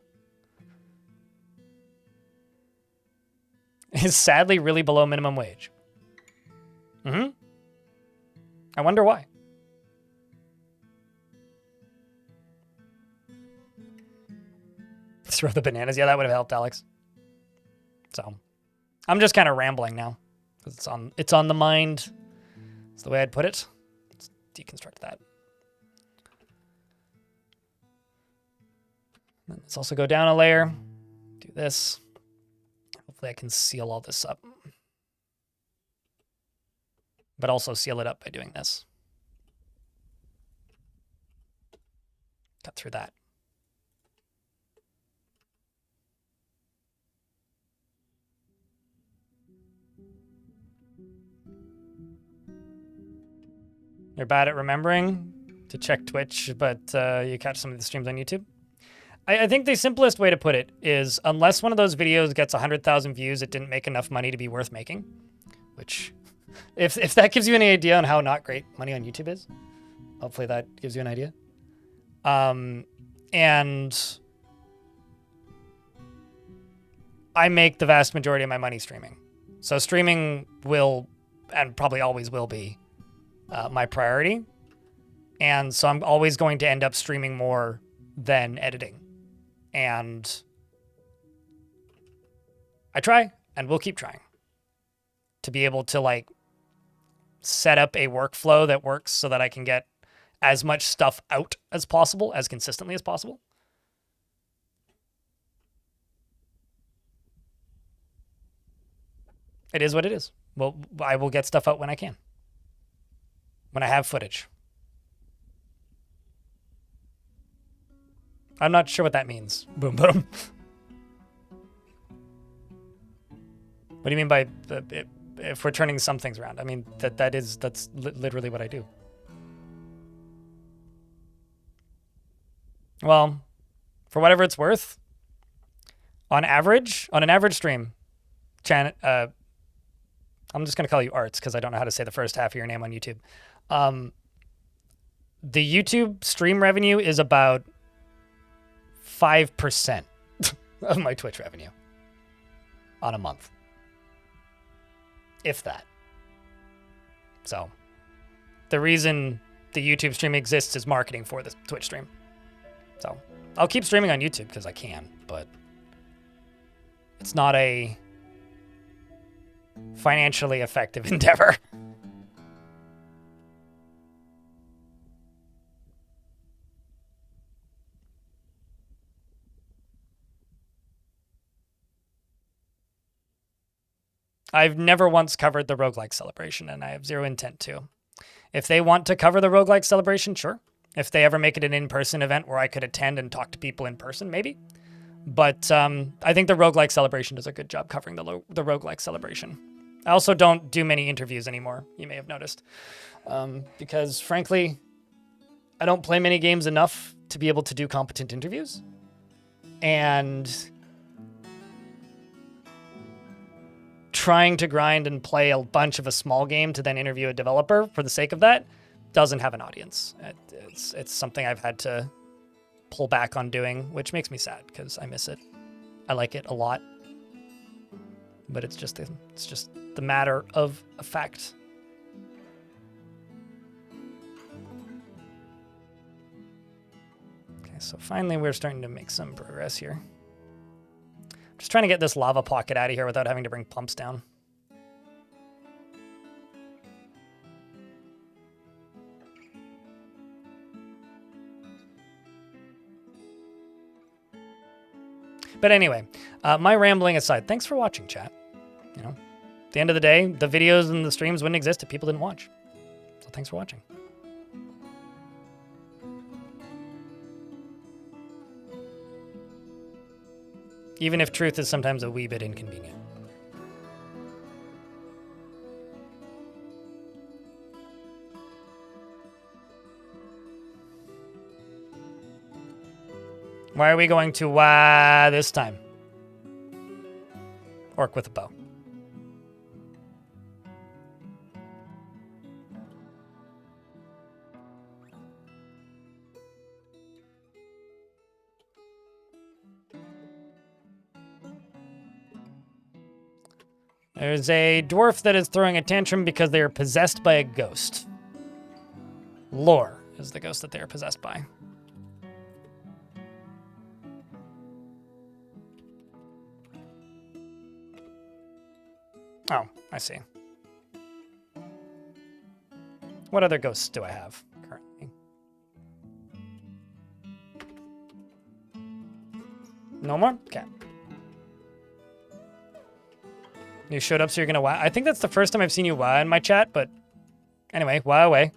Is sadly really below minimum wage. I wonder why. Throw the bananas. Yeah, that would have helped, Alex. So, I'm just kind of rambling now. It's on the mind. It's the way I'd put it. Let's deconstruct that. Let's also go down a layer. Do this. Hopefully I can seal all this up. But also seal it up by doing this. Cut through that. You're bad at remembering to check Twitch, but you catch some of the streams on YouTube. I think the simplest way to put it is, unless one of those videos gets 100,000 views, it didn't make enough money to be worth making. Which, if that gives you any idea on how not great money on YouTube is, hopefully that gives you an idea. And I make the vast majority of my money streaming. So streaming will, and probably always will be, my priority. And so I'm always going to end up streaming more than editing. And I try, and will keep trying, to be able to like set up a workflow that works so that I can get as much stuff out as possible, as consistently as possible. It is what it is. Well, I will get stuff out when I can. When I have footage. I'm not sure what that means. Boom, boom. What do you mean by if we're turning some things around? I mean, that's literally what I do. Well, for whatever it's worth, on an average stream, I'm just going to call you Arts because I don't know how to say the first half of your name on YouTube. The YouTube stream revenue is about 5% of my Twitch revenue on a month. If that. So, the reason the YouTube stream exists is marketing for the Twitch stream. So, I'll keep streaming on YouTube because I can, but it's not a financially effective endeavor. I've never once covered the roguelike celebration, and I have zero intent to. If they want to cover the roguelike celebration, sure. If they ever make it an in-person event where I could attend and talk to people in person, maybe. But I think the roguelike celebration does a good job covering the roguelike celebration. I also don't do many interviews anymore, you may have noticed. Because, frankly, I don't play many games enough to be able to do competent interviews. And trying to grind and play a bunch of a small game to then interview a developer for the sake of that doesn't have an audience. It's something I've had to pull back on doing, which makes me sad because I miss it. I like it a lot, but it's just the matter of a fact. Okay, so finally we're starting to make some progress here. Just trying to get this lava pocket out of here without having to bring pumps down. But anyway, my rambling aside, thanks for watching, chat. You know, at the end of the day, the videos and the streams wouldn't exist if people didn't watch. So thanks for watching. Even if truth is sometimes a wee bit inconvenient. Why are we going to this time? Orc with a bow. There's a dwarf that is throwing a tantrum because they are possessed by a ghost. Lore is the ghost that they are possessed by. Oh, I see. What other ghosts do I have currently? No more? Okay. You showed up, so you're gonna wow. I think that's the first time I've seen you wow in my chat, but anyway, wow away.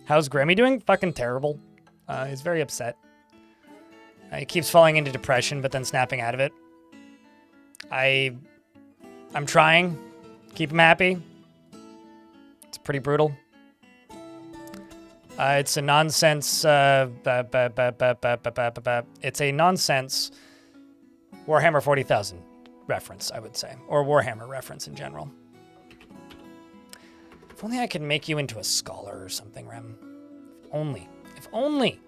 How's Grammy doing? Fucking terrible. He's very upset. He keeps falling into depression, but then snapping out of it. I'm trying. Keep him happy. It's pretty brutal. It's a nonsense. It's a nonsense Warhammer 40,000 reference, I would say, or Warhammer reference in general. If only I could make you into a scholar or something, Rem. If only. If only.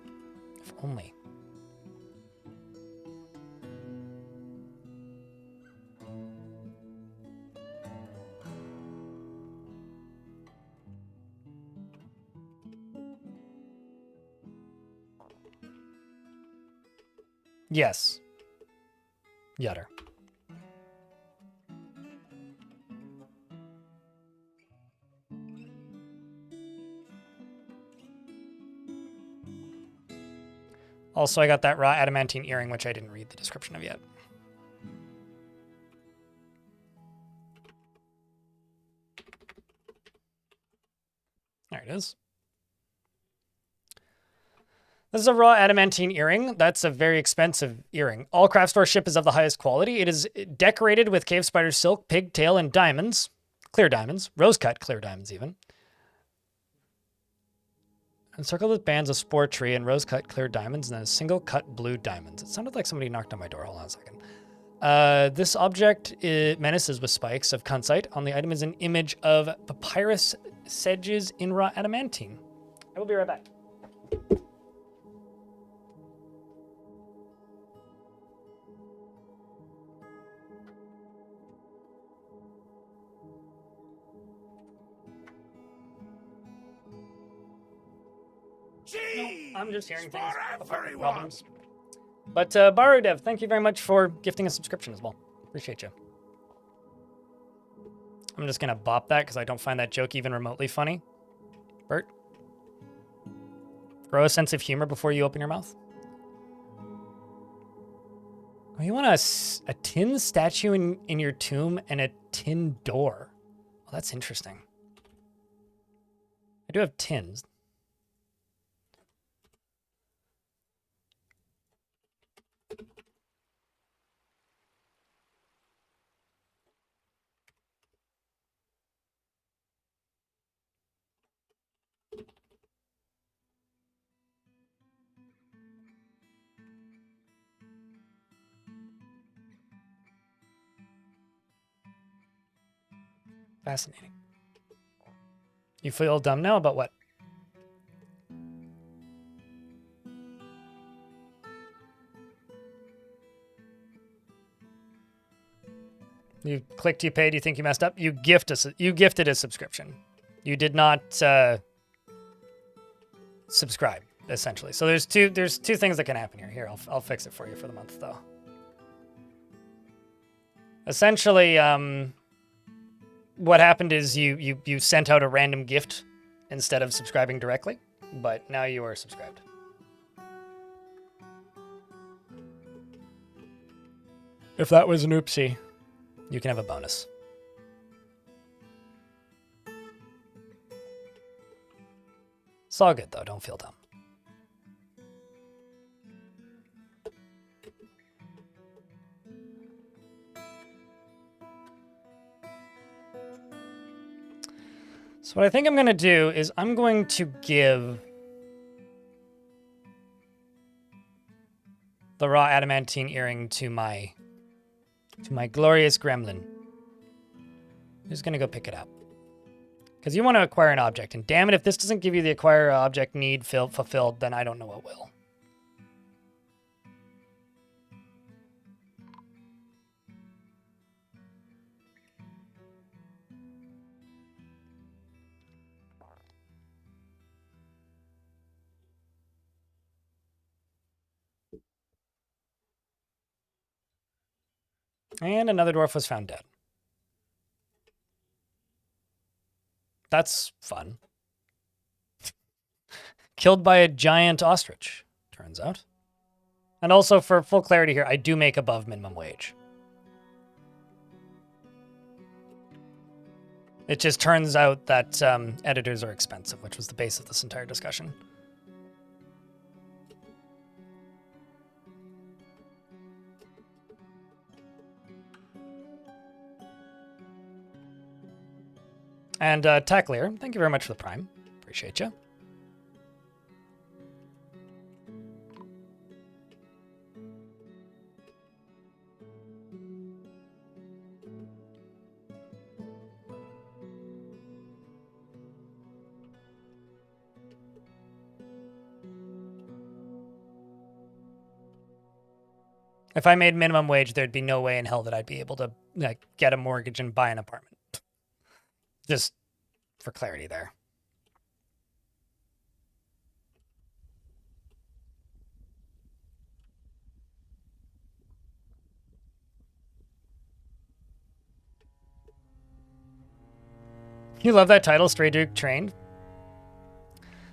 If only. Yes. Yutter. Also, I got that raw adamantine earring, which I didn't read the description of yet. There it is. This is a raw adamantine earring. That's a very expensive earring. All craft store ship is of the highest quality. It is decorated with cave spider silk, pigtail, and diamonds. Clear diamonds. Rose-cut clear diamonds, even. Encircled with bands of spore tree and rose-cut clear diamonds, and then a single cut blue diamonds. It sounded like somebody knocked on my door. Hold on a second. This object menaces with spikes of kunzite. On the item is an image of papyrus sedges in raw adamantine. I will be right back. No, I'm just hearing things about problems. But Barudev, thank you very much for gifting a subscription as well. Appreciate you. I'm just gonna bop that because I don't find that joke even remotely funny. Bert, grow a sense of humor before you open your mouth. Oh, you want a tin statue in your tomb and a tin door. Well, that's interesting. I do have tins. Fascinating. You feel dumb now about what? You clicked, you paid, you think you messed up? You gifted a subscription. You did not subscribe, essentially. So there's two things that can happen here. Here, I'll fix it for you for the month, though. Essentially, what happened is you sent out a random gift instead of subscribing directly, but now you are subscribed. If that was an oopsie, you can have a bonus. It's all good, though. Don't feel dumb. So what I think I'm going to do is I'm going to give the raw adamantine earring to my glorious gremlin, who's going to go pick it up. Because you want to acquire an object, and damn it, if this doesn't give you the acquire object need fulfilled, then I don't know what will. And another dwarf was found dead. That's fun. Killed by a giant ostrich, turns out. And also, for full clarity here, I do make above minimum wage. It just turns out that editors are expensive, which was the base of this entire discussion. And Tackleer, thank you very much for the Prime. Appreciate you. If I made minimum wage, there'd be no way in hell that I'd be able to get a mortgage and buy an apartment. Just for clarity there. You love that title, Stray Duke Trained?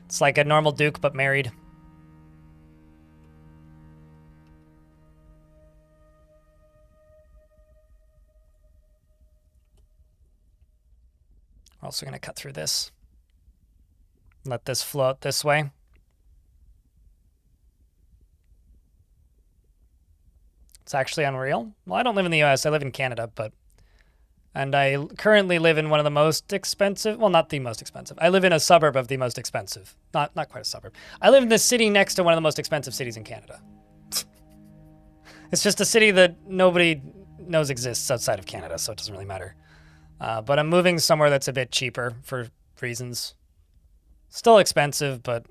It's like a normal Duke, but married. We're also going to cut through this. Let this float this way. It's actually unreal. Well, I don't live in the US. I live in Canada, and I currently live in one of the most expensive, well, not the most expensive. I live in a suburb of the most expensive. Not quite a suburb. I live in the city next to one of the most expensive cities in Canada. It's just a city that nobody knows exists outside of Canada, so it doesn't really matter. But I'm moving somewhere that's a bit cheaper for reasons. Still expensive, but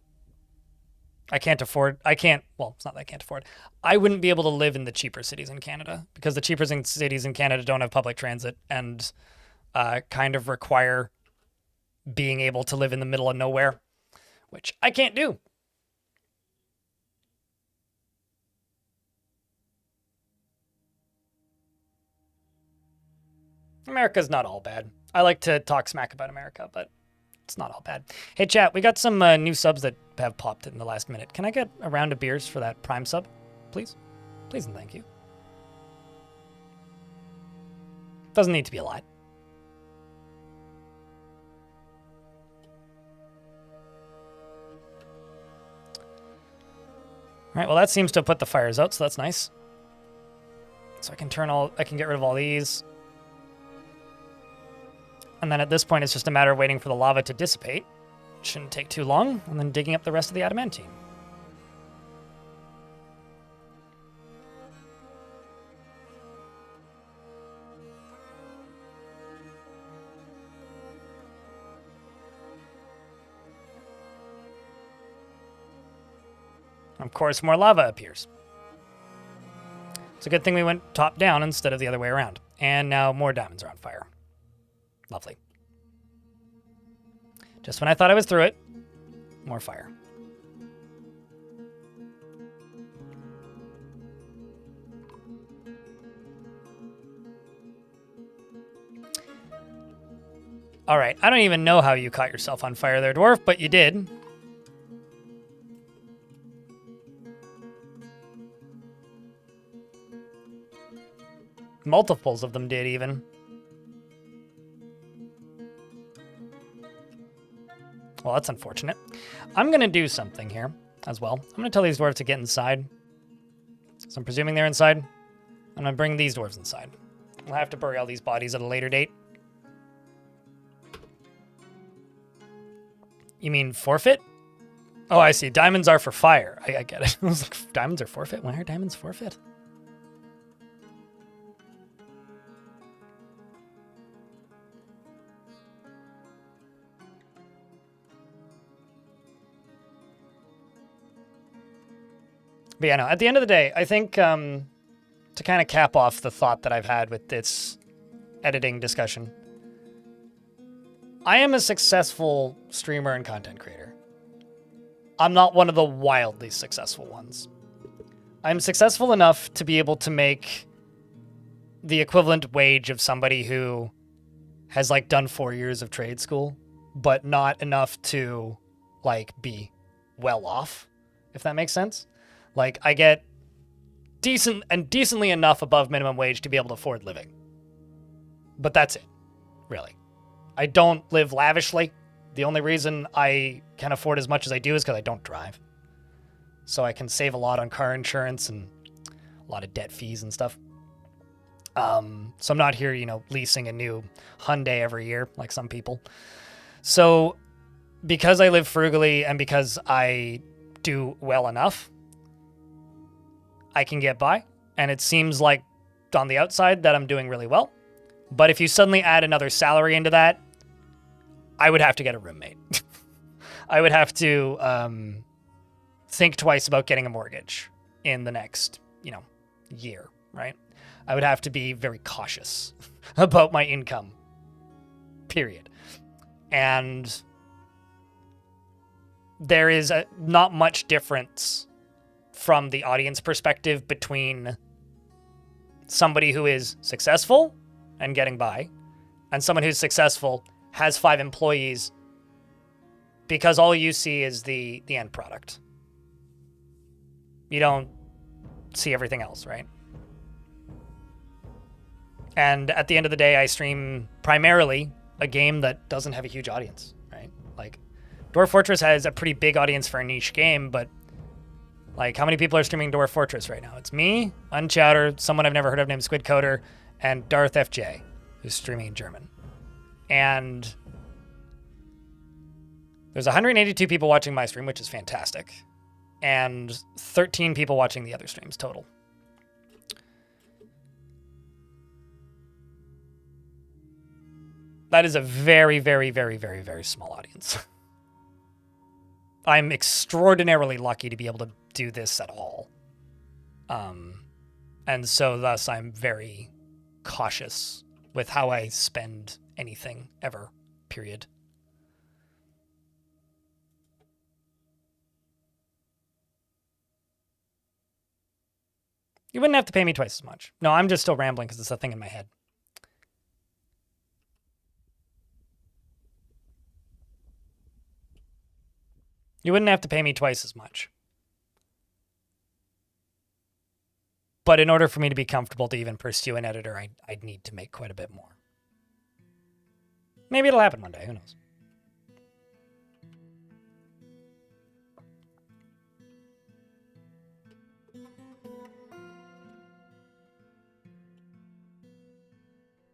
I can't afford, well, it's not that I can't afford. I wouldn't be able to live in the cheaper cities in Canada because the cheaper cities in Canada don't have public transit and kind of require being able to live in the middle of nowhere, which I can't do. America's not all bad. I like to talk smack about America, but it's not all bad. Hey, chat, we got some new subs that have popped in the last minute. Can I get a round of beers for that Prime sub, please? Please and thank you. Doesn't need to be a lot. All right, well, that seems to have put the fires out, so that's nice. So I can get rid of all these. And then at this point, it's just a matter of waiting for the lava to dissipate. Shouldn't take too long, and then digging up the rest of the adamantine. Of course, more lava appears. It's a good thing we went top down instead of the other way around. And now more diamonds are on fire. Lovely. Just when I thought I was through it, more fire. All right, I don't even know how you caught yourself on fire there, dwarf, but you did. Multiples of them did, even. Well, that's unfortunate. I'm going to do something here as well. I'm going to tell these dwarves to get inside. So I'm presuming they're inside. I'm going to bring these dwarves inside. We'll have to bury all these bodies at a later date. You mean forfeit? Oh, I see. Diamonds are for fire. I get it. I was like, diamonds are forfeit? Why are diamonds forfeit? But yeah, no, at the end of the day, I think to kind of cap off the thought that I've had with this editing discussion, I am a successful streamer and content creator. I'm not one of the wildly successful ones. I'm successful enough to be able to make the equivalent wage of somebody who has like done 4 years of trade school, but not enough to like be well off, if that makes sense. Like, I get decently enough above minimum wage to be able to afford living. But that's it, really. I don't live lavishly. The only reason I can afford as much as I do is because I don't drive. So I can save a lot on car insurance and a lot of debt fees and stuff. So I'm not here, you know, leasing a new Hyundai every year like some people. So because I live frugally and because I do well enough, I can get by, and it seems like on the outside that I'm doing really well. But if you suddenly add another salary into that, I would have to get a roommate. I would have to think twice about getting a mortgage in the next, you know, year, right? I would have to be very cautious about my income, period. And there is not much difference from the audience perspective between somebody who is successful and getting by and someone who's successful, has 5 employees, because all you see is the end product. You don't see everything else, right? And at the end of the day, I stream primarily a game that doesn't have a huge audience, right? Like, Dwarf Fortress has a pretty big audience for a niche game, but like, how many people are streaming Dwarf Fortress right now? It's me, Unchowder, someone I've never heard of named Squidcoder, and Darth FJ, who's streaming in German. And there's 182 people watching my stream, which is fantastic, and 13 people watching the other streams total. That is a very, very, very, very, very small audience. I'm extraordinarily lucky to be able to do this at all. And so thus I'm very cautious with how I spend anything ever, period. You wouldn't have to pay me twice as much. No, I'm just still rambling because it's a thing in my head. You wouldn't have to pay me twice as much. But in order for me to be comfortable to even pursue an editor, I'd need to make quite a bit more. Maybe it'll happen one day, who knows?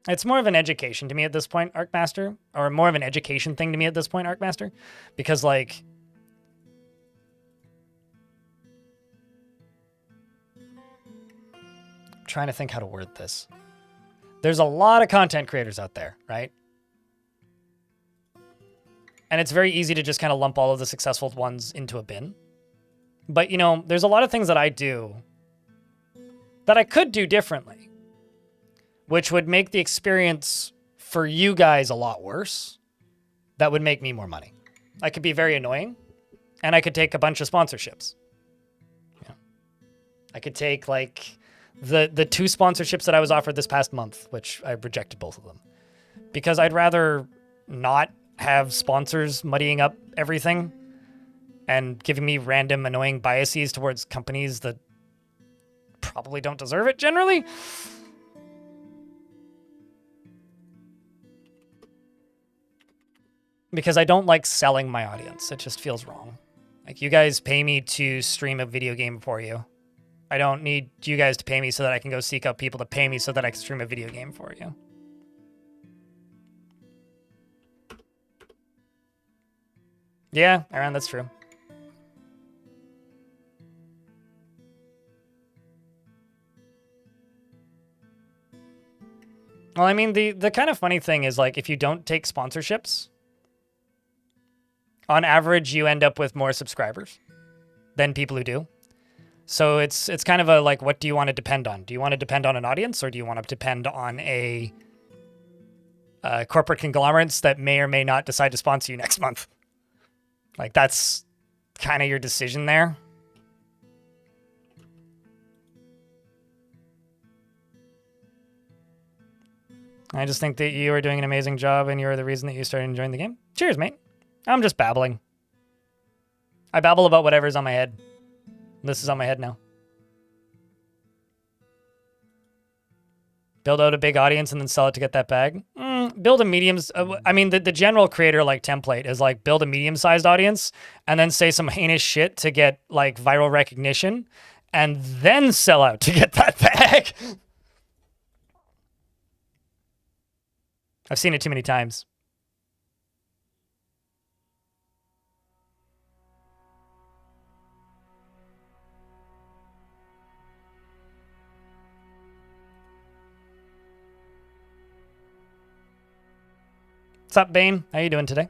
It's more of an education to me at this point, Arcmaster, or more of an education thing to me at this point, Arcmaster, because like, I'm trying to think how to word this. There's a lot of content creators out there, right? And it's very easy to just kind of lump all of the successful ones into a bin. But, you know, there's a lot of things that I do that I could do differently, which would make the experience for you guys a lot worse. That would make me more money. I could be very annoying, and I could take a bunch of sponsorships. Yeah. I could take, like, the 2 sponsorships that I was offered this past month, which I rejected both of them. Because I'd rather not have sponsors muddying up everything and giving me random annoying biases towards companies that probably don't deserve it generally. Because I don't like selling my audience. It just feels wrong. Like, you guys pay me to stream a video game for you. I don't need you guys to pay me so that I can go seek out people to pay me so that I can stream a video game for you. Yeah, Aaron, that's true. Well, I mean, the kind of funny thing is, like, if you don't take sponsorships, on average, you end up with more subscribers than people who do. So it's kind of a, like, what do you want to depend on? Do you want to depend on an audience, or do you want to depend on a corporate conglomerates that may or may not decide to sponsor you next month? Like, that's kind of your decision there. I just think that you are doing an amazing job, and you are the reason that you started enjoying the game. Cheers, mate. I'm just babbling. I babble about whatever's on my head. This is on my head now. Build out a big audience and then sell it to get that bag. Build a medium. I mean, the general creator like template is like build a medium-sized audience and then say some heinous shit to get like viral recognition, and then sell out to get that bag. I've seen it too many times. What's up, Bane? How you doing today?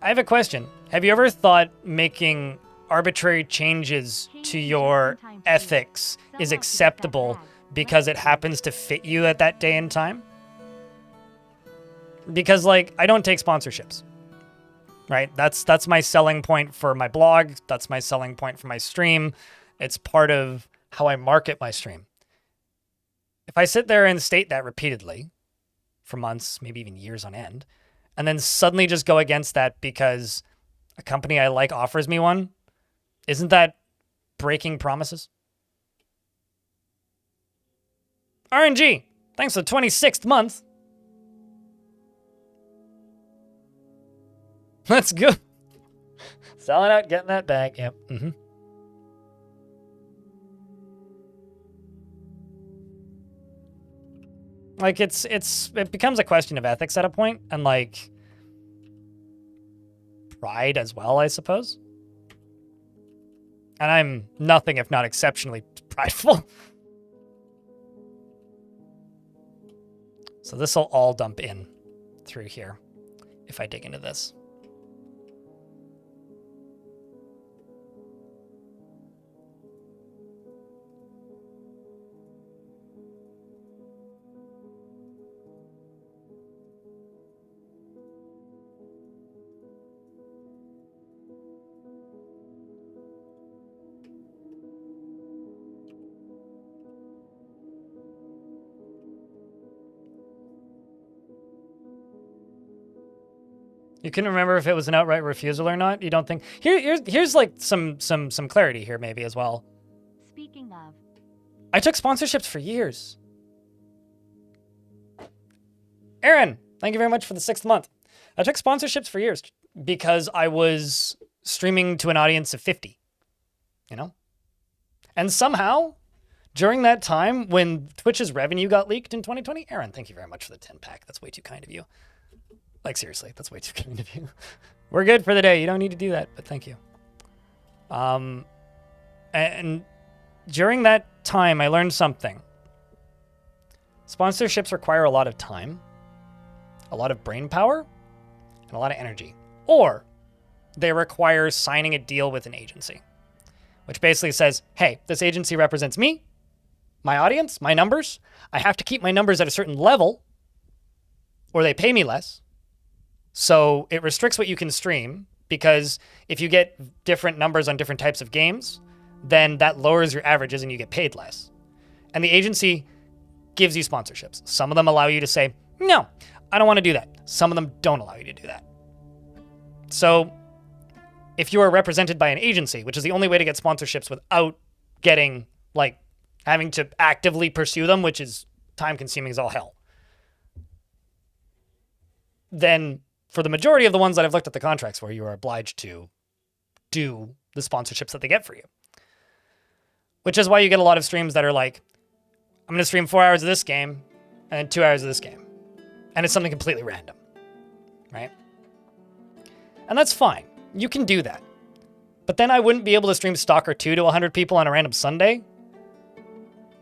I have a question. Have you ever thought making arbitrary changes to your ethics is acceptable because it happens to fit you at that day and time? Because, like, I don't take sponsorships, right? That's my selling point for my blog. That's my selling point for my stream. It's part of how I market my stream. If I sit there and state that repeatedly for months, maybe even years on end, and then suddenly just go against that because a company I like offers me one, isn't that breaking promises? RNG, thanks for the 26th month. Let's go. Selling out, getting that bag. Yep. Mm-hmm. Like, it becomes a question of ethics at a point, and like pride as well, I suppose. And I'm nothing if not exceptionally prideful. So this will all dump in through here if I dig into this. You couldn't remember if it was an outright refusal or not? You don't think? Here's like some clarity here maybe as well. Speaking of, I took sponsorships for years. Aaron, thank you very much for the 6th month. I took sponsorships for years because I was streaming to an audience of 50, you know? And somehow, during that time when Twitch's revenue got leaked in 2020, Aaron, thank you very much for the 10-pack. That's way too kind of you. Like, seriously, that's way too kind of you. We're good for the day. You don't need to do that, but thank you. And during that time, I learned something. Sponsorships require a lot of time, a lot of brain power, and a lot of energy. Or they require signing a deal with an agency, which basically says, hey, this agency represents me, my audience, my numbers. I have to keep my numbers at a certain level, or they pay me less. So it restricts what you can stream, because if you get different numbers on different types of games, then that lowers your averages and you get paid less. And the agency gives you sponsorships. Some of them allow you to say, no, I don't want to do that. Some of them don't allow you to do that. So if you are represented by an agency, which is the only way to get sponsorships without getting like having to actively pursue them, which is time-consuming as all hell. Then for the majority of the ones that I've looked at the contracts for, you are obliged to do the sponsorships that they get for you. Which is why you get a lot of streams that are like, I'm going to stream 4 hours of this game and then 2 hours of this game. And it's something completely random, right? And that's fine. You can do that. But then I wouldn't be able to stream Stalker 2 to 100 people on a random Sunday,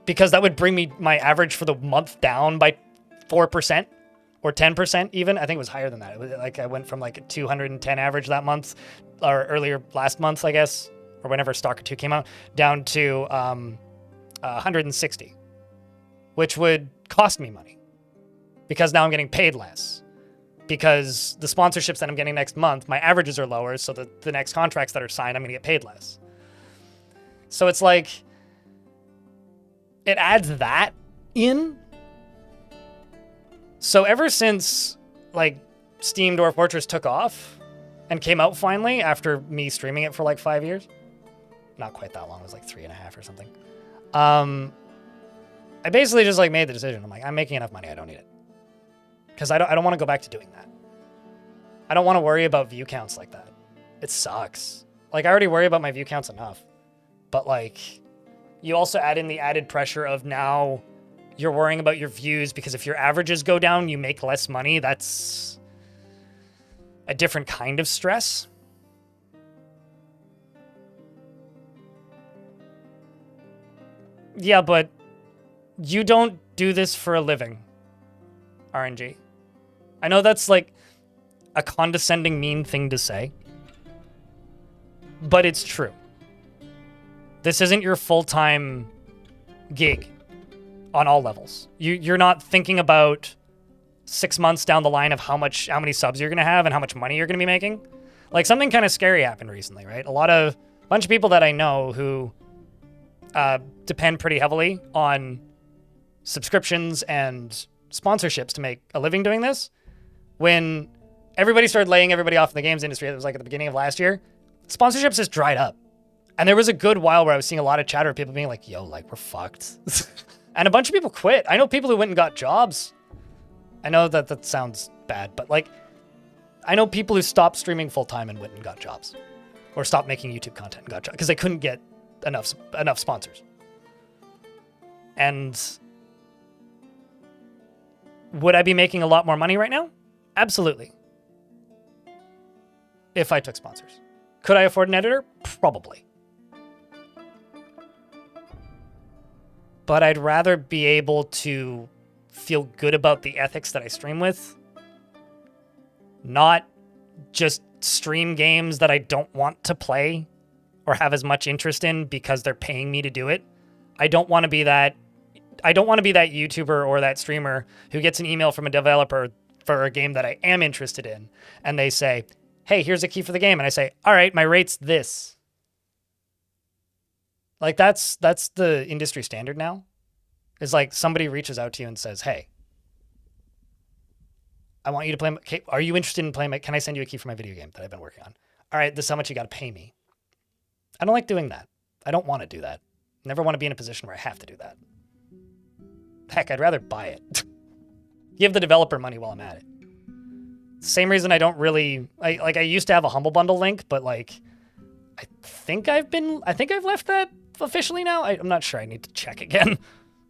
because that would bring me my average for the month down by 4% or 10% even. I think it was higher than that. It was like I went from like a 210 average that month, or earlier last month, I guess, or whenever Stalker 2 came out, down to 160, which would cost me money because now I'm getting paid less. Because the sponsorships that I'm getting next month, my averages are lower, so the next contracts that are signed, I'm going to get paid less. So it's like, it adds that in. So ever since like Steam Dwarf Fortress took off and came out finally after me streaming it for like 5 years, not quite that long, it was like 3.5 or something. I basically just like made the decision. I'm like, I'm making enough money, I don't need it. Because I don't want to go back to doing that. I don't want to worry about view counts like that. It sucks. Like, I already worry about my view counts enough. But like, you also add in the added pressure of now you're worrying about your views, because if your averages go down, you make less money. That's a different kind of stress. Yeah, but you don't do this for a living, RNG. I know that's like a condescending, mean thing to say, but it's true. This isn't your full-time gig on all levels. You're not thinking about 6 months down the line of how many subs you're gonna have and how much money you're gonna be making. Like, something kind of scary happened recently, right? A bunch of people that I know who depend pretty heavily on subscriptions and sponsorships to make a living doing this. When everybody started laying everybody off in the games industry, it was like at the beginning of last year, sponsorships just dried up. And there was a good while where I was seeing a lot of chatter of people being like, yo, like, we're fucked. And a bunch of people quit. I know people who went and got jobs. I know that sounds bad, but like, I know people who stopped streaming full-time and went and got jobs. Or stopped making YouTube content and got jobs because they couldn't get enough sponsors. And would I be making a lot more money right now? Absolutely. If I took sponsors. Could I afford an editor? Probably. But I'd rather be able to feel good about the ethics that I stream with. Not just stream games that I don't want to play or have as much interest in because they're paying me to do it. I don't want to be that YouTuber or that streamer who gets an email from a developer for a game that I am interested in, and they say, hey, here's a key for the game. And I say, all right, my rate's this. Like, that's the industry standard now. It's like somebody reaches out to you and says, hey, I want you to play. Are you interested in playing? Can I send you a key for my video game that I've been working on? All right, this is how much you got to pay me. I don't like doing that. I don't want to do that. Never want to be in a position where I have to do that. Heck, I'd rather buy it. Give the developer money while I'm at it. Same reason I don't really... I used to have a Humble Bundle link, but like... I think I've left that officially now. I'm not sure. I need to check again.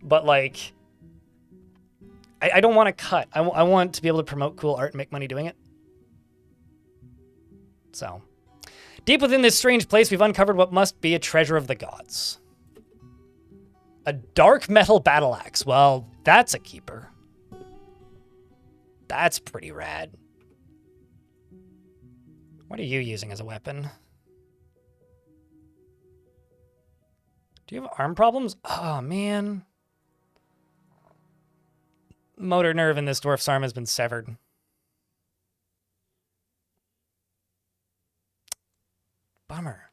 But like... I don't want to cut. I want to be able to promote cool art and make money doing it. So... Deep within this strange place, we've uncovered what must be a treasure of the gods. A dark metal battle axe. Well, that's a keeper. That's pretty rad. What are you using as a weapon? Do you have arm problems? Oh, man. Motor nerve in this dwarf's arm has been severed. Bummer.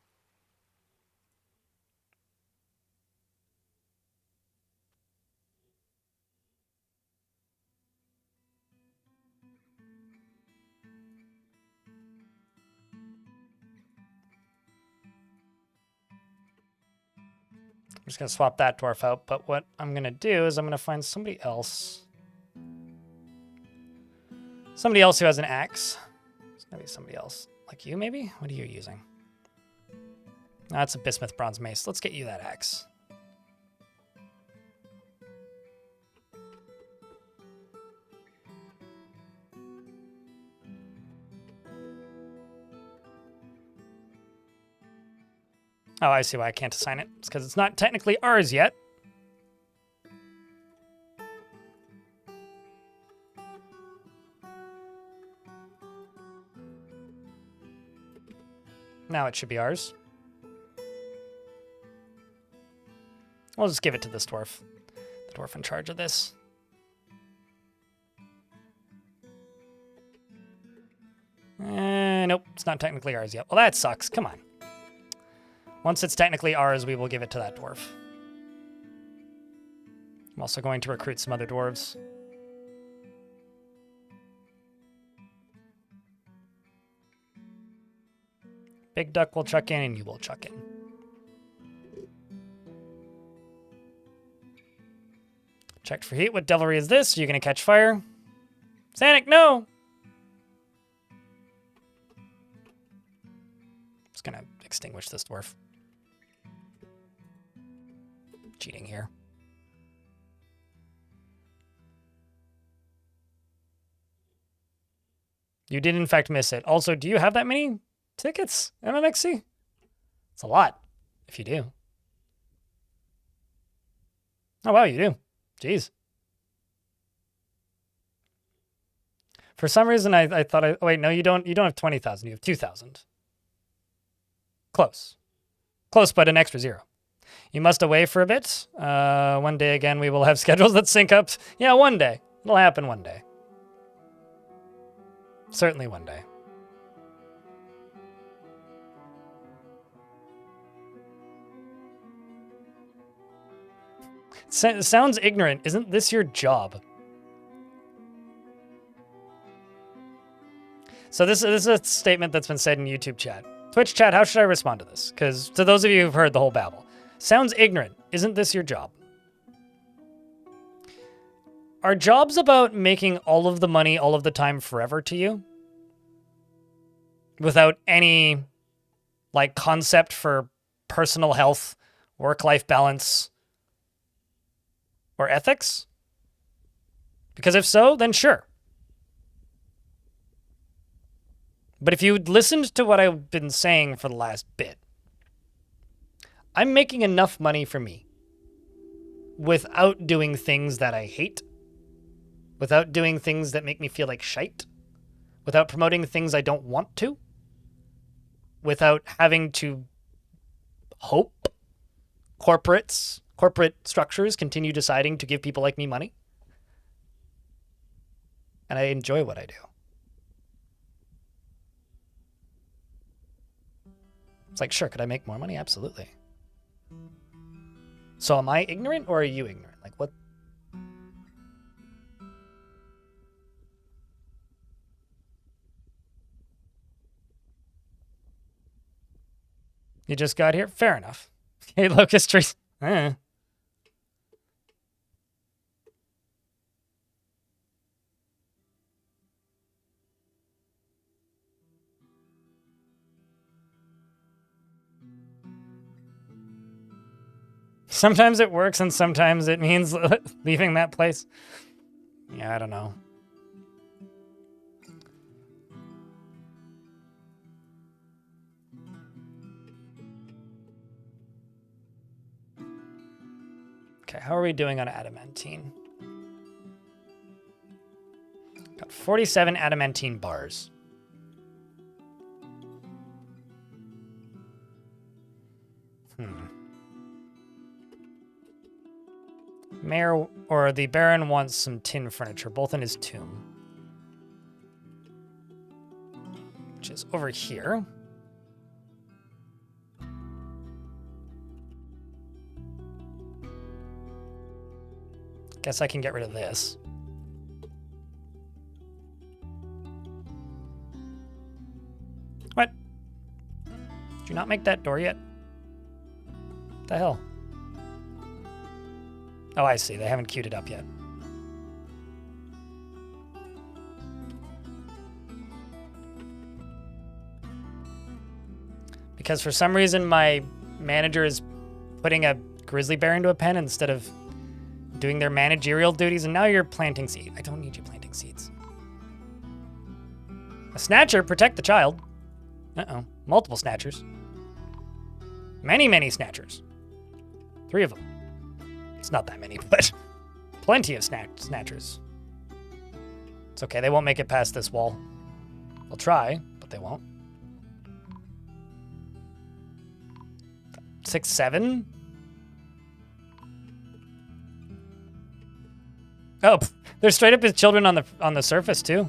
just going to swap that dwarf out. But what I'm going to do is I'm going to find somebody else. Somebody else who has an axe. It's going to be somebody else. Like you, maybe? What are you using? That's a bismuth bronze mace. Let's get you that axe. Oh, I see why I can't assign it. It's because it's not technically ours yet. Now it should be ours. We'll just give it to this dwarf. The dwarf in charge of this. Nope, it's not technically ours yet. Well, that sucks. Come on. Once it's technically ours, we will give it to that dwarf. I'm also going to recruit some other dwarves. Big Duck will chuck in, and you will chuck in. Checked for heat. What devilry is this? Are you going to catch fire? Sanic, no! Just going to extinguish this dwarf. Cheating here. You did in fact miss it. Also, do you have that many tickets, MMXC? It's a lot, if you do. Oh wow, you do. Jeez. For some reason, I thought oh wait, no, you don't have 20,000. You have 2,000. Close. Close, but an extra 0. You must away for a bit. One day again, we will have schedules that sync up. Yeah, one day. It'll happen one day. Certainly one day. Sounds ignorant. Isn't this your job? So this is a statement that's been said in YouTube chat. Twitch chat, how should I respond to this? Because to those of you who've heard the whole babble. Sounds ignorant. Isn't this your job? Are jobs about making all of the money all of the time forever to you? Without any, like, concept for personal health, work-life balance, or ethics? Because if so, then sure. But if you'd listened to what I've been saying for the last bit, I'm making enough money for me without doing things that I hate, without doing things that make me feel like shite, without promoting things I don't want to, without having to hope corporate structures continue deciding to give people like me money. And I enjoy what I do. It's like, sure, could I make more money? Absolutely. So am I ignorant or are you ignorant? Like, what? You just got here? Fair enough. Hey, Locust Trees. Sometimes it works and sometimes it means leaving that place. Yeah, I don't know. Okay, how are we doing on adamantine? Got 47 adamantine bars. Mayor, or the Baron wants some tin furniture, both in his tomb. Which is over here. Guess I can get rid of this. What? Did you not make that door yet? What the hell? Oh, I see. They haven't queued it up yet. Because for some reason my manager is putting a grizzly bear into a pen instead of doing their managerial duties, and now you're planting seed. I don't need you planting seeds. A snatcher, protect the child. Uh-oh. Multiple snatchers. Many, many snatchers. 3 of them. It's not that many, but plenty of snatchers. It's okay, they won't make it past this wall. They'll try, but they won't. 6, 7? Oh, they're straight up his children on the surface too.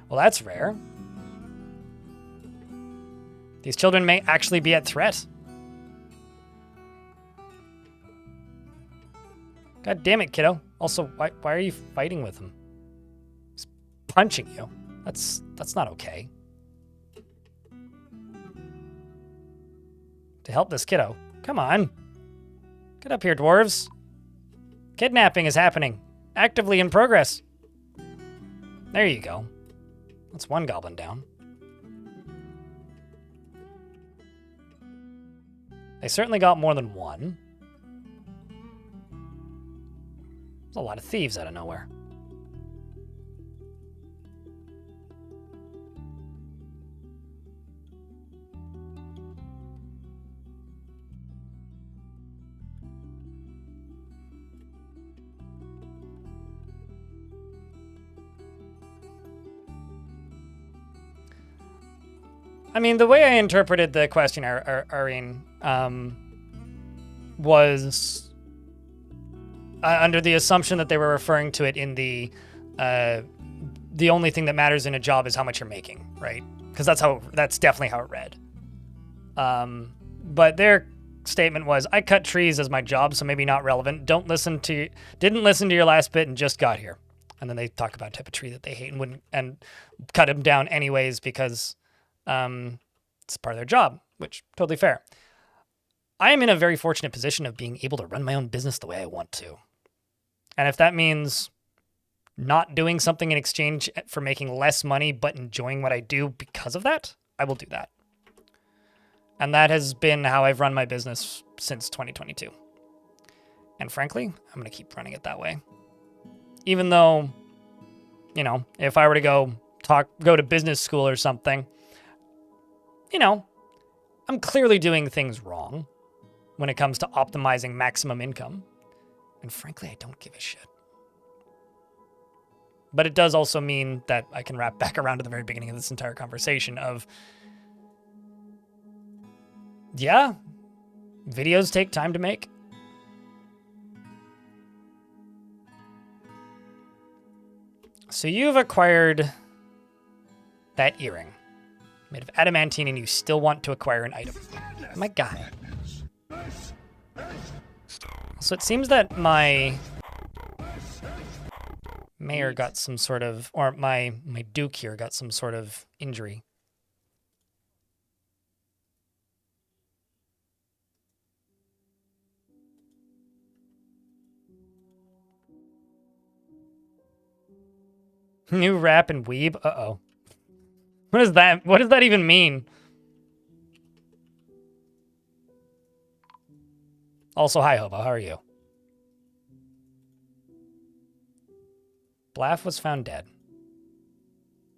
Well, that's rare. These children may actually be at threat. God damn it, kiddo. Also, why are you fighting with him? He's punching you. That's not okay. To help this kiddo. Come on. Get up here, dwarves. Kidnapping is happening. Actively in progress. There you go. That's 1 goblin down. They certainly got more than 1. There's a lot of thieves out of nowhere. I mean, the way I interpreted the question, Irene, was under the assumption that they were referring to it in the only thing that matters in a job is how much you're making, right? Because that's definitely how it read. But their statement was, I cut trees as my job, so maybe not relevant. Didn't listen to your last bit and just got here. And then they talk about a type of tree that they hate and cut them down anyways because it's part of their job, which totally fair. I am in a very fortunate position of being able to run my own business the way I want to. And if that means not doing something in exchange for making less money, but enjoying what I do because of that, I will do that. And that has been how I've run my business since 2022. And frankly, I'm going to keep running it that way. Even though, you know, if I were to go to business school or something, you know, I'm clearly doing things wrong when it comes to optimizing maximum income. And frankly, I don't give a shit. But it does also mean that I can wrap back around to the very beginning of this entire conversation of, yeah, videos take time to make. So you've acquired that earring made of adamantine and you still want to acquire an item. My guy. So it seems that my mayor got some sort of, or my duke here got some sort of injury. New rap and weeb? Uh-oh. What is that? What does that even mean? Also, hi, Hobo. How are you? Blaff was found dead.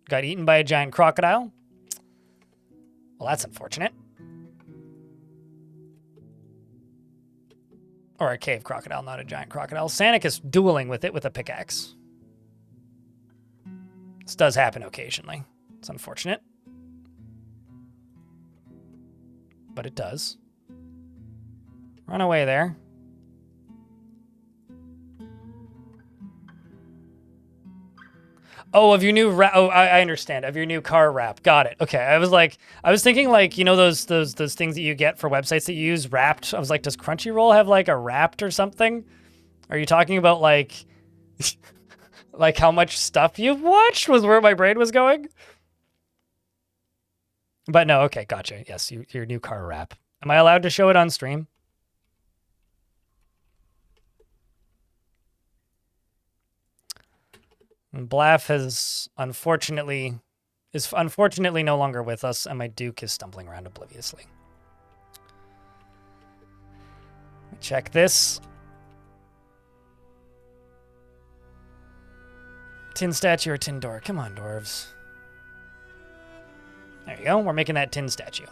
Got eaten by a giant crocodile? Well, that's unfortunate. Or a cave crocodile, not a giant crocodile. Sanic is dueling with it with a pickaxe. This does happen occasionally. It's unfortunate. But it does. Run away there. Oh, of your new wrap. Oh, I understand. Of your new car wrap. Got it. Okay. I was thinking like, you know, those things that you get for websites that you use wrapped. I was like, does Crunchyroll have like a wrapped or something? Are you talking about like, like how much stuff you've watched was where my brain was going? But no, okay, gotcha. Yes, your new car wrap. Am I allowed to show it on stream? And Blaff is unfortunately no longer with us, and my Duke is stumbling around obliviously. Check this. Tin statue or tin door? Come on, dwarves. There you go. We're making that tin statue.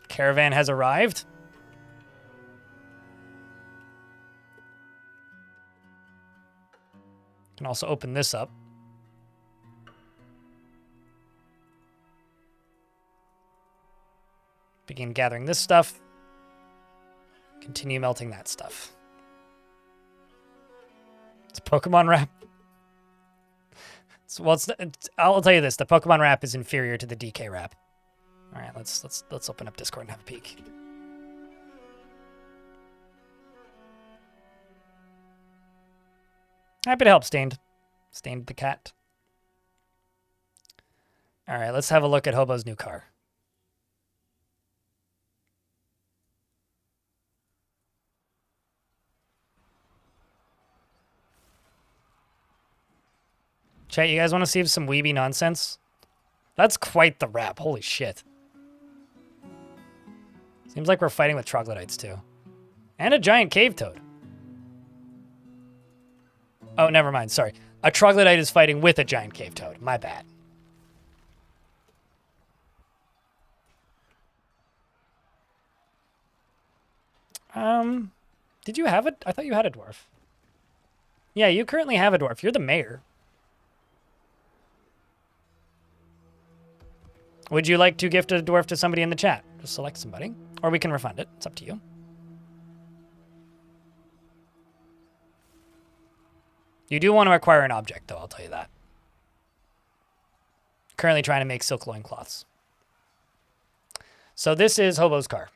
Caravan has arrived. Can also open this up. Begin gathering this stuff. Continue melting that stuff. It's Pokemon wrap. I'll tell you this: the Pokemon wrap is inferior to the DK wrap. All right, let's open up Discord and have a peek. Happy to help, Stained the cat. All right, let's have a look at Hobo's new car. Chat, you guys want to see some weeby nonsense? That's quite the wrap. Holy shit. Seems like we're fighting with troglodytes, too. And a giant cave toad. Oh, never mind. Sorry. A troglodyte is fighting with a giant cave toad. My bad. Did you have it? I thought you had a dwarf. Yeah, you currently have a dwarf. You're the mayor. Would you like to gift a dwarf to somebody in the chat? Just select somebody. Or we can refund it. It's up to you. You do want to acquire an object, though, I'll tell you that. Currently trying to make silk loincloths. So this is Hobo's car.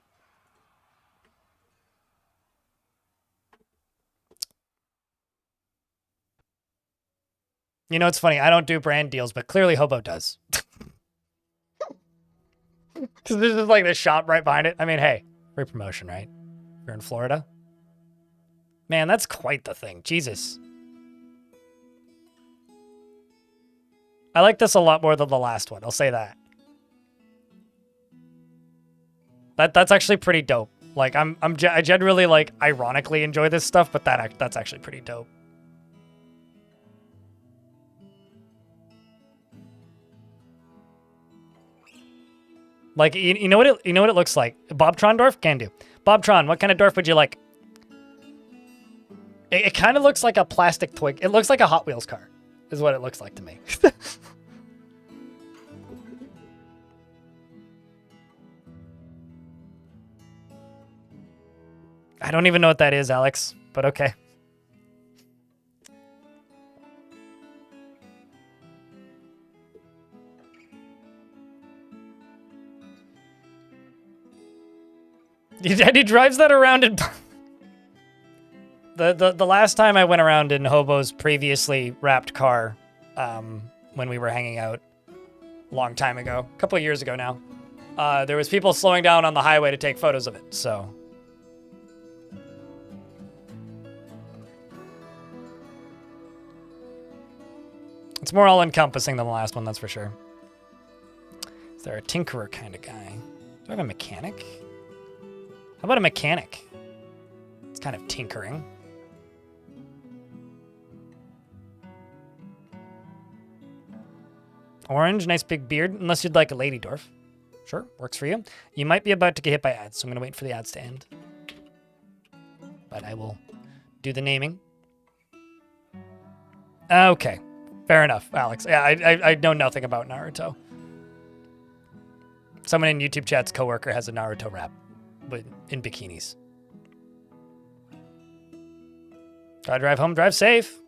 You know, it's funny. I don't do brand deals, but clearly Hobo does. Because this is like the shop right behind it. I mean, hey, free promotion, right? You're in Florida. Man, that's quite the thing. Jesus. I like this a lot more than the last one. I'll say that. That's actually pretty dope. Like I generally like ironically enjoy this stuff, but that's actually pretty dope. Like you know what it looks like? Bobtron dwarf? Can do. Bobtron, what kind of dwarf would you like? It kind of looks like a plastic toy. It looks like a Hot Wheels car, is what it looks like to me. I don't even know what that is, Alex, but okay. He drives that around in... The last time I went around in Hobo's previously wrapped car, when we were hanging out a long time ago, a couple of years ago now, there was people slowing down on the highway to take photos of it, so... It's more all-encompassing than the last one, that's for sure. Is there a tinkerer kind of guy? Do I have a mechanic? How about a mechanic? It's kind of tinkering. Orange, nice big beard, unless you'd like a lady dwarf. Sure, works for you. You might be about to get hit by ads, so I'm going to wait for the ads to end. But I will do the naming. Okay. Fair enough, Alex. Yeah, I know nothing about Naruto. Someone in YouTube chat's coworker has a Naruto rap, but in bikinis. Gotta drive home, drive safe.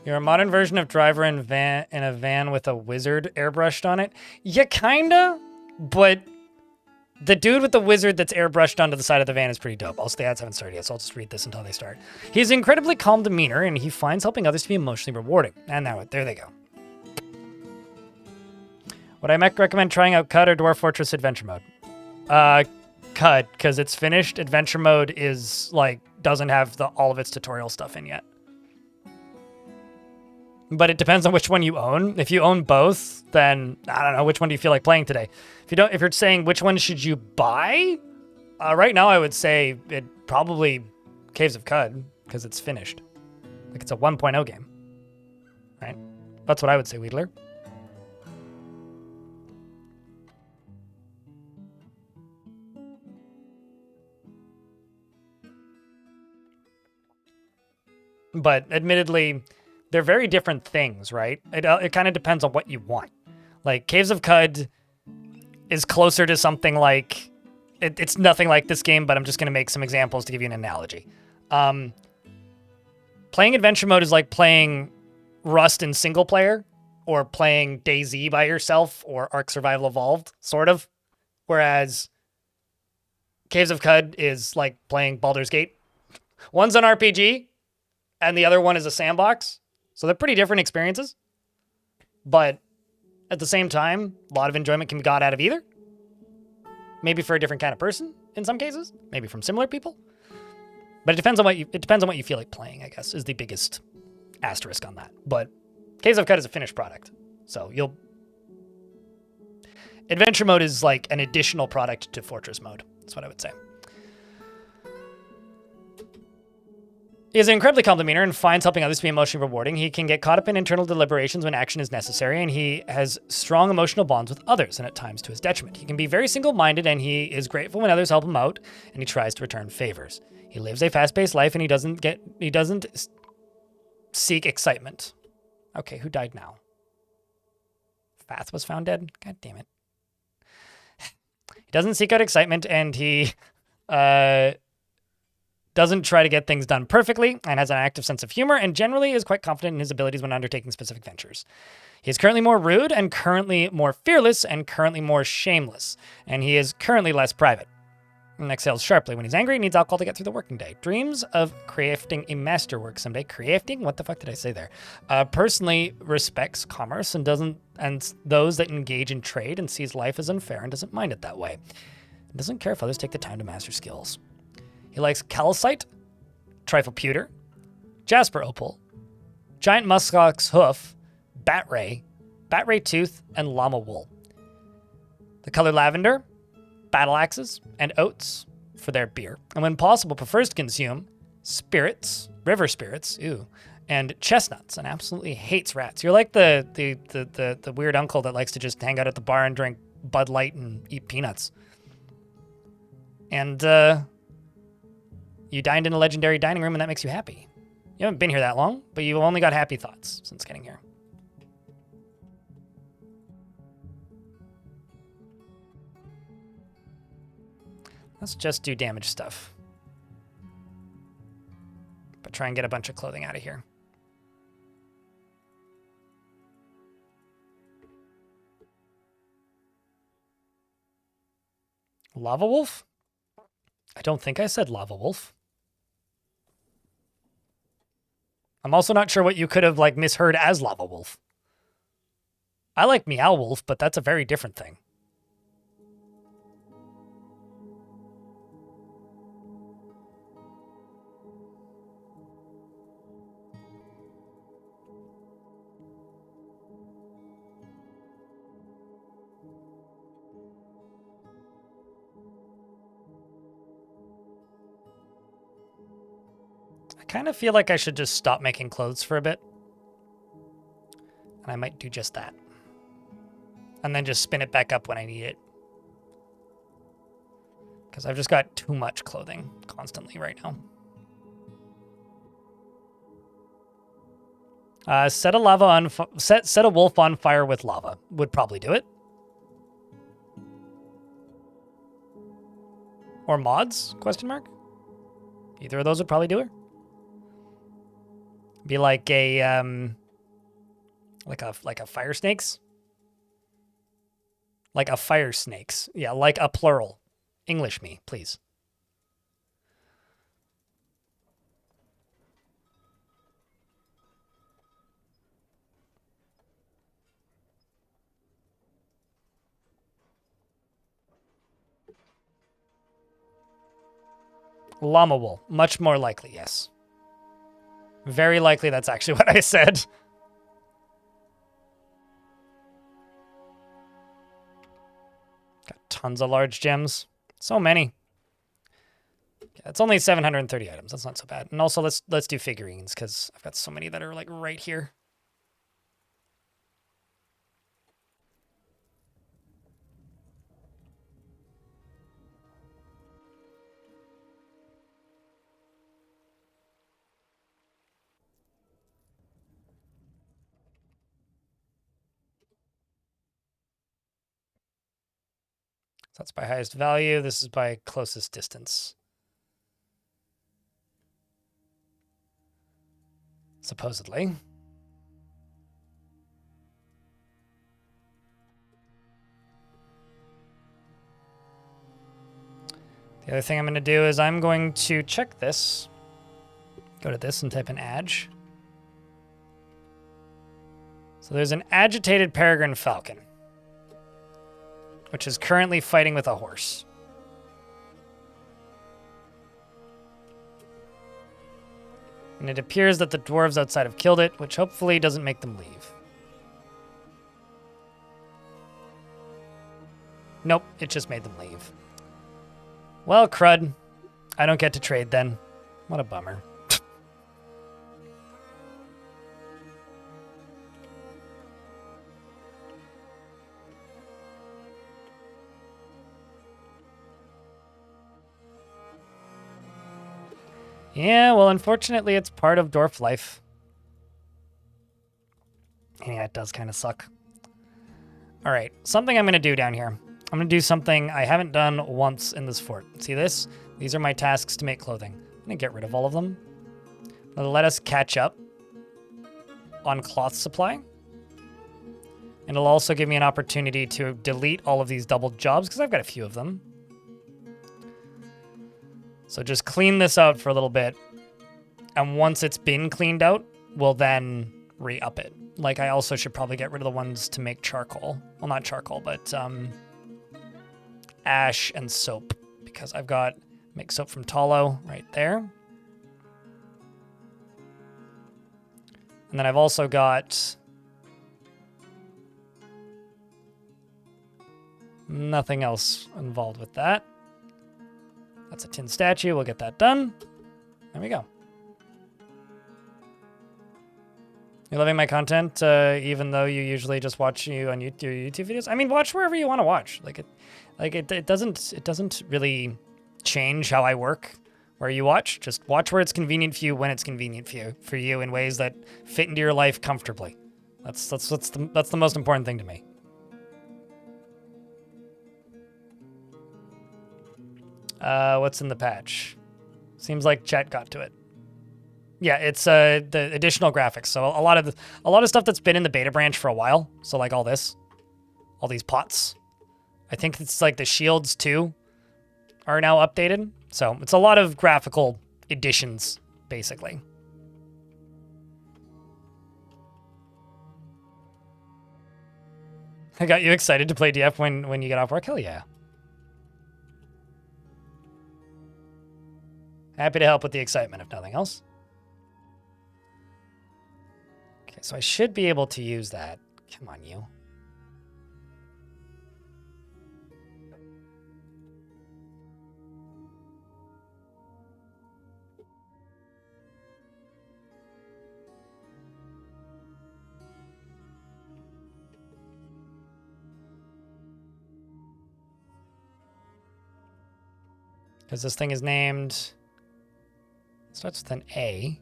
You're a modern version of driver in a van with a wizard airbrushed on it. Yeah, kinda, but The dude with the wizard that's airbrushed onto the side of the van is pretty dope. Also, the ads haven't started yet, so I'll just read this until they start. He's incredibly calm demeanor, and he finds helping others to be emotionally rewarding. And now, there they go. Would I recommend trying out CUD or Dwarf Fortress Adventure Mode? CUD, because it's finished. Adventure Mode is, like, doesn't have all of its tutorial stuff in yet. But it depends on which one you own. If you own both, then I don't know, which one do you feel like playing today? If you're saying which one should you buy, right now I would say it probably Caves of Cud because it's finished. Like it's a 1.0 game, right? That's what I would say, Wheedler. But admittedly, they're very different things, right? It kind of depends on what you want. Like, Caves of Cud is closer to something like... It's nothing like this game, but I'm just going to make some examples to give you an analogy. Playing Adventure Mode is like playing Rust in single player, or playing DayZ by yourself, or Ark Survival Evolved, sort of. Whereas Caves of Cud is like playing Baldur's Gate. One's an RPG, and the other one is a sandbox. So they're pretty different experiences. But at the same time, a lot of enjoyment can be got out of either. Maybe for a different kind of person in some cases. Maybe from similar people. But it depends on what you feel like playing, I guess, is the biggest asterisk on that. But Caves of Cud is a finished product. So Adventure Mode is like an additional product to Fortress Mode. That's what I would say. He has an incredibly calm demeanor and finds helping others to be emotionally rewarding. He can get caught up in internal deliberations when action is necessary, and he has strong emotional bonds with others, and at times to his detriment. He can be very single-minded, and he is grateful when others help him out, and he tries to return favors. He lives a fast-paced life, and he doesn't seek excitement. Okay, who died now? Fath was found dead? God damn it. He doesn't seek out excitement, and he doesn't try to get things done perfectly, and has an active sense of humor, and generally is quite confident in his abilities when undertaking specific ventures. He is currently more rude, and currently more fearless, and currently more shameless, and he is currently less private. And exhales sharply when he's angry and needs alcohol to get through the working day. Dreams of crafting a masterwork someday. Crafting? What the fuck did I say there? Personally respects commerce and those that engage in trade and sees life as unfair and doesn't mind it that way. And doesn't care if others take the time to master skills. He likes calcite, trifle pewter, jasper opal, giant muskox hoof, bat ray tooth, and llama wool. The color lavender, battle axes, and oats for their beer. And when possible, prefers to consume spirits, river spirits, and chestnuts, and absolutely hates rats. You're like the weird uncle that likes to just hang out at the bar and drink Bud Light and eat peanuts. And, you dined in a legendary dining room, and that makes you happy. You haven't been here that long, but you've only got happy thoughts since getting here. Let's just do damage stuff. But try and get a bunch of clothing out of here. Lava Wolf? I don't think I said Lava Wolf. I'm also not sure what you could have misheard as Lava Wolf. I like Meow Wolf, but that's a very different thing. I kind of feel like I should just stop making clothes for a bit. And I might do just that. And then just spin it back up when I need it. Because I've just got too much clothing constantly right now. Set a wolf on fire with lava. Would probably do it. Or mods? Question mark. Either of those would probably do it. Be like a fire snakes. Like a fire snakes. Yeah, like a plural. English me, please. Llama wool. Much more likely, yes. Very likely that's actually what I said. Got tons of large gems. So many. Yeah, it's only 730 items. That's not so bad. And also let's do figurines because I've got so many that are like right here. So that's by highest value. This is by closest distance. Supposedly. The other thing I'm going to do is I'm going to check this. Go to this and type in Ag. So there's an agitated peregrine falcon, which is currently fighting with a horse. And it appears that the dwarves outside have killed it, which hopefully doesn't make them leave. Nope, it just made them leave. Well, crud. I don't get to trade then. What a bummer. Yeah, well, unfortunately, it's part of dwarf life. Yeah, it does kind of suck. All right, something I'm going to do down here. I'm going to do something I haven't done once in this fort. See this? These are my tasks to make clothing. I'm going to get rid of all of them. Let us catch up on cloth supply. And it'll also give me an opportunity to delete all of these double jobs because I've got a few of them. So just clean this out for a little bit. And once it's been cleaned out, we'll then re-up it. Like, I also should probably get rid of the ones to make charcoal. Well, not charcoal, but ash and soap. Because I've got make soap from tallow right there. And then I've also got nothing else involved with that. That's a tin statue. We'll get that done. There we go. You're loving my content, even though you usually just watch you on your YouTube videos. I mean, watch wherever you want to watch. It doesn't really change how I work. Where you watch, just watch where it's convenient for you when it's convenient for you in ways that fit into your life comfortably. That's the most important thing to me. What's in the patch? Seems like chat got to it. Yeah, it's the additional graphics. So a lot of stuff that's been in the beta branch for a while. So like all these pots. I think it's like the shields too are now updated. So it's a lot of graphical additions, basically. I got you excited to play DF when you get off work? Hell yeah. Happy to help with the excitement, if nothing else. Okay, so I should be able to use that. Come on, you. Because this thing is named... starts with an A.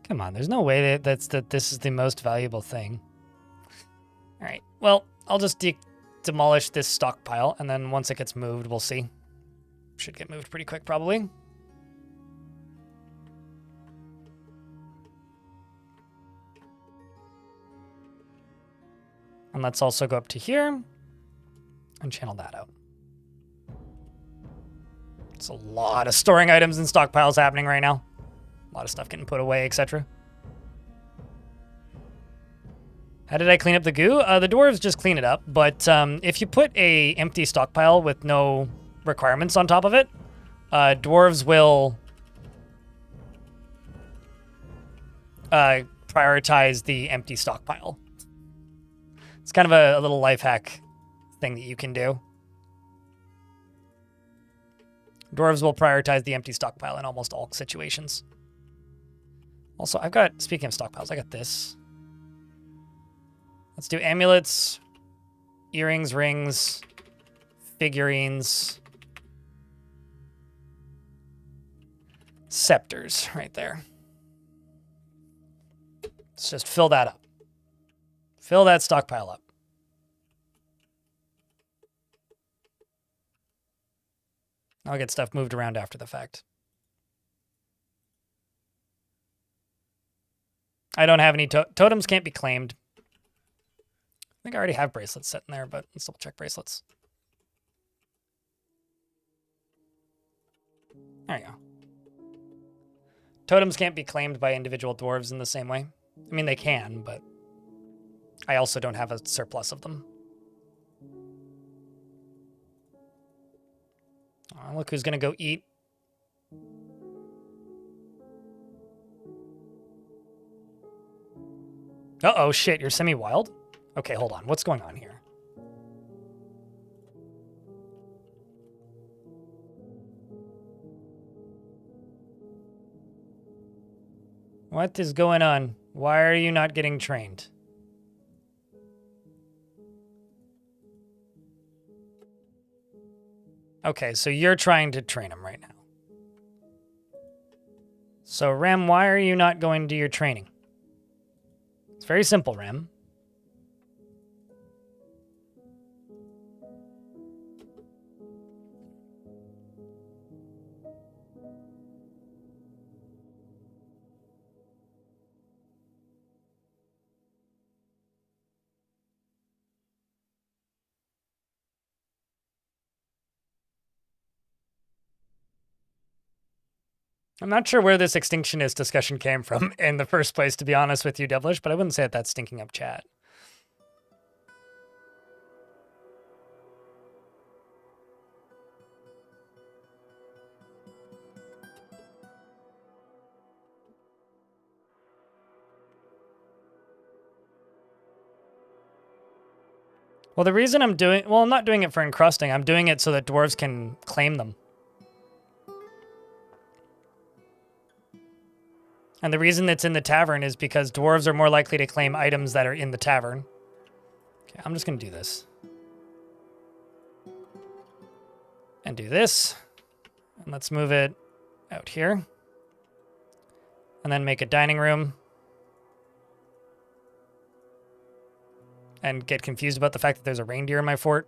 Come on, there's no way that this is the most valuable thing. All right, well, I'll just demolish this stockpile, and then once it gets moved, we'll see. Should get moved pretty quick, probably. And let's also go up to here and channel that out. There's a lot of storing items and stockpiles happening right now. A lot of stuff getting put away, etc. How did I clean up the goo? The dwarves just clean it up, but if you put a empty stockpile with no requirements on top of it, dwarves will prioritize the empty stockpile. It's kind of a little life hack thing that you can do. Dwarves will prioritize the empty stockpile in almost all situations. Also, I've got, speaking of stockpiles, I got this. Let's do amulets, earrings, rings, figurines, scepters right there. Let's just fill that up. Fill that stockpile up. I'll get stuff moved around after the fact. I don't have any totems can't be claimed. I think I already have bracelets sitting there, but let's double check bracelets. There you go. Totems can't be claimed by individual dwarves in the same way. I mean, they can, but I also don't have a surplus of them. Oh, look who's gonna go eat. Uh-oh, shit, you're semi-wild? Okay, hold on. What's going on here? What is going on? Why are you not getting trained? Okay, so you're trying to train him right now. So, Rem, why are you not going to your training? It's very simple, Rem. I'm not sure where this extinctionist discussion came from in the first place, to be honest with you, Devilish, but I wouldn't say that that's stinking up chat. Well, the reason I'm doing... Well, I'm not doing it for encrusting. I'm doing it so that dwarves can claim them. And the reason it's in the tavern is because dwarves are more likely to claim items that are in the tavern. Okay, I'm just going to do this. And do this. And let's move it out here. And then make a dining room. And get confused about the fact that there's a reindeer in my fort.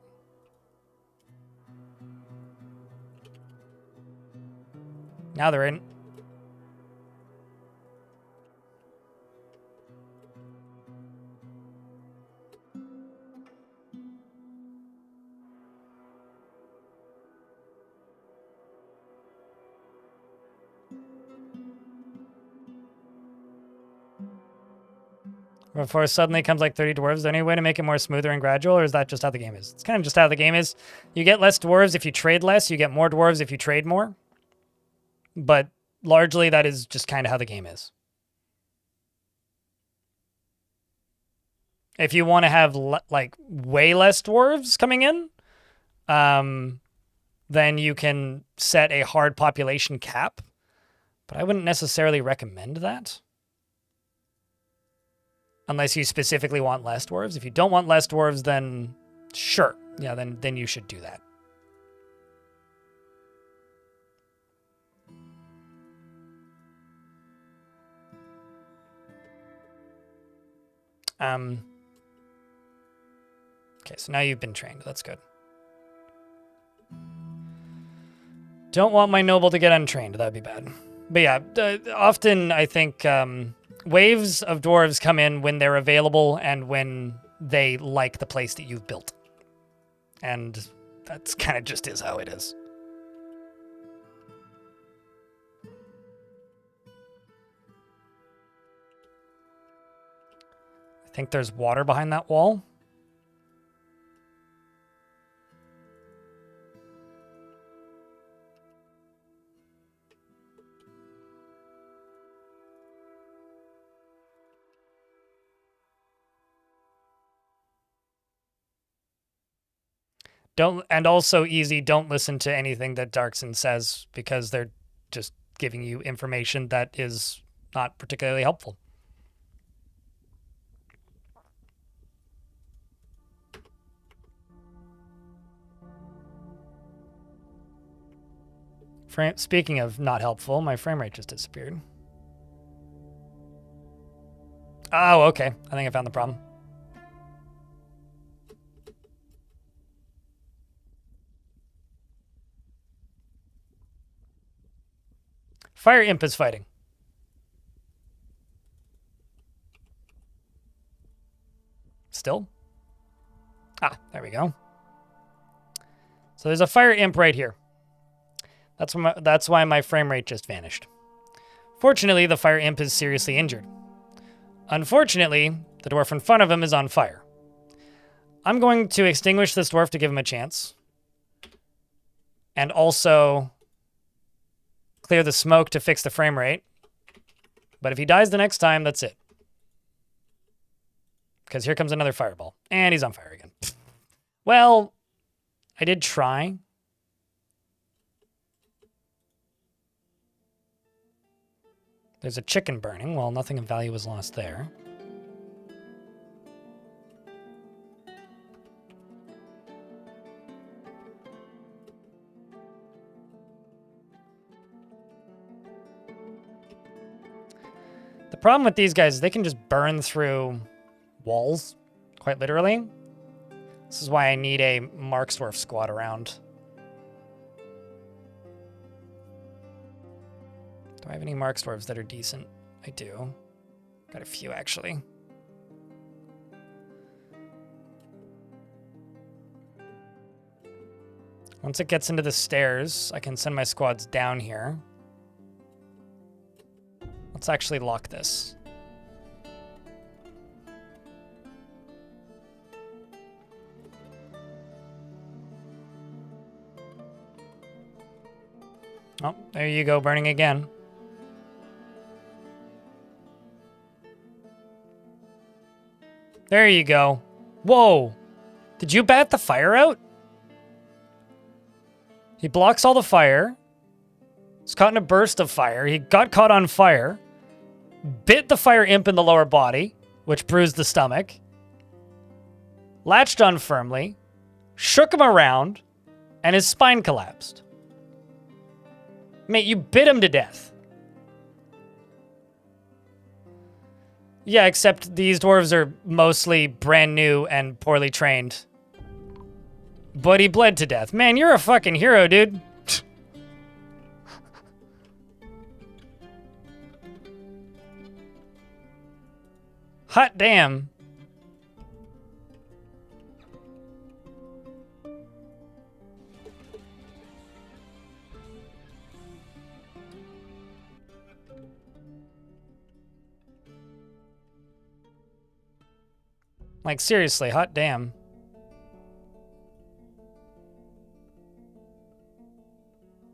Now they're in. Before suddenly comes like 30 dwarves. Is there any way to make it more smoother and gradual, or is that just how the game is? It's kind of just how the game is. You get less dwarves if you trade less. You get more dwarves if you trade more. But largely, that is just kind of how the game is. If you want to have like way less dwarves coming in, then you can set a hard population cap. But I wouldn't necessarily recommend that. Unless you specifically want less dwarves. If you don't want less dwarves, then sure. Yeah, then you should do that. Okay, so now you've been trained. That's good. Don't want my noble to get untrained. That'd be bad. But yeah, often I think... waves of dwarves come in when they're available and when they like the place that you've built. And that's kind of just is how it is. think there's water behind that wall. And also easy, don't listen to anything that Darkson says because they're just giving you information that is not particularly helpful. Speaking of not helpful, my frame rate just disappeared. Oh, okay. I think I found the problem. Fire Imp is fighting. Still? Ah, there we go. So there's a Fire Imp right here. That's why my frame rate just vanished. Fortunately, the Fire Imp is seriously injured. Unfortunately, the dwarf in front of him is on fire. I'm going to extinguish this dwarf to give him a chance. And also clear the smoke to fix the frame rate. But if he dies the next time, that's it. Because here comes another fireball. And he's on fire again. Well, I did try. There's a chicken burning. Well, nothing of value was lost there. The problem with these guys is they can just burn through walls, quite literally. This is why I need a Marksdwarf squad around. Do I have any Marksdwarves that are decent? I do. Got a few, actually. Once it gets into the stairs, I can send my squads down here. Let's actually lock this. Oh, there you go, burning again. There you go. Whoa! Did you bat the fire out? He blocks all the fire. He's caught in a burst of fire. He got caught on fire. Bit the Fire Imp in the lower body, which bruised the stomach. Latched on firmly. Shook him around. And his spine collapsed. Mate, you bit him to death. Yeah, except these dwarves are mostly brand new and poorly trained. But he bled to death. Man, you're a fucking hero, dude. Hot damn. Like, seriously, hot damn.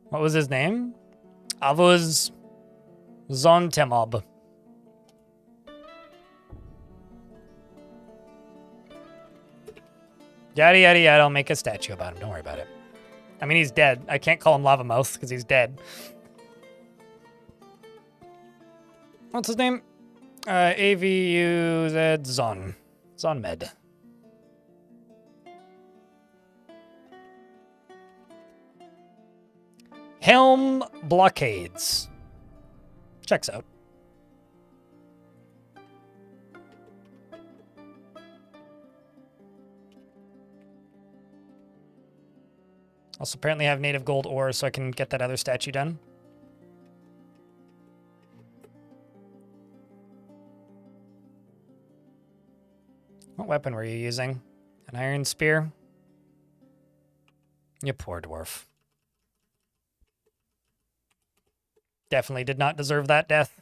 What was his name? Avuz Zontemob. Yada, yada, yada. I'll make a statue about him. Don't worry about it. I mean, he's dead. I can't call him Lava Mouth because he's dead. What's his name? AVUZ Zon. Zonmed. Helm blockades. Checks out. Also apparently have native gold ore so I can get that other statue done. What weapon were you using? An iron spear? You poor dwarf. Definitely did not deserve that death.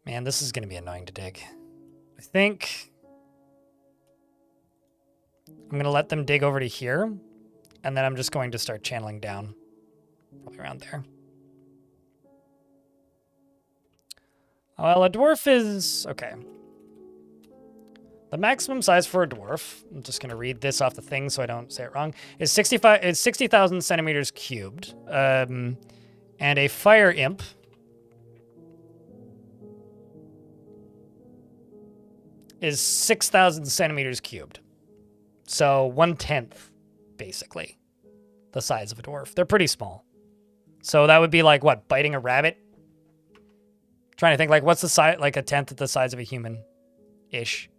Man, this is going to be annoying to dig. I think I'm going to let them dig over to here, and then I'm just going to start channeling down. Probably around there. Well, a dwarf is... okay. The maximum size for a dwarf, I'm just going to read this off the thing so I don't say it wrong, is 60,000 centimeters cubed. And a fire imp is 6,000 centimeters cubed. So 1/10, basically, the size of a dwarf. They're pretty small. So that would be like, what, biting a rabbit? Trying to think, like, what's the size, like a tenth of the size of a human-ish.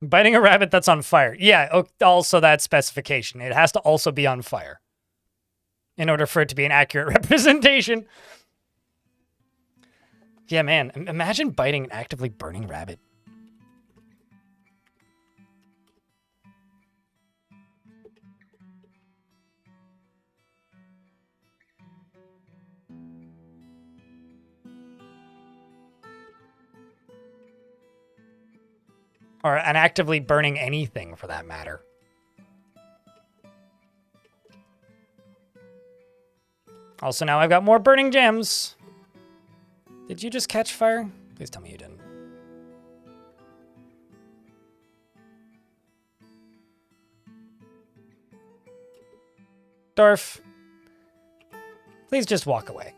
Biting a rabbit that's on fire. Yeah, also that specification. It has to also be on fire in order for it to be an accurate representation. Yeah, man. Imagine biting an actively burning rabbit. Or an actively burning anything, for that matter. Also, now I've got more burning gems. Did you just catch fire? Please tell me you didn't. Dwarf, please just walk away.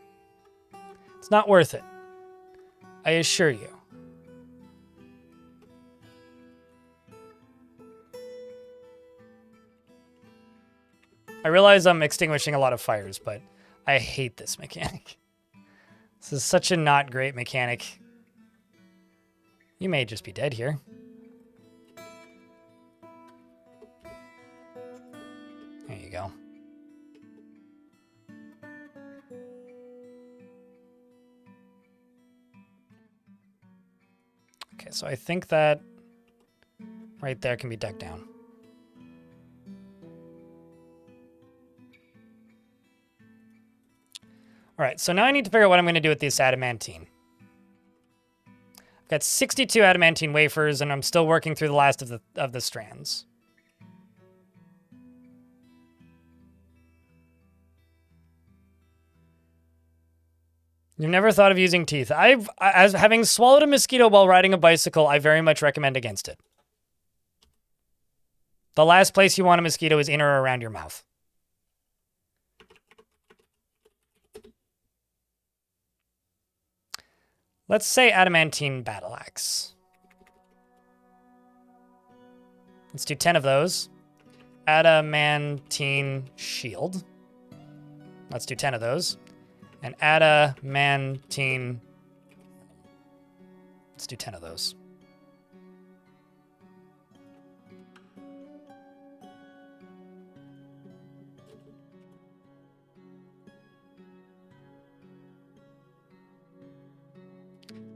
It's not worth it. I assure you. I realize I'm extinguishing a lot of fires, but I hate this mechanic. This is such a not great mechanic. You may just be dead here. There you go. Okay, so I think that right there can be dug down. All right, so now I need to figure out what I'm going to do with this adamantine. I've got 62 adamantine wafers, and I'm still working through the last of the strands. You've never thought of using teeth. As having swallowed a mosquito while riding a bicycle, I very much recommend against it. The last place you want a mosquito is in or around your mouth. Let's say adamantine battle axe. Let's do 10 of those. Adamantine shield. Let's do 10 of those. And adamantine... Let's do 10 of those.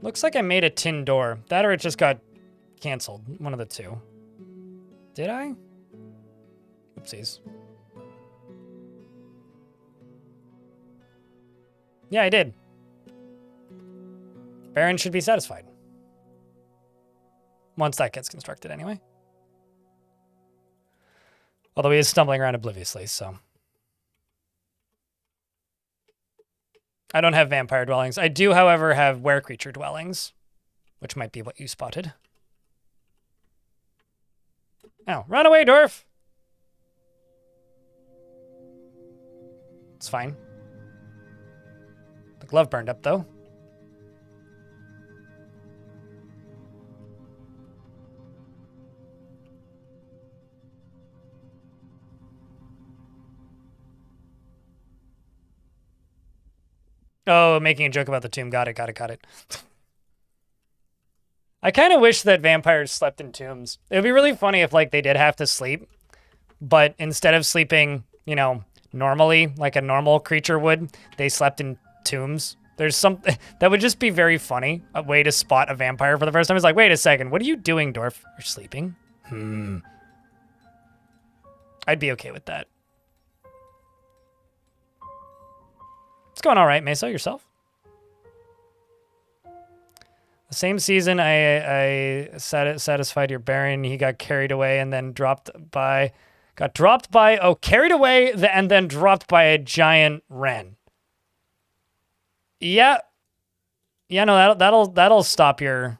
Looks like I made a tin door. That or it just got canceled. One of the two. Did I? Oopsies. Yeah, I did. Baron should be satisfied. Once that gets constructed, anyway. Although he is stumbling around obliviously, so... I don't have vampire dwellings. I do, however, have were-creature dwellings, which might be what you spotted. Oh, run away, dwarf! It's fine. The glove burned up, though. Oh, making a joke about the tomb. Got it. I kind of wish that vampires slept in tombs. It would be really funny if, like, they did have to sleep, but instead of sleeping, you know, normally, like a normal creature would, they slept in tombs. There's something that would just be very funny. A way to spot a vampire for the first time is like, wait a second, what are you doing, Dwarf? You're sleeping? I'd be okay with that. It's going all right, Meso. Yourself? The same season, I satisfied your Baron. He got carried away and then dropped by... carried away and then dropped by a giant wren. Yeah. Yeah, no, that'll stop your...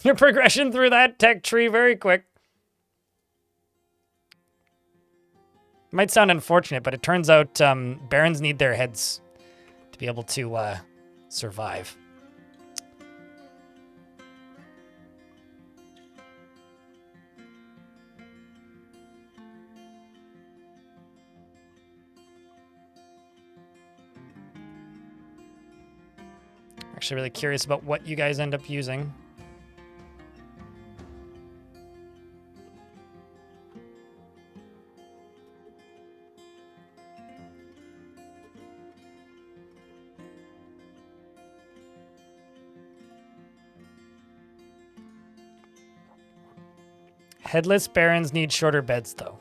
your progression through that tech tree very quick. Might sound unfortunate, but it turns out Barons need their heads to be able to survive. Actually really curious about what you guys end up using. Headless Barons need shorter beds, though.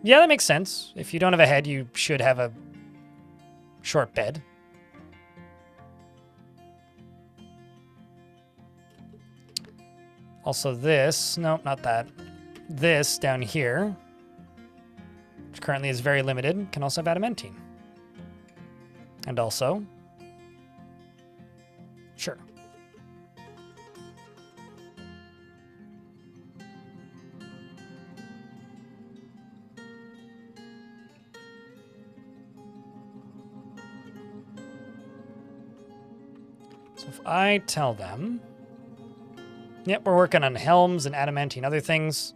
Yeah, that makes sense. If you don't have a head, you should have a short bed. Also this, nope, not that. This down here, which currently is very limited, can also have adamantine. And also, sure. So if I tell them, yep, we're working on helms and adamantine other things.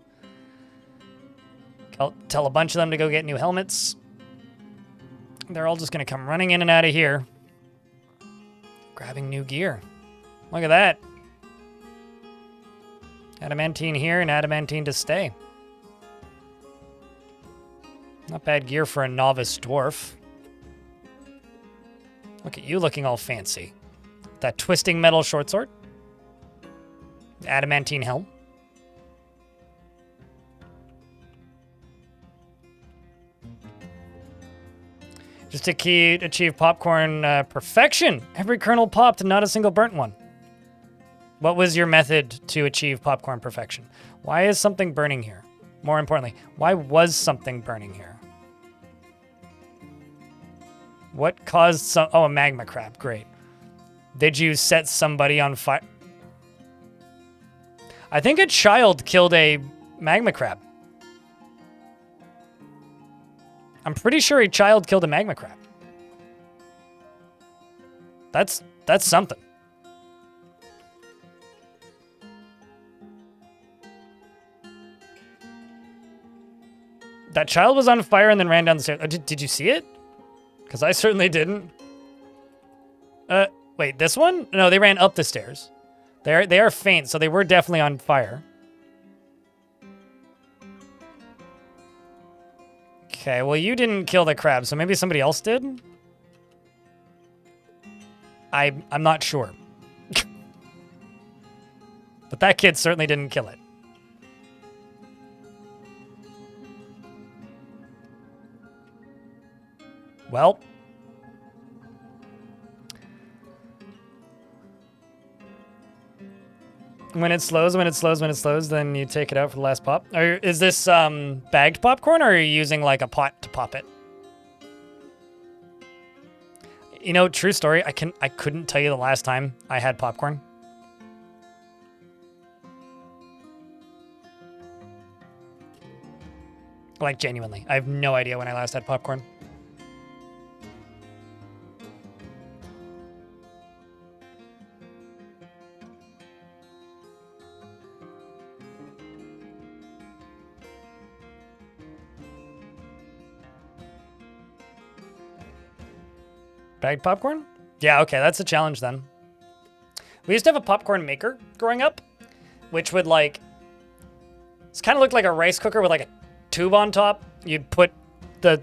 I'll tell a bunch of them to go get new helmets. They're all just going to come running in and out of here, grabbing new gear. Look at that. Adamantine here and adamantine to stay. Not bad gear for a novice dwarf. Look at you looking all fancy. That twisting metal short sword. Adamantine helm. Just to achieve popcorn perfection. Every kernel popped and not a single burnt one. What was your method to achieve popcorn perfection? Why is something burning here? More importantly, why was something burning here? What caused some... Oh, a magma crab. Great. Did you set somebody on fire? I think a child killed a magma crab. I'm pretty sure a child killed a magma crab. That's something. That child was on fire and then ran down the stairs. Did you see it? Because I certainly didn't. Wait, this one? No, they ran up the stairs. They are faint, so they were definitely on fire. Okay, well, you didn't kill the crab, so maybe somebody else did? I'm not sure. But that kid certainly didn't kill it. Well. When it slows, then you take it out for the last pop. Is this bagged popcorn, or are you using like a pot to pop it? You know, true story, I couldn't tell you the last time I had popcorn. Like, genuinely. I have no idea when I last had popcorn. Bagged popcorn? Yeah, okay, that's a challenge then. We used to have a popcorn maker growing up, which would like, it's kind of looked like a rice cooker with like a tube on top. You'd put the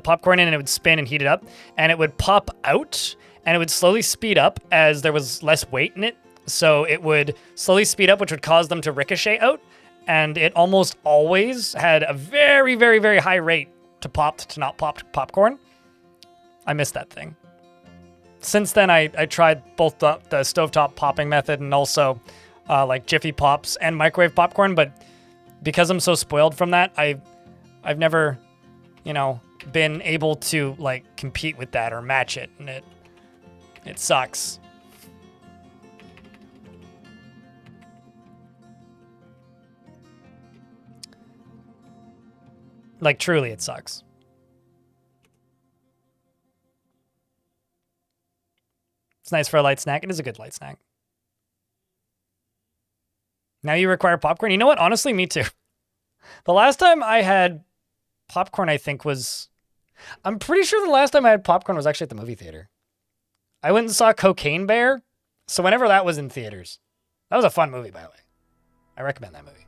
popcorn in and it would spin and heat it up, and it would pop out and it would slowly speed up as there was less weight in it. So it would slowly speed up, which would cause them to ricochet out. And it almost always had a very, very, very high rate to popped to not popped popcorn. I miss that thing. Since then, I tried both the stovetop popping method and also like Jiffy Pops and microwave popcorn, but because I'm so spoiled from that, I've never, you know, been able to like compete with that or match it, and it sucks. Like truly, it sucks. It's nice for a light snack. It is a good light snack. Now you require popcorn. You know what? Honestly, me too. The last time I had popcorn, I think I'm pretty sure the last time I had popcorn was actually at the movie theater. I went and saw Cocaine Bear. So whenever that was in theaters, that was a fun movie, by the way. I recommend that movie.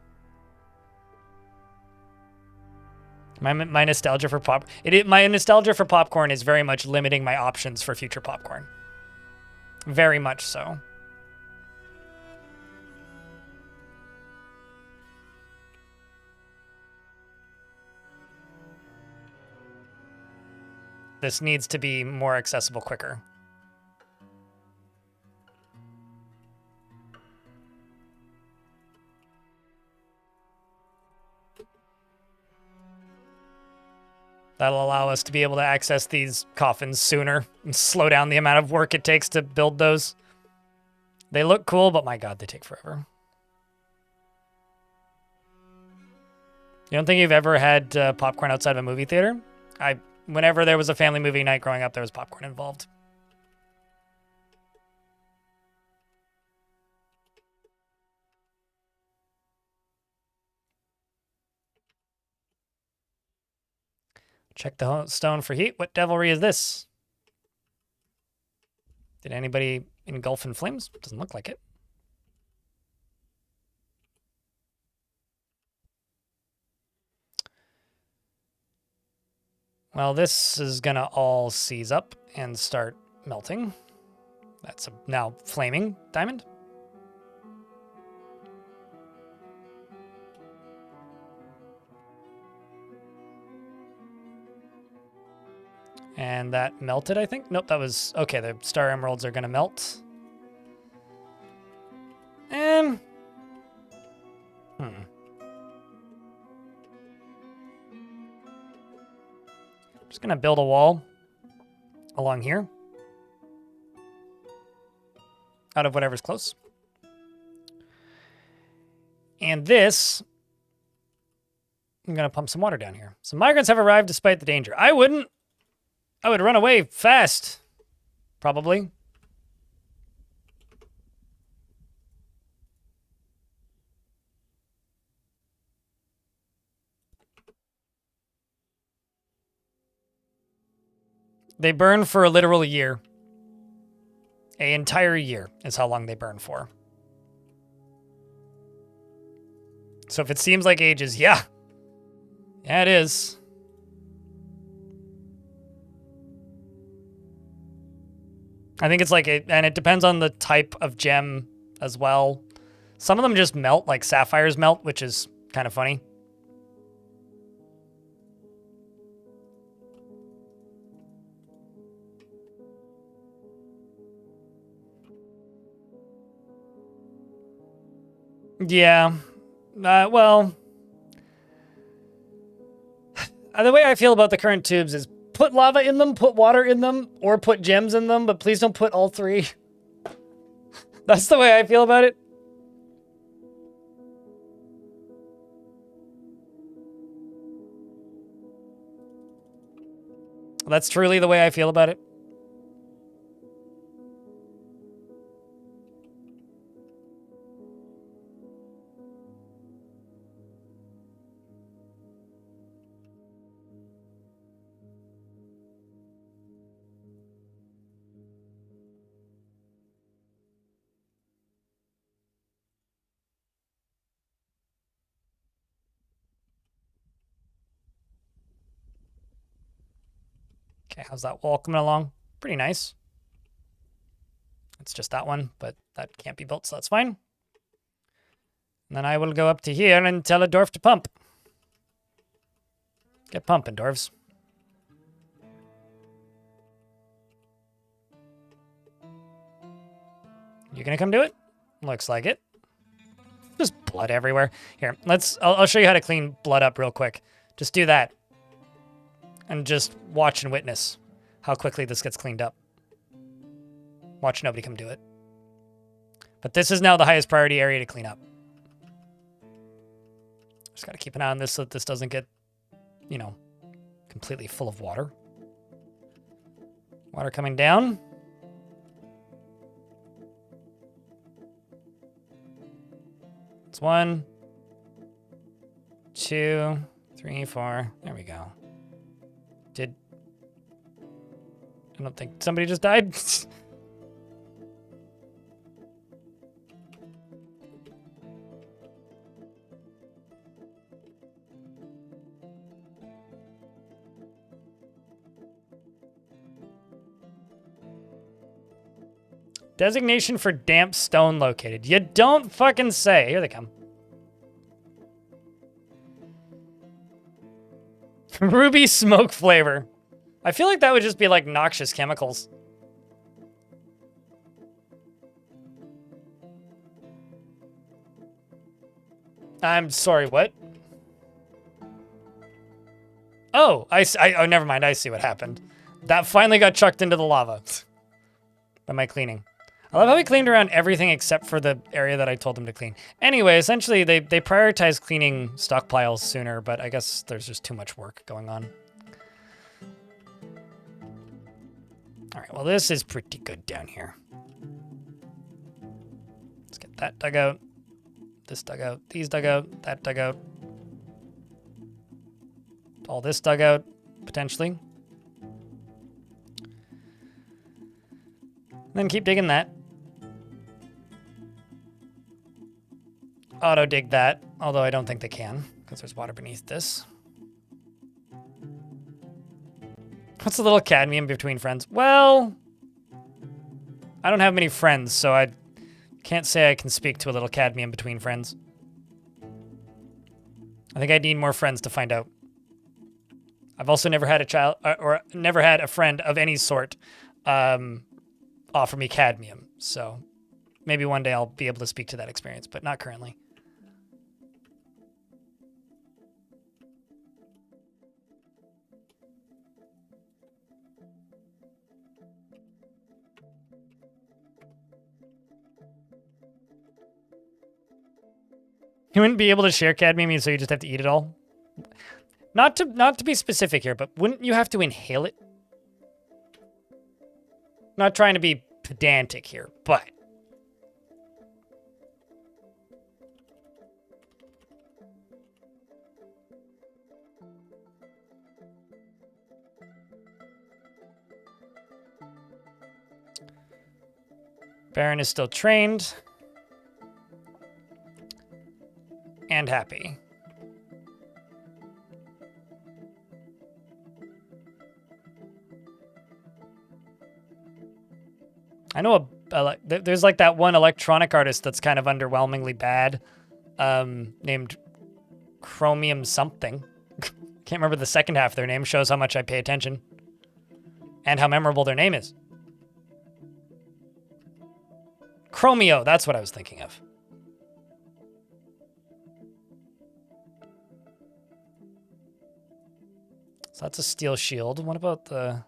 My nostalgia for my nostalgia for popcorn is very much limiting my options for future popcorn. Very much so. This needs to be more accessible quicker. That'll allow us to be able to access these coffins sooner and slow down the amount of work it takes to build those. They look cool, but my god, they take forever. You don't think you've ever had popcorn outside of a movie theater? Whenever there was a family movie night growing up, there was popcorn involved. Check the stone for heat. What devilry is this? Did anybody engulf in flames? Doesn't look like it. Well, this is gonna all seize up and start melting. That's a now flaming diamond. And that melted, I think. Nope, that was... Okay, the star emeralds are going to melt. Just going to build a wall along here. Out of whatever's close. And this... I'm going to pump some water down here. Some migrants have arrived despite the danger. I wouldn't. I would run away fast, probably. They burn for a literal year. An entire year is how long they burn for. So if it seems like ages, yeah. Yeah, it is. I think it's like, and it depends on the type of gem as well. Some of them just melt, like sapphires melt, which is kind of funny. Yeah. Well, the way I feel about the current tubes is put lava in them, put water in them, or put gems in them, but please don't put all three. That's the way I feel about it. That's truly the way I feel about it. Okay, how's that wall coming along? Pretty nice. It's just that one, but that can't be built, so that's fine. And then I will go up to here and tell a dwarf to pump. Get pumping, dwarves. You gonna come do it? Looks like it. Just blood everywhere. Here, I'll show you how to clean blood up real quick. Just do that. And just watch and witness how quickly this gets cleaned up. Watch nobody come do it. But this is now the highest priority area to clean up. Just gotta keep an eye on this so that this doesn't get, you know, completely full of water. Water coming down. It's 1, 2, 3, 4. There we go. I don't think somebody just died. Designation for damp stone located. You don't fucking say. Here they come. Ruby smoke flavor. I feel like that would just be like noxious chemicals. I'm sorry, what? Oh, oh, never mind. I see what happened. That finally got chucked into the lava by my cleaning. I love how we cleaned around everything except for the area that I told them to clean. Anyway, essentially, they prioritize cleaning stockpiles sooner, but I guess there's just too much work going on. All right, well, this is pretty good down here. Let's get that dug out, this dug out, these dug out, that dug out. All this dug out, potentially. Then keep digging that. Auto dig that, although I don't think they can, because there's water beneath this. What's a little cadmium between friends? Well, I don't have many friends, so I can't say I can speak to a little cadmium between friends. I think I need more friends to find out. I've also never had a child, or never had a friend of any sort offer me cadmium, so maybe one day I'll be able to speak to that experience, but not currently. You wouldn't be able to share cadmium, so you just have to eat it all? Not to be specific here, but wouldn't you have to inhale it? Not trying to be pedantic here, but... Baron is still trained. And happy. I know there's like that one electronic artist that's kind of underwhelmingly bad, named Chromium something. Can't remember the second half of their name. Shows how much I pay attention and how memorable their name is. Chromio, that's what I was thinking of. So that's a steel shield. What about the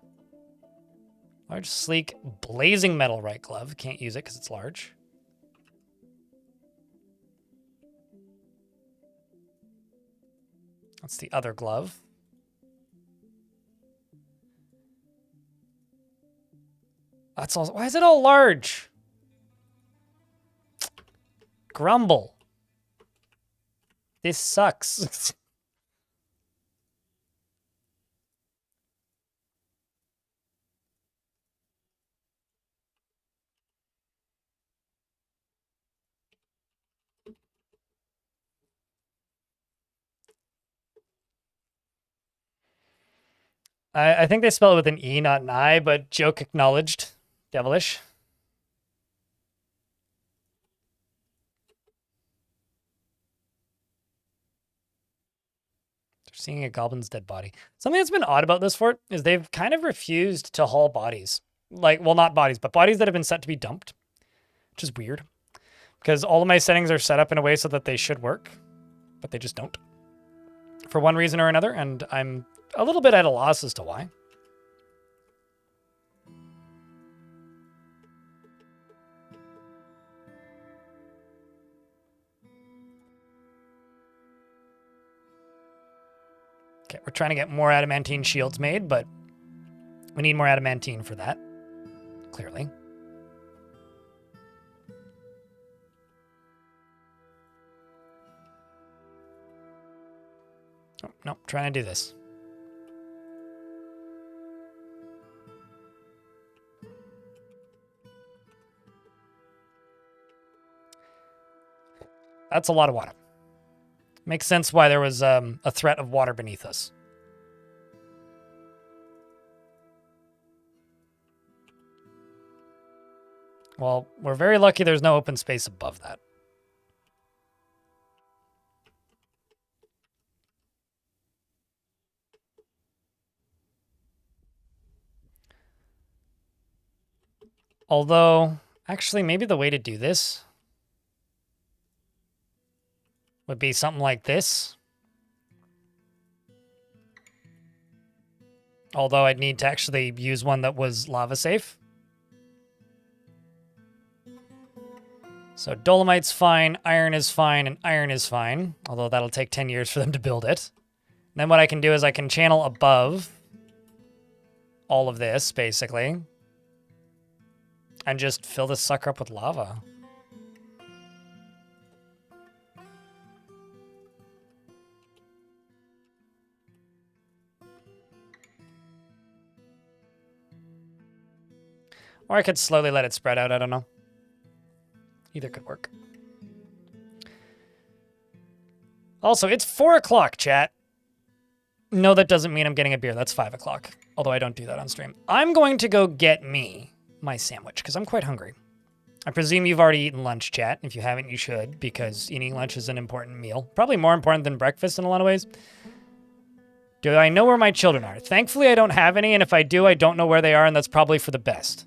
large, sleek, blazing metal right glove? Can't use it because it's large. That's the other glove. That's all. Why is it all large? Grumble. This sucks. I think they spell it with an E, not an I, but joke acknowledged. Devilish. They're seeing a goblin's dead body. Something that's been odd about this fort is they've kind of refused to haul bodies. Like, well, not bodies, but bodies that have been set to be dumped, which is weird. Because all of my settings are set up in a way so that they should work, but they just don't. For one reason or another, and I'm a little bit at a loss as to why. Okay, we're trying to get more adamantine shields made, but we need more adamantine for that, clearly. Oh, no, trying to do this. That's a lot of water. Makes sense why there was a threat of water beneath us. Well, we're very lucky there's no open space above that. Although, actually, maybe the way to do this would be something like this. Although I'd need to actually use one that was lava safe. So dolomite's fine, iron is fine, and iron is fine. Although that'll take 10 years for them to build it. Then what I can do is I can channel above all of this, basically. And just fill this sucker up with lava. Or I could slowly let it spread out, I don't know. Either could work. Also, it's 4 o'clock, chat. No, that doesn't mean I'm getting a beer. That's 5 o'clock. Although I don't do that on stream. I'm going to go get me my sandwich, because I'm quite hungry. I presume you've already eaten lunch, chat. If you haven't, you should, because eating lunch is an important meal. Probably more important than breakfast in a lot of ways. Do I know where my children are? Thankfully, I don't have any, and if I do, I don't know where they are, and that's probably for the best.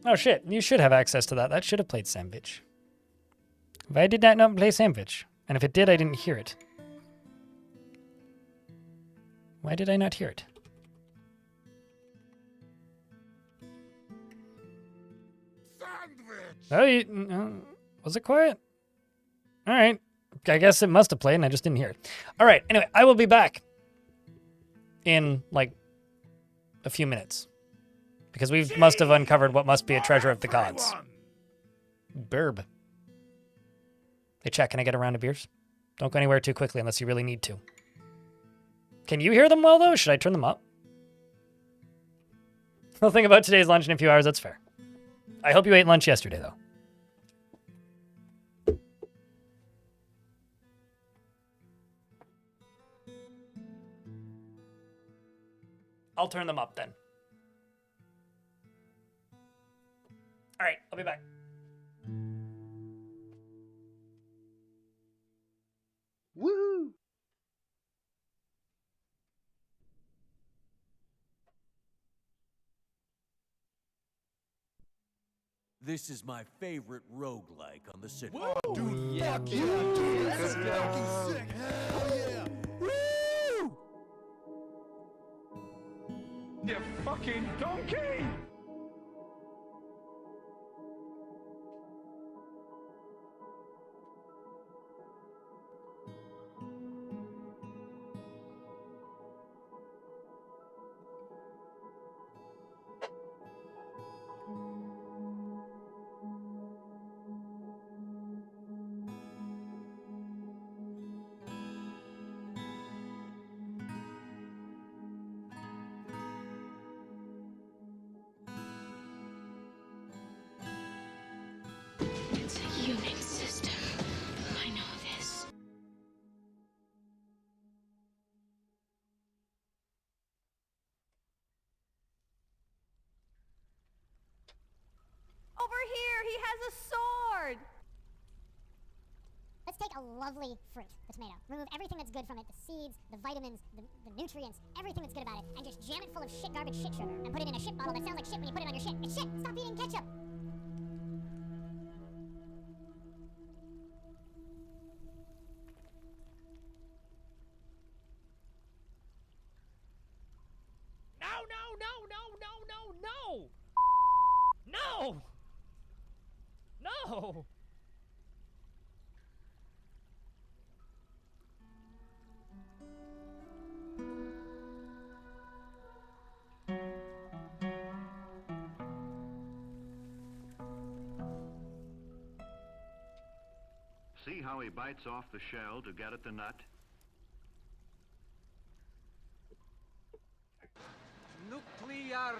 Oh shit, you should have access to that. That should have played Sandwich. Why did that not play Sandwich? And if it did, I didn't hear it. Why did I not hear it? Sandwich! Oh, was it quiet? All right. I guess it must have played and I just didn't hear it. All right. Anyway, I will be back in like a few minutes because we must have uncovered what must be a treasure of the gods. Burb. Hey, chat, can I get a round of beers? Don't go anywhere too quickly unless you really need to. Can you hear them well, though? Should I turn them up? I'll think about today's lunch in a few hours. That's fair. I hope you ate lunch yesterday, though. I'll turn them up then. All right, I'll be back. Woo! This is my favorite roguelike on the city. Whoa! Dude, yeah, fuck yeah, dude. That's fucking sick. Hell yeah. Woo! You fucking donkey! has a sword! Let's take a lovely fruit, the tomato. Remove everything that's good from it, the seeds, the vitamins, the nutrients, everything that's good about it, and just jam it full of shit, garbage, shit sugar, and put it in a shit bottle that sounds like shit when you put it on your shit. It's shit! Stop eating ketchup! No! No! See how he bites off the shell to get at the nut? Nuclear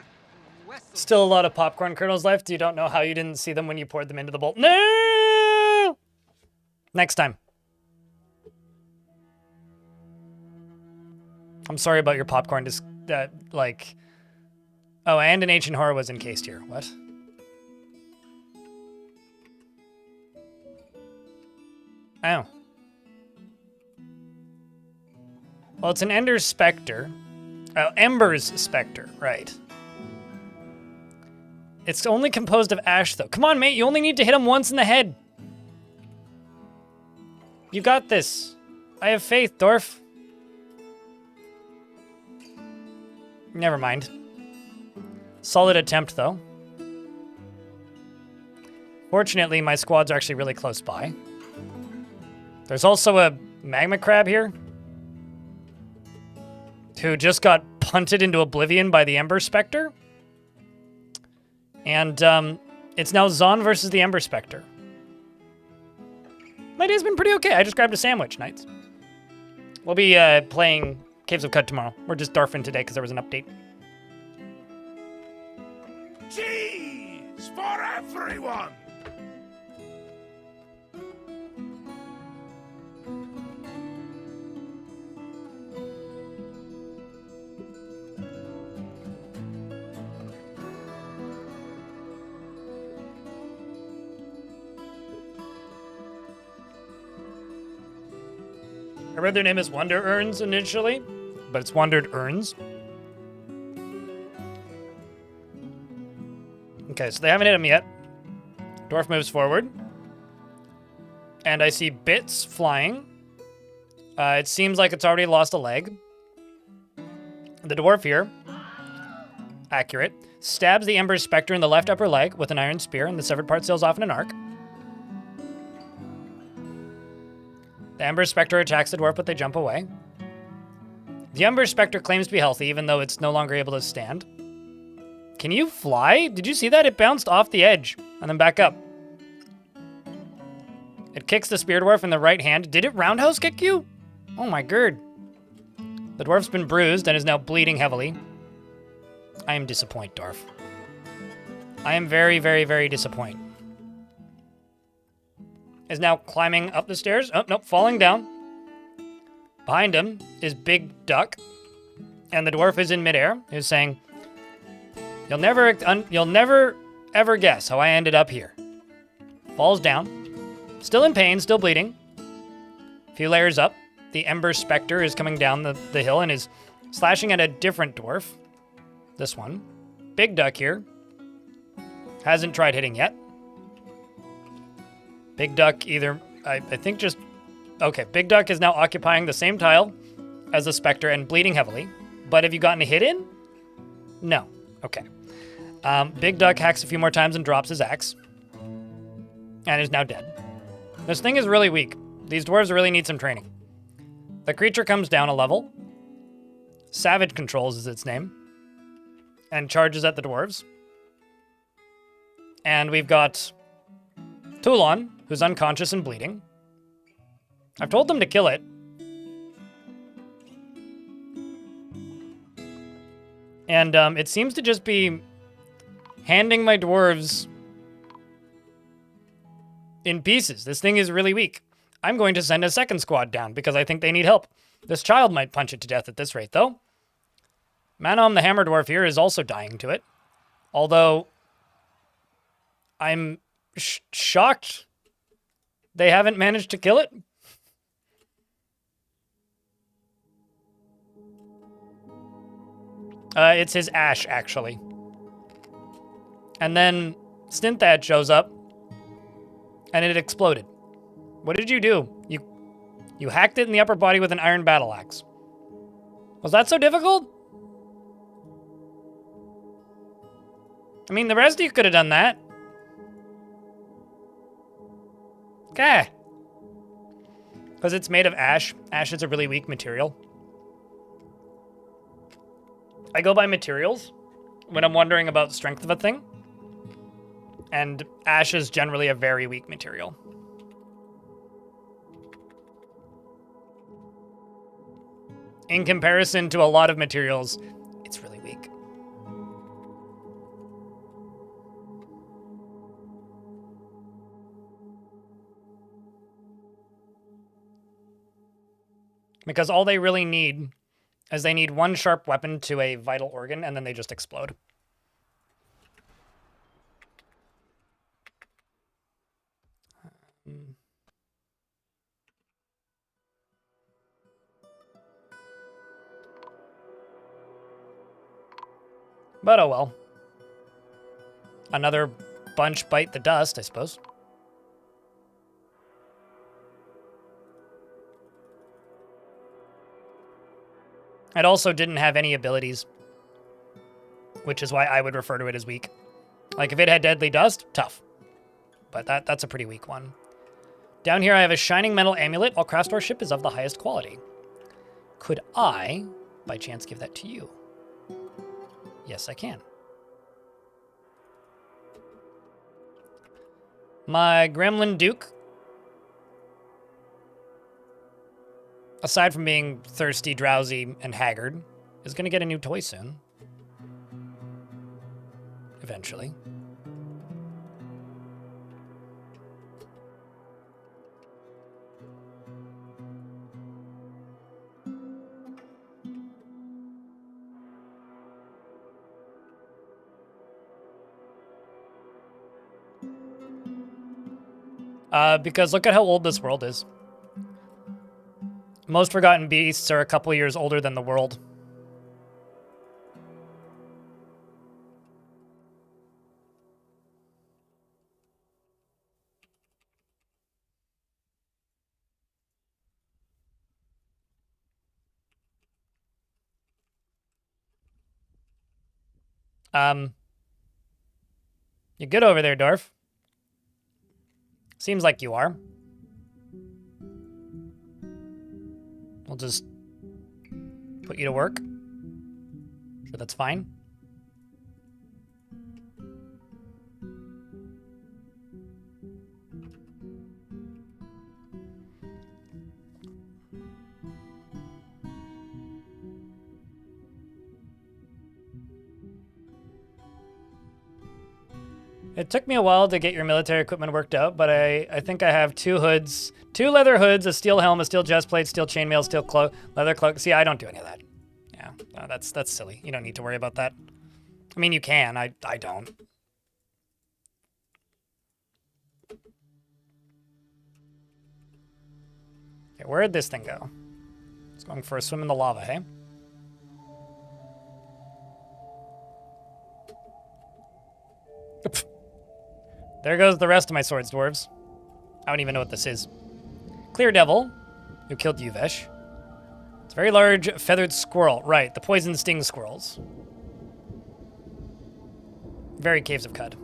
vessel. Still a lot of popcorn kernels left. You don't know how you didn't see them when you poured them into the bowl. No! Next time. I'm sorry about your popcorn. Just like... Oh, and an ancient horror was encased here. What? Oh. Well, it's an Ender's Spectre. Oh, Ember's Spectre, right. It's only composed of ash, though. Come on, mate, you only need to hit him once in the head. You got this. I have faith, Dwarf. Never mind. Solid attempt, though. Fortunately, my squads are actually really close by. There's also a magma crab here who just got punted into oblivion by the Ember Spectre. And it's now Zon versus the Ember Spectre. My day's been pretty okay. I just grabbed a sandwich, Knights. We'll be playing Caves of Cud tomorrow. We're just Dwarfing today because there was an update. Cheese for everyone! I read their name as Wonder Urns initially, but it's Wondered Urns. Okay, so they haven't hit him yet. Dwarf moves forward. And I see bits flying. It seems like it's already lost a leg. The dwarf here, accurate, stabs the Ember Spectre in the left upper leg with an iron spear, and the severed part sails off in an arc. The Ember Spectre attacks the dwarf, but they jump away. The Ember Spectre claims to be healthy, even though it's no longer able to stand. Can you fly? Did you see that? It bounced off the edge and then back up. It kicks the spear dwarf in the right hand. Did it roundhouse kick you? Oh my god. The dwarf's been bruised and is now bleeding heavily. I am disappointed, dwarf. I am very, very, very disappointed. Is now climbing up the stairs. Oh, nope, falling down. Behind him is Big Duck. And the dwarf is in midair. He's saying, You'll never ever guess how I ended up here. Falls down. Still in pain, still bleeding. A few layers up, the Ember Spectre is coming down the hill and is slashing at a different dwarf. This one. Big Duck here. Hasn't tried hitting yet. Big Duck either, I think just... Okay, Big Duck is now occupying the same tile as the Spectre and bleeding heavily. But have you gotten a hit in? No. Okay. Big Duck hacks a few more times and drops his axe. And is now dead. This thing is really weak. These dwarves really need some training. The creature comes down a level. Savage Controls is its name. And charges at the dwarves. And we've got Toulon, who's unconscious and bleeding. I've told them to kill it. And it seems to just be handing my dwarves in pieces. This thing is really weak. I'm going to send a second squad down because I think they need help. This child might punch it to death at this rate, though. Manom the Hammer Dwarf here is also dying to it. Although, I'm shocked they haven't managed to kill it. It's his ash, actually. And then Stinthad shows up, and it exploded. What did you do? You hacked it in the upper body with an iron battle axe. Was that so difficult? I mean, the rest of you could have done that. Okay. Because it's made of ash. Ash is a really weak material. I go by materials when I'm wondering about the strength of a thing. And ash is generally a very weak material. In comparison to a lot of materials, it's really weak. Because all they really need is they need one sharp weapon to a vital organ, and then they just explode. But oh well. Another bunch bite the dust, I suppose. It also didn't have any abilities, which is why I would refer to it as weak. Like, if it had deadly dust, tough. But that's a pretty weak one. Down here I have a shining metal amulet. All Craftstor ship is of the highest quality. Could I, by chance, give that to you? Yes, I can. My Gremlin Duke, aside from being thirsty, drowsy, and haggard, is going to get a new toy soon. Eventually. Because look at how old this world is. Most Forgotten Beasts are a couple years older than the world. You good over there, Dwarf? Seems like you are. We'll just put you to work. Sure, that's fine. It took me a while to get your military equipment worked out, but I think I have 2 hoods, 2 leather hoods, a steel helm, a steel chest plate, steel chainmail, steel leather cloak. See, I don't do any of that. Yeah, that's silly. You don't need to worry about that. I mean, you can. I don't. Okay, where'd this thing go? It's going for a swim in the lava, hey? There goes the rest of my swords, dwarves. I don't even know what this is. Clear Devil, who killed Yuvesh. It's a very large feathered squirrel. Right, the poison sting squirrels. Very Caves of Cud.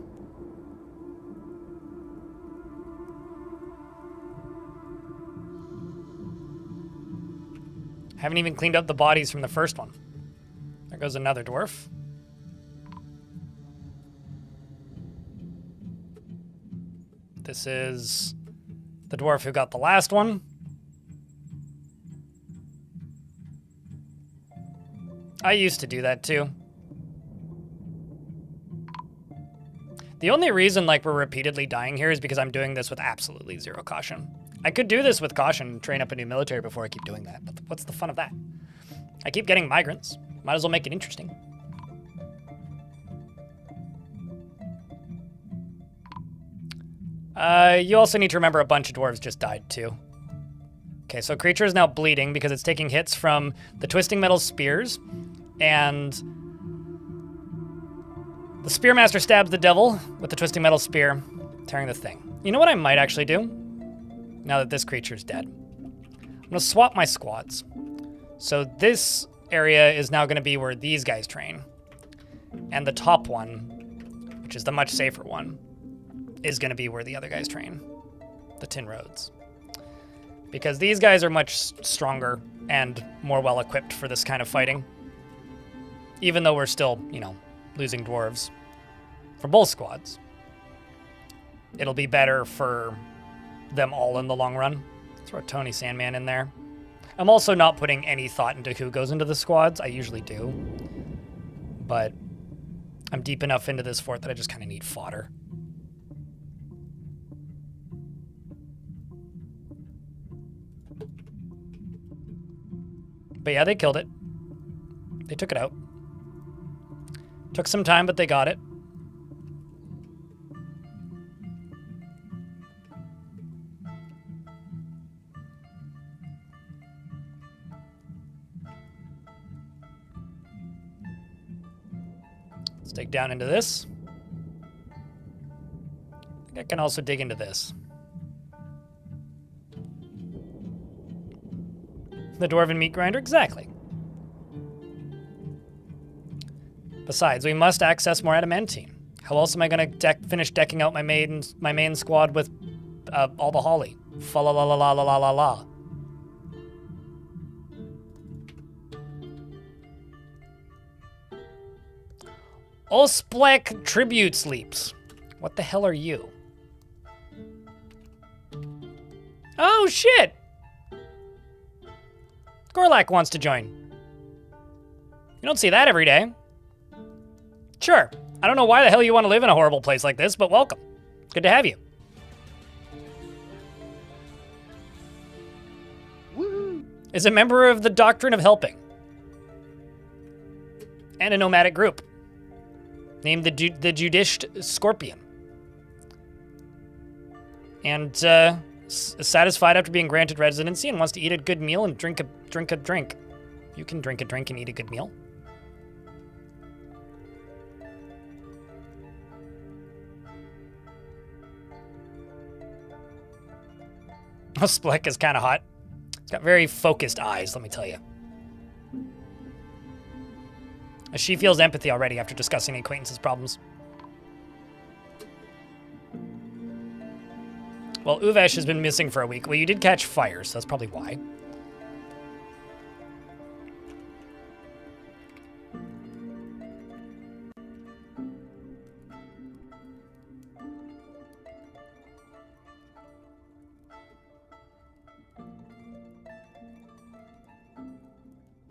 Haven't even cleaned up the bodies from the first one. There goes another dwarf. This is the dwarf who got the last one. I used to do that too. The only reason like we're repeatedly dying here is because I'm doing this with absolutely 0 caution. I could do this with caution and train up a new military before I keep doing that, but what's the fun of that? I keep getting migrants. Might as well make it interesting. You also need to remember a bunch of dwarves just died too. Okay, so creature is now bleeding because it's taking hits from the twisting metal spears, and the spearmaster stabs the devil with the twisting metal spear, tearing the thing. You know what I might actually do? Now that this creature's dead. I'm gonna swap my squads. So this area is now gonna be where these guys train. And the top one, which is the much safer one, is gonna be where the other guys train. The Tin Roads. Because these guys are much stronger and more well-equipped for this kind of fighting. Even though we're still, you know, losing dwarves for both squads. It'll be better for them all in the long run. Throw Tony Sandman in there. I'm also not putting any thought into who goes into the squads. I usually do. But I'm deep enough into this fort that I just kind of need fodder. But yeah, they killed it. They took it out. Took some time, but they got it. Let's dig down into this. I think I can also dig into this. The Dwarven Meat Grinder? Exactly. Besides, we must access more adamantine. How else am I going to finish decking out my main squad with all the holly? Fa la la la la la la la. Osplek Tribute Sleeps. What the hell are you? Oh, shit! Gorlak wants to join. You don't see that every day. Sure. I don't know why the hell you want to live in a horrible place like this, but welcome. Good to have you. Woohoo! Is a member of the Doctrine of Helping. And a nomadic group. Named the Judished Scorpion. And satisfied after being granted residency and wants to eat a good meal and drink a drink. You can drink a drink and eat a good meal. Oh, Splek is kind of hot. It's got very focused eyes, let me tell you. She feels empathy already after discussing the acquaintance's problems. Well, Uvesh has been missing for a week. Well, you did catch fire, so that's probably why.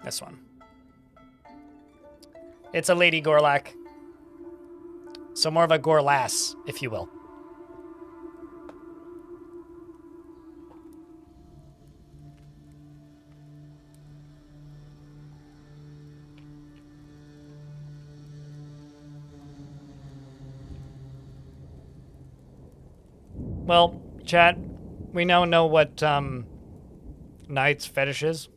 This one. It's a Lady Gorlak. So more of a Gorlass, if you will. Well, chat, we now know what Knight's fetish is.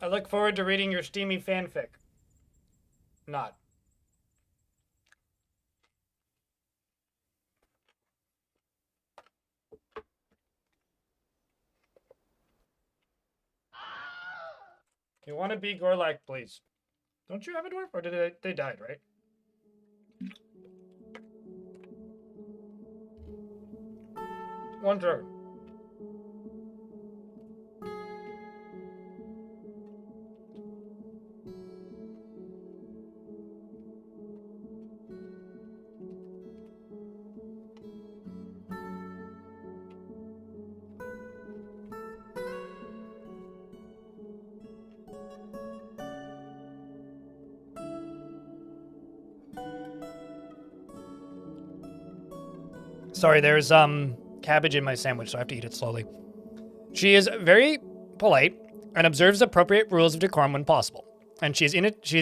I look forward to reading your steamy fanfic. Not. You want to be Gorlak, please. Don't you have a dwarf? Or did they died, right? One turn. Sorry, there's cabbage in my sandwich, so I have to eat it slowly. She is very polite and observes appropriate rules of decorum when possible. And she is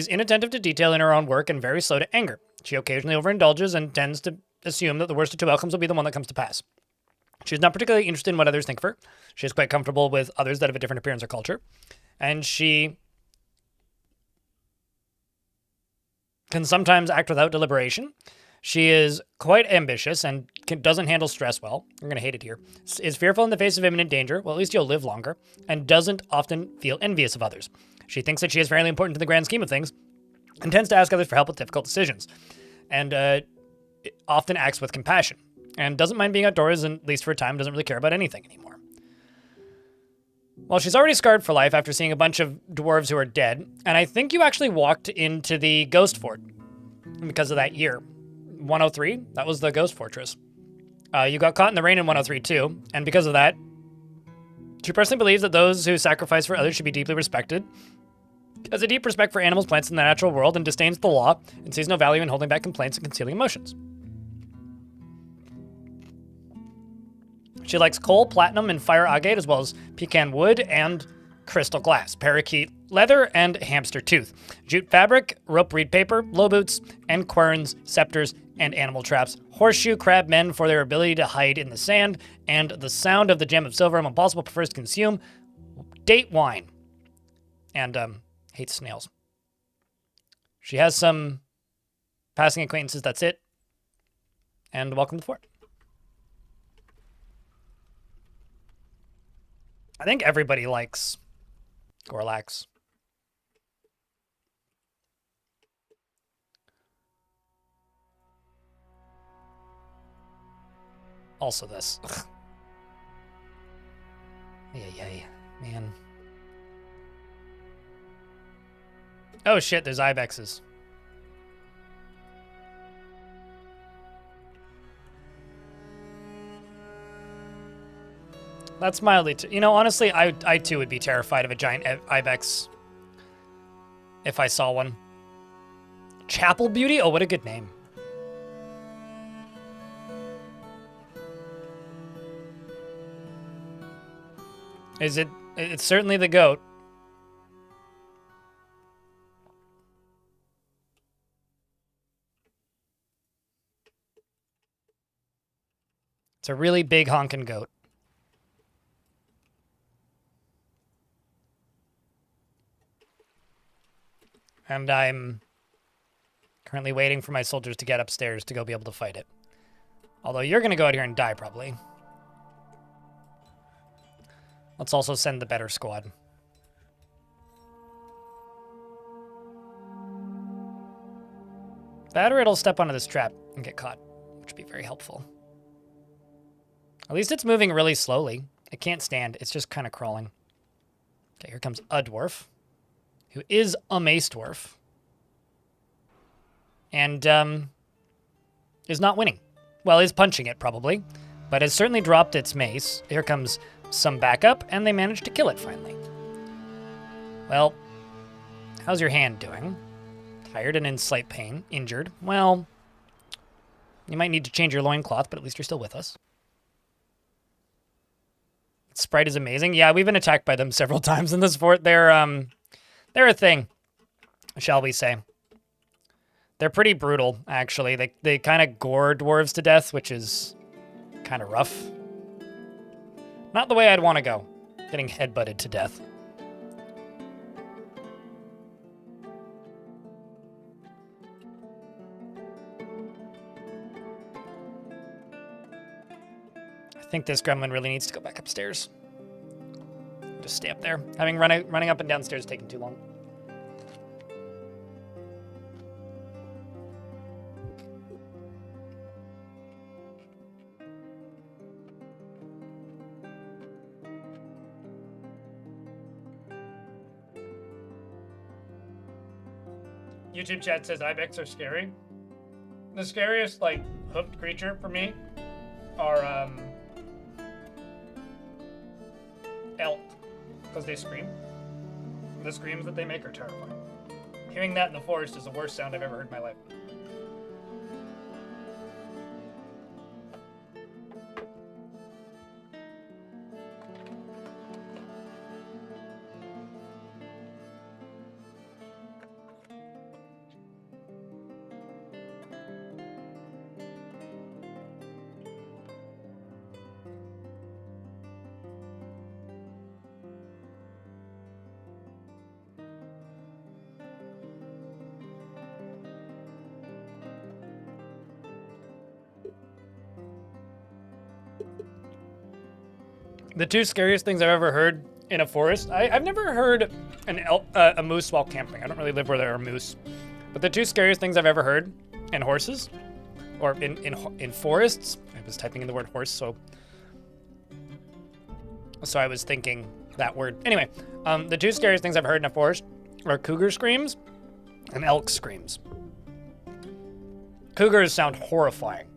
inattentive to detail in her own work and very slow to anger. She occasionally overindulges and tends to assume that the worst of two outcomes will be the one that comes to pass. She's not particularly interested in what others think of her. She is quite comfortable with others that have a different appearance or culture. And she can sometimes act without deliberation. She is quite ambitious and doesn't handle stress well. You're going to hate it here. Is fearful in the face of imminent danger. Well, at least you'll live longer. And doesn't often feel envious of others. She thinks that she is fairly important in the grand scheme of things and tends to ask others for help with difficult decisions. And often acts with compassion. And doesn't mind being outdoors, and at least for a time, doesn't really care about anything anymore. Well, she's already scarred for life after seeing a bunch of dwarves who are dead. And I think you actually walked into the Ghost Fort because of that year. 103, that was the Ghost Fortress. You got caught in the rain in 103 too, and because of that, she personally believes that those who sacrifice for others should be deeply respected, has a deep respect for animals, plants, and the natural world, and disdains the law, and sees no value in holding back complaints and concealing emotions. She likes coal, platinum, and fire agate, as well as pecan wood and crystal glass, parakeet leather, and hamster tooth, jute fabric, rope reed paper, low boots, and querns, scepters, and animal traps, horseshoe crab men for their ability to hide in the sand, and the sound of the gem of silver, and when possible prefers to consume date wine, and hates snails. She has some passing acquaintances, that's it, and welcome to the fort. I think everybody likes Gorlax. Also this. Yay, man. Oh shit, there's ibexes. That's mildly... you know, honestly, I too would be terrified of a giant ibex if I saw one. Chapel Beauty? Oh, what a good name. Is it... it's certainly the goat. It's a really big honkin' goat. And I'm currently waiting for my soldiers to get upstairs to go be able to fight it. Although you're going to go out here and die, probably. Let's also send the better squad. That or it'll step onto this trap and get caught, which would be very helpful. At least it's moving really slowly. It can't stand. It's just kind of crawling. Okay, here comes a dwarf, who is a mace dwarf, and is not winning. Well, is punching it, probably, but has certainly dropped its mace. Here comes some backup, and they managed to kill it, finally. Well, how's your hand doing? Tired and in slight pain. Injured. Well, you might need to change your loincloth, but at least you're still with us. Sprite is amazing. Yeah, we've been attacked by them several times in this fort. They're a thing, shall we say. They're pretty brutal, actually. They kind of gore dwarves to death, which is kind of rough. Not the way I'd want to go, getting headbutted to death. I think this gremlin really needs to go back upstairs. Just stay up there. Running up and downstairs is taking too long. YouTube chat says ibex are scary. The scariest, like, hoofed creature for me are, elk, because they scream. The screams that they make are terrifying. Hearing that in the forest is the worst sound I've ever heard in my life. The two scariest things I've ever heard in a forest. I've never heard a moose while camping. I don't really live where there are moose. But the two scariest things I've ever heard in horses, or in forests. I was typing in the word horse, so I was thinking that word. Anyway, the two scariest things I've heard in a forest are cougar screams and elk screams. Cougars sound horrifying.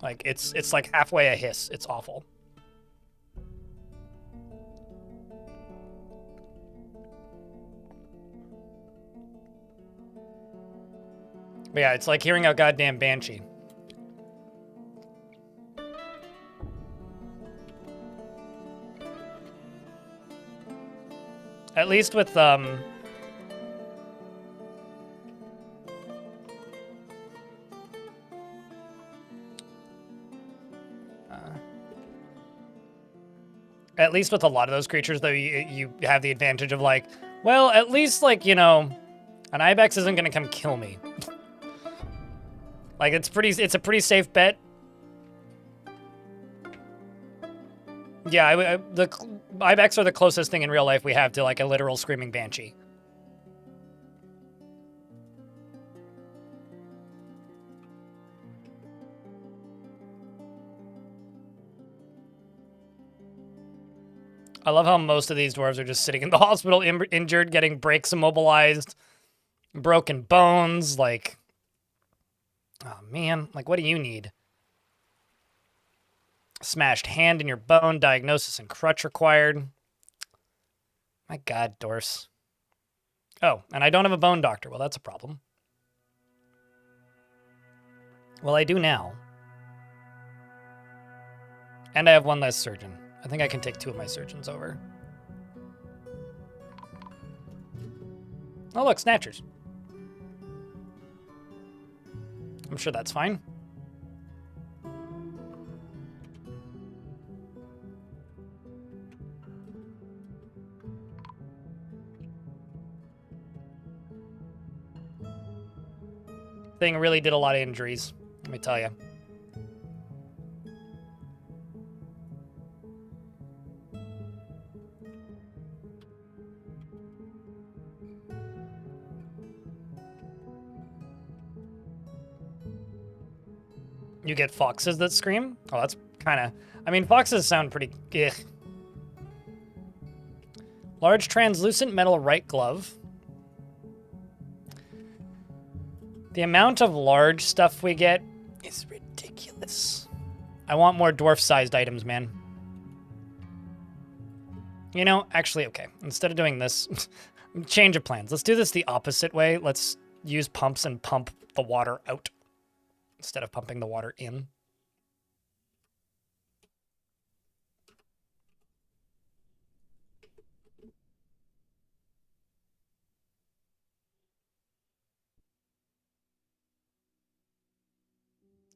Like it's like halfway a hiss. It's awful. But yeah, it's like hearing a goddamn banshee. At least with at least with a lot of those creatures, though, you have the advantage of like, well, at least like, you know, an ibex isn't gonna come kill me. Like it's a pretty safe bet. Yeah, the ibex are the closest thing in real life we have to like a literal screaming banshee. I love how most of these dwarves are just sitting in the hospital injured, getting breaks immobilized, broken bones, like, oh man, like what do you need? Smashed hand in your bone, diagnosis and crutch required. My God, dwarfs. Oh, and I don't have a bone doctor. Well, that's a problem. Well, I do now. And I have one less surgeon. I think I can take 2 of my surgeons over. Oh, look, snatchers. I'm sure that's fine. Thing really did a lot of injuries, let me tell you. You get foxes that scream? Oh, that's kind of... I mean, foxes sound pretty... Ugh. Large translucent metal right glove. The amount of large stuff we get is ridiculous. I want more dwarf-sized items, man. You know, actually, okay. Instead of doing this, change of plans. Let's do this the opposite way. Let's use pumps and pump the water out instead of pumping the water in.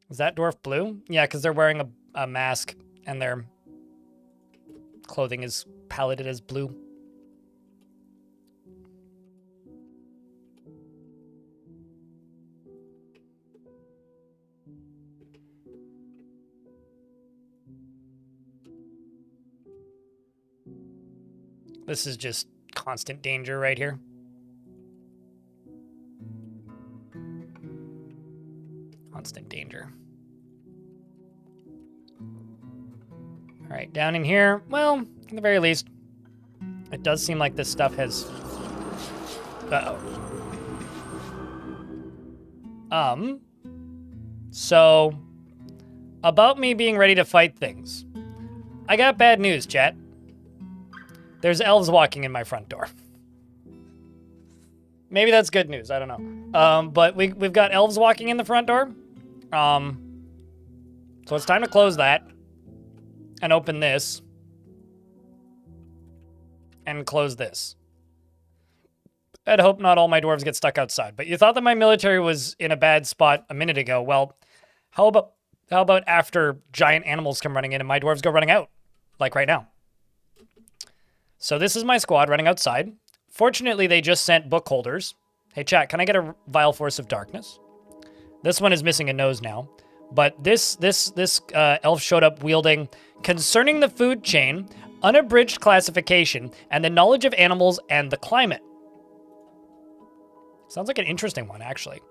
Is that dwarf blue? Yeah, because they're wearing a mask and their clothing is paletted as blue. This is just constant danger right here. Constant danger. All right, down in here. Well, at the very least, it does seem like this stuff has... Uh-oh. So, about me being ready to fight things. I got bad news, chat. There's elves walking in my front door. Maybe that's good news, I don't know. But we've got elves walking in the front door. So it's time to close that. And open this. And close this. I'd hope not all my dwarves get stuck outside. But you thought that my military was in a bad spot a minute ago. Well, how about after giant animals come running in and my dwarves go running out? Like right now. So this is my squad running outside. Fortunately, they just sent book holders. Hey, chat, can I get a Vile Force of Darkness? This one is missing a nose now. But this elf showed up wielding... concerning the food chain, unabridged classification, and the knowledge of animals and the climate. Sounds like an interesting one, actually.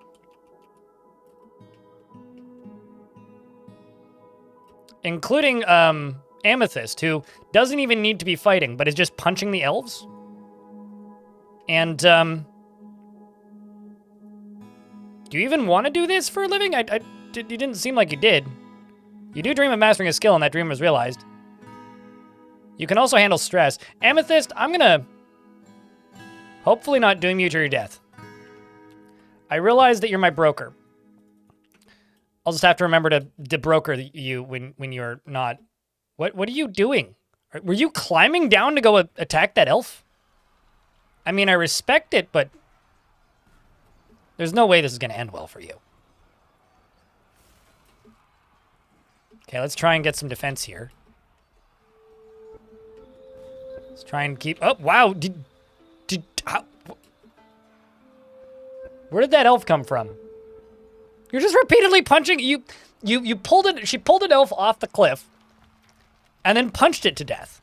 Including Amethyst, who doesn't even need to be fighting, but is just punching the elves. And, do you even want to do this for a living? You didn't seem like you did. You do dream of mastering a skill, and that dream was realized. You can also handle stress. Amethyst, I'm gonna hopefully not doom you to your death. I realize that you're my broker. I'll just have to remember to debroker you when you're not. What are you doing? Were you climbing down to go attack that elf? I mean, I respect it, but there's no way this is going to end well for you. Okay, let's try and get some defense here. Let's try and keep... Oh, wow. Where did that elf come from? You're just repeatedly punching... You pulled it... She pulled an elf off the cliff and then punched it to death.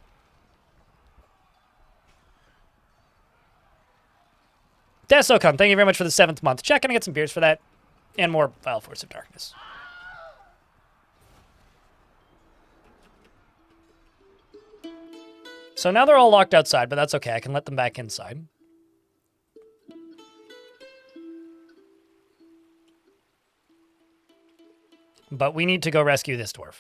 Desocon, thank you very much for the 7th month. Check, can I get some beers for that? And more Vile Force of Darkness. So now they're all locked outside, but that's okay. I can let them back inside. But we need to go rescue this dwarf.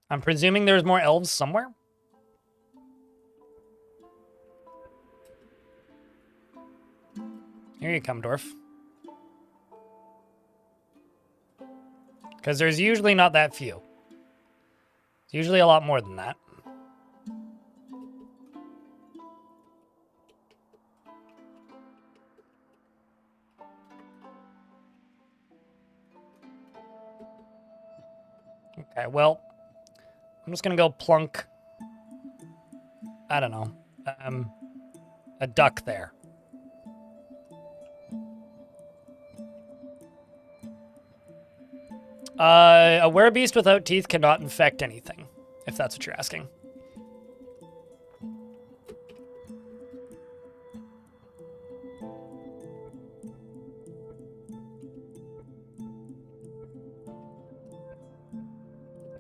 I'm presuming there's more elves somewhere. Here you come, dwarf. Because there's usually not that few. It's usually a lot more than that. Okay, well, I'm just gonna go plunk, I don't know, a duck there. A werebeast without teeth cannot infect anything, if that's what you're asking.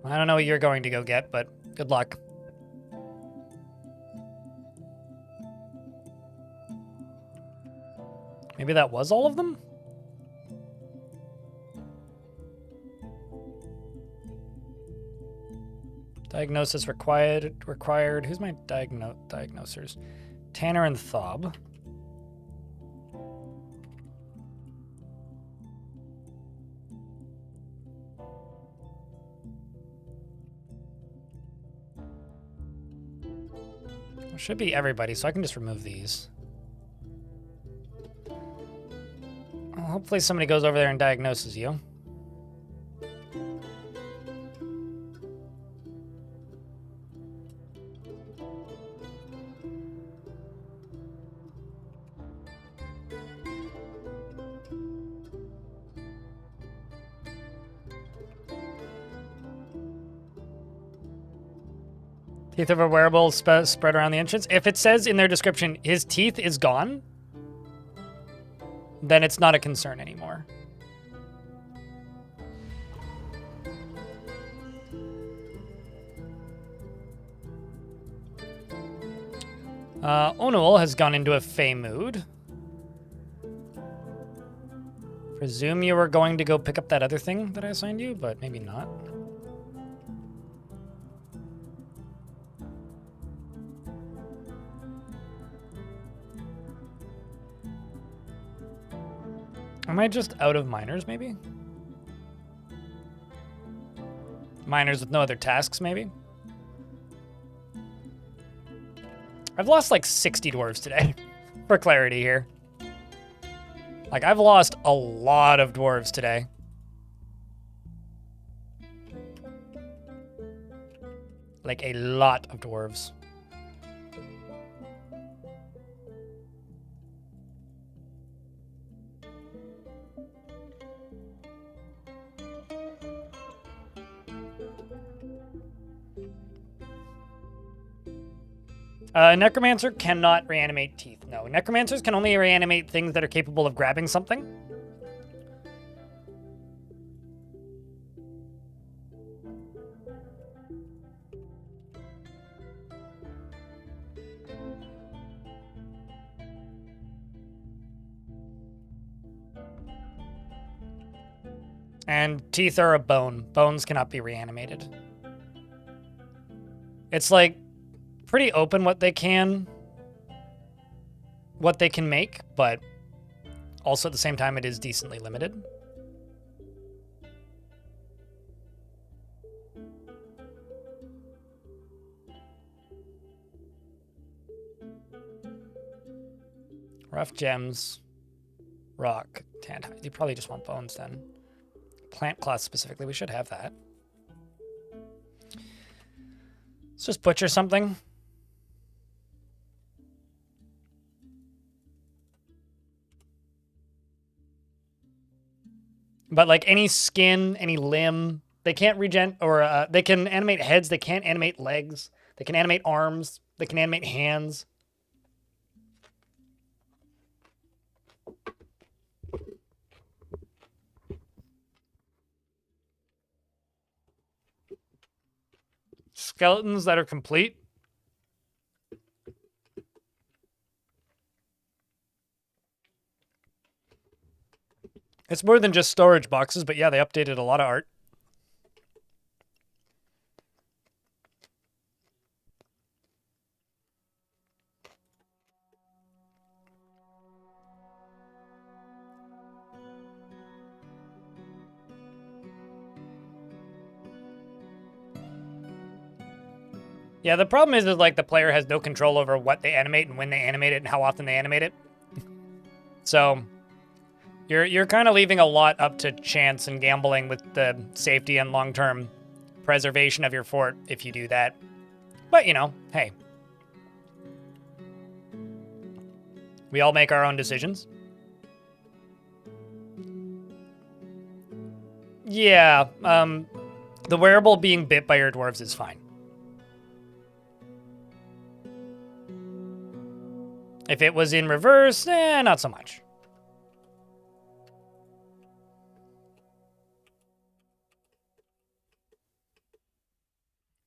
I don't know what you're going to go get, but good luck. Maybe that was all of them? Diagnosis required. Who's my diagnosers? Tanner and Thob. It should be everybody, so I can just remove these. Well, hopefully somebody goes over there and diagnoses you. Teeth of a wearable spread around the entrance. If it says in their description, his teeth is gone, then it's not a concern anymore. Onuel has gone into a Fey mood. Presume you were going to go pick up that other thing that I assigned you, but maybe not. Am I just out of miners, maybe? Miners with no other tasks, maybe? I've lost like 60 dwarves today, for clarity here. Like, I've lost a lot of dwarves today. Like, a lot of dwarves. Necromancer cannot reanimate teeth. No, necromancers can only reanimate things that are capable of grabbing something. And teeth are a bone. Bones cannot be reanimated. It's like pretty open what they can make, but also at the same time it is decently limited. Rough gems, rock, tanned hide. You probably just want bones then. Plant cloth specifically, we should have that. Let's just butcher something. But like any skin, any limb, they can't regen, or they can animate heads, they can't animate legs, they can animate arms, they can animate hands. Skeletons that are complete. It's more than just storage boxes, but yeah, they updated a lot of art. Yeah, the problem is like the player has no control over what they animate and when they animate it and how often they animate it. So you're kind of leaving a lot up to chance and gambling with the safety and long-term preservation of your fort if you do that. But, you know, hey. We all make our own decisions. Yeah, the wearable being bit by your dwarves is fine. If it was in reverse, not so much.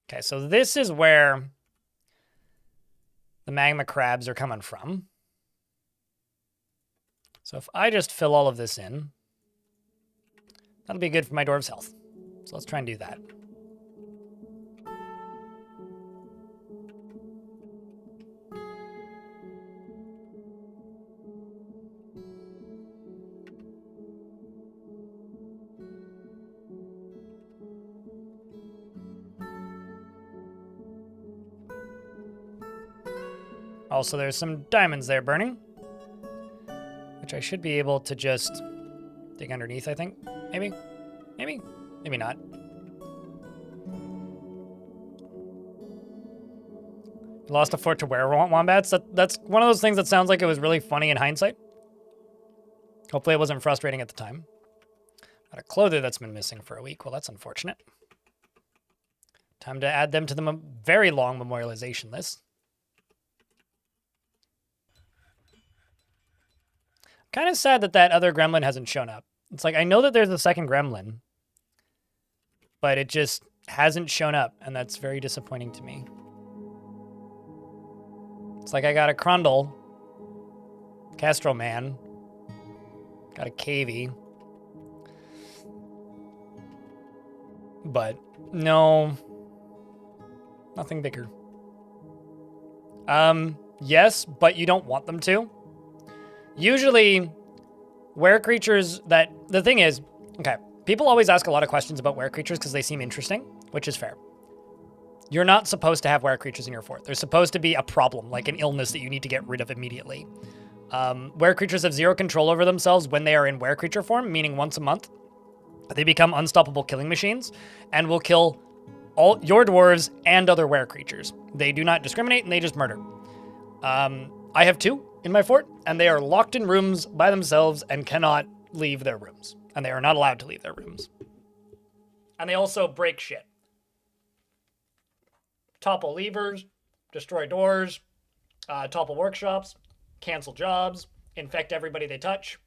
Okay, so this is where the magma crabs are coming from. So if I just fill all of this in, that'll be good for my dwarves' health. So let's try and do that. Also, there's some diamonds there burning, which I should be able to just dig underneath, I think. Maybe? Maybe? Maybe not. You lost a fort to wombats? That's one of those things that sounds like it was really funny in hindsight. Hopefully it wasn't frustrating at the time. Got a clother that's been missing for a week. Well, that's unfortunate. Time to add them to the very long memorialization list. Kind of sad that that other gremlin hasn't shown up. It's like, I know that there's a second gremlin, but it just hasn't shown up, and that's very disappointing to me. It's like I got a Crundle, Kestrel Man, got a Cavey, but no, nothing bigger. Yes, but you don't want them to. Usually, were creatures that... The thing is, okay, people always ask a lot of questions about were creatures because they seem interesting, which is fair. You're not supposed to have were creatures in your fort. They're supposed to be a problem, like an illness that you need to get rid of immediately. Were creatures have zero control over themselves when they are in were creature form, meaning once a month. They become unstoppable killing machines and will kill all your dwarves and other were creatures. They do not discriminate and they just murder. I have 2 in my fort, and they are locked in rooms by themselves and cannot leave their rooms. And they are not allowed to leave their rooms. And they also break shit. Topple levers, destroy doors, Topple workshops, cancel jobs, infect everybody they touch.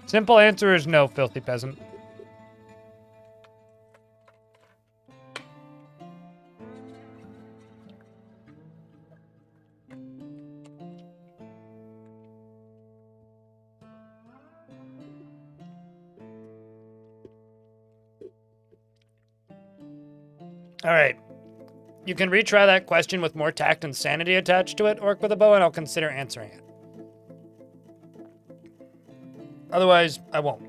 Simple answer is no, filthy peasant. All right. You can retry that question with more tact and sanity attached to it, Orc with a bow, and I'll consider answering it. Otherwise, I won't.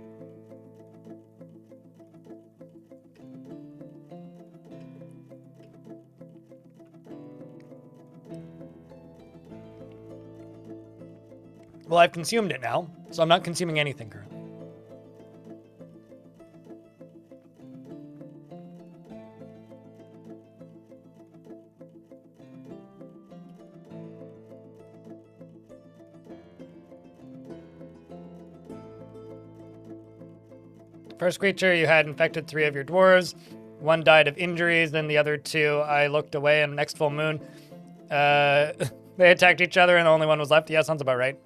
Well, I've consumed it now, so I'm not consuming anything currently. First creature, you had infected 3 of your dwarves. 1 died of injuries, then the other 2, I looked away, and next full moon, they attacked each other, and the only one was left. Yeah, sounds about right.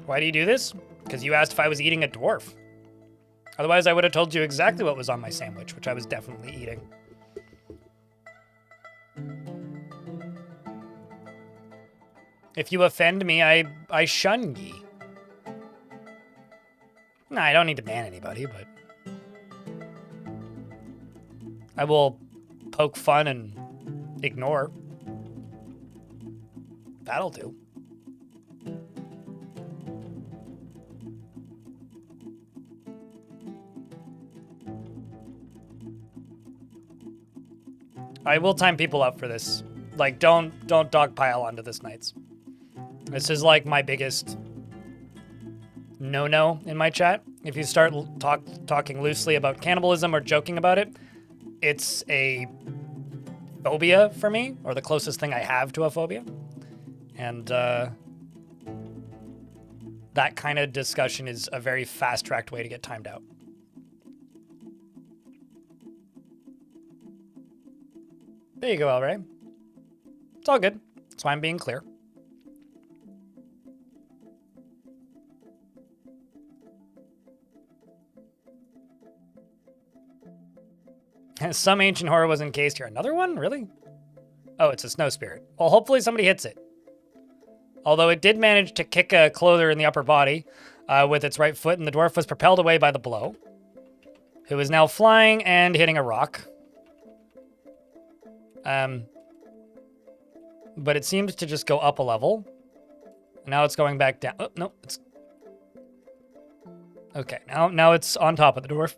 Why do you do this? Because you asked if I was eating a dwarf. Otherwise, I would have told you exactly what was on my sandwich, which I was definitely eating. If you offend me, I shun ye. Nah, I don't need to ban anybody, but I will poke fun and ignore. That'll do. I will time people up for this. Like, don't dogpile onto this, Knights. This is like my biggest no-no in my chat. If you start talking loosely about cannibalism or joking about it, it's a phobia for me, or the closest thing I have to a phobia. And that kind of discussion is a very fast-tracked way to get timed out. There you go, Elray. It's all good. That's why I'm being clear. Some ancient horror was encased here. Another one? Really? Oh, it's a snow spirit. Well, hopefully somebody hits it. Although it did manage to kick a clother in the upper body with its right foot, and the dwarf was propelled away by the blow, who is now flying and hitting a rock. But it seems to just go up a level. Now it's going back down. Oh, no. It's... Okay, now it's on top of the dwarf.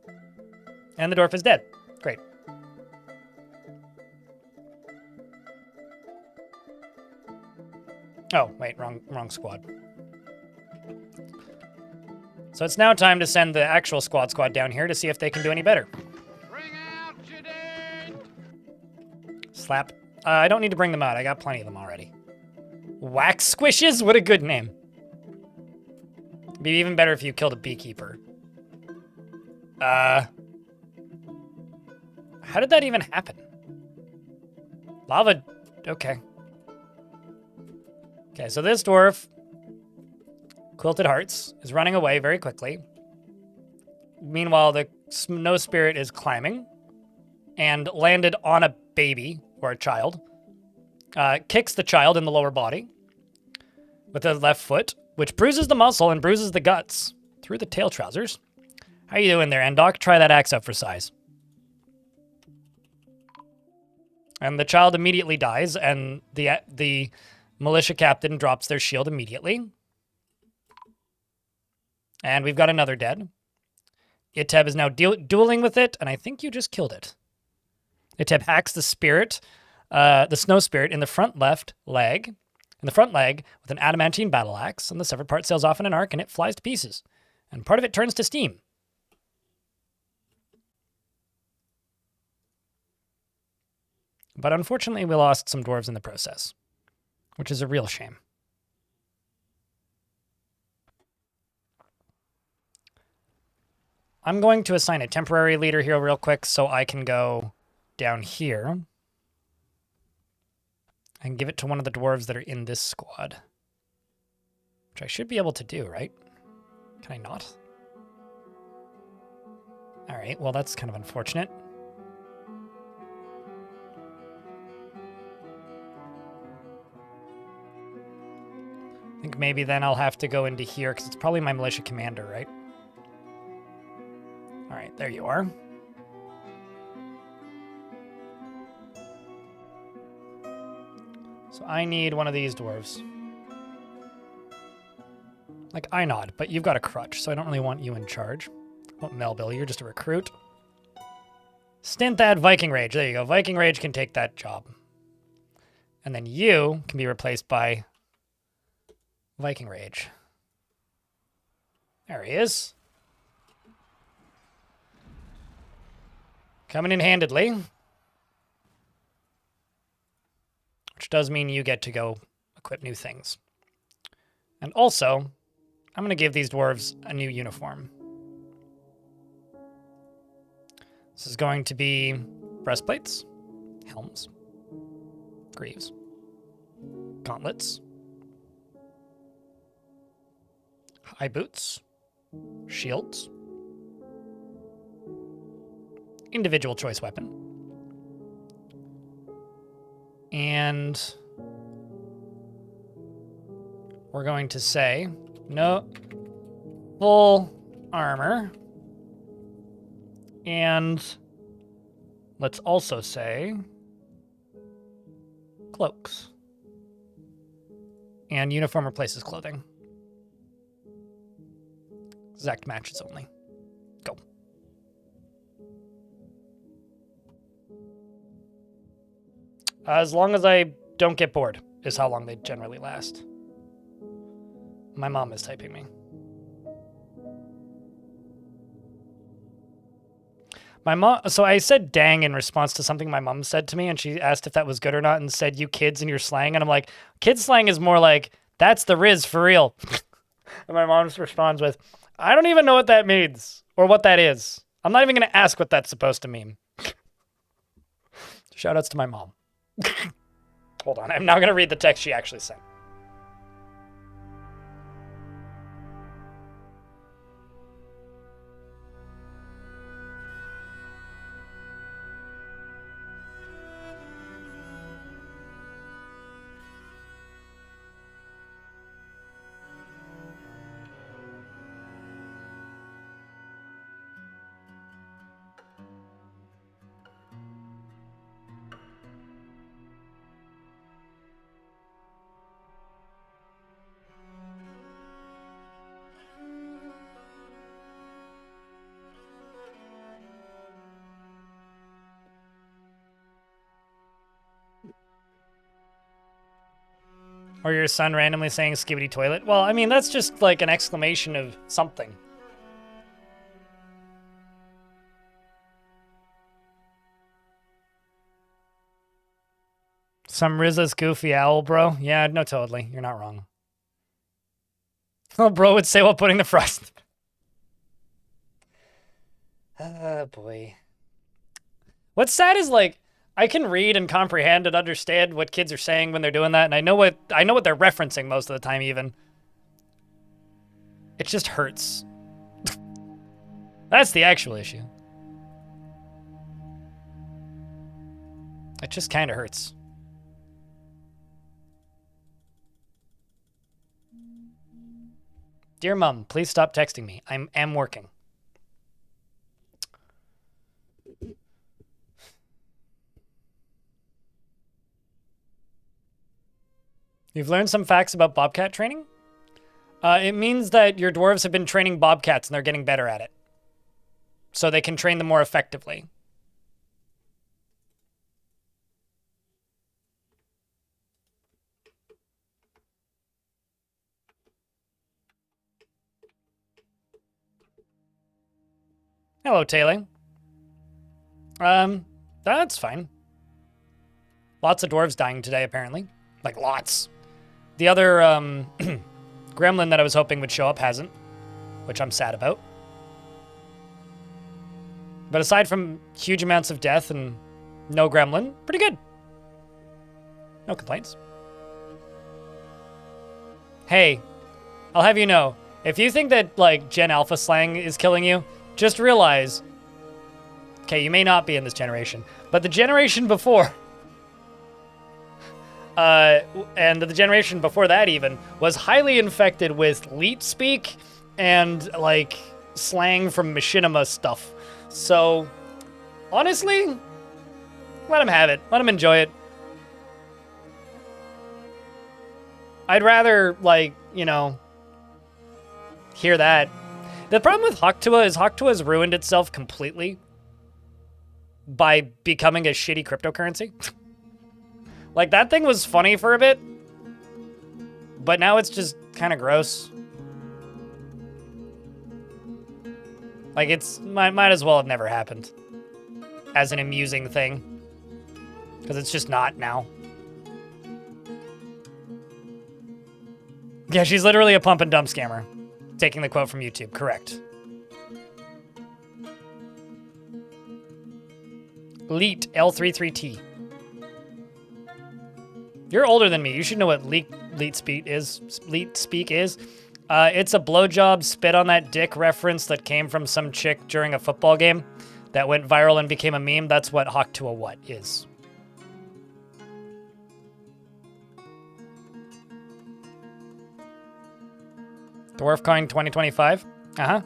And the dwarf is dead. Great. Oh, wait, wrong squad. So it's now time to send the actual squad down here to see if they can do any better. Bring out your dead! Slap. I don't need to bring them out. I got plenty of them already. Wax Squishes? What a good name. It'd be even better if you killed a beekeeper. How did that even happen? Lava... Okay. Okay, so this dwarf, Quilted Hearts, is running away very quickly. Meanwhile, the snow spirit is climbing and landed on a baby, or a child. Kicks the child in the lower body with the left foot, which bruises the muscle and bruises the guts through the tail trousers. How you doing there, Endok? Try that axe out for size. And the child immediately dies, and the militia captain drops their shield immediately. And we've got another dead. Iteb is now dueling with it, and I think you just killed it. Iteb hacks the spirit, the snow spirit, in the front left leg, with an adamantine battle axe, and the severed part sails off in an arc, and it flies to pieces. And part of it turns to steam, But unfortunately, we lost some dwarves in the process, which is a real shame. I'm going to assign a temporary leader here real quick so I can go down here and give it to one of the dwarves that are in this squad. Which I should be able to do, right? Can I not? All right, well, that's kind of unfortunate. I think maybe then I'll have to go into here because it's probably my militia commander, right? All right, there you are. So I need one of these dwarves. Like, I nod, but you've got a crutch, so I don't really want you in charge. Oh, Melville, you're just a recruit. Stint that Viking Rage. There you go. Viking Rage can take that job. And then you can be replaced by Viking Rage. There he is. Coming in handedly. Which does mean you get to go equip new things. And also, I'm going to give these dwarves a new uniform. This is going to be breastplates, helms, greaves, gauntlets, high boots, shields, individual choice weapon, and we're going to say no full armor, and let's also say cloaks and uniform replaces clothing. Exact matches only. Go. As long as I don't get bored is how long they generally last. My mom is typing me. My mom, so I said dang in response to something my mom said to me, and she asked if that was good or not and said, you kids and your slang. And I'm like, kids slang is more like, that's the Riz for real. And my mom just responds with, I don't even know what that means or what that is. I'm not even going to ask what that's supposed to mean. Shoutouts to my mom. Hold on, I'm now going to read the text she actually sent. Or your son randomly saying skibidi toilet. Well, I mean, that's just like an exclamation of something. Some Rizza's goofy owl, bro. Yeah, no, totally. You're not wrong. Oh, bro would say while putting the frost. Oh, boy. What's sad is, like, I can read and comprehend and understand what kids are saying when they're doing that, and I know what they're referencing most of the time, even. It just hurts. That's the actual issue. It just kind of hurts. Dear Mom, please stop texting me. I am working. You've learned some facts about bobcat training? It means that your dwarves have been training bobcats and they're getting better at it. So they can train them more effectively. Hello, Taylor. That's fine. Lots of dwarves dying today, apparently. Like, lots. The other gremlin that I was hoping would show up hasn't, which I'm sad about. But aside from huge amounts of death and no gremlin, pretty good. No complaints. Hey, I'll have you know, if you think that, like, Gen Alpha slang is killing you, just realize, okay, you may not be in this generation, but the generation before, and the generation before that even, was highly infected with leet speak and, like, slang from machinima stuff. So, honestly, let him have it. Let him enjoy it. I'd rather, like, you know, hear that. The problem with Haktua is Haktua's ruined itself completely by becoming a shitty cryptocurrency. Like, that thing was funny for a bit, but now it's just kind of gross. Like, it's might as well have never happened as an amusing thing, because it's just not now. Yeah, she's literally a pump and dump scammer. Taking the quote from YouTube, correct. Leet, L33T. You're older than me. You should know what leet speak is. It's a blowjob spit on that dick reference that came from some chick during a football game that went viral and became a meme. That's what Hawk to a what is. Dwarf Coin 2025? Uh-huh.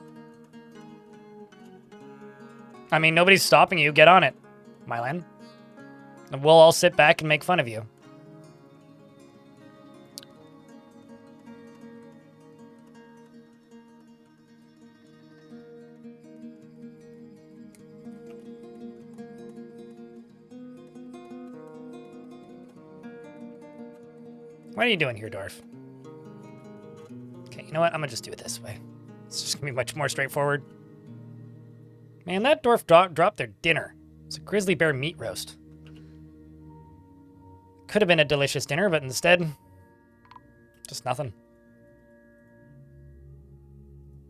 I mean, nobody's stopping you. Get on it, Mylan. And we'll all sit back and make fun of you. What are you doing here, Dwarf? Okay, you know what? I'm gonna just do it this way. It's just gonna be much more straightforward. Man, that dwarf dropped their dinner. It's a grizzly bear meat roast. Could have been a delicious dinner, but instead, just nothing.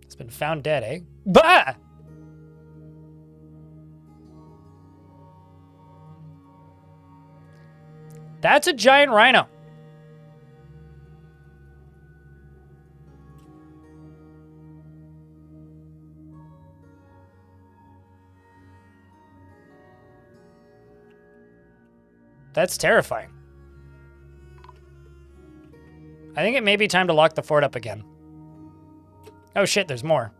It's been found dead, eh? Bah! That's a giant rhino. That's terrifying. I think it may be time to lock the fort up again. Oh shit, there's more.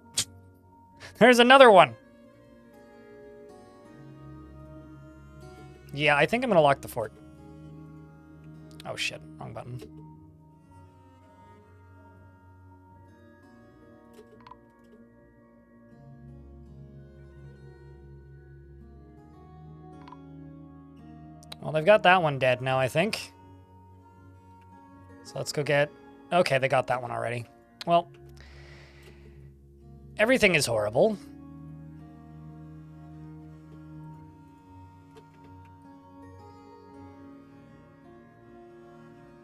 There's another one. Yeah, I think I'm gonna lock the fort. Oh shit, wrong button. Well, they've got that one dead now, I think. So let's go get... Okay, they got that one already. Well, everything is horrible.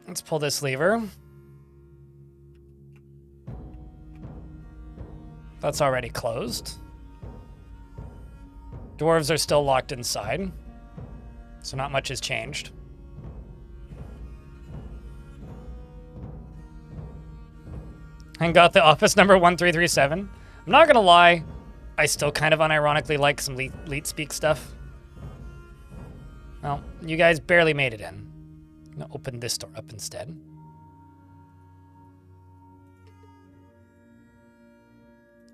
Let's pull this lever. That's already closed. Dwarves are still locked inside. So not much has changed. And got the office number 1337. I'm not gonna lie, I still kind of unironically like some leet speak stuff. Well, you guys barely made it in. I'm gonna open this door up instead.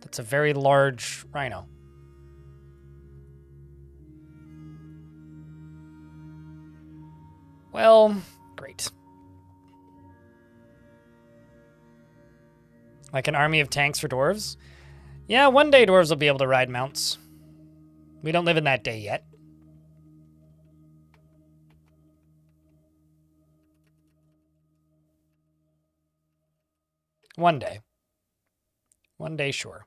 That's a very large rhino. Well, great. Like an army of tanks for dwarves? Yeah, one day dwarves will be able to ride mounts. We don't live in that day yet. One day. One day, sure.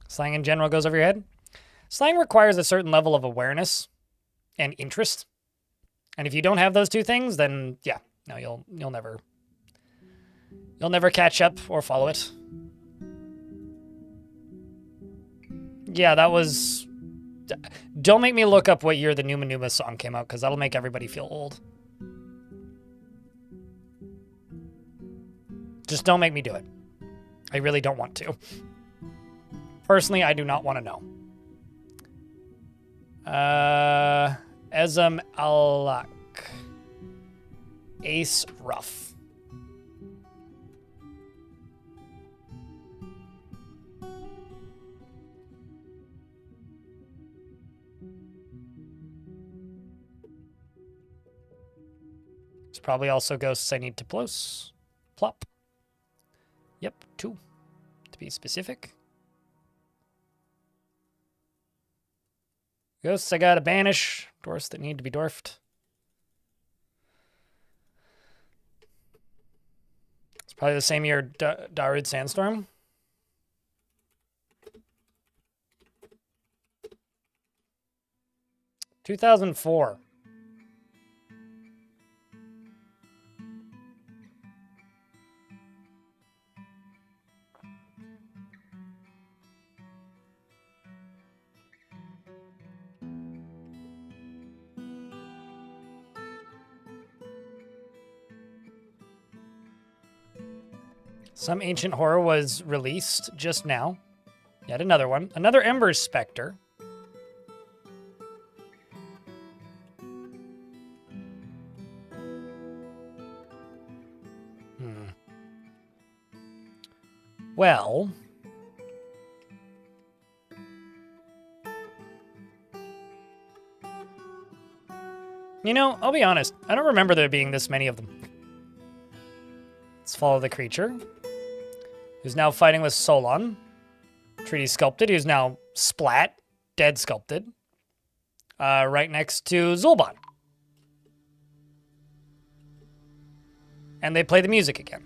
Slang in general goes over your head. Slang requires a certain level of awareness and interest. And if you don't have those two things, then yeah, no, you'll never catch up or follow it. Yeah, that was... Don't make me look up what year the Numa Numa song came out, because that'll make everybody feel old. Just don't make me do it. I really don't want to. Personally, I do not want to know. Ezem Alak. Ace Rough. There's probably also ghosts I need to plop. Yep, 2, to be specific. Ghosts I gotta banish. Dwarfs that need to be dwarfed. It's probably the same year Darude Sandstorm. (2004). Some ancient horror was released just now. Yet another one. Another Ember's Spectre. Well... You know, I'll be honest. I don't remember there being this many of them. Let's follow the creature. Who's now fighting with Solon. Treaty Sculpted, who's now Splat. Dead Sculpted. Right next to Zul'Ban. And they play the music again.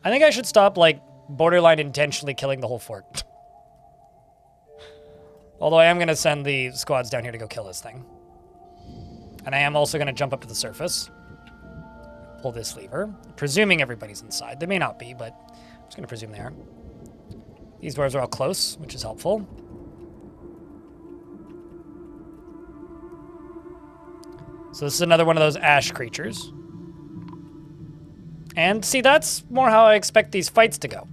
I think I should stop, like, borderline intentionally killing the whole fort. Although I am going to send the squads down here to go kill this thing. And I am also going to jump up to the surface. Pull this lever. Presuming everybody's inside. They may not be, but I'm just going to presume they are. These doors are all close, which is helpful. So this is another one of those ash creatures. And see, that's more how I expect these fights to go.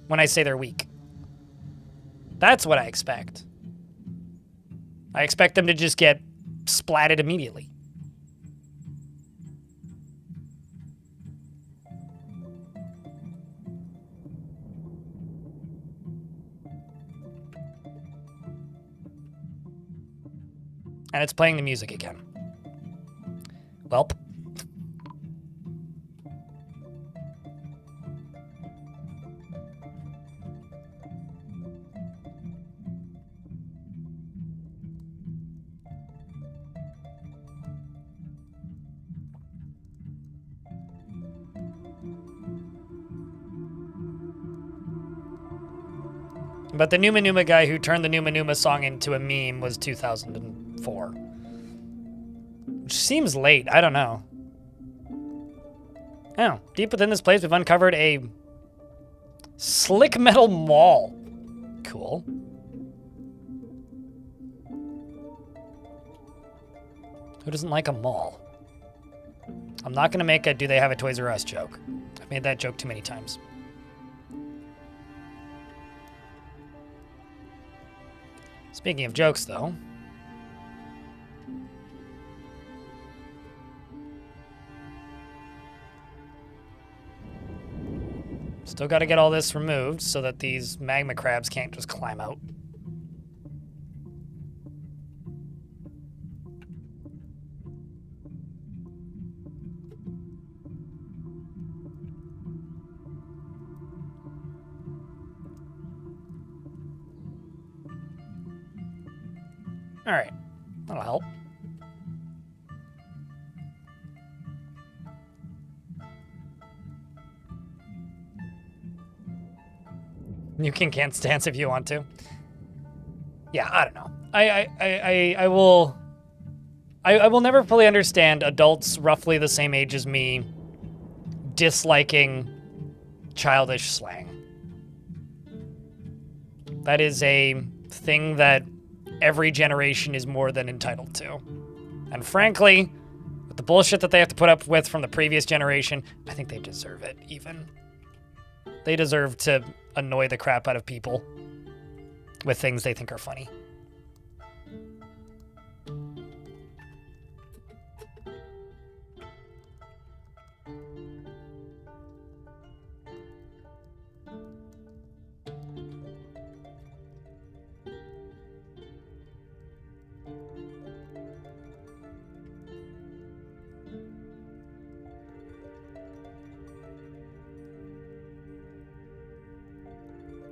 When I say they're weak. That's what I expect. I expect them to just get splatted immediately. And it's playing the music again. Welp. But the Numa Numa guy who turned the Numa Numa song into a meme was 2004. Which seems late. I don't know. Oh, deep within this place, we've uncovered a slick metal mall. Cool. Who doesn't like a mall? I'm not going to make a do they have a Toys R Us joke. I've made that joke too many times. Speaking of jokes, though. Still got to get all this removed so that these magma crabs can't just climb out. All right, that'll help. You can't stance if you want to. Yeah, I don't know. I will never fully understand adults roughly the same age as me disliking childish slang. That is a thing that every generation is more than entitled to. And frankly, with the bullshit that they have to put up with from the previous generation, I think they deserve it, even. They deserve to annoy the crap out of people with things they think are funny.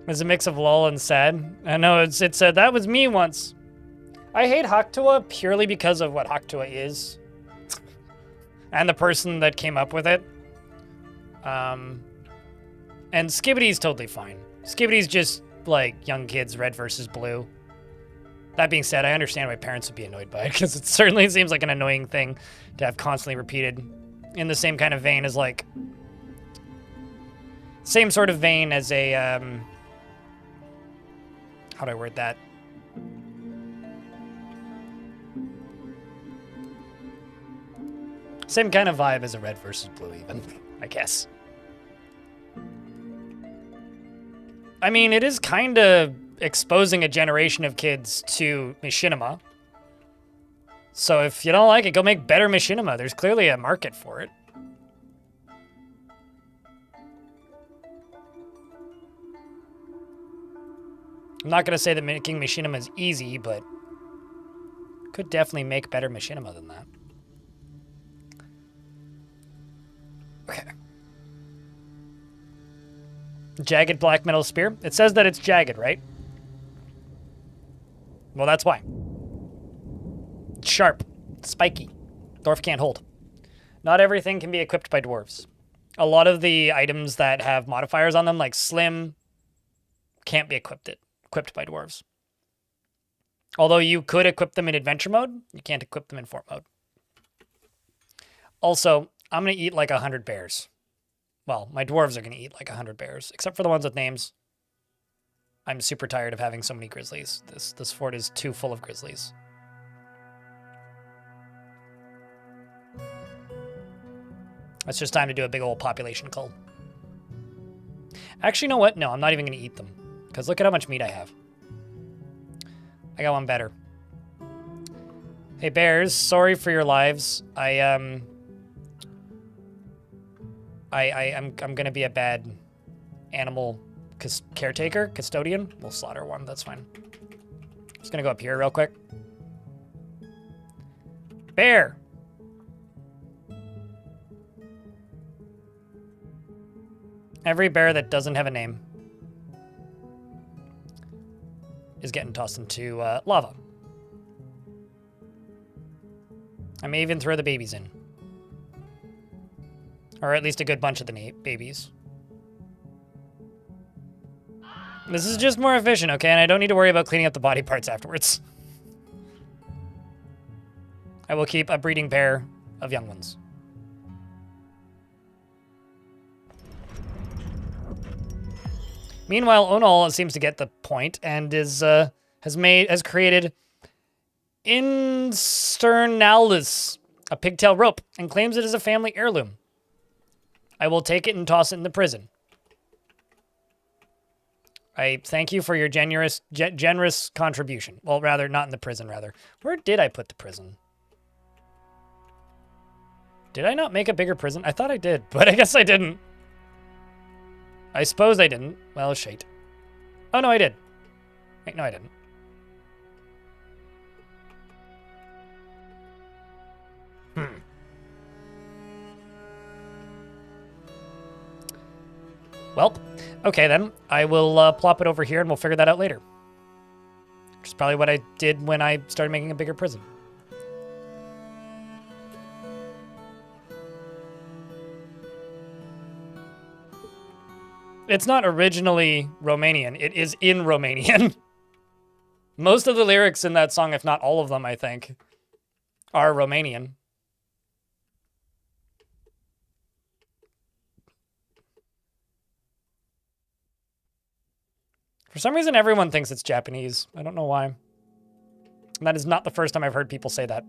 It's a mix of lol and sad. I know it said that was me once. I hate Haktua purely because of what Haktua is. And the person that came up with it. And Skibbidy's totally fine. Skibbidy's just like young kids, red versus blue. That being said, I understand why parents would be annoyed by it, because it certainly seems like an annoying thing to have constantly repeated in the same kind of vein as like... Same sort of vein as a, how do I word that? Same kind of vibe as a red versus blue, even, I guess. I mean, it is kind of exposing a generation of kids to machinima. So if you don't like it, go make better machinima. There's clearly a market for it. I'm not going to say that making machinima is easy, but could definitely make better machinima than that. Okay. Jagged black metal spear. It says that it's jagged, right? Well, that's why. It's sharp. It's spiky. Dwarf can't hold. Not everything can be equipped by dwarves. A lot of the items that have modifiers on them, like slim, can't be equipped by dwarves. Although you could equip them in adventure mode, you can't equip them in fort mode. Also, I'm going to eat like 100 bears. Well, my dwarves are going to eat like 100 bears, except for the ones with names. I'm super tired of having so many grizzlies. This fort is too full of grizzlies. It's just time to do a big old population cull. Actually, you know what? No, I'm not even going to eat them. Because look at how much meat I have. I got one better. Hey, bears, sorry for your lives. I'm gonna be a bad animal custodian. We'll slaughter one, that's fine. Just gonna go up here real quick. Bear! Every bear that doesn't have a name is getting tossed into lava. I may even throw the babies in. Or at least a good bunch of the babies. This is just more efficient, okay? And I don't need to worry about cleaning up the body parts afterwards. I will keep a breeding pair of young ones. Meanwhile, Onal seems to get the point and is has created Insternalis, a pigtail rope, and claims it as a family heirloom. I will take it and toss it in the prison. I thank you for your generous contribution. Well, rather, not in the prison, rather. Where did I put the prison? Did I not make a bigger prison? I thought I did, but I guess I didn't. I suppose I didn't. Well, shite. Oh, no, I did. Wait, no, I didn't. Well, okay then. I will plop it over here and we'll figure that out later. Which is probably what I did when I started making a bigger prison. It's not originally Romanian. It is in Romanian. Most of the lyrics in that song, if not all of them, I think, are Romanian. For some reason, everyone thinks it's Japanese. I don't know why. And that is not the first time I've heard people say that.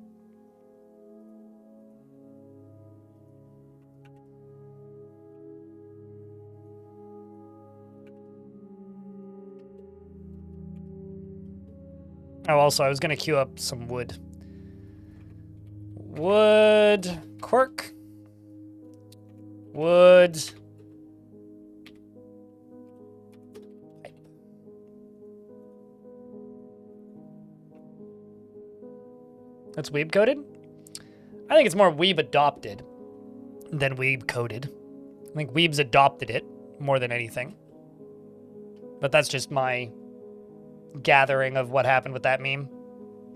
Oh, also, I was going to queue up some wood. Wood. Cork. Wood. That's weeb coded? I think it's more weeb adopted than weeb coded. I think weebs adopted it more than anything. But that's just my gathering of what happened with that meme.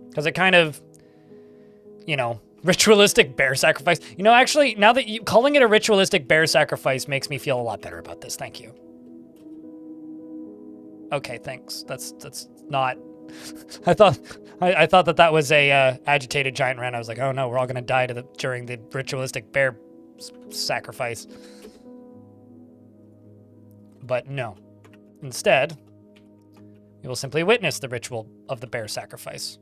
Because it kind of, you know, ritualistic bear sacrifice. You know, actually, now that you calling it a ritualistic bear sacrifice makes me feel a lot better about this. Thank you. Okay, thanks. That's not. I thought that was a agitated giant rat. I was like, oh no, we're all gonna die during the ritualistic bear sacrifice. But no. Instead, you will simply witness the ritual of the bear sacrifice.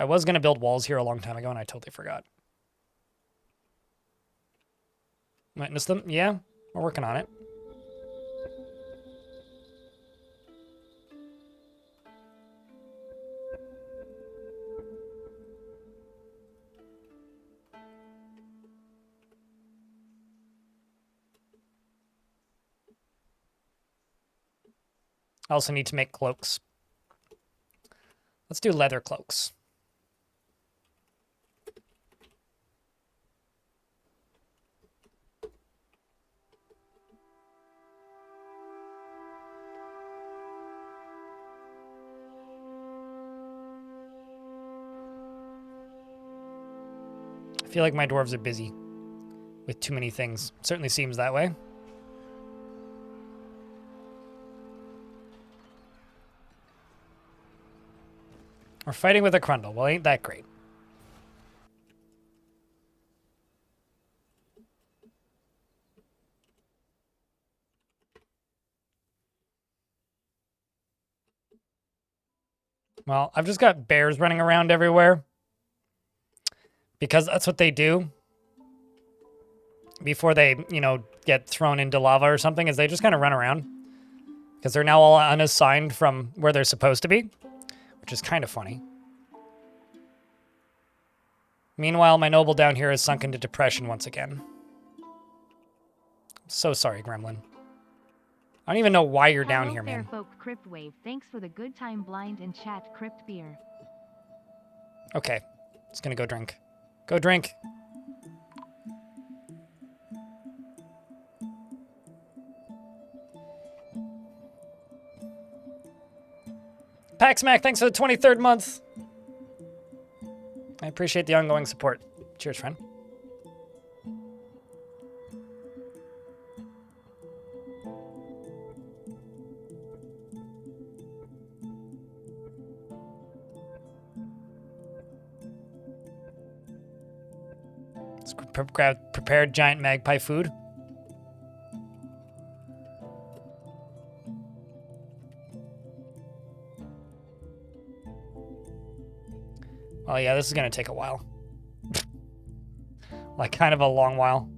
I was going to build walls here a long time ago, and I totally forgot. Witness them? Yeah, we're working on it. I also need to make cloaks. Let's do leather cloaks. I feel like my dwarves are busy with too many things. Certainly seems that way. We're fighting with a Crundle. Well, ain't that great. Well, I've just got bears running around everywhere. Because that's what they do. Before they, you know, get thrown into lava or something, is they just kind of run around. Because they're now all unassigned from where they're supposed to be. Which is kind of funny. Meanwhile, my noble down here is sunk into depression once again. So sorry, Gremlin. I don't even know why you're down here, man. Folk Crypt Wave, thanks for the good time blind and chat crypt beer. Okay, just gonna go drink. Go drink. Paxmac, thanks for the 23rd month. I appreciate the ongoing support. Cheers, friend. Let's grab prepared giant magpie food. Oh yeah, this is gonna take a while. Like, kind of a long while.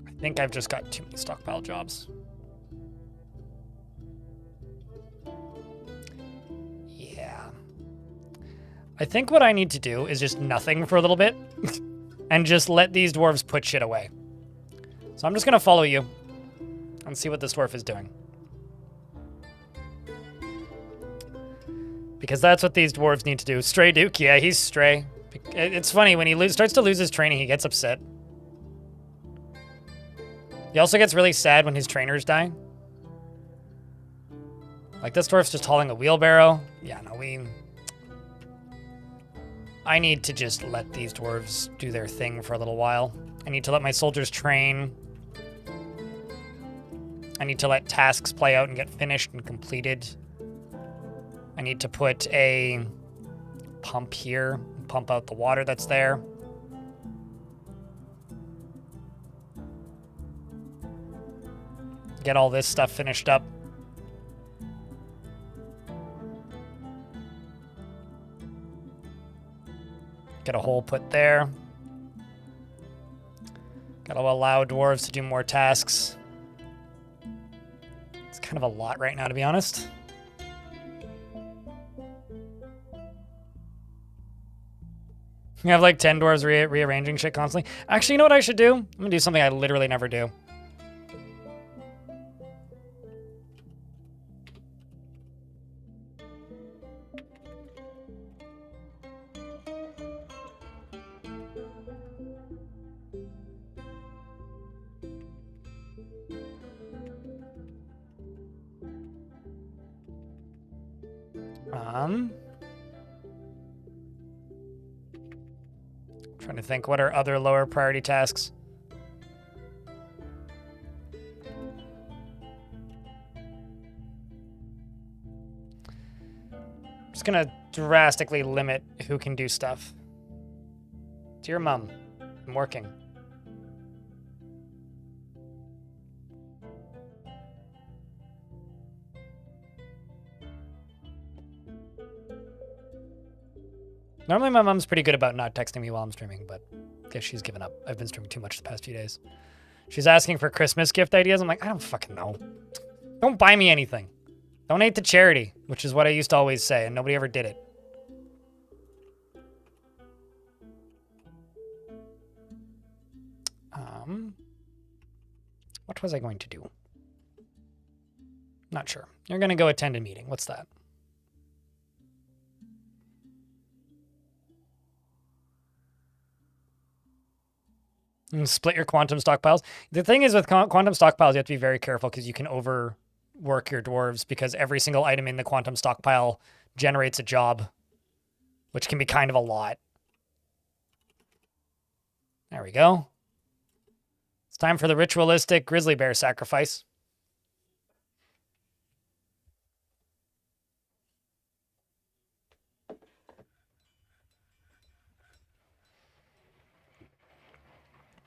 I think I've just got too many stockpile jobs. Yeah. I think what I need to do is just nothing for a little bit. And just let these dwarves put shit away. So I'm just gonna follow you and see what this dwarf is doing. Because because that's what these dwarves need to do. Stray Duke, yeah, he's stray. It's funny, when he starts to lose his training, he gets upset. He also gets really sad when his trainers die. Like, this dwarf's just hauling a wheelbarrow. Yeah, no, I need to just let these dwarves do their thing for a little while. I need to let my soldiers train. I need to let tasks play out and get finished and completed. I need to put a pump here, pump out the water that's there. Get all this stuff finished up. Get a hole put there. Gotta allow dwarves to do more tasks. It's kind of a lot right now, to be honest. You have like 10 dwarves rearranging shit constantly. Actually, you know what I should do? I'm gonna do something I literally never do. Trying to think, what are other lower priority tasks? Just gonna drastically limit who can do stuff. Dear Mom, I'm working. Normally my mom's pretty good about not texting me while I'm streaming, but I guess she's given up. I've been streaming too much the past few days. She's asking for Christmas gift ideas. I'm like, I don't fucking know. Don't buy me anything. Donate to charity, which is what I used to always say, and nobody ever did it. What was I going to do? Not sure. You're going to go attend a meeting. What's that? And split your quantum stockpiles. The thing is with quantum stockpiles, you have to be very careful because you can overwork your dwarves because every single item in the quantum stockpile generates a job, which can be kind of a lot. There we go. It's time for the ritualistic grizzly bear sacrifice.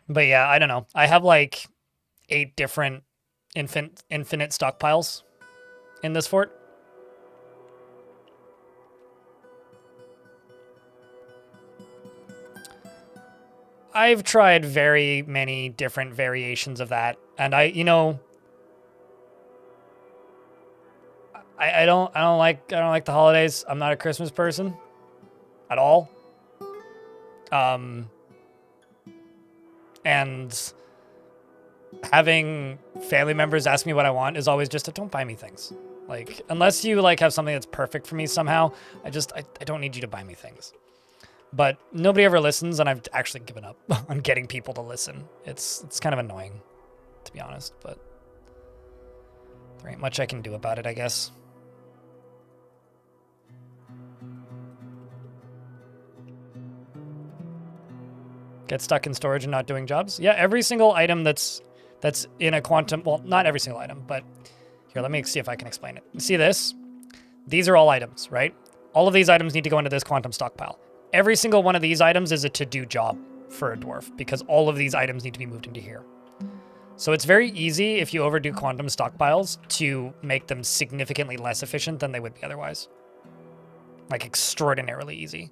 But yeah, I don't know. I have like 8 different infinite stockpiles in this fort. I've tried very many different variations of that, and I don't like the holidays. I'm not a Christmas person at all. And having family members ask me what I want is always just don't buy me things. Like, unless you like have something that's perfect for me somehow, I don't need you to buy me things. But nobody ever listens, and I've actually given up on getting people to listen. It's kind of annoying, to be honest, but there ain't much I can do about it, I guess. Get stuck in storage and not doing jobs? Yeah, every single item that's in a quantum... Well, not every single item, but... Here, let me see if I can explain it. See this? These are all items, right? All of these items need to go into this quantum stockpile. Every single one of these items is a to-do job for a dwarf, because all of these items need to be moved into here. So it's very easy, if you overdo quantum stockpiles, to make them significantly less efficient than they would be otherwise. Like, extraordinarily easy.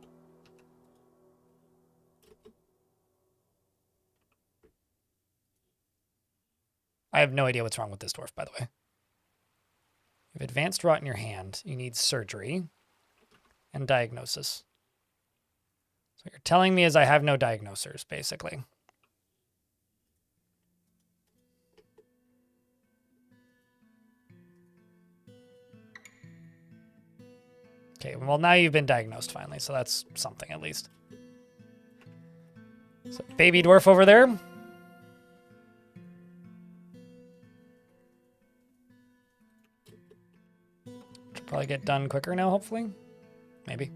I have no idea what's wrong with this dwarf, by the way. You have advanced rot in your hand. You need surgery and diagnosis. So what you're telling me is I have no diagnosers, basically. Okay, well, now you've been diagnosed finally, so that's something at least. So, baby dwarf over there. Should probably get done quicker now, hopefully. Maybe.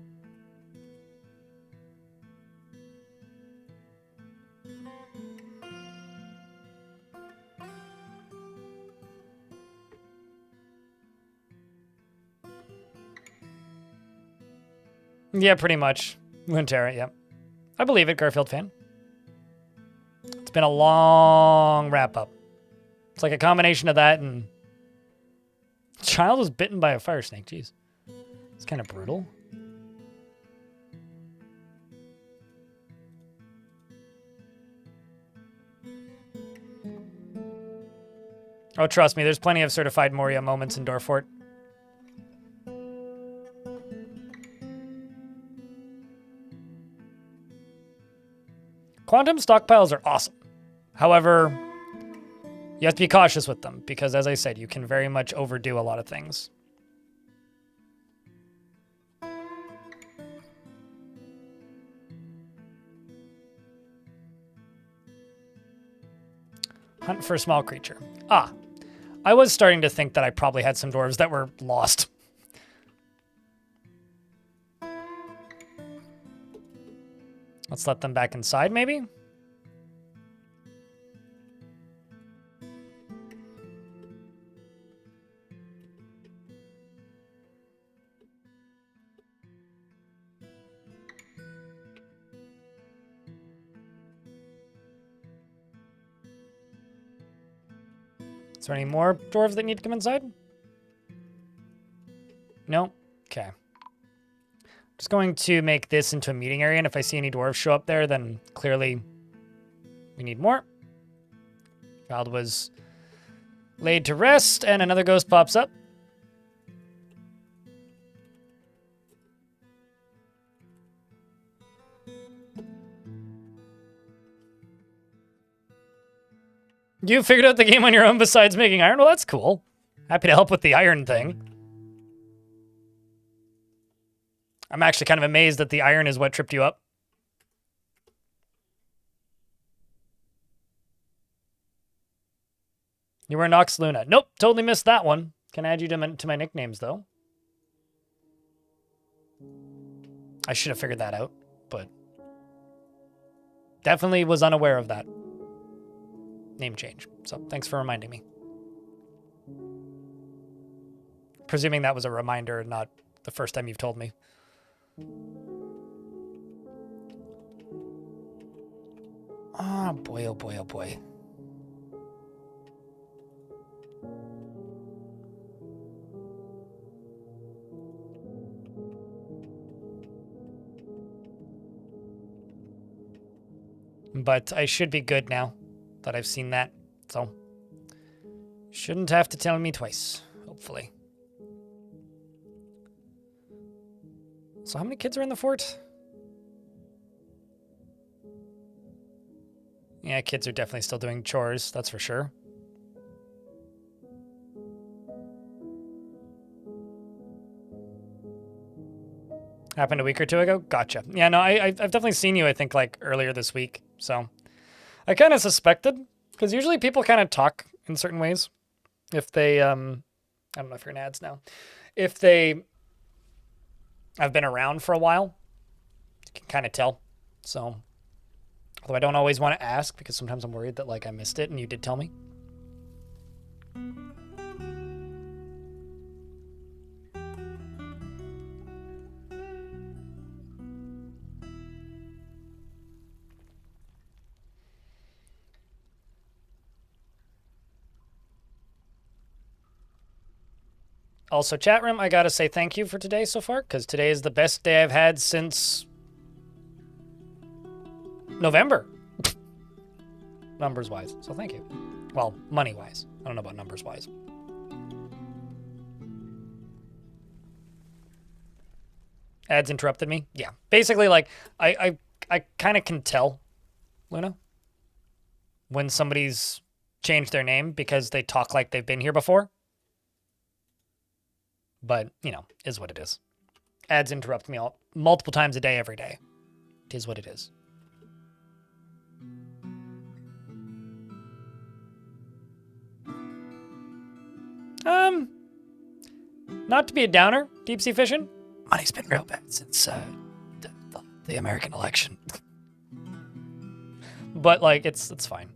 Yeah, pretty much. Runeterra, yeah. I believe it, Garfield fan. It's been a long wrap-up. It's like a combination of that and... Child was bitten by a fire snake, jeez. It's kind of brutal. Oh, trust me, there's plenty of certified Moria moments in Dwarf Fort. Quantum stockpiles are awesome. However, you have to be cautious with them because, as I said, you can very much overdo a lot of things. Hunt for a small creature. Ah, I was starting to think that I probably had some dwarves that were lost. Let's let them back inside, maybe? Is there any more dwarves that need to come inside? No? Okay. Just going to make this into a meeting area, and if I see any dwarves show up there, then clearly we need more. Child was laid to rest, and another ghost pops up. You figured out the game on your own besides making iron? Well, that's cool. Happy to help with the iron thing. I'm actually kind of amazed that the iron is what tripped you up. You were Nox Luna. Nope, totally missed that one. Can add you to my nicknames, though. I should have figured that out, but definitely was unaware of that name change. So thanks for reminding me. Presuming that was a reminder, not the first time you've told me. Oh boy, oh boy, oh boy. But I should be good now that I've seen that, so shouldn't have to tell me twice, hopefully. So how many kids are in the fort? Yeah, kids are definitely still doing chores, that's for sure. Happened a week or two ago? Gotcha. Yeah, no, I've definitely seen you, I think, like, earlier this week, so... I kind of suspected, because usually people kind of talk in certain ways. If they, I don't know if you're in ads now. If they have been around for a while, you can kind of tell. So, although I don't always want to ask, because sometimes I'm worried that, like, I missed it and you did tell me. Also, chat room, I gotta say thank you for today so far, because today is the best day I've had since November. Numbers-wise, so thank you. Well, money-wise. I don't know about numbers-wise. Ads interrupted me? Yeah. Basically, like, I kind of can tell, Luna, when somebody's changed their name because they talk like they've been here before. But, you know, is what it is. Ads interrupt me multiple times a day, every day. It is what it is. Not to be a downer, deep sea fishing. Money's been real bad since the American election. But like, it's fine.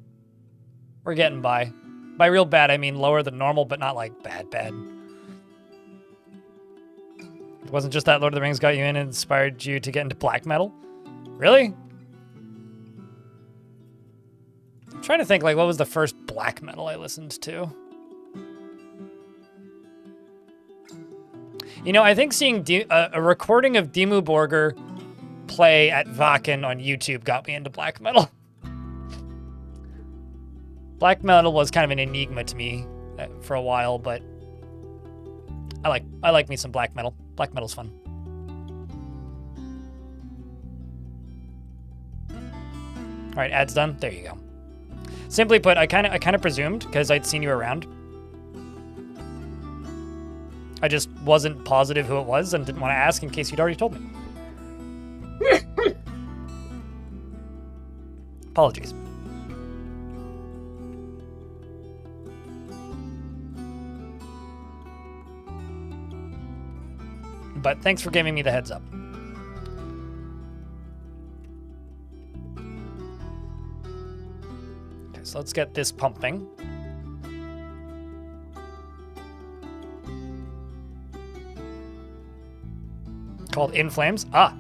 We're getting by. By real bad, I mean lower than normal, but not like bad. It wasn't just that Lord of the Rings got you in and inspired you to get into black metal? Really? I'm trying to think, like, what was the first black metal I listened to? You know, I think seeing a recording of Dimmu Borgir play at Wacken on YouTube got me into black metal. Black metal was kind of an enigma to me for a while, but I like me some black metal. Black metal's fun. All right, ads done. There you go. Simply put, I kind of presumed because I'd seen you around. I just wasn't positive who it was and didn't want to ask in case you'd already told me. Apologies. But thanks for giving me the heads up. Okay, so let's get this pumping. Called In Flames. Ah.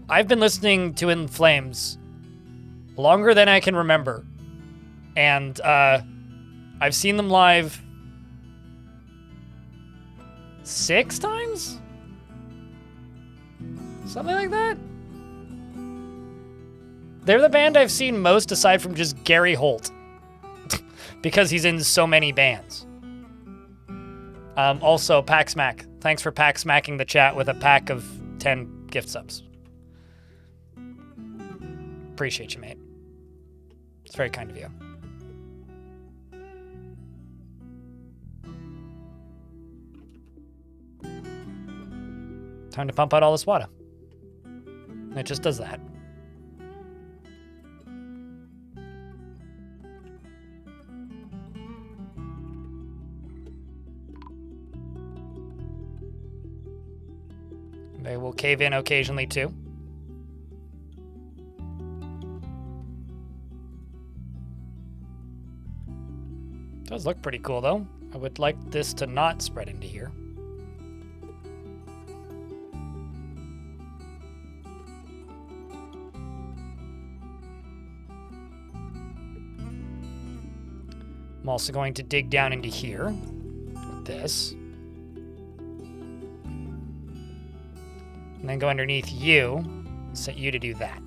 I've been listening to In Flames longer than I can remember. And I've seen them live 6 times? Something like that? They're the band I've seen most aside from just Gary Holt. Because he's in so many bands. Also, Pax Mac. Thanks for Pax Smacking the chat with a pack of 10 gift subs. Appreciate you, mate. It's very kind of you. Time to pump out all this water. And it just does that. They will cave in occasionally too. Does look pretty cool though. I would like this to not spread into here. I'm also going to dig down into here with this. And then go underneath you, and set you to do that.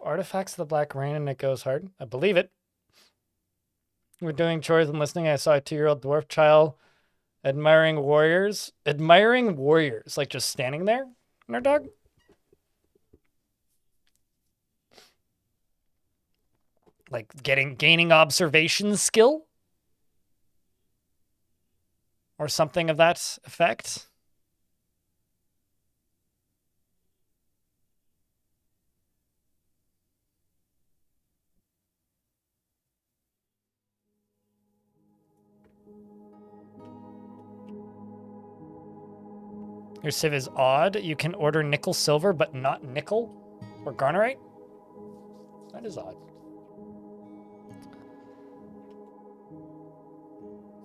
Artifacts of the Black Rain and it goes hard. I believe it. We're doing chores and listening. I saw a 2-year-old dwarf child admiring warriors. Admiring warriors, like just standing there in our dog. Like gaining observation skill? Or something of that effect. Your civ is odd. You can order nickel silver, but not nickel or garnerite? That is odd.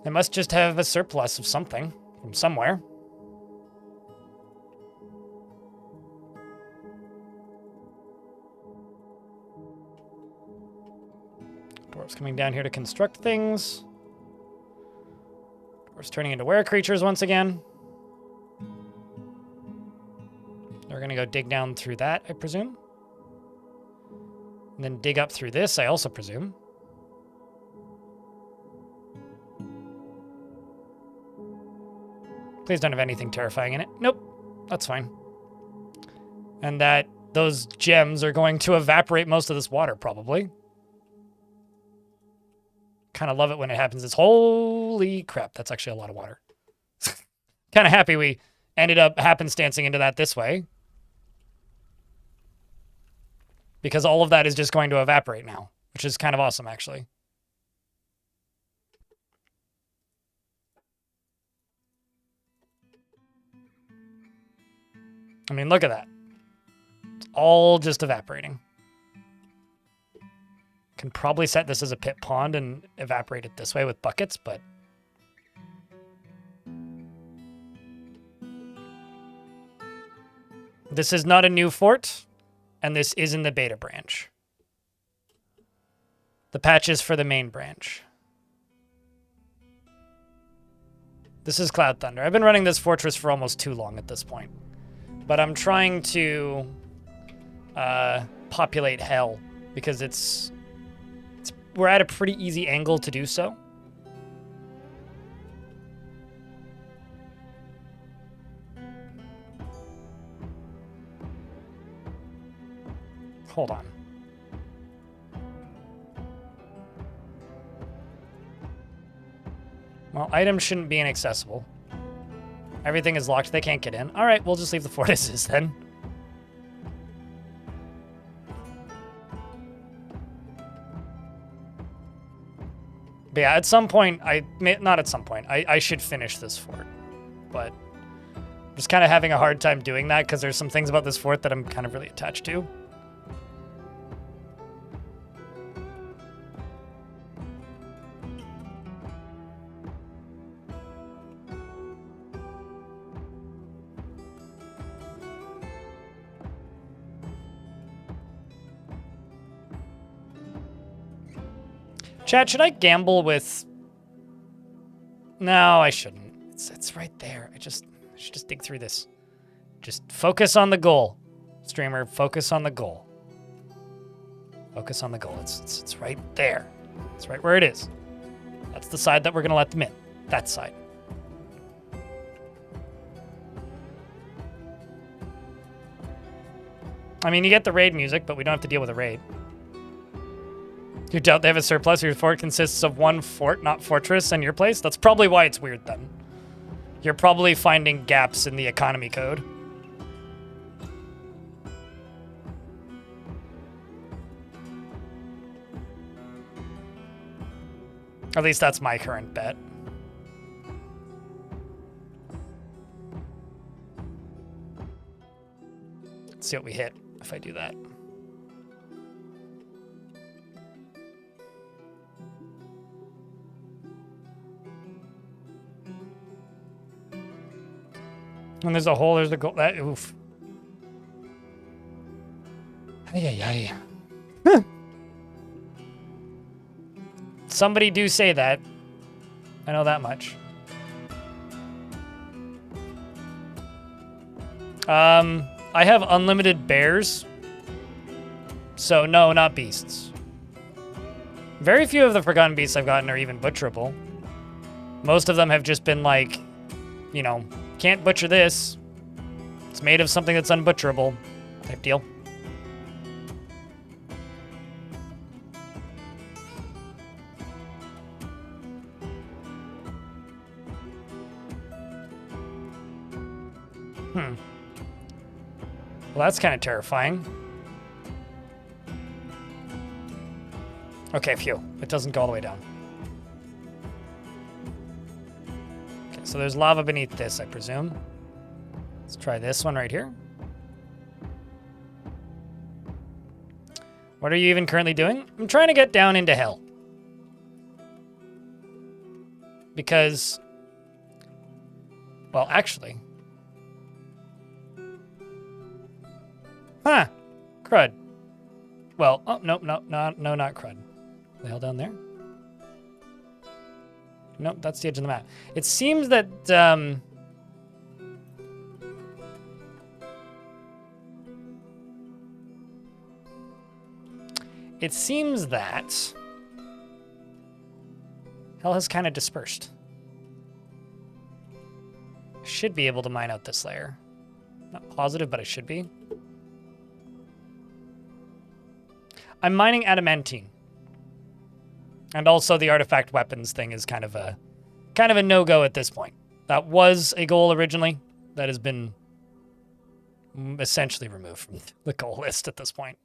They must just have a surplus of something from somewhere. Dwarves coming down here to construct things. Dwarves turning into were creatures once again. We're going to go dig down through that, I presume. And then dig up through this, I also presume. Please don't have anything terrifying in it. Nope, that's fine. And that those gems are going to evaporate most of this water, probably. Kind of love it when it happens. It's holy crap. That's actually a lot of water. Kind of happy we ended up happenstancing into that this way. Because all of that is just going to evaporate now, which is kind of awesome, actually. I mean, look at that. It's all just evaporating. Can probably set this as a pit pond and evaporate it this way with buckets, but... This is not a new fort, and this is in the beta branch. The patch is for the main branch. This is Cloudthunder. I've been running this fortress for almost too long at this point. But I'm trying to populate hell because we're at a pretty easy angle to do so. Hold on. Well, items shouldn't be inaccessible. Everything is locked. They can't get in. All right, we'll just leave the fort as is then. But yeah, at some point, not at some point, I should finish this fort. But I'm just kind of having a hard time doing that because there's some things about this fort that I'm kind of really attached to. Chat, should I gamble with... No, I shouldn't. It's right there. I should just dig through this. Just focus on the goal. Streamer, focus on the goal. Focus on the goal. It's right there. It's right where it is. That's the side that we're going to let them in. That side. I mean, you get the raid music, but we don't have to deal with a raid. You doubt they have a surplus? Your fort consists of one fort, not fortress, and your place? That's probably why it's weird, then. You're probably finding gaps in the economy code. At least that's my current bet. Let's see what we hit if I do that. When there's a hole, there's a goal. That, oof. Ay, ay, ay. Somebody do say that. I know that much. I have unlimited bears. So no, not beasts. Very few of the forgotten beasts I've gotten are even butcherable. Most of them have just been like, you know, can't butcher this. It's made of something that's unbutcherable type deal. Well, that's kind of terrifying. Okay, phew. It doesn't go all the way down. Okay, so there's lava beneath this, I presume. Let's try this one right here. What are you even currently doing? I'm trying to get down into hell. Because... well, actually... huh. Crud. Well, oh, no, not crud. The hell down there? Nope, that's the edge of the map. It seems that, it seems that hell has kind of dispersed. Should be able to mine out this layer. Not positive, but I should be. I'm mining adamantine. And also the artifact weapons thing is kind of a no-go at this point. That was a goal originally. That has been essentially removed from the goal list at this point.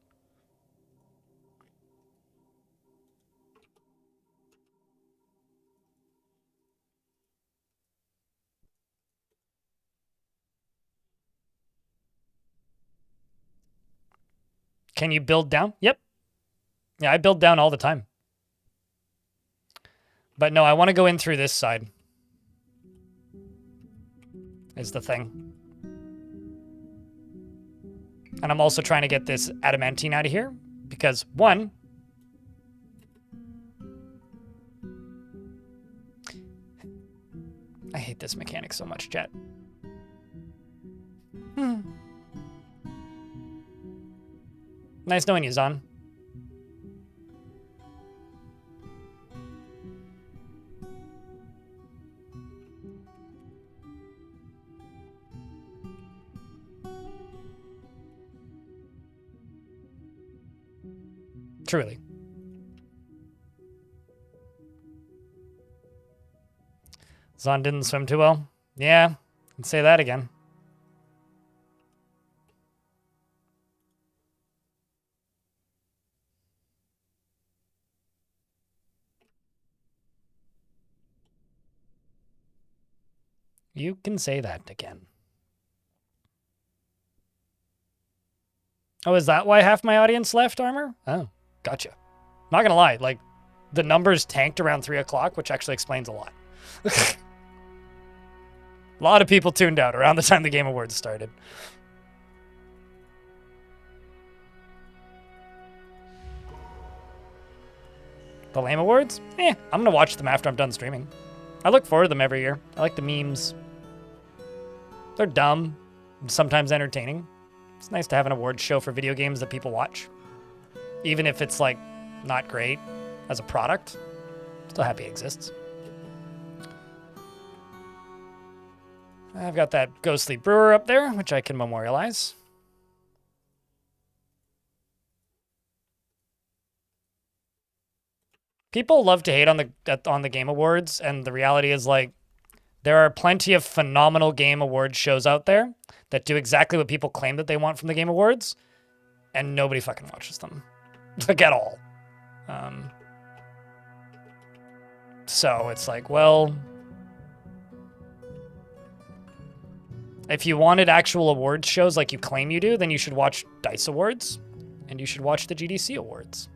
Can you build down? Yep. Yeah, I build down all the time. But no, I want to go in through this side. Is the thing. And I'm also trying to get this adamantine out of here. Because, one... I hate this mechanic so much, chat. Nice knowing you, Zon. Truly. Zon didn't swim too well. Yeah, I'd say that again. You can say that again. Oh, is that why half my audience left, Armor? Oh, gotcha. Not gonna lie, like, the numbers tanked around 3 o'clock, which actually explains a lot. A lot of people tuned out around the time the Game Awards started. The Lame Awards? I'm gonna watch them after I'm done streaming. I look forward to them every year. I like the memes. They're dumb, sometimes entertaining. It's nice to have an awards show for video games that people watch. Even if it's, like, not great as a product. Still happy it exists. I've got that ghostly brewer up there, which I can memorialize. People love to hate on the Game Awards, and the reality is, like, there are plenty of phenomenal Game Awards shows out there that do exactly what people claim that they want from the Game Awards, and nobody fucking watches them. Like, at all. So it's like, well, if you wanted actual awards shows like you claim you do, then you should watch DICE Awards, and you should watch the GDC Awards.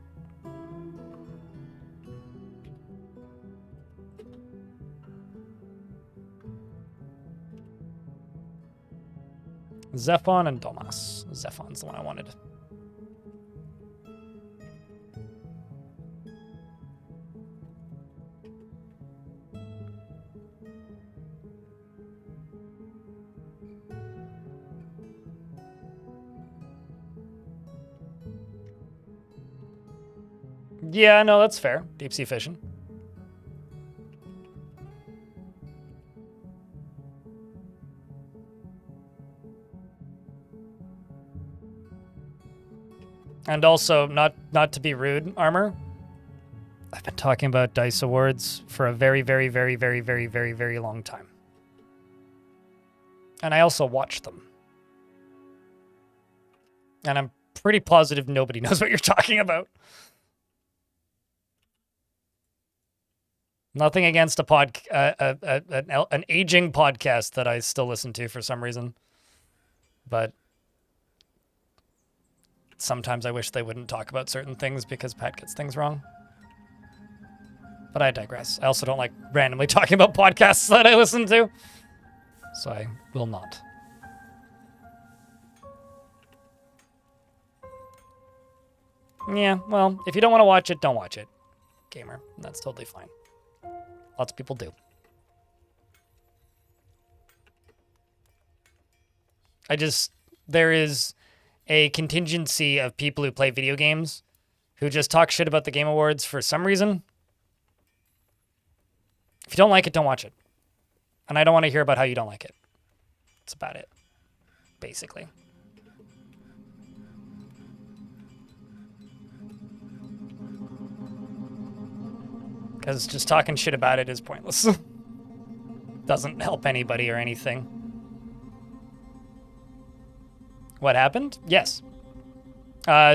Zephon and Domas. Zephon's the one I wanted. Yeah, no, that's fair. Deep sea fishing. And also, not to be rude, Armor, I've been talking about DICE Awards for a very, very, very, very, very, very, very long time. And I also watch them. And I'm pretty positive nobody knows what you're talking about. Nothing against an aging podcast that I still listen to for some reason. But sometimes I wish they wouldn't talk about certain things because Pat gets things wrong. But I digress. I also don't like randomly talking about podcasts that I listen to. So I will not. Yeah, well, if you don't want to watch it, don't watch it, gamer. That's totally fine. Lots of people do. There is a contingency of people who play video games who just talk shit about the Game Awards for some reason. If you don't like it, don't watch it. And I don't want to hear about how you don't like it. That's about it, basically. Because just talking shit about it is pointless. Doesn't help anybody or anything. What happened? Yes.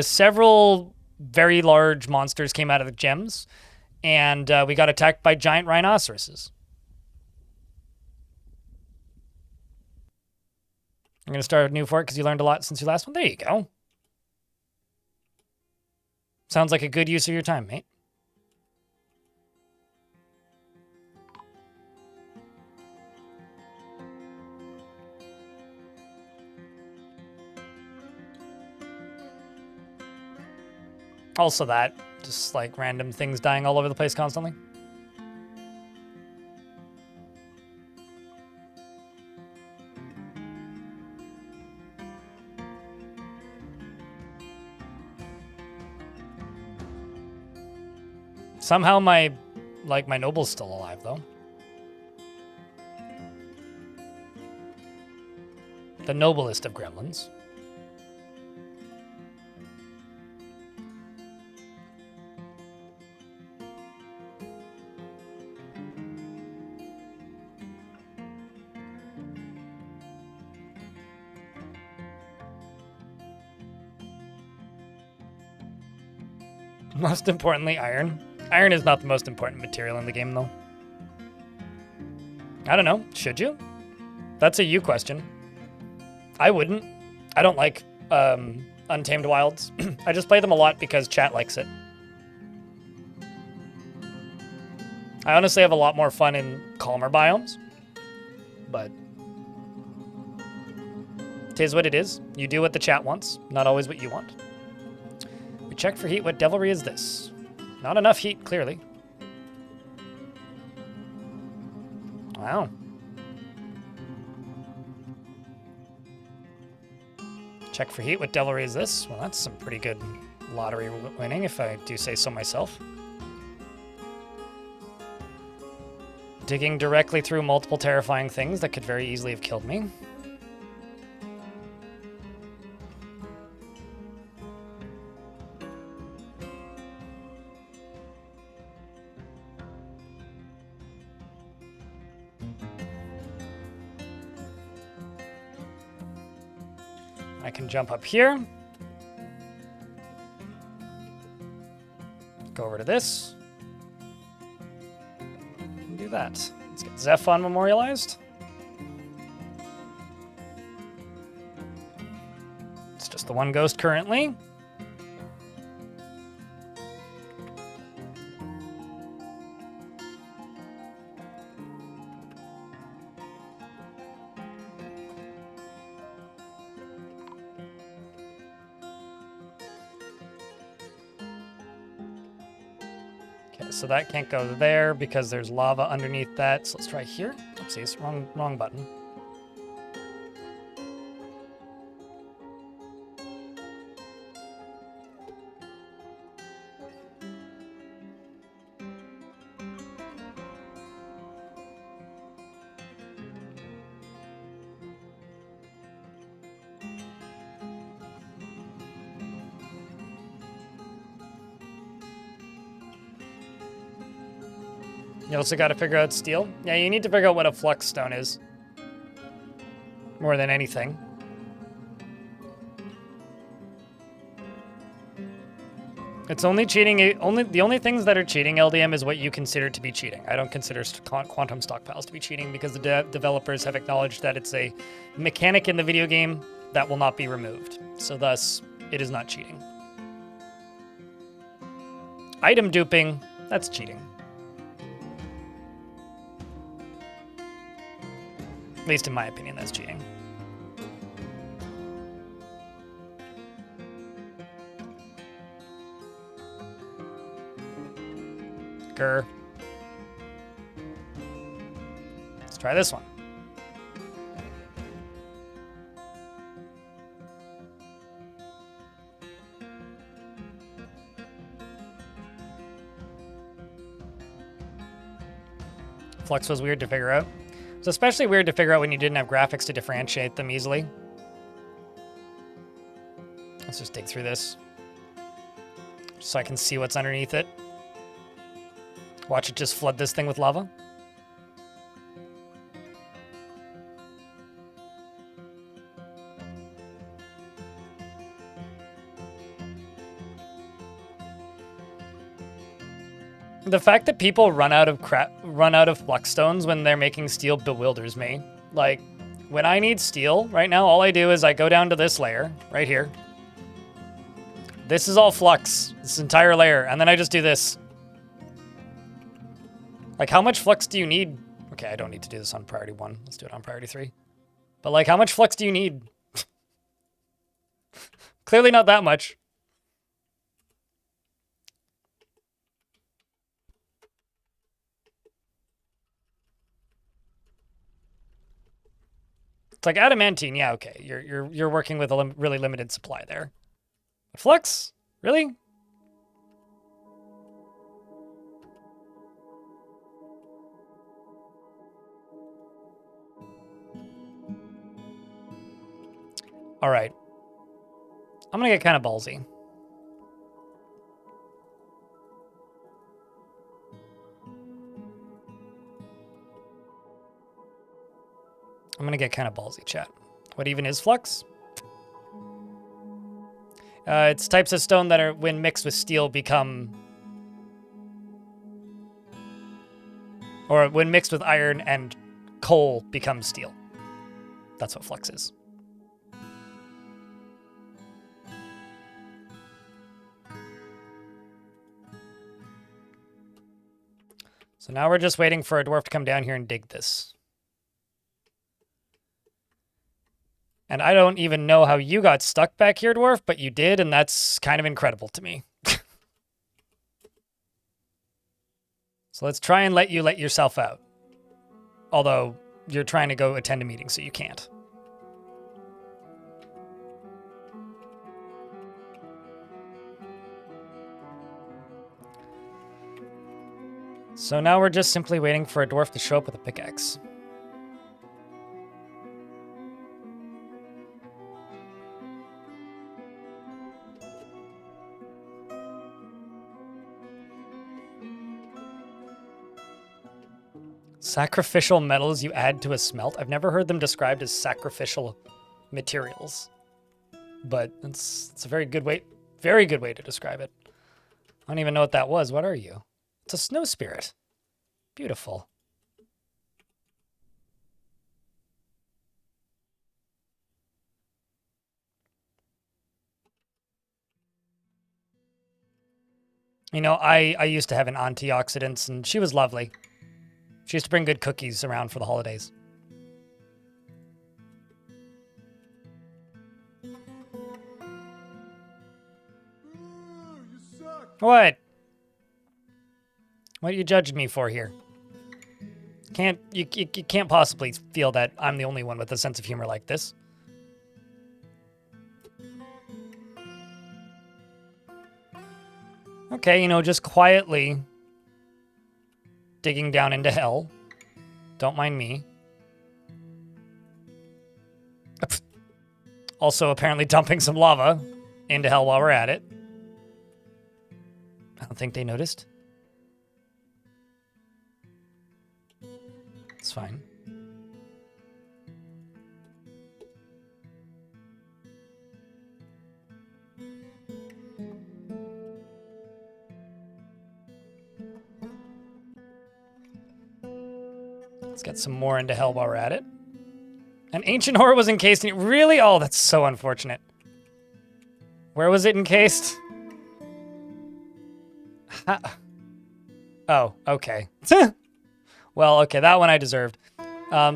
Several very large monsters came out of the gems, and we got attacked by giant rhinoceroses. I'm going to start a new fort because you learned a lot since your last one. There you go. Sounds like a good use of your time, mate. Also that, just like random things dying all over the place constantly. Somehow my noble's still alive though. The noblest of gremlins. Most importantly, iron. Iron is not the most important material in the game, though. I don't know. Should you? That's a you question. I wouldn't. I don't like Untamed Wilds. I just play them a lot because chat likes it. I honestly have a lot more fun in calmer biomes. But 'tis what it is. You do what the chat wants, not always what you want. We check for heat. What devilry is this? Not enough heat, clearly. Wow. Check for heat. What devilry is this? Well, that's some pretty good lottery winning, if I do say so myself. Digging directly through multiple terrifying things that could very easily have killed me. I can jump up here. Go over to this. And do that. Let's get Zephon memorialized. It's just the one ghost currently. So that can't go there because there's lava underneath that. So let's try here. Oopsies, wrong button. You also got to figure out steel. Yeah, you need to figure out what a flux stone is. More than anything. It's only cheating. The only things that are cheating, LDM, is what you consider to be cheating. I don't consider quantum stockpiles to be cheating because the developers have acknowledged that it's a mechanic in the video game that will not be removed. So thus, it is not cheating. Item duping, that's cheating. At least in my opinion, that's cheating. Grr. Let's try this one. Flux was weird to figure out. It's especially weird to figure out when you didn't have graphics to differentiate them easily. Let's just dig through this, so I can see what's underneath it. Watch it just flood this thing with lava. The fact that people run out of flux stones when they're making steel bewilders me. Like, when I need steel right now, all I do is I go down to this layer right here. This is all flux, this entire layer, and then I just do this. Like, how much flux do you need? Okay, I don't need to do this on priority 1. Let's do it on priority 3. But, like, how much flux do you need? Clearly not that much. It's like adamantine, yeah, okay. You're working with a really limited supply there. Flux? Really? All right. I'm gonna get kind of ballsy. I'm gonna get kind of ballsy, chat. What even is flux? It's types of stone that are, when mixed with steel, become... Or when mixed with iron and coal, become steel. That's what flux is. So now we're just waiting for a dwarf to come down here and dig this. And I don't even know how you got stuck back here, dwarf, but you did, and that's kind of incredible to me. So let's try and let you let yourself out. Although you're trying to go attend a meeting, so you can't. So now we're just simply waiting for a dwarf to show up with a pickaxe. Sacrificial metals you add to a smelt. I've never heard them described as sacrificial materials, but it's a very good way to describe it. I don't even know what that was. What are you? It's a snow spirit. Beautiful. You know, I used to have an antioxidants, and she was lovely. She used to bring good cookies around for the holidays. What? What are you judging me for here? You can't possibly feel that I'm the only one with a sense of humor like this. Okay, you know, just quietly digging down into hell. Don't mind me. Also, apparently dumping some lava into hell while we're at it. I don't think they noticed. It's fine. Let's get some more into hell while we're at it. An ancient horror was encased in it. Really? Oh, that's so unfortunate. Where was it encased? Oh, okay. Well, okay, that one I deserved.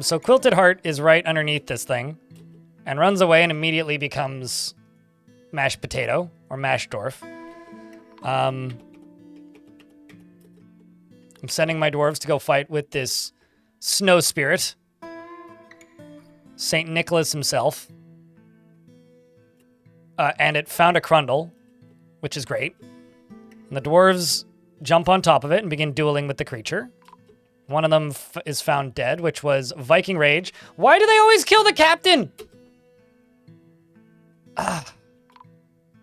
So Quilted Heart is right underneath this thing and runs away and immediately becomes mashed potato or mashed dwarf. I'm sending my dwarves to go fight with this snow spirit, Saint Nicholas himself. And it found a Crundle, which is great. And the dwarves jump on top of it and begin dueling with the creature. One of them is found dead, which was Viking Rage. Why do they always kill the captain? Ah,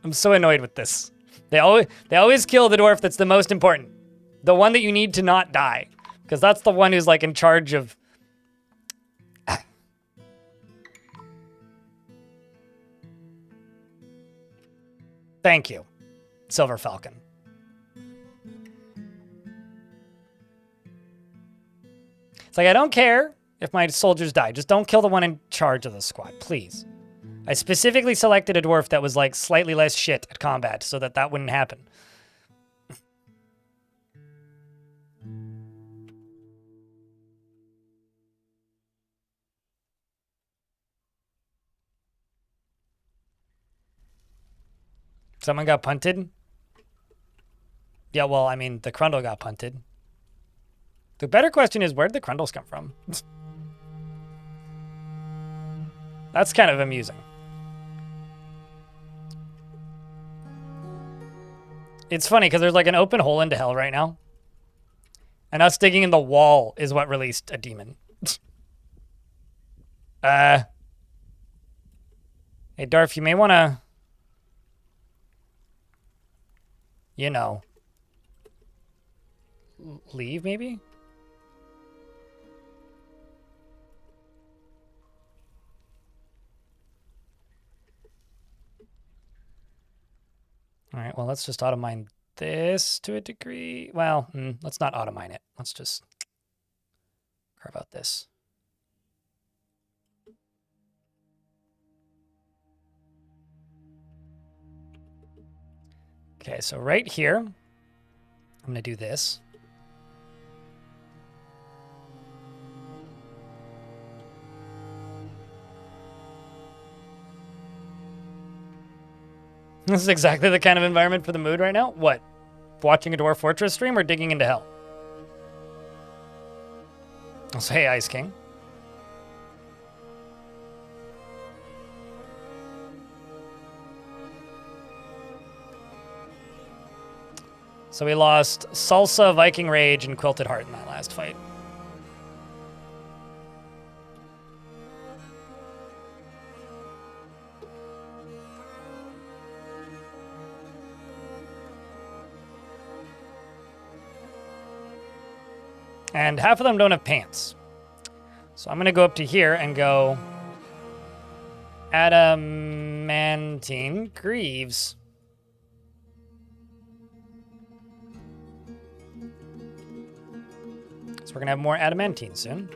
I'm so annoyed with this. They always kill the dwarf that's the most important. The one that you need to not die. Because that's the one who's like in charge of... Thank you, Silver Falcon. It's like, I don't care if my soldiers die. Just don't kill the one in charge of the squad, please. I specifically selected a dwarf that was like slightly less shit at combat so that that wouldn't happen. Someone got punted? Yeah, well, I mean, the Crundle got punted. The better question is, where'd the Crundles come from? That's kind of amusing. It's funny, because there's like an open hole into hell right now. And us digging in the wall is what released a demon. Hey, Darf, you may want to... You know... leave, maybe? All right, well, let's just auto-mine this to a degree. Well, let's not auto-mine it. Let's just carve out this. Okay, so right here, I'm going to do this. This is exactly the kind of environment for the mood right now. What? Watching a Dwarf Fortress stream or digging into hell? I'll say, hey, Ice King. So we lost Salsa, Viking Rage, and Quilted Heart in that last fight. And half of them don't have pants. So I'm going to go up to here and go... Adamantine Greaves. So we're going to have more adamantine soon.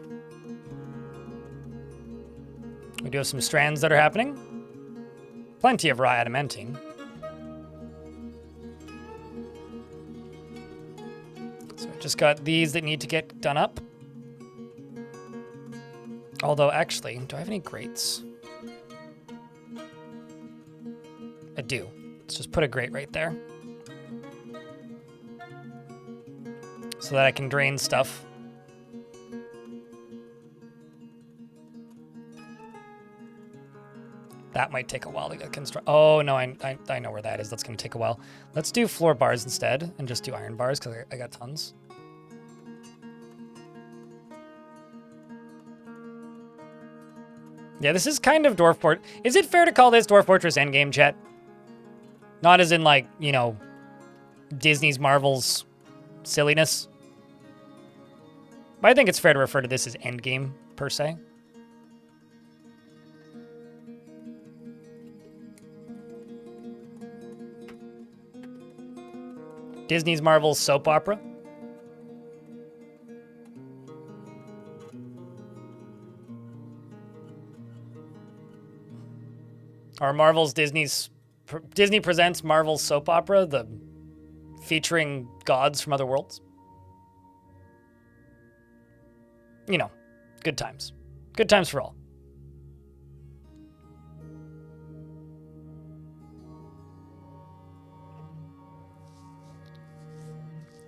We do have some strands that are happening. Plenty of raw adamantine. So I just got these that need to get done up. Although, actually, do I have any grates? I do. Let's just put a grate right there. So that I can drain stuff. That might take a while to get constructed. Oh, no, I know where that is. That's going to take a while. Let's do floor bars instead and just do iron bars because I got tons. Yeah, this is kind of Dwarf Fortress. Is it fair to call this Dwarf Fortress Endgame, chat? Not as in, like, you know, Disney's Marvel's silliness. But I think it's fair to refer to this as Endgame, per se. Disney's Marvel's soap opera. Or Marvel's Disney presents Marvel's soap opera, the featuring gods from other worlds. You know, good times. Good times for all.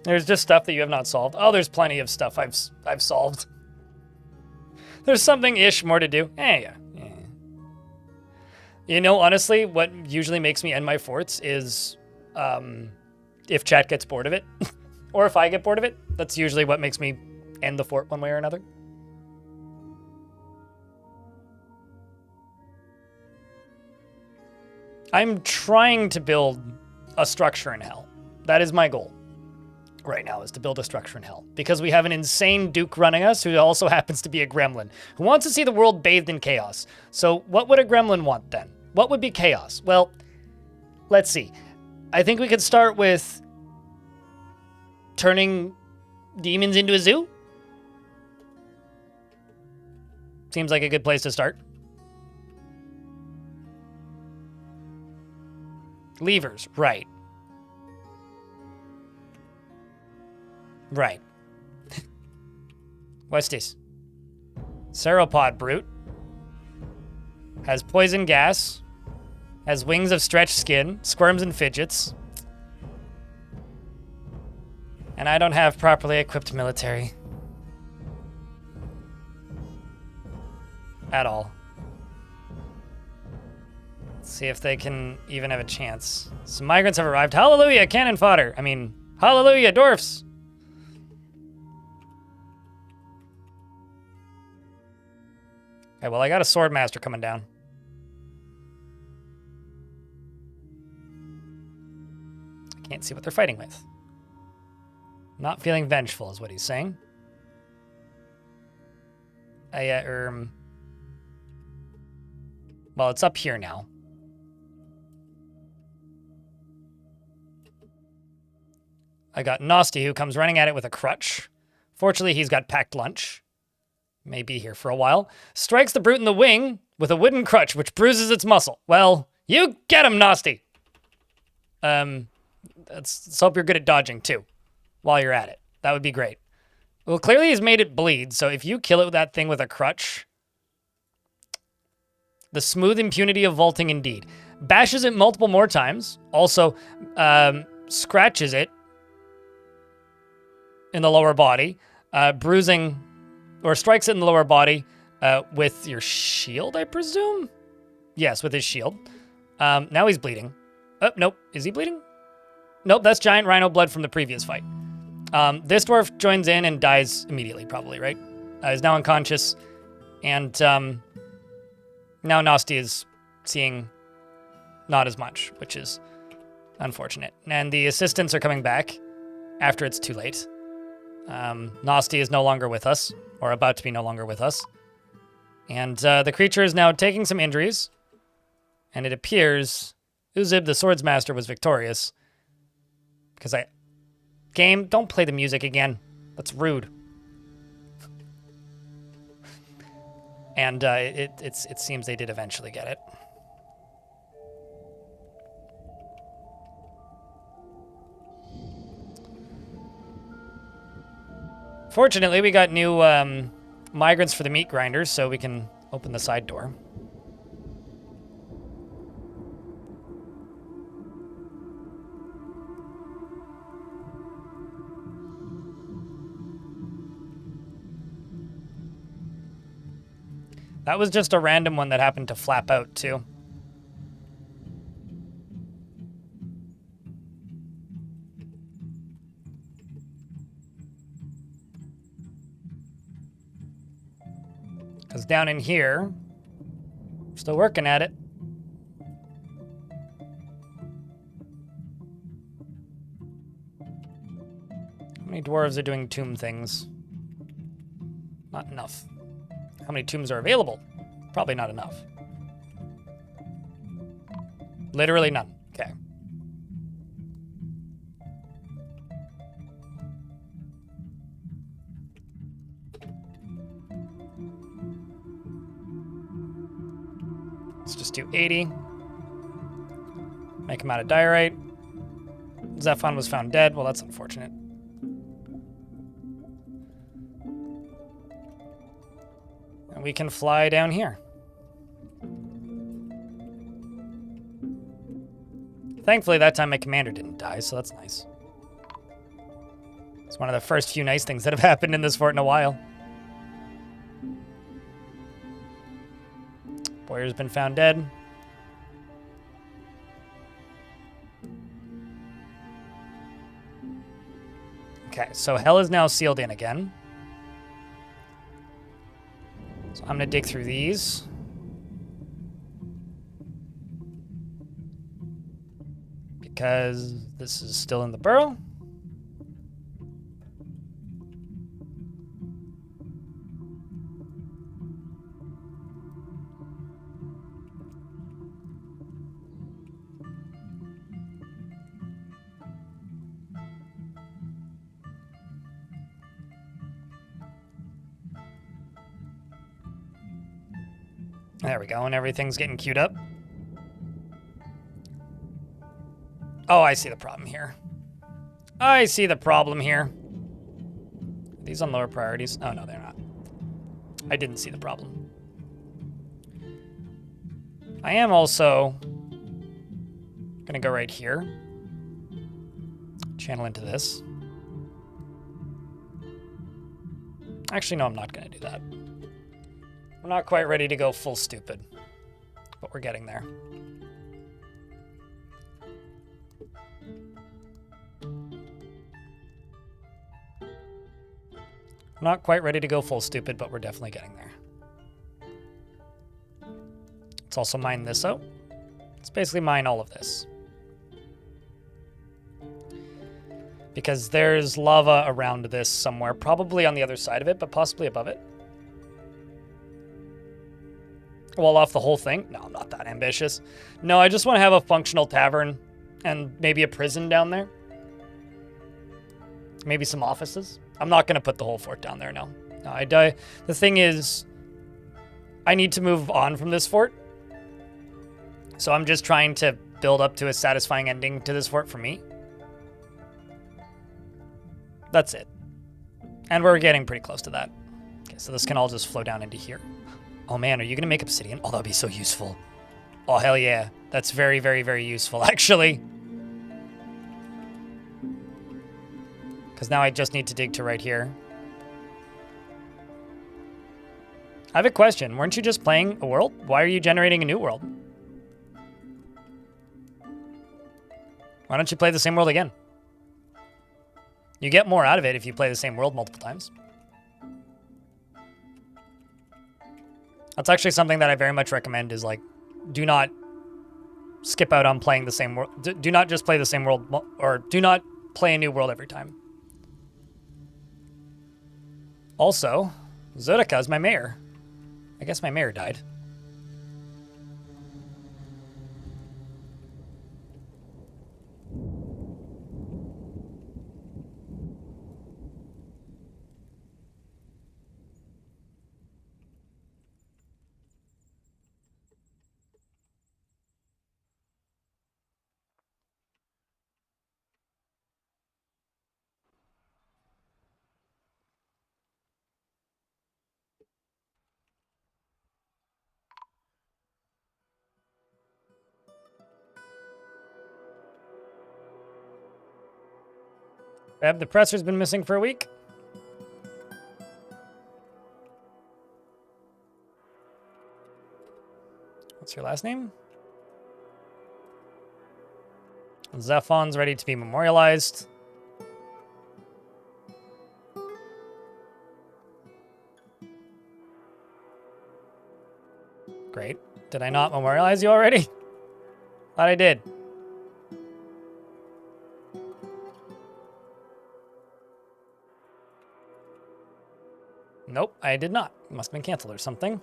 There's just stuff that you have not solved. Oh, there's plenty of stuff I've solved. There's something-ish more to do. Yeah. You know, honestly, what usually makes me end my forts is if chat gets bored of it. Or if I get bored of it. That's usually what makes me end the fort one way or another. I'm trying to build a structure in hell. That is my goal right now, is to build a structure in hell. Because we have an insane duke running us who also happens to be a gremlin, who wants to see the world bathed in chaos. So what would a gremlin want then? What would be chaos? Well, let's see. I think we could start with turning demons into a zoo. Seems like a good place to start. Levers, right. Right. What's this? Sauropod brute. Has poison gas. Has wings of stretched skin. Squirms and fidgets. And I don't have properly equipped military. At all. Let's see if they can even have a chance. Some migrants have arrived. Hallelujah, cannon fodder. I mean, hallelujah, dwarfs. Okay, well, I got a sword master coming down. I can't see what they're fighting with. Not feeling vengeful is what he's saying. Well, it's up here now. I got Nasty, who comes running at it with a crutch. Fortunately, he's got packed lunch. May be here for a while. Strikes the brute in the wing with a wooden crutch, which bruises its muscle. Well, you get him, Nasty! Let's hope you're good at dodging, too, while you're at it. That would be great. Well, clearly he's made it bleed, so if you kill it with that thing with a crutch... The smooth impunity of vaulting indeed. Bashes it multiple more times. Also, scratches it in the lower body. Bruising... Or strikes it in the lower body with your shield, I presume? Yes, with his shield. Now he's bleeding. Oh, nope. Is he bleeding? Nope, that's giant rhino blood from the previous fight. This dwarf joins in and dies immediately, probably, right? He's now unconscious. And now Nasty is seeing not as much, which is unfortunate. And the assistants are coming back after it's too late. Nasty is no longer with us. Or about to be no longer with us. And the creature is now taking some injuries. And it appears Uzib, the swordsmaster, was victorious. Because Game, don't play the music again. That's rude. And it seems they did eventually get it. Fortunately, we got new migrants for the meat grinders, so we can open the side door. That was just a random one that happened to flap out, too. Because down in here, still working at it. How many dwarves are doing tomb things? Not enough. How many tombs are available? Probably not enough. Literally none. Okay. Let's just do 80. Make him out of diorite. Zephon was found dead. Well, that's unfortunate. And we can fly down here. Thankfully, that time my commander didn't die, so that's nice. It's one of the first few nice things that have happened in this fort in a while. Boyer's been found dead. Okay, so hell is now sealed in again. I'm gonna dig through these. Because this is still in the burrow. There we go, and everything's getting queued up. Oh, I see the problem here. I see the problem here. Are these on lower priorities? Oh, no, they're not. I didn't see the problem. I am also gonna go right here. Channel into this. Actually, no, I'm not gonna do that. We're not quite ready to go full stupid, but we're getting there. We're not quite ready to go full stupid, but we're definitely getting there. Let's also mine this out. Let's basically mine all of this. Because there's lava around this somewhere, probably on the other side of it, but possibly above it. Wall off the whole thing? No, I'm not that ambitious. No, I just want to have a functional tavern and maybe a prison down there. Maybe some offices. I'm not going to put the whole fort down there, no. No, the thing is, I need to move on from this fort. So I'm just trying to build up to a satisfying ending to this fort for me. That's it. And we're getting pretty close to that. Okay, so this can all just flow down into here. Oh man, are you gonna make obsidian? Oh, that'd be so useful. Oh, hell yeah. That's very, very, very useful, actually. Because now I just need to dig to right here. I have a question. Weren't you just playing a world? Why are you generating a new world? Why don't you play the same world again? You get more out of it if you play the same world multiple times. That's actually something that I very much recommend is like, do not skip out on playing the same world. Do not just play the same world, or do not play a new world every time. Also, Zodica is my mayor. I guess my mayor died. Fab, the presser's been missing for a week. What's your last name? Zephon's ready to be memorialized. Great. Did I not memorialize you already? Thought I did. Nope, I did not. It must have been canceled or something.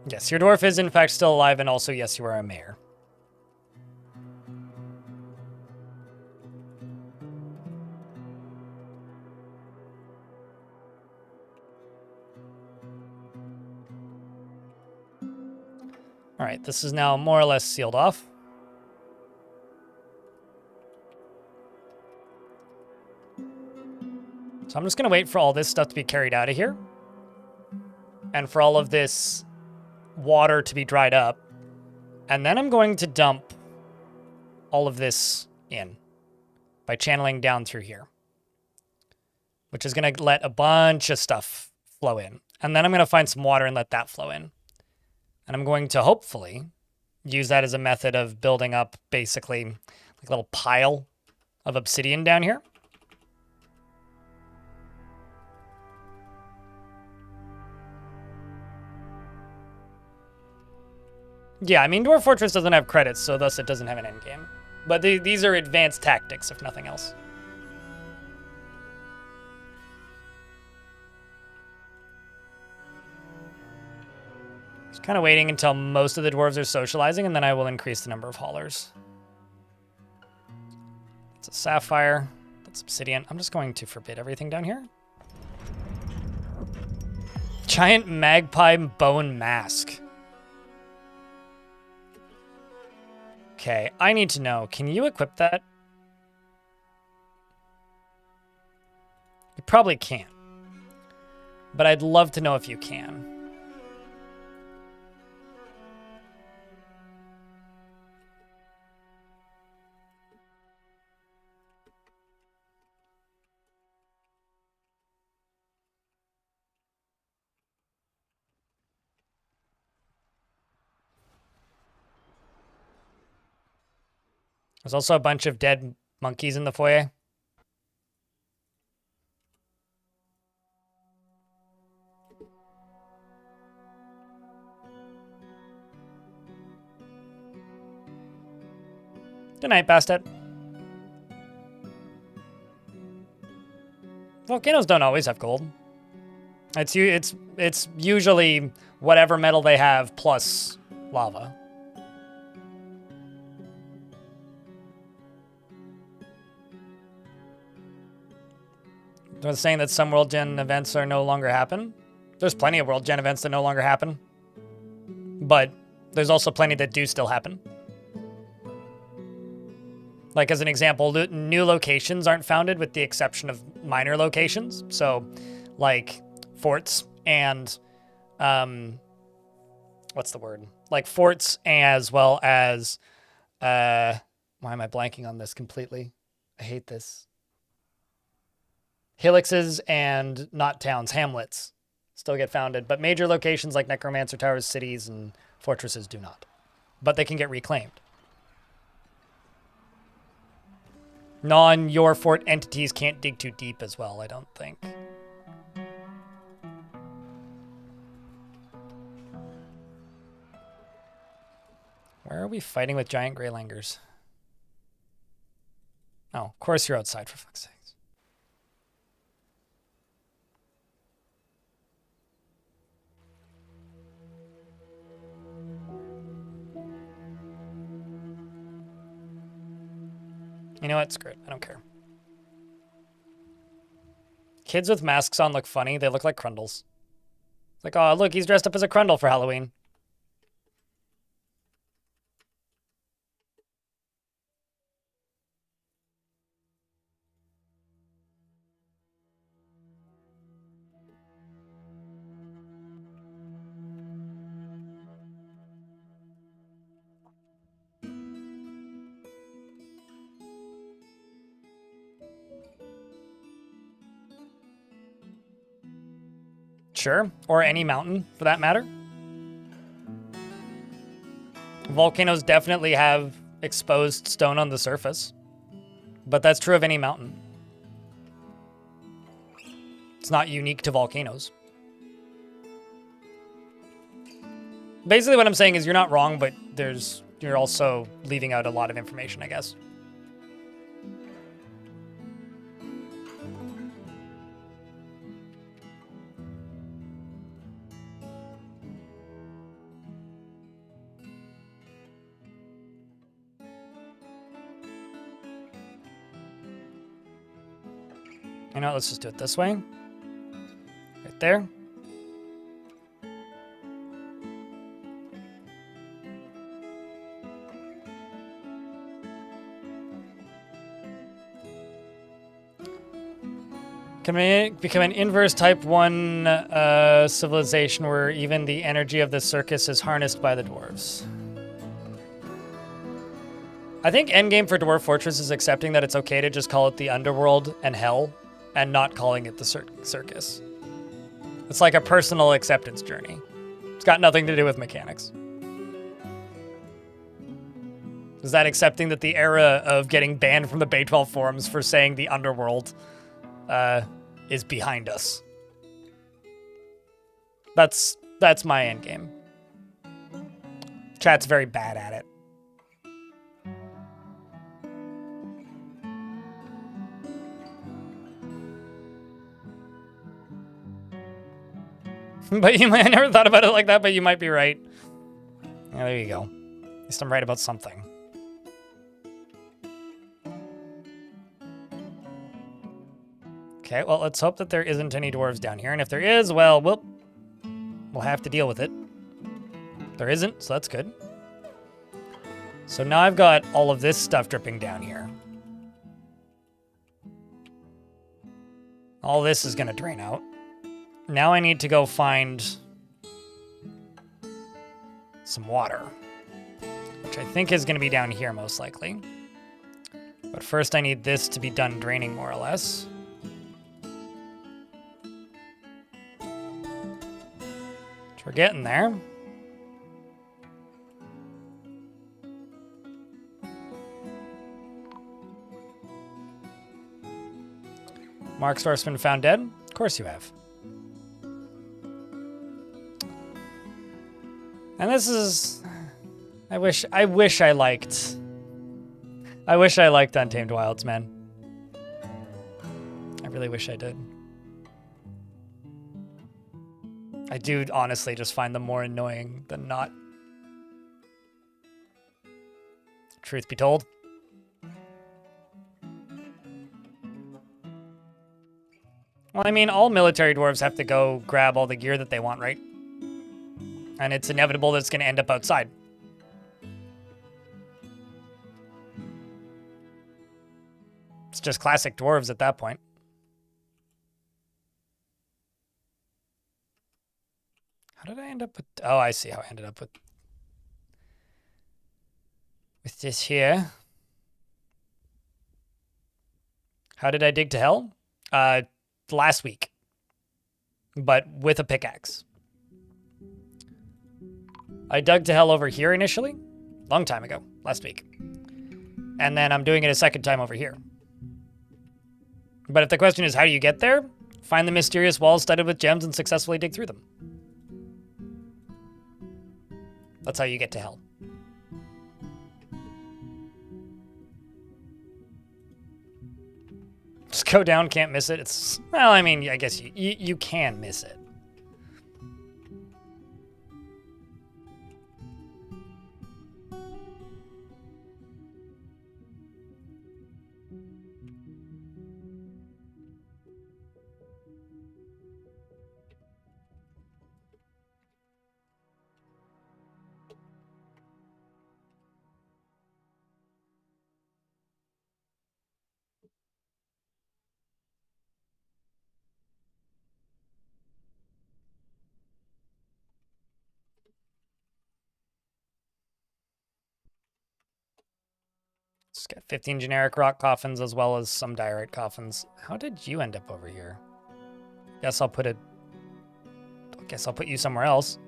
Yes, your dwarf is in fact still alive, and also, yes, you are a mayor. All right, this is now more or less sealed off. So I'm just going to wait for all this stuff to be carried out of here. And for all of this water to be dried up. And then I'm going to dump all of this in by channeling down through here. Which is going to let a bunch of stuff flow in. And then I'm going to find some water and let that flow in. And I'm going to hopefully use that as a method of building up basically like a little pile of obsidian down here. Yeah, I mean, Dwarf Fortress doesn't have credits, so thus it doesn't have an endgame. But these are advanced tactics, if nothing else. Just kind of waiting until most of the dwarves are socializing, and then I will increase the number of haulers. It's a sapphire. That's obsidian. I'm just going to forbid everything down here. Giant magpie bone mask. Okay, I need to know, can you equip that? You probably can't. But I'd love to know if you can. There's also a bunch of dead monkeys in the foyer. Good night, Bastet. Volcanoes don't always have gold. It's usually whatever metal they have plus lava. They're saying that some World Gen events are no longer happen. There's plenty of World Gen events that no longer happen. But there's also plenty that do still happen. Like, as an example, new locations aren't founded with the exception of minor locations. So, like, forts and, what's the word? Like, forts as well as, why am I blanking on this completely? I hate this. Helixes and not towns, hamlets, still get founded. But major locations like Necromancer Towers, cities, and fortresses do not. But they can get reclaimed. Non-your fort entities can't dig too deep as well, I don't think. Where are we fighting with giant grey langurs? Oh, of course you're outside, for fuck's sakes. You know what? Screw it. I don't care. Kids with masks on look funny. They look like Crundles. It's like, oh, look, he's dressed up as a Crundle for Halloween. Sure, or any mountain, for that matter. Volcanoes definitely have exposed stone on the surface, but that's true of any mountain. It's not unique to volcanoes. Basically what I'm saying is you're not wrong, but you're also leaving out a lot of information, I guess. You know, let's just do it this way. Right there. Can we become an inverse type 1 civilization where even the energy of the circus is harnessed by the dwarves? I think endgame for Dwarf Fortress is accepting that it's okay to just call it the Underworld and Hell and not calling it the circus. It's like a personal acceptance journey. It's got nothing to do with mechanics. Is that accepting that the era of getting banned from the Bay 12 forums for saying the Underworld is behind us? That's my endgame. Chat's very bad at it. But you might, I never thought about it like that, but you might be right. Yeah, there you go. At least I'm right about something. Okay, well, let's hope that there isn't any dwarves down here. And if there is, well, we'll have to deal with it. There isn't, so that's good. So now I've got all of this stuff dripping down here. All this is going to drain out. Now I need to go find some water, which I think is going to be down here most likely. But first I need this to be done draining more or less. Which we're getting there. Mark Swarsman found dead? Of course you have. And this is... I wish I liked Untamed Wilds, man. I really wish I did. I do honestly just find them more annoying than not. Truth be told. Well, I mean, all military dwarves have to go grab all the gear that they want, right? And it's inevitable that it's going to end up outside. It's just classic dwarves at that point. How did I end up with... Oh, I see how I ended up with this here. How did I dig to hell? Last week. But with a pickaxe. I dug to hell over here initially. Long time ago. Last week. And then I'm doing it a second time over here. But if the question is how do you get there? Find the mysterious walls studded with gems and successfully dig through them. That's how you get to hell. Just go down, can't miss it. It's, well, I mean, I guess you can miss it. Just got 15 generic rock coffins as well as some diorite coffins. How did you end up over here? Guess I'll put you somewhere else.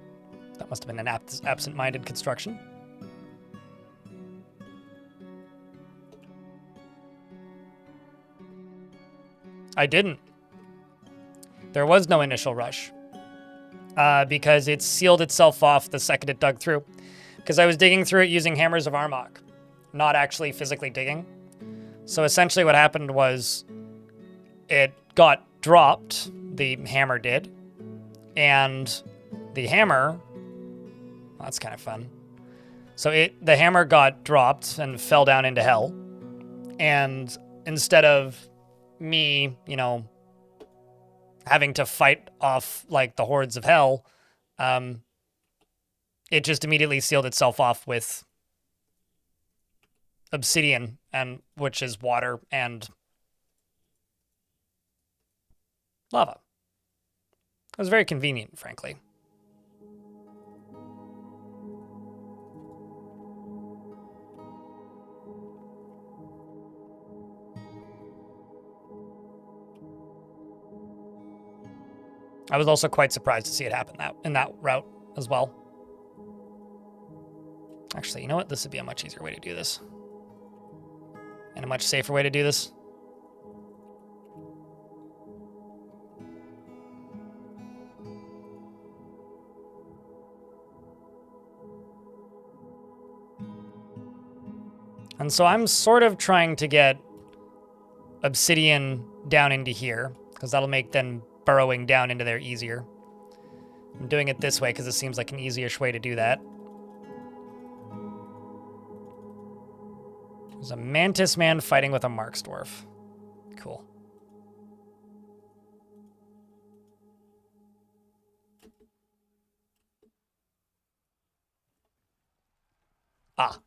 That must have been an absent-minded construction. I didn't. There was no initial rush. Because it sealed itself off the second it dug through. Because I was digging through it using hammers of Armok. Not actually physically digging. So essentially what happened was it got dropped, the hammer did, and the hammer, well, that's kind of fun. So the hammer got dropped and fell down into hell. And instead of me, having to fight off like the hordes of hell, it just immediately sealed itself off with obsidian, and which is water and lava. It was very convenient, frankly. I was also quite surprised to see it happen in that route as well. Actually, you know what? This would be a much easier way to do this. And a much safer way to do this. And so I'm sort of trying to get obsidian down into here, because that'll make then burrowing down into there easier. I'm doing it this way because it seems like an easiest way to do that. There's a mantis man fighting with a marks dwarf. Cool. Ah,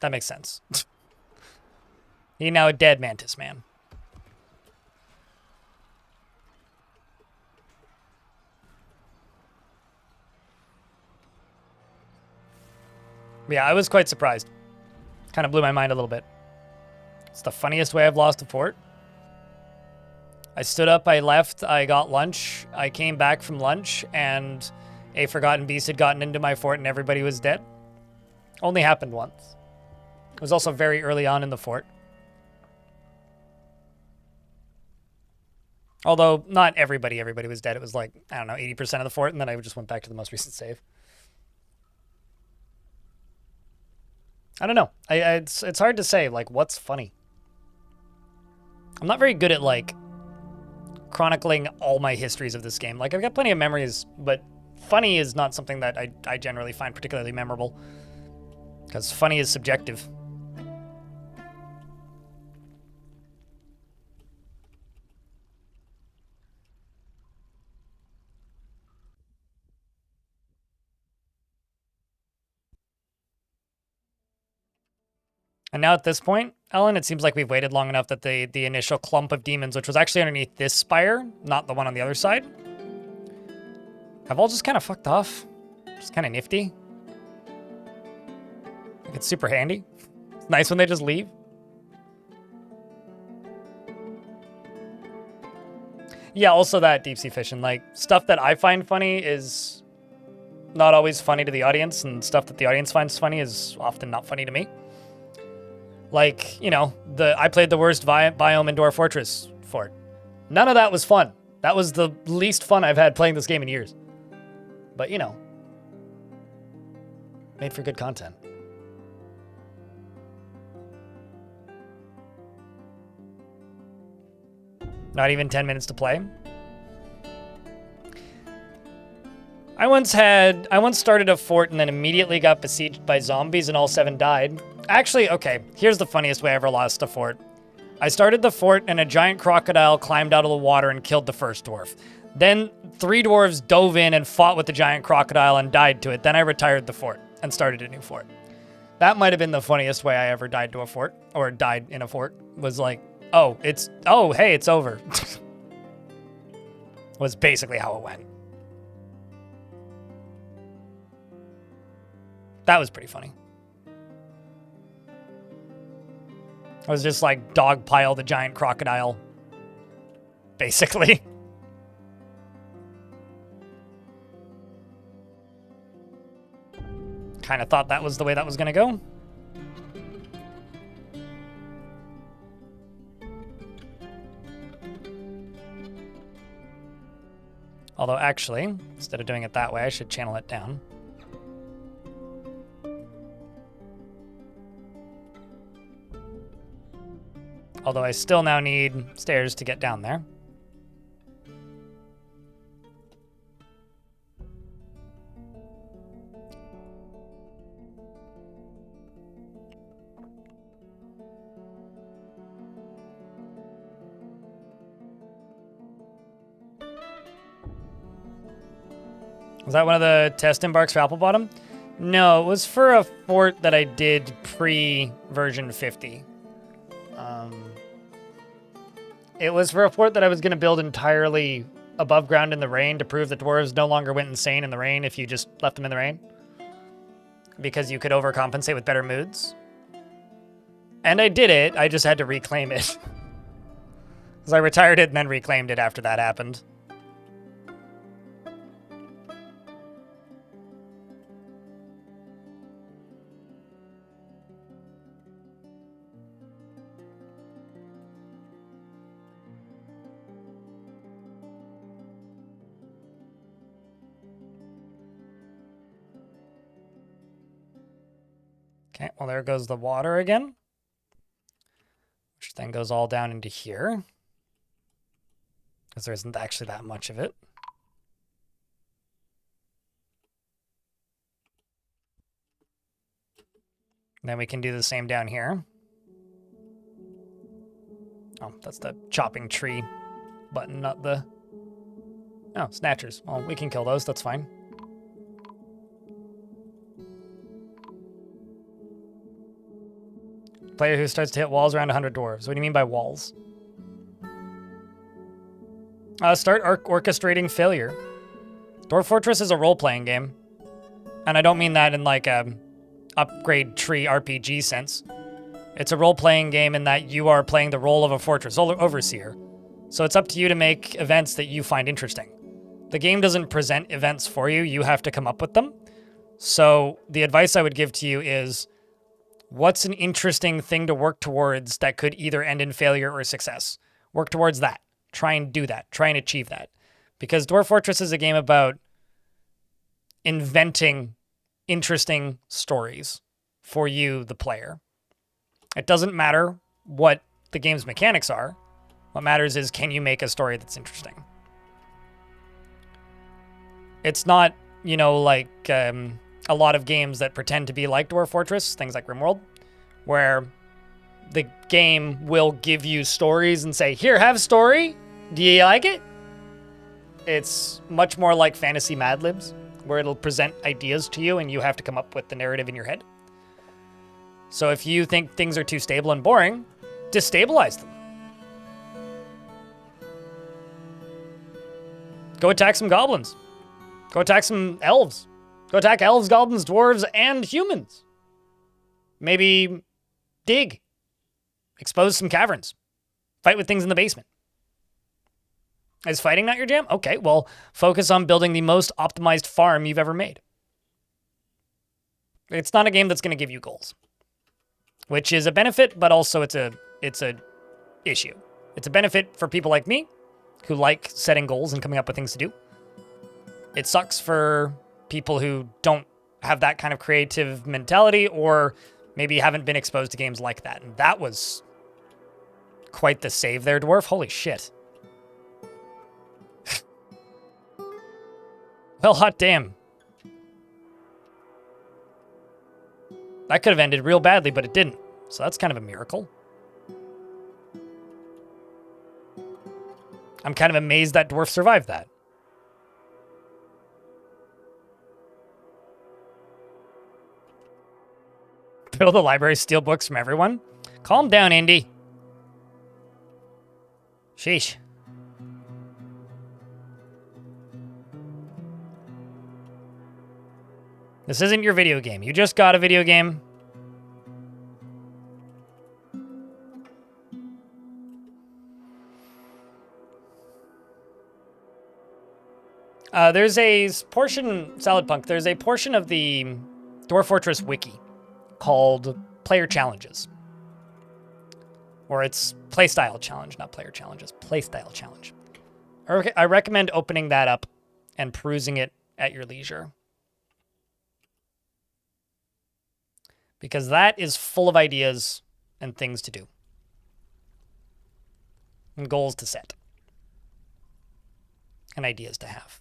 that makes sense. He now a dead mantis man. Yeah, I was quite surprised. Kind of blew my mind a little bit. It's the funniest way I've lost a fort. I stood up, I left, I got lunch, I came back from lunch, and a forgotten beast had gotten into my fort and everybody was dead. Only happened once. It was also very early on in the fort. Although, not everybody was dead. It was like, I don't know, 80% of the fort, and then I just went back to the most recent save. I don't know. It's hard to say, like, what's funny. I'm not very good at, like, chronicling all my histories of this game. Like, I've got plenty of memories, but funny is not something that I generally find particularly memorable. Because funny is subjective. And now at this point, Ellen, it seems like we've waited long enough that the initial clump of demons, which was actually underneath this spire, not the one on the other side, have all just kind of fucked off. Just kind of nifty. Like, it's super handy. It's nice when they just leave. Yeah, also that deep sea fishing. Like, stuff that I find funny is not always funny to the audience, and stuff that the audience finds funny is often not funny to me. Like, you know, I played the worst biome in Dwarf Fortress fort. None of that was fun. That was the least fun I've had playing this game in years. But, you know, made for good content. Not even 10 minutes to play. I once started a fort and then immediately got besieged by zombies and all 7 died. Actually, okay, here's the funniest way I ever lost a fort. I started the fort and a giant crocodile climbed out of the water and killed the first dwarf. Then 3 dwarves dove in and fought with the giant crocodile and died to it. Then I retired the fort and started a new fort. That might have been the funniest way I ever died to a fort, or died in a fort, was like, oh, hey, it's over. Was basically how it went. That was pretty funny. I was just like dogpile the giant crocodile. Basically. Kind of thought that was the way that was going to go. Although actually, instead of doing it that way, I should channel it down. Although I still now need stairs to get down there. Was that one of the test embarks for Applebottom? No, it was for a fort that I did pre-version 50. It was for a fort that I was going to build entirely above ground in the rain to prove that dwarves no longer went insane in the rain if you just left them in the rain. Because you could overcompensate with better moods. And I did it, I just had to reclaim it. Because I retired it and then reclaimed it after that happened. Okay, well, there goes the water again. and goes all down into here. Because there isn't actually that much of it. Then we can do the same down here. Oh, that's the chopping tree button, not the... Oh, snatchers. Well, we can kill those, that's fine. Player who starts to hit walls around 100 dwarves. What do you mean by walls? Start orchestrating failure. Dwarf Fortress is a role-playing game. And I don't mean that in like a upgrade tree RPG sense. It's a role-playing game in that you are playing the role of a fortress overseer. So it's up to you to make events that you find interesting. The game doesn't present events for you. You have to come up with them. So the advice I would give to you is, what's an interesting thing to work towards that could either end in failure or success? Work towards that. Try and do that. Try and achieve that. Because Dwarf Fortress is a game about inventing interesting stories for you, the player. It doesn't matter what the game's mechanics are. What matters is, can you make a story that's interesting? It's not, you know, like a lot of games that pretend to be like Dwarf Fortress, things like RimWorld, where the game will give you stories and say, here, have a story. Do you like it? It's much more like fantasy Mad Libs, where it'll present ideas to you and you have to come up with the narrative in your head. So if you think things are too stable and boring, destabilize them. Go attack some goblins. Go attack some elves. Go attack elves, goblins, dwarves, and humans. Maybe dig. Expose some caverns. Fight with things in the basement. Is fighting not your jam? Okay, well, focus on building the most optimized farm you've ever made. It's not a game that's going to give you goals, which is a benefit, but also it's a issue. It's a benefit for people like me who like setting goals and coming up with things to do. It sucks for people who don't have that kind of creative mentality or maybe haven't been exposed to games like that. And that was quite the save there, Dwarf. Holy shit. Well, hot damn. That could have ended real badly, but it didn't. So that's kind of a miracle. I'm kind of amazed that Dwarf survived that. Build a library, steal books from everyone. Calm down, Indy. Sheesh. This isn't your video game. You just got a video game. There's a portion, Salad Punk, there's a portion of the Dwarf Fortress wiki called Player Challenges. Or it's Playstyle Challenge, not Player Challenges. Playstyle Challenge. I recommend opening that up and perusing it at your leisure. Because that is full of ideas and things to do. And goals to set. And ideas to have.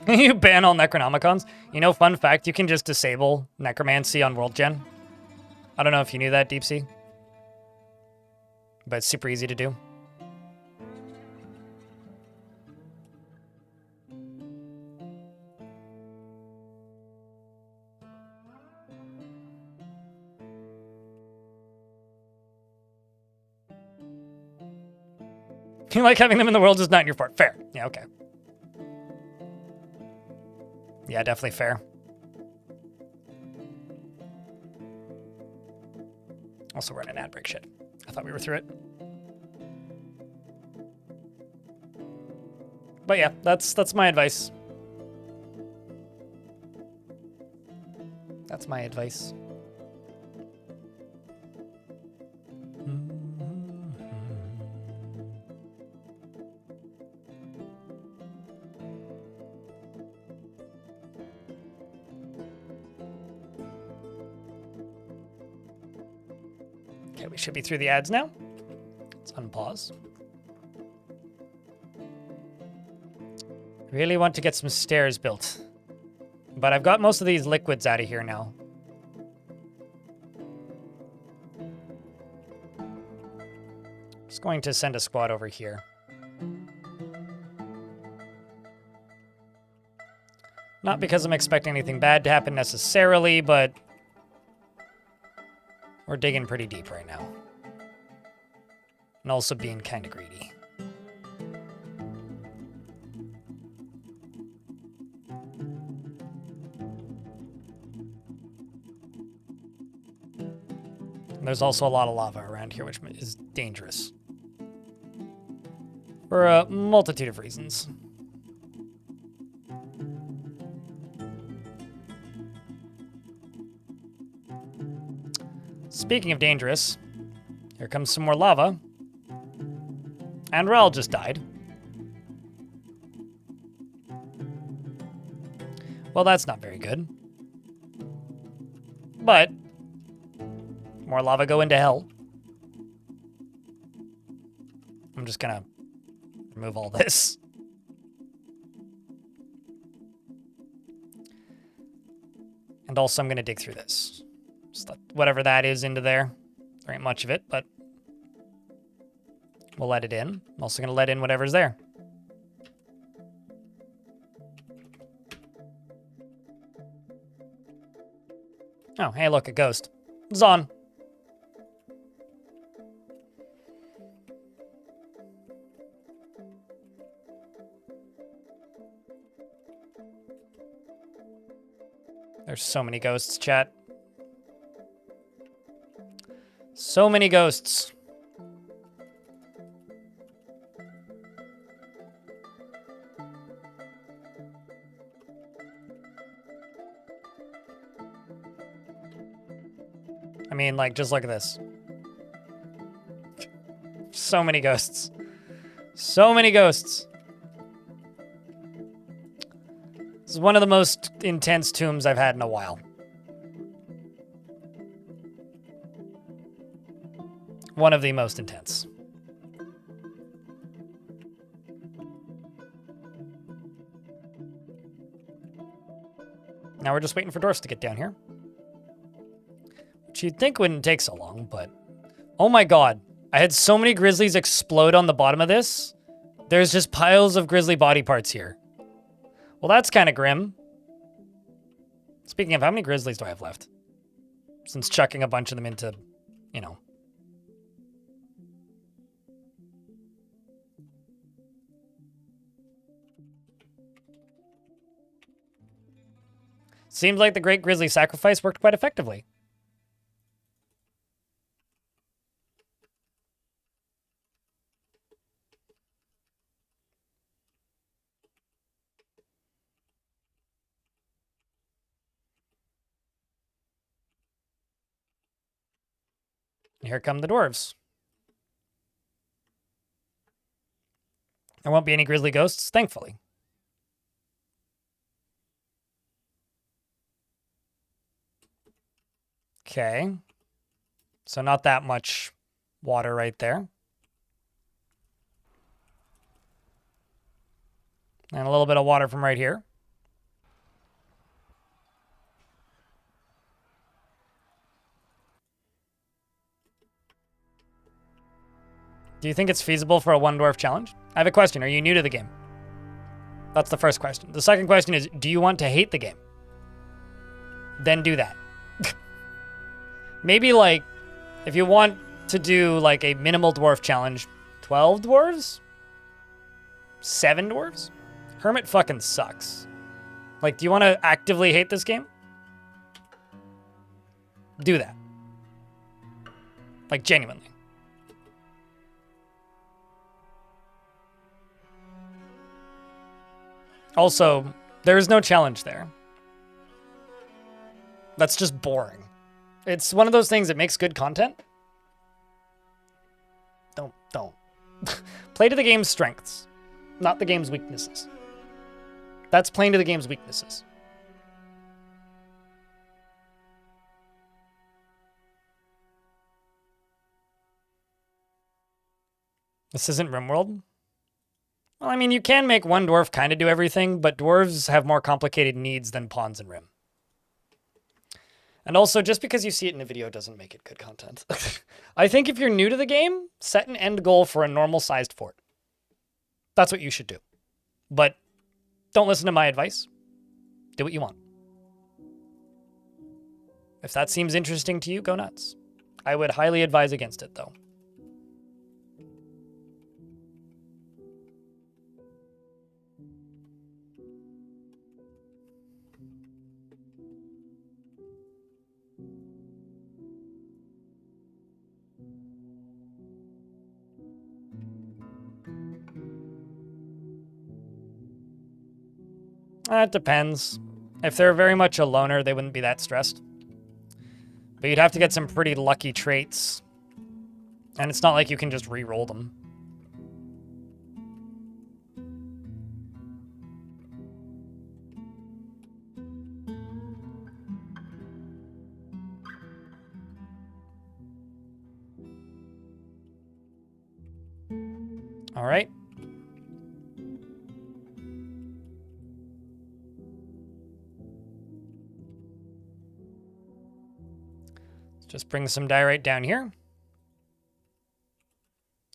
You ban all Necronomicons. You know, fun fact, you can just disable Necromancy on World Gen. I don't know if you knew that, Deep Sea. But it's super easy to do. You like having them in the world, just not in your fort. Fair. Yeah, okay. Yeah, definitely fair. Also, we're in an ad break. Shit. I thought we were through it. But yeah, that's my advice. That's my advice. Okay, we should be through the ads now. Let's unpause. Really want to get some stairs built. But I've got most of these liquids out of here now. Just going to send a squad over here. Not because I'm expecting anything bad to happen necessarily, but we're digging pretty deep right now. And also being kind of greedy. And there's also a lot of lava around here, which is dangerous. For a multitude of reasons. Speaking of dangerous, here comes some more lava. And Rel just died. Well, that's not very good. But more lava go into hell. I'm just gonna remove all this. And also I'm gonna dig through this. Just let whatever that is into there. There ain't much of it, but we'll let it in. I'm also gonna let in whatever's there. Oh, hey, look, a ghost. Zon. There's so many ghosts, chat. So many ghosts. I mean, like, just look at this. So many ghosts. So many ghosts. This is one of the most intense tombs I've had in a while. One of the most intense. Now we're just waiting for dwarfs to get down here. Which you'd think wouldn't take so long, but... Oh my god. I had so many grizzlies explode on the bottom of this. There's just piles of grizzly body parts here. Well, that's kind of grim. Speaking of, how many grizzlies do I have left? Since chucking a bunch of them into, you know... Seems like the Great Grizzly Sacrifice worked quite effectively. Here come the dwarves. There won't be any grizzly ghosts, thankfully. Okay. So not that much water right there. And a little bit of water from right here. Do you think it's feasible for a one dwarf challenge? I have a question. Are you new to the game? That's the first question. The second question is, do you want to hate the game? Then do that. Maybe, like, if you want to do, like, a minimal dwarf challenge, 12 dwarves? 7 dwarves? Hermit fucking sucks. Like, do you want to actively hate this game? Do that. Like, genuinely. Also, there is no challenge there. That's just boring. It's one of those things that makes good content. Don't. Play to the game's strengths, not the game's weaknesses. That's playing to the game's weaknesses. This isn't RimWorld? Well, I mean, you can make one dwarf kind of do everything, but dwarves have more complicated needs than pawns in Rim. And also, just because you see it in a video doesn't make it good content. I think if you're new to the game, set an end goal for a normal-sized fort. That's what you should do. But don't listen to my advice. Do what you want. If that seems interesting to you, go nuts. I would highly advise against it, though. It depends. If they're very much a loner, they wouldn't be that stressed. But you'd have to get some pretty lucky traits. And it's not like you can just re-roll them. All right. Just bring some diorite down here.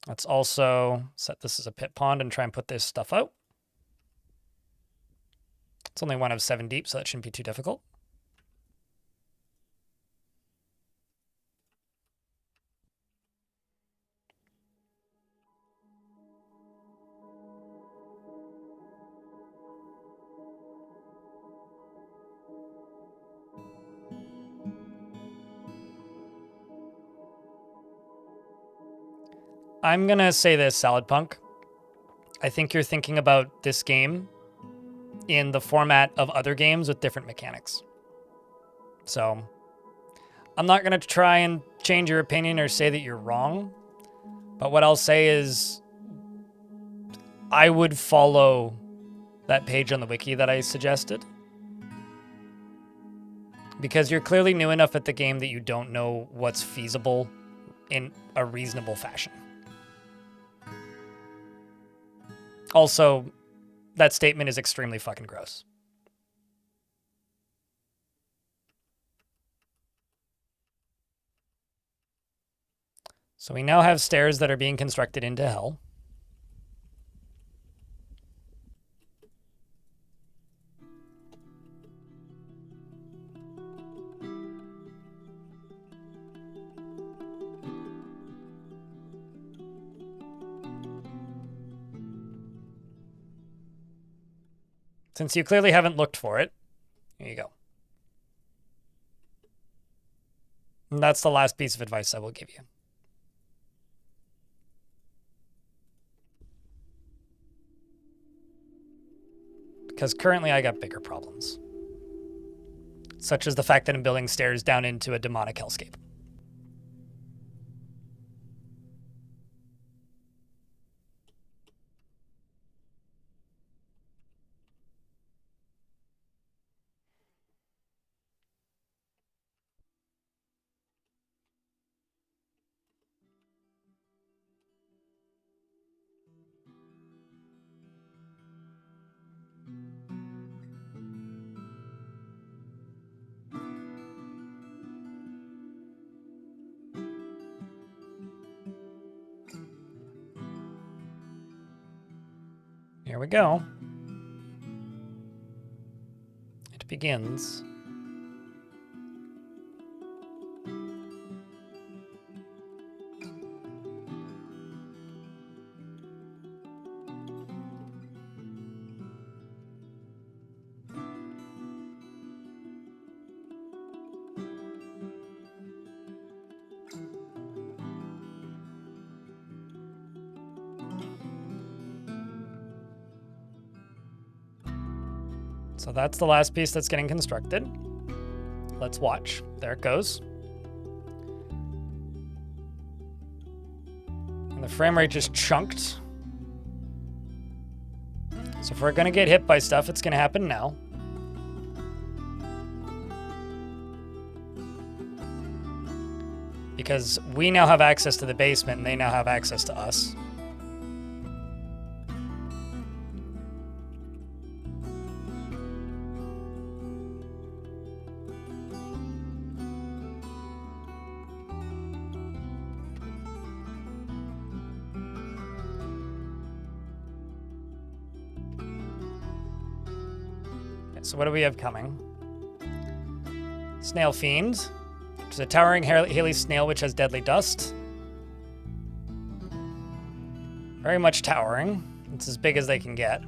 Let's also set this as a pit pond and try and put this stuff out. It's only 1 of 7 deep, so that shouldn't be too difficult. I'm gonna say this, Salad Punk. I think you're thinking about this game in the format of other games with different mechanics. So I'm not gonna try and change your opinion or say that you're wrong, but what I'll say is I would follow that page on the wiki that I suggested, because you're clearly new enough at the game that you don't know what's feasible in a reasonable fashion. Also, that statement is extremely fucking gross. So we now have stairs that are being constructed into hell. Since you clearly haven't looked for it, here you go. And that's the last piece of advice I will give you. Because currently I got bigger problems. Such as the fact that I'm building stairs down into a demonic hellscape. Here we go. It begins. So that's the last piece that's getting constructed. Let's watch. There it goes. And the frame rate just chunked. So if we're gonna get hit by stuff, it's gonna happen now. Because we now have access to the basement and they now have access to us. so what do we have coming? Snail Fiend, which is a towering Haley snail which has deadly dust. Very much towering. It's as big as they can get.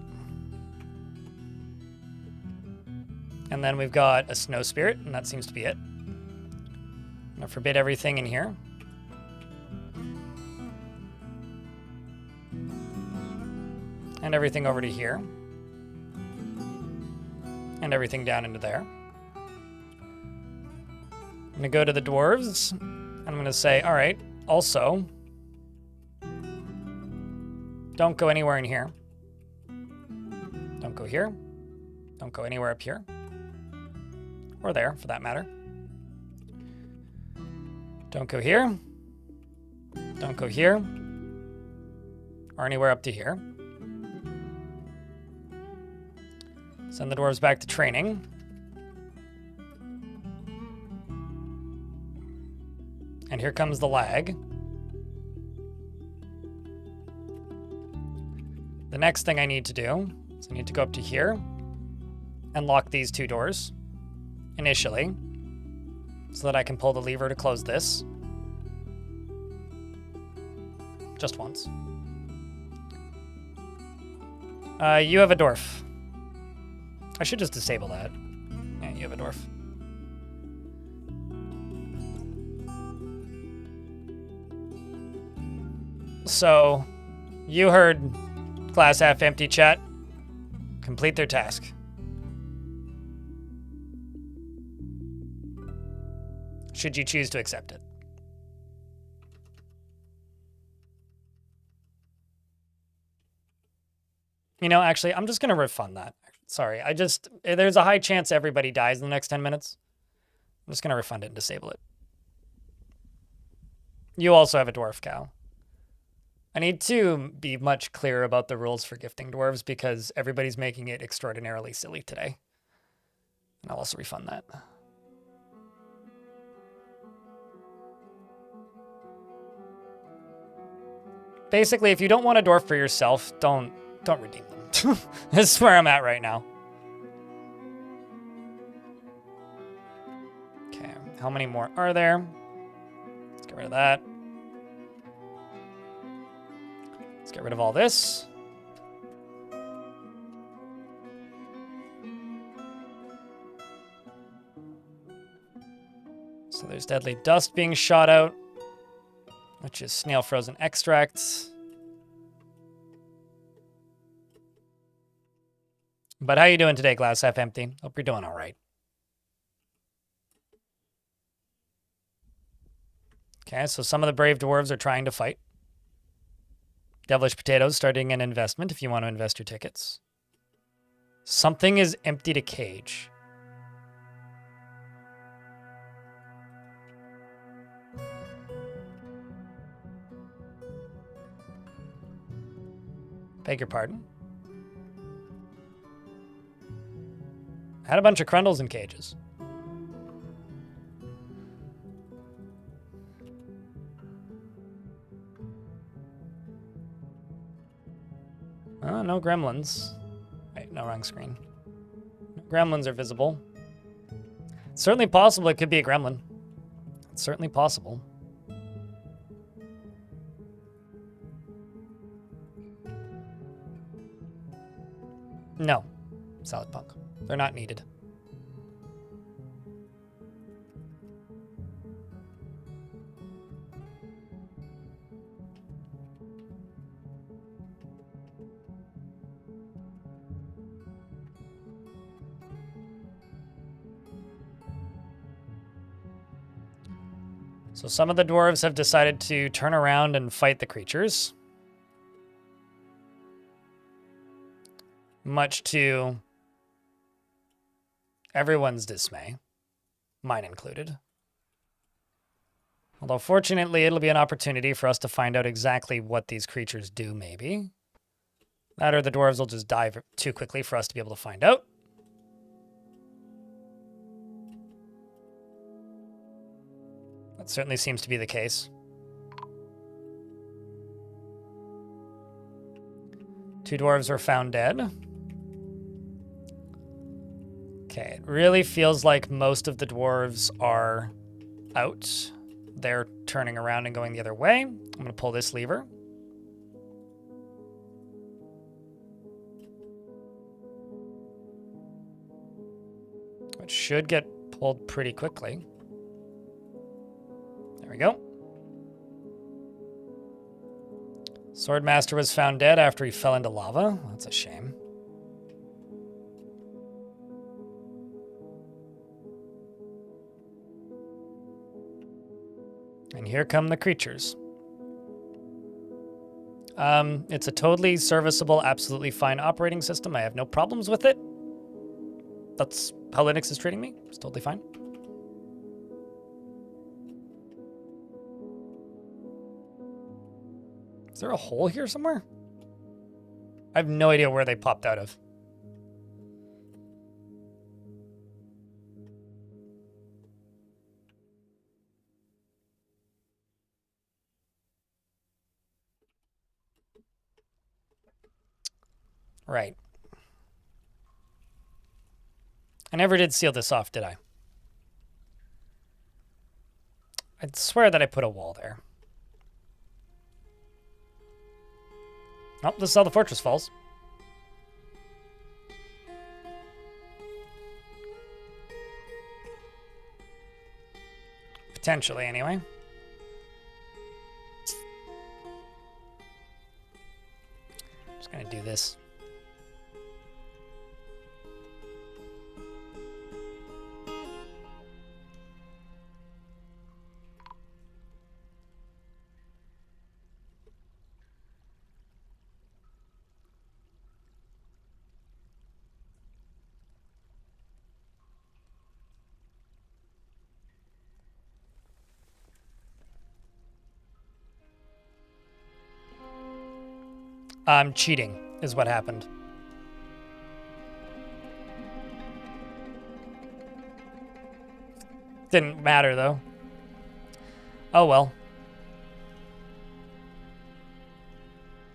And then we've got a Snow Spirit, and that seems to be it. I'm gonna forbid everything in here. And everything over to here. And everything down into there. I'm gonna go to the dwarves. And I'm gonna say, all right, also, don't go anywhere in here. Don't go here. Don't go anywhere up here. Or there, for that matter. Don't go here. Don't go here. Or anywhere up to here. Send the dwarves back to training. And here comes the lag. The next thing I need to do is I need to go up to here and lock these two doors initially so that I can pull the lever to close this. Just once. You have a dwarf. I should just disable that. Yeah, you have a dwarf. So, you heard glass half empty chat. Complete their task. Should you choose to accept it. You know, actually, I'm just going to refund that. Sorry, there's a high chance everybody dies in the next 10 minutes. I'm just going to refund it and disable it. You also have a dwarf cow. I need to be much clearer about the rules for gifting dwarves because everybody's making it extraordinarily silly today. And I'll also refund that. Basically, if you don't want a dwarf for yourself, don't redeem them. This is where I'm at right now. Okay, how many more are there? Let's get rid of that. Let's get rid of all this. So there's deadly dust being shot out, which is snail frozen extract. But how you doing today, glass half empty? Hope you're doing all right. Okay, so some of the brave dwarves are trying to fight. Devilish Potatoes starting an investment if you want to invest your tickets. Something is emptied a cage. Beg your pardon? I had a bunch of Crundles in cages. Oh, no gremlins. Wait, no, wrong screen. No gremlins are visible. It's certainly possible it could be a gremlin. It's certainly possible. No, Salad Punk. They're not needed. So some of the dwarves have decided to turn around and fight the creatures. Much to everyone's dismay, mine included. Although fortunately, it'll be an opportunity for us to find out exactly what these creatures do, maybe. That or the dwarves will just die too quickly for us to be able to find out. That certainly seems to be the case. Two dwarves were found dead. really feels like most of the dwarves are out. They're turning around and going the other way. I'm going to pull this lever. It should get pulled pretty quickly. There we go. Swordmaster was found dead after he fell into lava. That's a shame. And here come the creatures. It's a totally serviceable, absolutely fine operating system. I have no problems with it. That's how Linux is treating me. It's totally fine. Is there a hole here somewhere? I have no idea where they popped out of. Right. I never did seal this off, did I? I'd swear that I put a wall there. Oh, this is how the fortress falls. Potentially, anyway. Just gonna do this. Cheating is what happened. Didn't matter, though. Oh, well.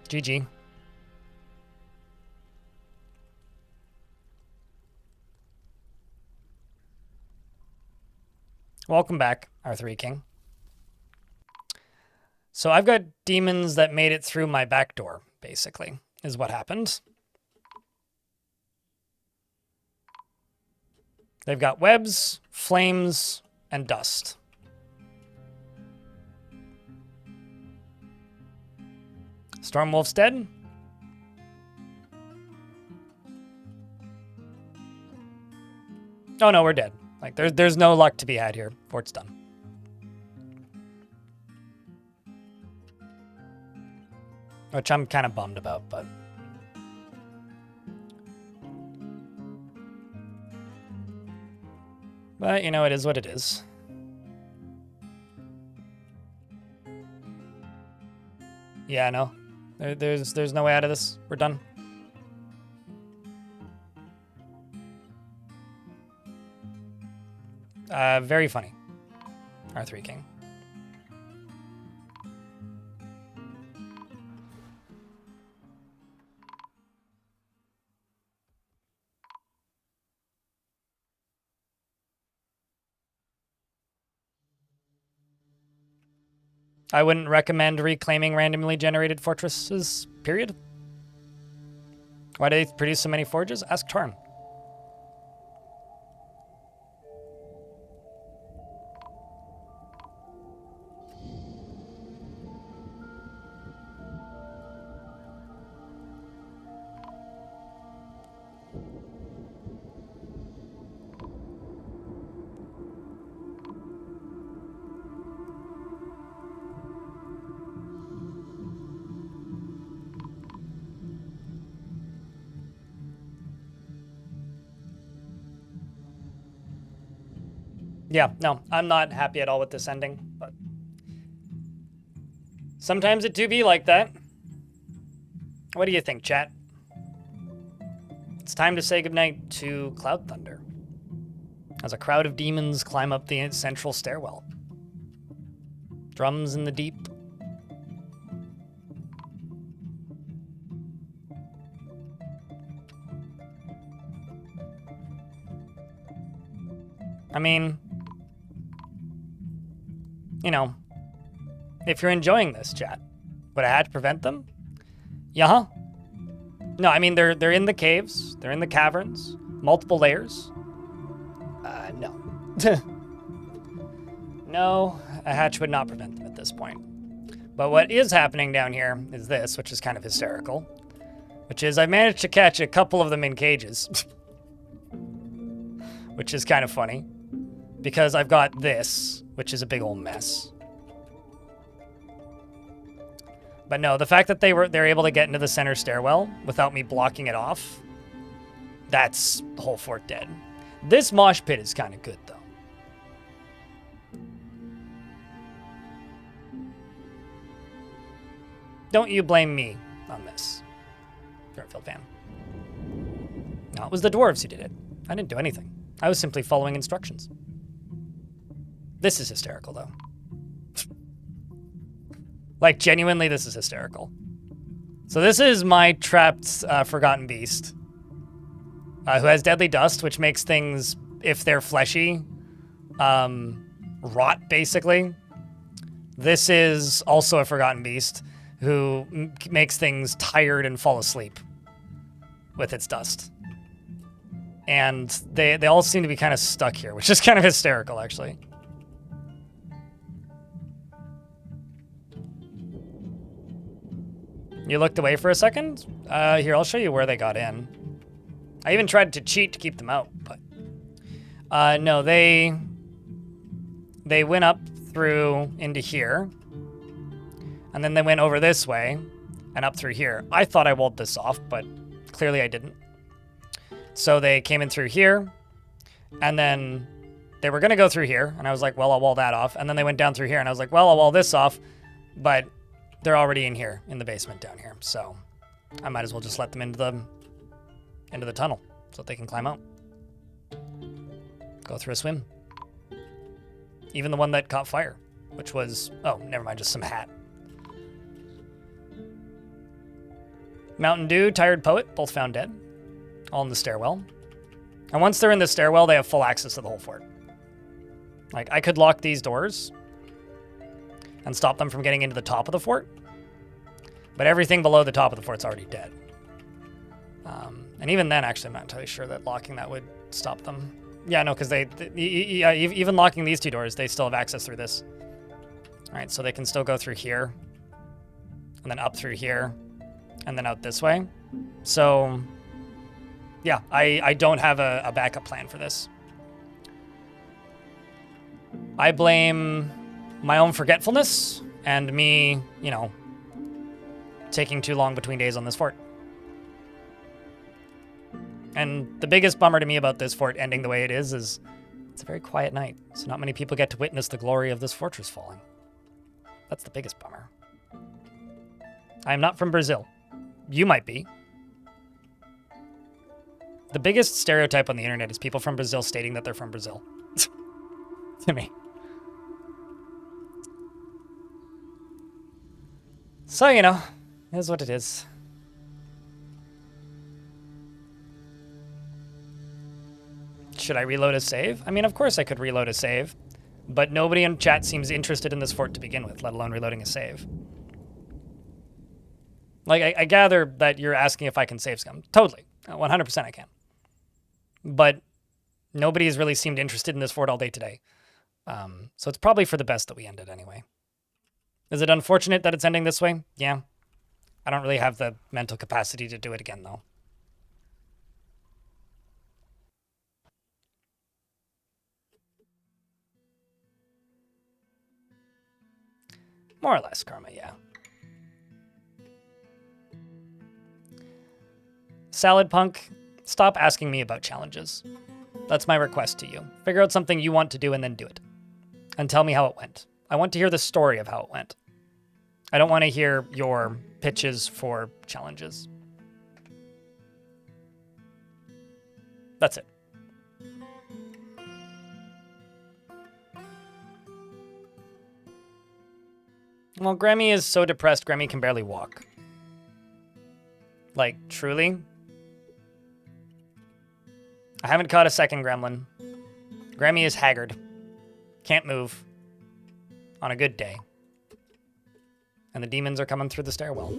GG. Welcome back, R3 King. So I've got demons that made it through my back door, basically, is what happened. They've got webs, flames, and dust. Stormwolf's dead. Oh no, we're dead. Like there's no luck to be had here. Fort's done. Which I'm kind of bummed about, but... But, you know, it is what it is. Yeah, no. There's no way out of this. We're done. Very funny. R3 King. I wouldn't recommend reclaiming randomly generated fortresses, period. Why do they produce so many forges? Ask Torn. Yeah, no, I'm not happy at all with this ending, but sometimes it do be like that. What do you think, chat? It's time to say goodnight to Cloudthunder as a crowd of demons climb up the central stairwell. Drums in the deep. I mean, you know, if you're enjoying this, chat, would a hatch prevent them? Yeah. No, I mean, they're in the caves. They're in the caverns. Multiple layers. No. No, a hatch would not prevent them at this point. But what is happening down here is this, which is kind of hysterical. Which is I've managed to catch a couple of them in cages. Which is kind of funny. Because I've got this, which is a big old mess. But no, the fact that they're able to get into the center stairwell without me blocking it off, that's the whole fort dead. This mosh pit is kind of good, though. Don't you blame me on this, Fairfield fan. No, it was the dwarves who did it. I didn't do anything. I was simply following instructions. This is hysterical, though. Like, genuinely, this is hysterical. So this is my trapped forgotten beast, who has deadly dust, which makes things, if they're fleshy, rot, basically. This is also a forgotten beast, who makes things tired and fall asleep with its dust. And they all seem to be kind of stuck here, which is kind of hysterical, actually. You looked away for a second? Here, I'll show you where they got in. I even tried to cheat to keep them out, but... no, they went up through into here. And then they went over this way and up through here. I thought I walled this off, but clearly I didn't. So they came in through here, and then they were going to go through here, and I was like, well, I'll wall that off. And then they went down through here, and I was like, well, I'll wall this off, but they're already in here, in the basement down here. So I might as well just let them into the tunnel so that they can climb out. Go through a swim. Even the one that caught fire, which was, oh, never mind, just some hat. Mountain Dew, Tired Poet, both found dead. All in the stairwell. And once they're in the stairwell, they have full access to the whole fort. Like, I could lock these doors and stop them from getting into the top of the fort. But everything below the top of the fort's already dead. And even then, actually, I'm not entirely sure that locking that would stop them. Yeah, no, because even locking these two doors, they still have access through this. All right, so they can still go through here. And then up through here. And then out this way. So, yeah, I don't have a backup plan for this. I blame my own forgetfulness and me, you know, taking too long between days on this fort. And the biggest bummer to me about this fort ending the way it is it's a very quiet night, so not many people get to witness the glory of this fortress falling. That's the biggest bummer. I am not from Brazil. You might be. The biggest stereotype on the internet is people from Brazil stating that they're from Brazil. To me. So, you know, it is what it is. Should I reload a save? I mean, of course I could reload a save, but nobody in chat seems interested in this fort to begin with, let alone reloading a save. Like, I gather that you're asking if I can save scum. Totally. 100% I can. But nobody has really seemed interested in this fort all day today. So it's probably for the best that we end it anyway. Is it unfortunate that it's ending this way? Yeah. I don't really have the mental capacity to do it again, though. More or less, Karma, yeah. Salad Punk, stop asking me about challenges. That's my request to you. Figure out something you want to do and then do it. And tell me how it went. I want to hear the story of how it went. I don't want to hear your pitches for challenges. That's it. Well, Gremmy is so depressed, Gremmy can barely walk. Like, truly? I haven't caught a second gremlin. Grammy is haggard. Can't move. On a good day. And the demons are coming through the stairwell.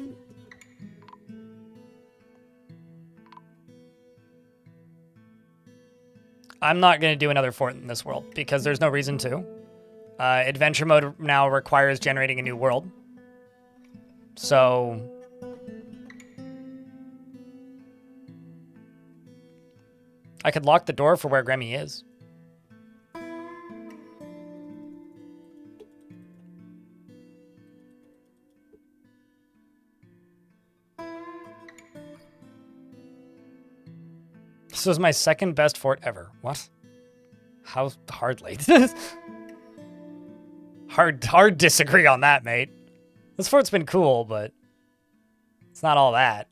I'm not going to do another fort in this world because there's no reason to. Adventure mode now requires generating a new world. So... I could lock the door for where Grammy is. This was my second best fort ever. What? How hardly? Hard disagree on that, mate. This fort's been cool, but it's not all that.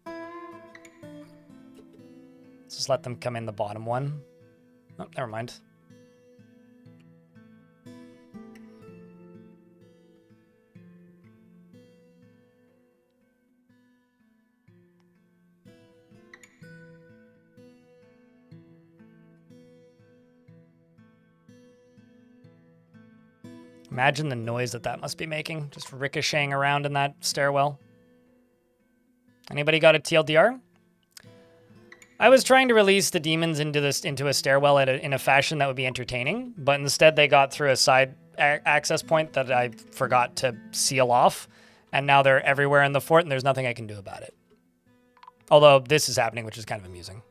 Let's just let them come in the bottom one. Oh, never mind. Imagine the noise that must be making, just ricocheting around in that stairwell. Anybody got a TLDR? I was trying to release the demons into a stairwell in a fashion that would be entertaining, but instead they got through a side access point that I forgot to seal off, and now they're everywhere in the fort, and there's nothing I can do about it. Although this is happening, which is kind of amusing.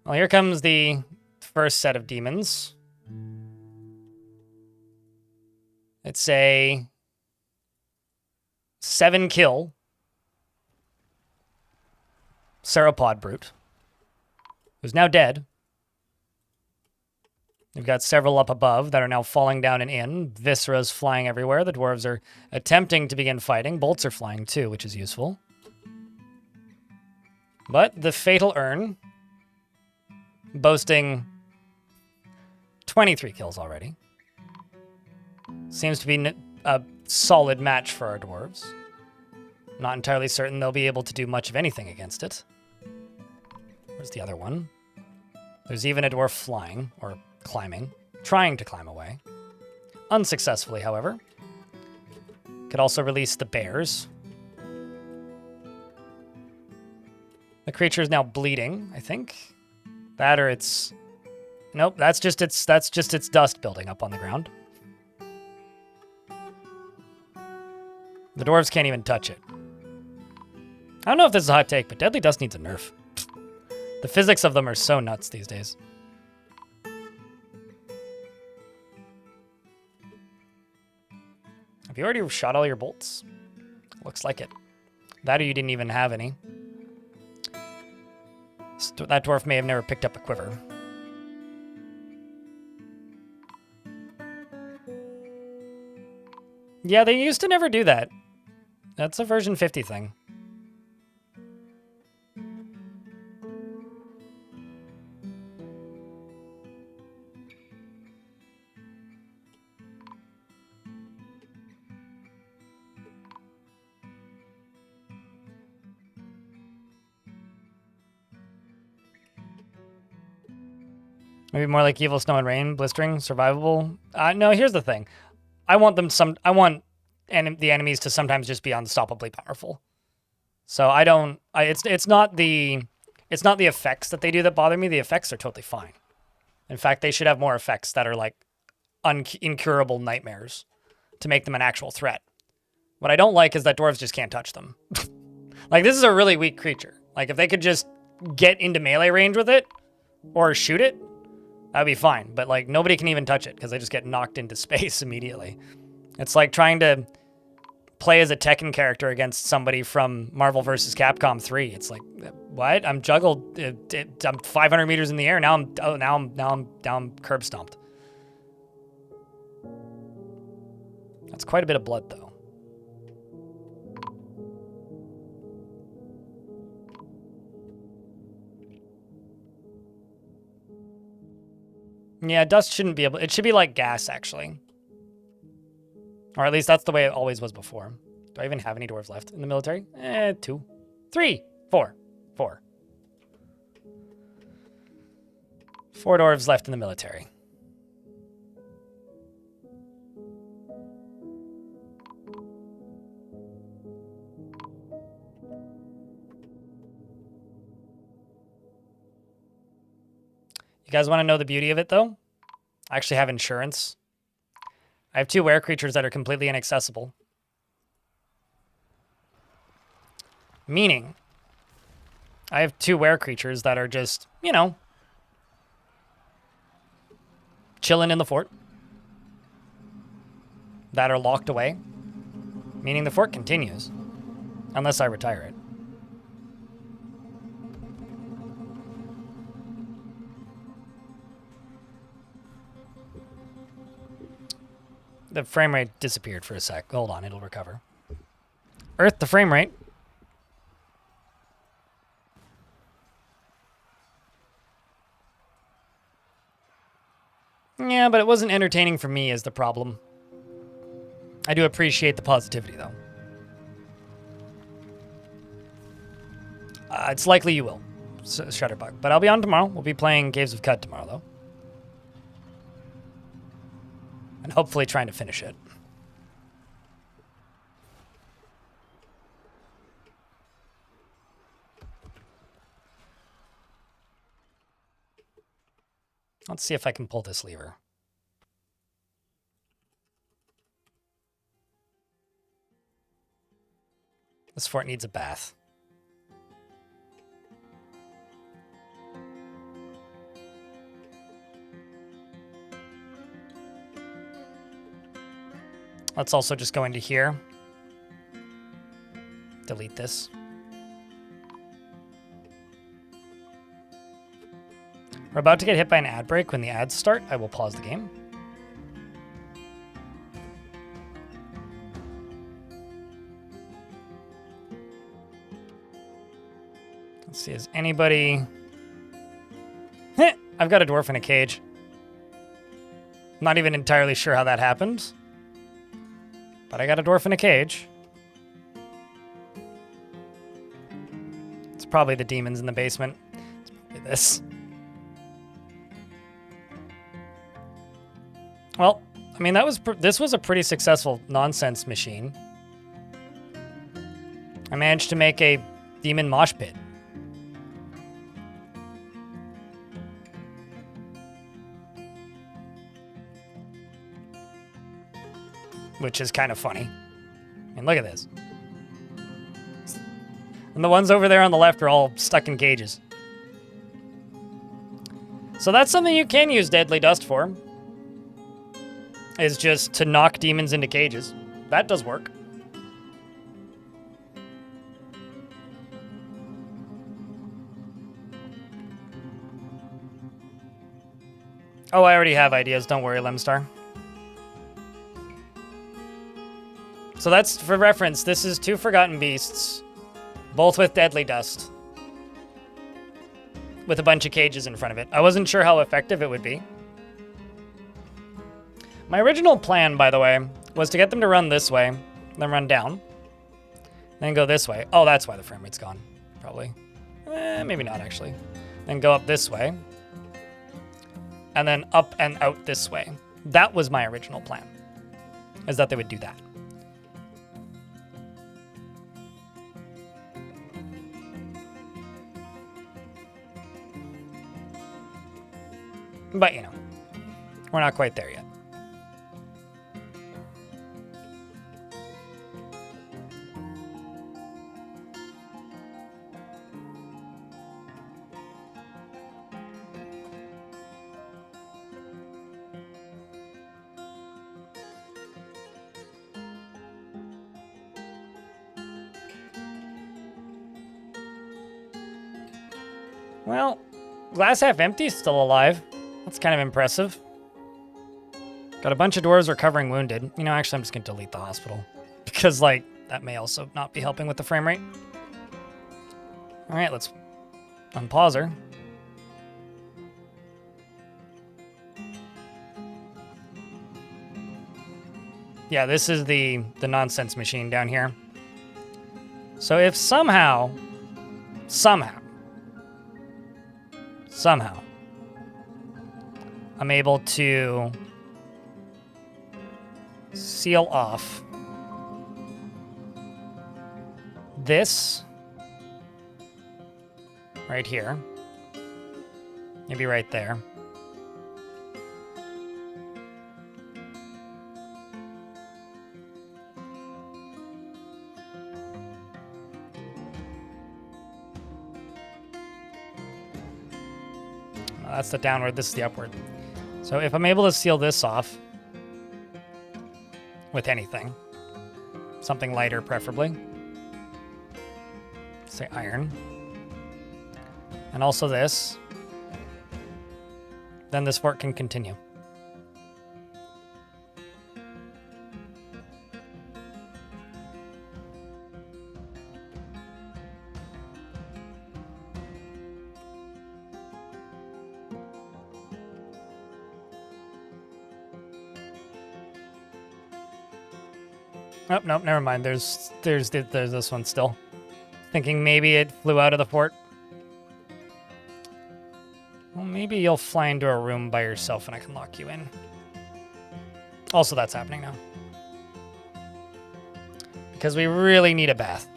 Well, here comes the first set of demons. It's a 7-kill Sauropod brute, who's now dead. We've got several up above that are now falling down and in. Viscera's flying everywhere. The dwarves are attempting to begin fighting. Bolts are flying too, which is useful. But the fatal urn, boasting 23 kills already, seems to be a solid match for our dwarves. Not entirely certain they'll be able to do much of anything against it. Where's the other one? There's even a dwarf flying, or climbing, trying to climb away. Unsuccessfully, however. Could also release the bears. The creature is now bleeding, I think. That or it's... Nope, that's just its dust building up on the ground. The dwarves can't even touch it. I don't know if this is a hot take, but Deadly Dust needs a nerf. The physics of them are so nuts these days. Have you already shot all your bolts? Looks like it. That or you didn't even have any. That dwarf may have never picked up a quiver. Yeah, they used to never do that. That's a version 50 thing. Maybe more like Evil Snow and Rain, blistering, survivable. No, here's the thing. I want the enemies to sometimes just be unstoppably powerful. So it's not the effects that they do that bother me. The effects are totally fine. In fact, they should have more effects that are like incurable nightmares to make them an actual threat. What I don't like is that dwarves just can't touch them. Like, this is a really weak creature. Like, if they could just get into melee range with it or shoot it, that'd be fine. But like, nobody can even touch it because they just get knocked into space immediately. It's like trying to play as a Tekken character against somebody from Marvel vs. Capcom 3. It's like, what? I'm juggled. I'm 500 meters in the air. Now I'm curb stomped. That's quite a bit of blood, though. Yeah, dust shouldn't be able... It should be like gas, actually. Or at least that's the way it always was before. Do I even have any dwarves left in the military? 2. 3. 4. 4 dwarves left in the military. You guys want to know the beauty of it, though? I actually have insurance. I have 2 were creatures that are completely inaccessible. Meaning, I have 2 were creatures that are just, you know, chilling in the fort. That are locked away. Meaning the fort continues. Unless I retire it. The frame rate disappeared for a sec. Hold on, it'll recover. Earth the frame rate. Yeah, but it wasn't entertaining for me is the problem. I do appreciate the positivity, though. It's likely you will, Shutterbug. But I'll be on tomorrow. We'll be playing Caves of Cud tomorrow, though. And hopefully trying to finish it. Let's see if I can pull this lever. This fort needs a bath. Let's also just go into here. Delete this. We're about to get hit by an ad break. When the ads start, I will pause the game. Let's see, is anybody... Heh, I've got a dwarf in a cage. Not even entirely sure how that happened. But I got a dwarf in a cage. It's probably the demons in the basement. It's probably this. Well, I mean, this was a pretty successful nonsense machine. I managed to make a demon mosh pit. Which is kind of funny. I mean, look at this. And the ones over there on the left are all stuck in cages. So that's something you can use Deadly Dust for. Is just to knock demons into cages. That does work. Oh, I already have ideas. Don't worry, Lemstar. So that's, for reference, this is 2 Forgotten Beasts, both with Deadly Dust, with a bunch of cages in front of it. I wasn't sure how effective it would be. My original plan, by the way, was to get them to run this way, then run down, then go this way. Oh, that's why the frame rate's gone, probably. Maybe not, actually. Then go up this way, and then up and out this way. That was my original plan, is that they would do that. But, you know, we're not quite there yet. Well, glass half empty, still alive. That's kind of impressive. Got a bunch of dwarves recovering wounded. You know, actually, I'm just going to delete the hospital. Because, like, that may also not be helping with the frame rate. Alright, let's unpause her. Yeah, this is the nonsense machine down here. So if somehow, I'm able to seal off this right here. Maybe right there. That's the downward, this is the upward. So if I'm able to seal this off with anything, something lighter preferably, say iron, and also this, then this fort can continue. Oh, nope, never mind. There's this one still. Thinking maybe it flew out of the fort. Well, maybe you'll fly into a room by yourself and I can lock you in. Also, that's happening now. Because we really need a bath.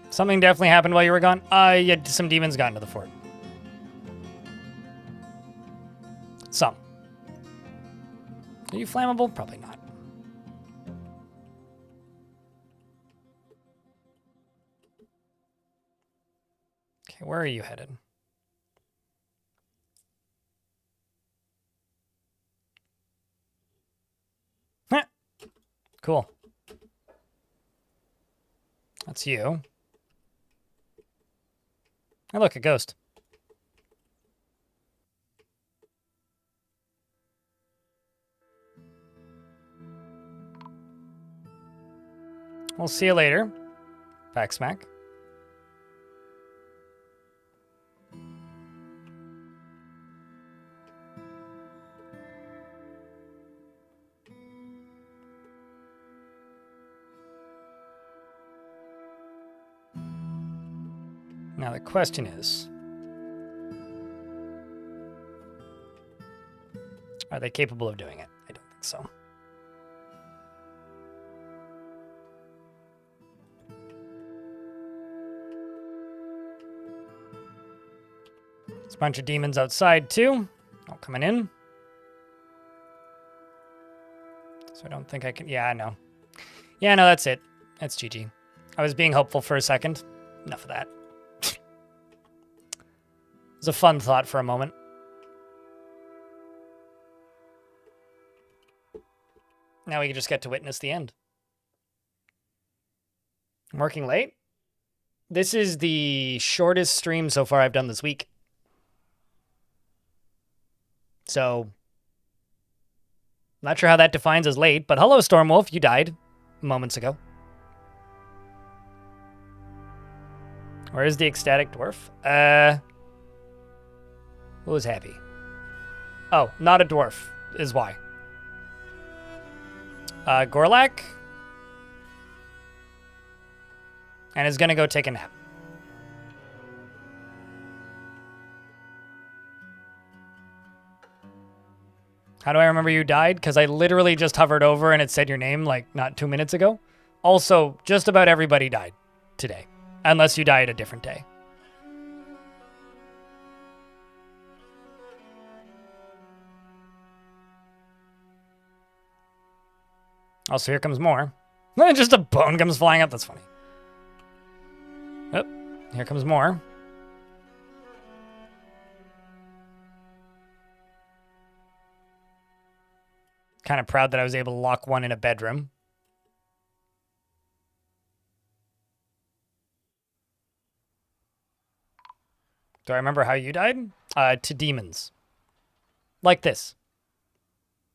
Something definitely happened while you were gone. Yeah, some demons got into the fort. Some. Are you flammable? Probably not. Okay, where are you headed? Heh. Cool. That's you. Hey, look, a ghost. We'll see you later. Back smack. Now the question is, are they capable of doing it? I don't think so. There's a bunch of demons outside too, all coming in. So I don't think I can, yeah, no. Yeah, no, that's it. That's GG. I was being hopeful for a second. Enough of that. It was a fun thought for a moment. Now we can just get to witness the end. I'm working late. This is the shortest stream so far I've done this week. So, not sure how that defines as late, but hello, Stormwolf. You died moments ago. Where is the ecstatic dwarf? Who was happy? Oh, not a dwarf is why. Gorlak. And is gonna go take a nap. How do I remember you died? Because I literally just hovered over and it said your name like not 2 minutes ago. Also, just about everybody died today. Unless you died a different day. Also, here comes more. Just a bone comes flying up. That's funny. Oh, here comes more. Kind of proud that I was able to lock one in a bedroom. Do I remember how you died? To demons. Like this.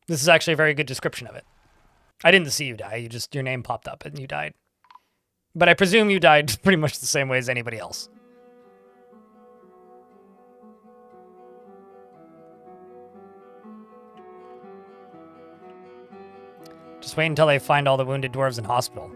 This is actually a very good description of it. I didn't see you die. Your name popped up and you died. But I presume you died pretty much the same way as anybody else. Just wait until they find all the wounded dwarves in hospital.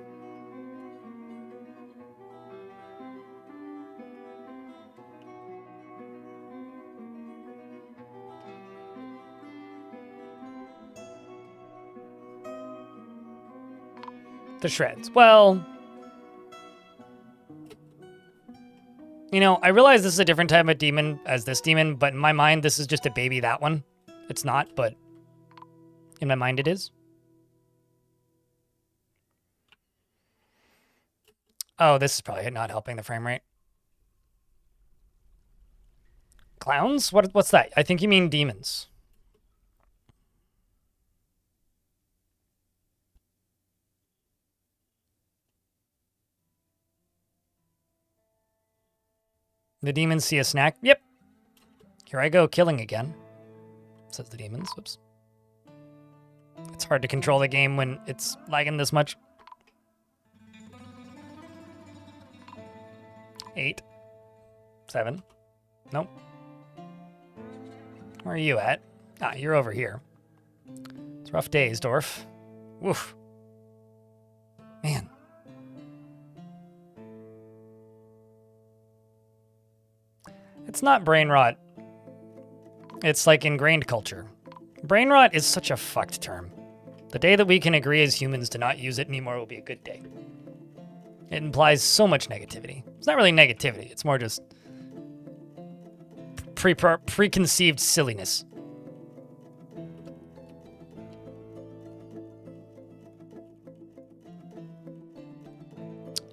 to shreds. Well, you know, I realize this is a different type of demon as this demon, but in my mind, this is just a baby, that one. It's not, but in my mind it is. Oh, this is probably not helping the frame rate. Clowns? What's that? I think you mean demons. The demons see a snack. Yep. Here I go, killing again. Says the demons. Whoops. It's hard to control the game when it's lagging this much. 8. 7. Nope. Where are you at? Ah, you're over here. It's rough days, Dwarf. Woof. Man. It's not brain rot. It's like ingrained culture. Brain rot is such a fucked term. The day that we can agree as humans to not use it anymore will be a good day. It implies so much negativity. It's not really negativity. It's more just preconceived silliness.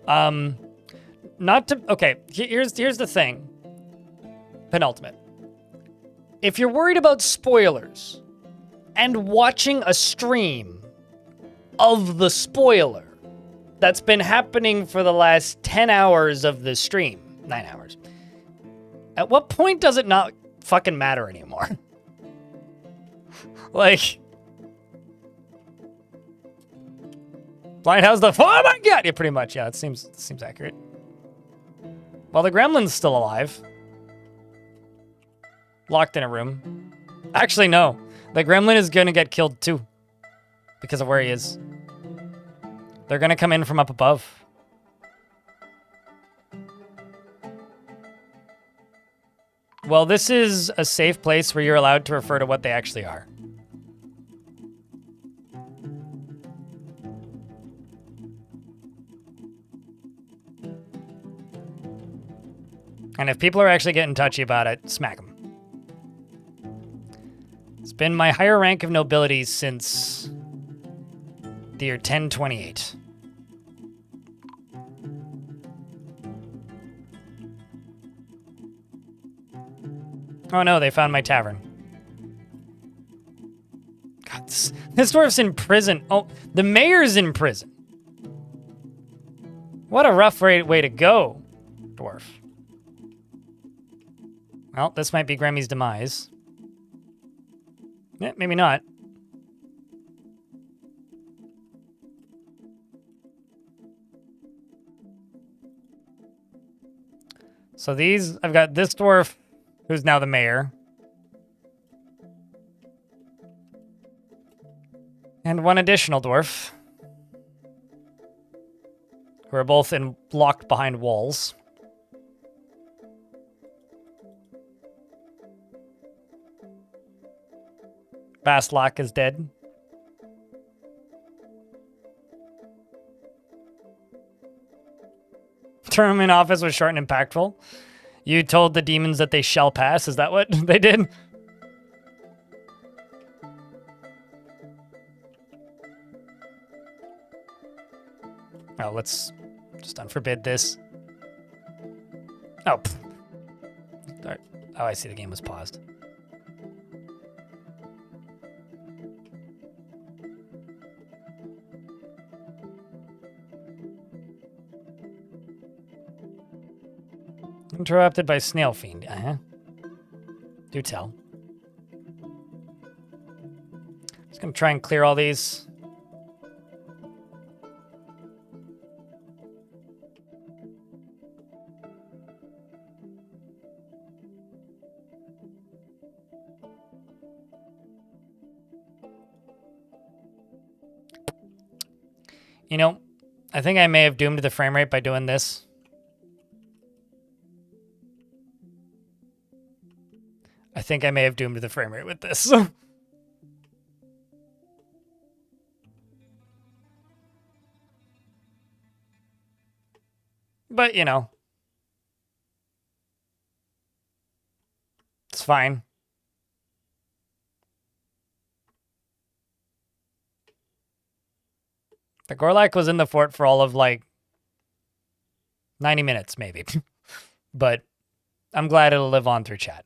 Not to... Okay, here's the thing. Penultimate. If you're worried about spoilers and watching a stream of the spoiler that's been happening for the last 10 hours of the stream, 9 hours, at what point does it not fucking matter anymore? Like, Lighthouse the... Oh my god! Yeah, pretty much, yeah, it seems accurate. Well, the gremlin's still alive. Locked in a room. Actually, no. The gremlin is gonna get killed too. Because of where he is. They're gonna come in from up above. Well, this is a safe place where you're allowed to refer to what they actually are. And if people are actually getting touchy about it, smack them. It's been my higher rank of nobility since the year 1028. Oh no, they found my tavern. God, this dwarf's in prison. Oh, the mayor's in prison. What a rough way to go, dwarf. Well, this might be Gremmy's demise. Yeah, maybe not. So these, I've got this dwarf, who's now the mayor. And one additional dwarf. Who are both locked behind walls. Bastlock is dead. Term in office was short and impactful. You told the demons that they shall pass. Is that what they did? Oh, let's just unforbid this. Oh. Sorry. Oh, I see the game was paused. Interrupted by Snail Fiend. Do tell. Just gonna try and clear all these. You know, I think I may have doomed the frame rate by doing this. I think I may have doomed the frame rate with this. But, you know, it's fine. The Gorlak was in the fort for all of, like, 90 minutes, maybe. But I'm glad it'll live on through chat.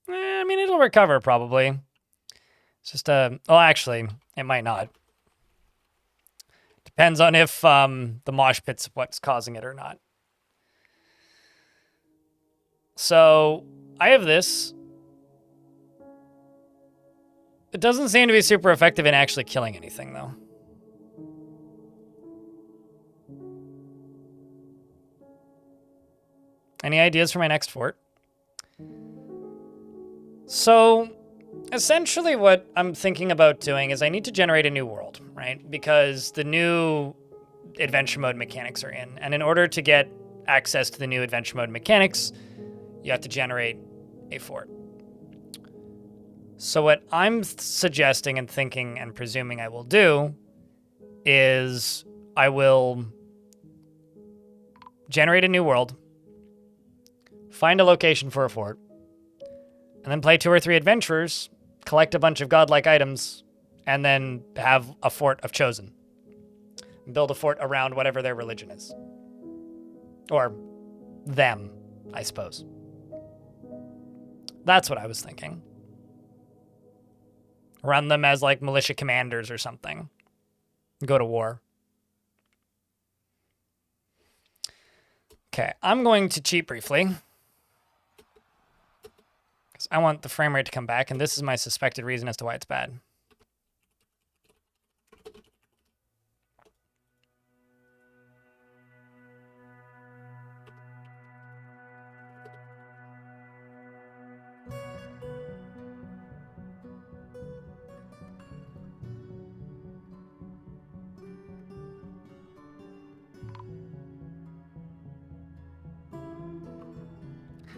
I mean, it'll recover, probably. It's just, oh, actually, it might not. Depends on if the mosh pit's what's causing it or not. So, I have this. It doesn't seem to be super effective in actually killing anything, though. Any ideas for my next fort? So, essentially what I'm thinking about doing is I need to generate a new world, right? Because the new adventure mode mechanics are in. And in order to get access to the new adventure mode mechanics, you have to generate a fort. So what I'm suggesting and thinking and presuming I will do is I will generate a new world, find a location for a fort, and then play 2 or 3 adventurers, collect a bunch of godlike items, and then have a fort of chosen. Build a fort around whatever their religion is. Or them, I suppose. That's what I was thinking. Run them as, like, militia commanders or something. Go to war. Okay, I'm going to cheat briefly. Because I want the frame rate to come back, and this is my suspected reason as to why it's bad.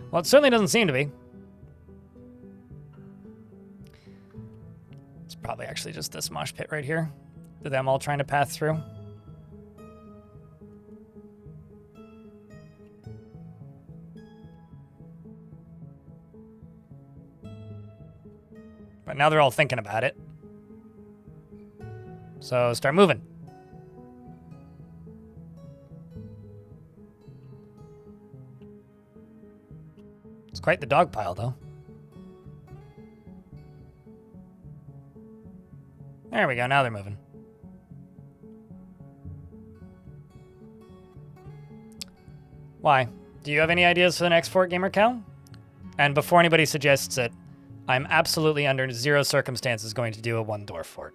Well, it certainly doesn't seem to be. It's probably actually just this mosh pit right here. For them all trying to path through. But now they're all thinking about it. So start moving. It's quite the dog pile, though. There we go, now they're moving. Why? Do you have any ideas for the next fort, Gamer Cow? And before anybody suggests it, I'm absolutely under 0 circumstances going to do a 1 dwarf fort.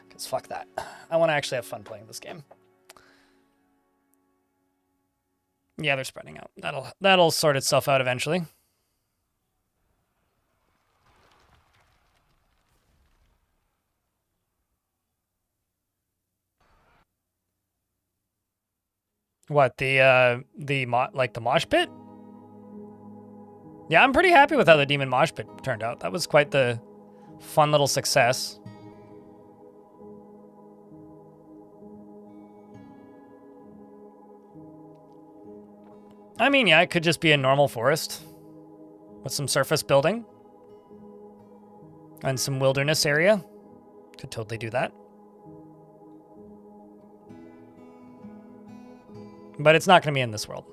Because fuck that. I want to actually have fun playing this game. Yeah, they're spreading out. That'll sort itself out eventually. What, the mosh pit? Yeah, I'm pretty happy with how the demon mosh pit turned out. That was quite the fun little success. I mean, yeah, it could just be a normal forest with some surface building and some wilderness area. Could totally do that. But it's not going to be in this world.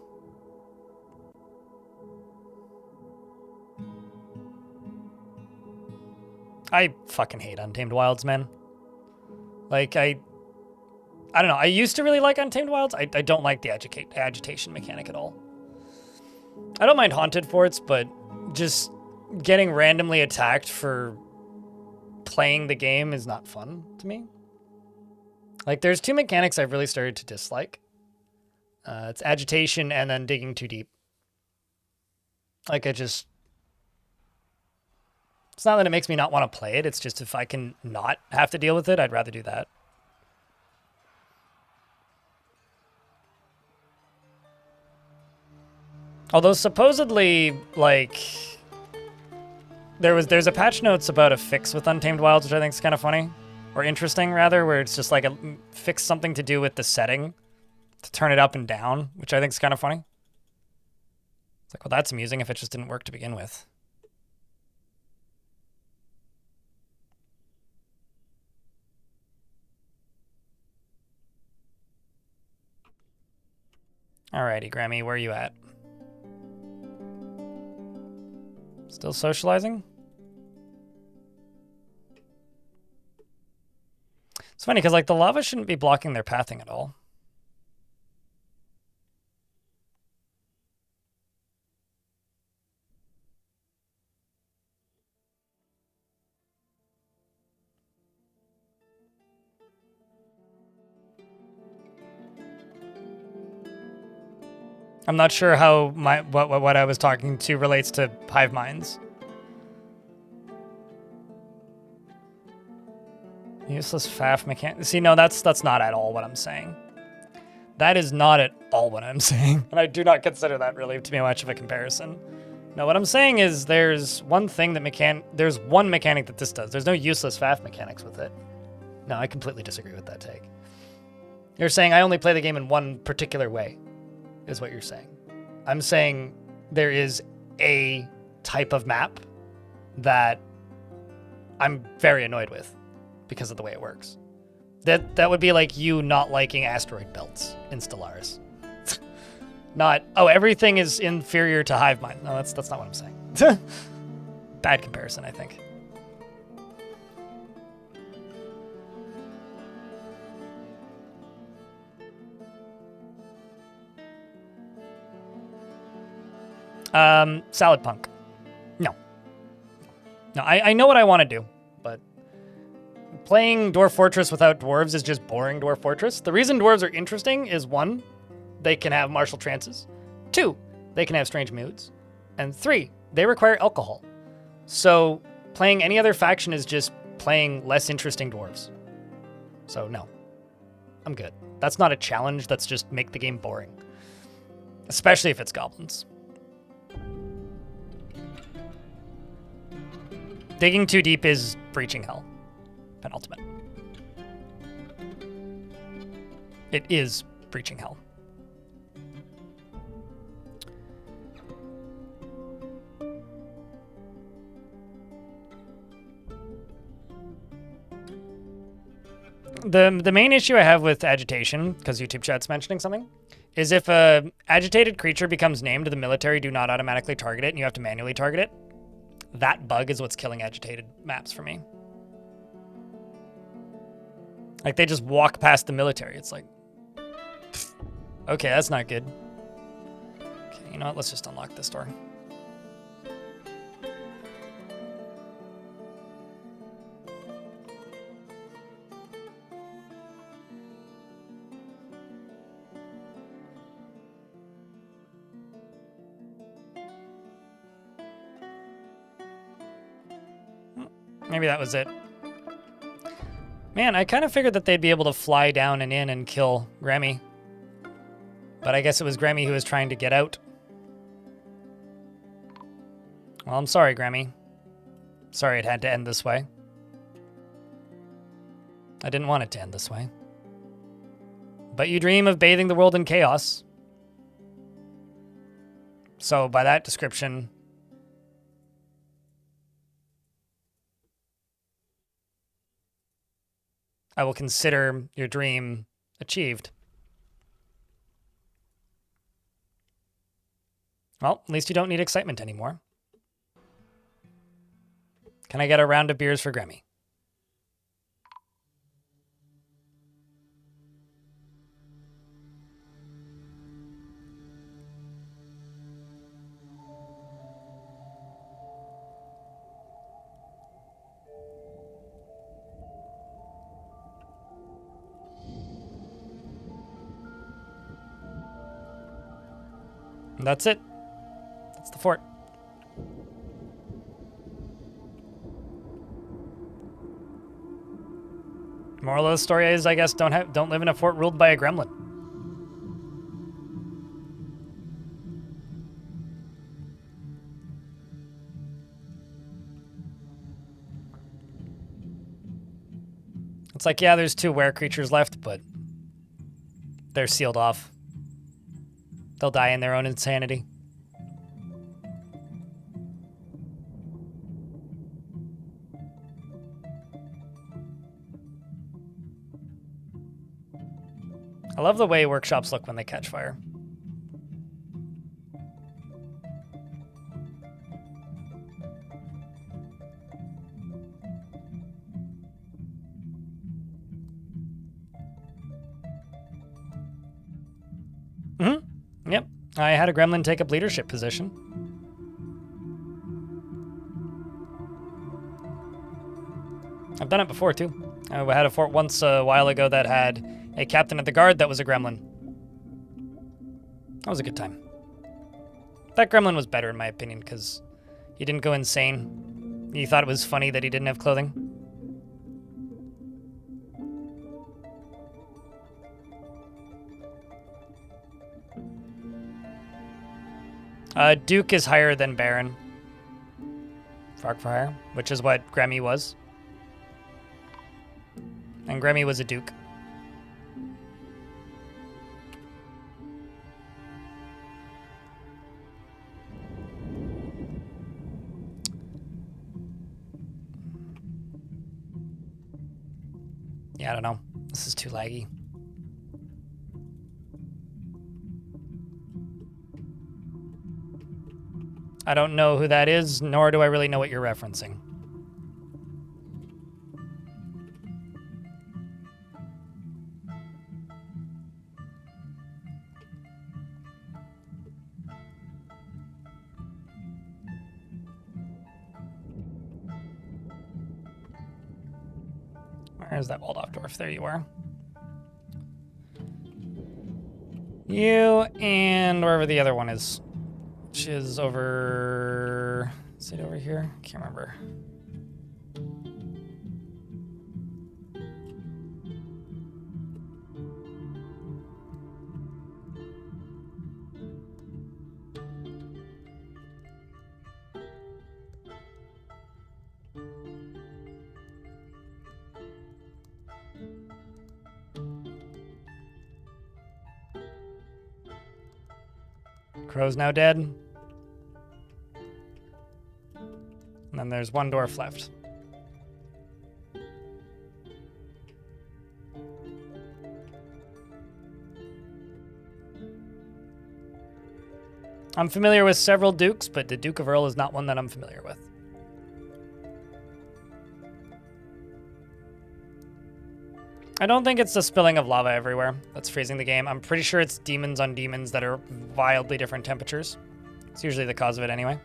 I fucking hate Untamed Wilds, man. Like, I don't know. I used to really like Untamed Wilds. I don't like the agitation mechanic at all. I don't mind haunted forts, but just getting randomly attacked for playing the game is not fun to me. Like, there's 2 mechanics I've really started to dislike. It's agitation and then digging too deep. Like, it's not that it makes me not want to play it. It's just if I can not have to deal with it, I'd rather do that. Although supposedly, like, There's a patch notes about a fix with Untamed Wilds, which I think is kind of funny, or interesting rather, where it's just like a fix something to do with the setting to turn it up and down, which I think is kind of funny. It's like, well, that's amusing if it just didn't work to begin with. Alrighty, Grammy, where are you at? Still socializing? It's funny because like the lava shouldn't be blocking their pathing at all. I'm not sure how what I was talking to relates to hive minds. Useless faff mechanic. See, no, that's not at all what I'm saying. That is not at all what I'm saying, and I do not consider that really to be much of a comparison. No, what I'm saying is there's one thing that there's one mechanic that this does. There's no useless faff mechanics with it. No, I completely disagree with that take. You're saying I only play the game in one particular way, is what you're saying. I'm saying there is a type of map that I'm very annoyed with because of the way it works. That would be like you not liking asteroid belts in Stellaris. Not, oh, everything is inferior to hive mind. No, that's not what I'm saying. Bad comparison, I think. Salad Punk. No. No, I know what I want to do, but playing Dwarf Fortress without dwarves is just boring Dwarf Fortress. The reason dwarves are interesting is 1, they can have martial trances. 2, they can have strange moods. And 3, they require alcohol. So playing any other faction is just playing less interesting dwarves. So no, I'm good. That's not a challenge, that's just make the game boring. Especially if it's goblins. Digging too deep is breaching hell. Penultimate. It is breaching hell. The main issue I have with agitation, because YouTube chat's mentioning something, is if a agitated creature becomes named, the military do not automatically target it, and you have to manually target it. That bug is what's killing agitated maps for me. Like, they just walk past the military. It's like, pfft. Okay, that's not good. Okay, you know what? Let's just unlock this door. Maybe that was it. Man, I kind of figured that they'd be able to fly down and in and kill Grammy. But I guess it was Grammy who was trying to get out. Well, I'm sorry, Grammy. Sorry it had to end this way. I didn't want it to end this way. But you dream of bathing the world in chaos. So by that description, I will consider your dream achieved. Well, at least you don't need excitement anymore. Can I get a round of beers for Grammy? And that's it. That's the fort. Moral of the story is, I guess, don't live in a fort ruled by a gremlin. It's like, yeah, there's 2 were creatures left, but they're sealed off. They'll die in their own insanity. I love the way workshops look when they catch fire. Yep. I had a gremlin take up leadership position. I've done it before, too. I had a fort once a while ago that had a captain of the guard that was a gremlin. That was a good time. That gremlin was better, in my opinion, because he didn't go insane. He thought it was funny that he didn't have clothing. Duke is higher than Baron. Frog for hire, which is what Gremmy was. And Gremmy was a Duke. Yeah, I don't know. This is too laggy. I don't know who that is, nor do I really know what you're referencing. Where's that walled off dwarf? There you are. You and wherever the other one is. Which is over... Is it over here? Can't remember. Crow's now dead. And then there's 1 dwarf left. I'm familiar with several dukes, but the Duke of Earl is not one that I'm familiar with. I don't think it's the spilling of lava everywhere that's freezing the game. I'm pretty sure it's demons on demons that are wildly different temperatures. It's usually the cause of it anyway.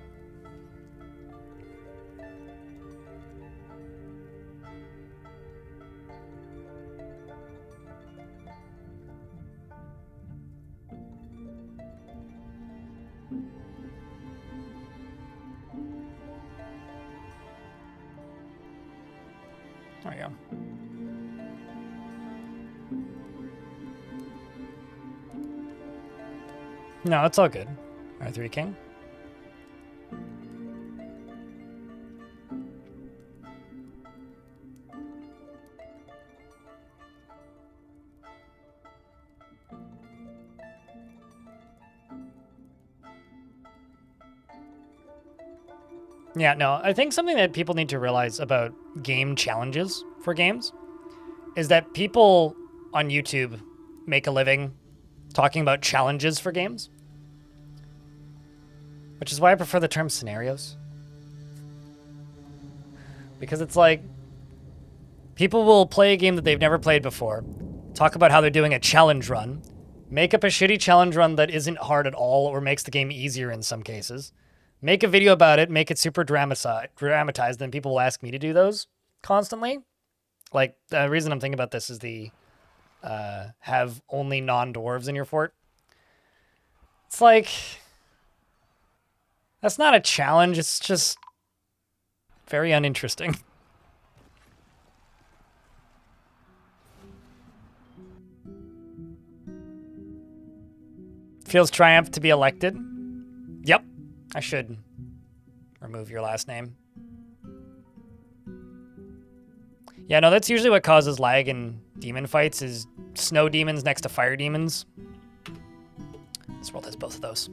There we go. No, it's all good. R3 King. Yeah, no, I think something that people need to realize about game challenges for games is that people on YouTube make a living talking about challenges for games, which is why I prefer the term scenarios. Because it's like, people will play a game that they've never played before, talk about how they're doing a challenge run, make up a shitty challenge run that isn't hard at all or makes the game easier in some cases, make a video about it, make it super dramatized, then people will ask me to do those constantly. Like, the reason I'm thinking about this is the have only non-dwarves in your fort. It's like, that's not a challenge, it's just very uninteresting. Feels triumph to be elected. Yep, I should remove your last name. Yeah, no, that's usually what causes lag in demon fights is snow demons next to fire demons. This world has both of those.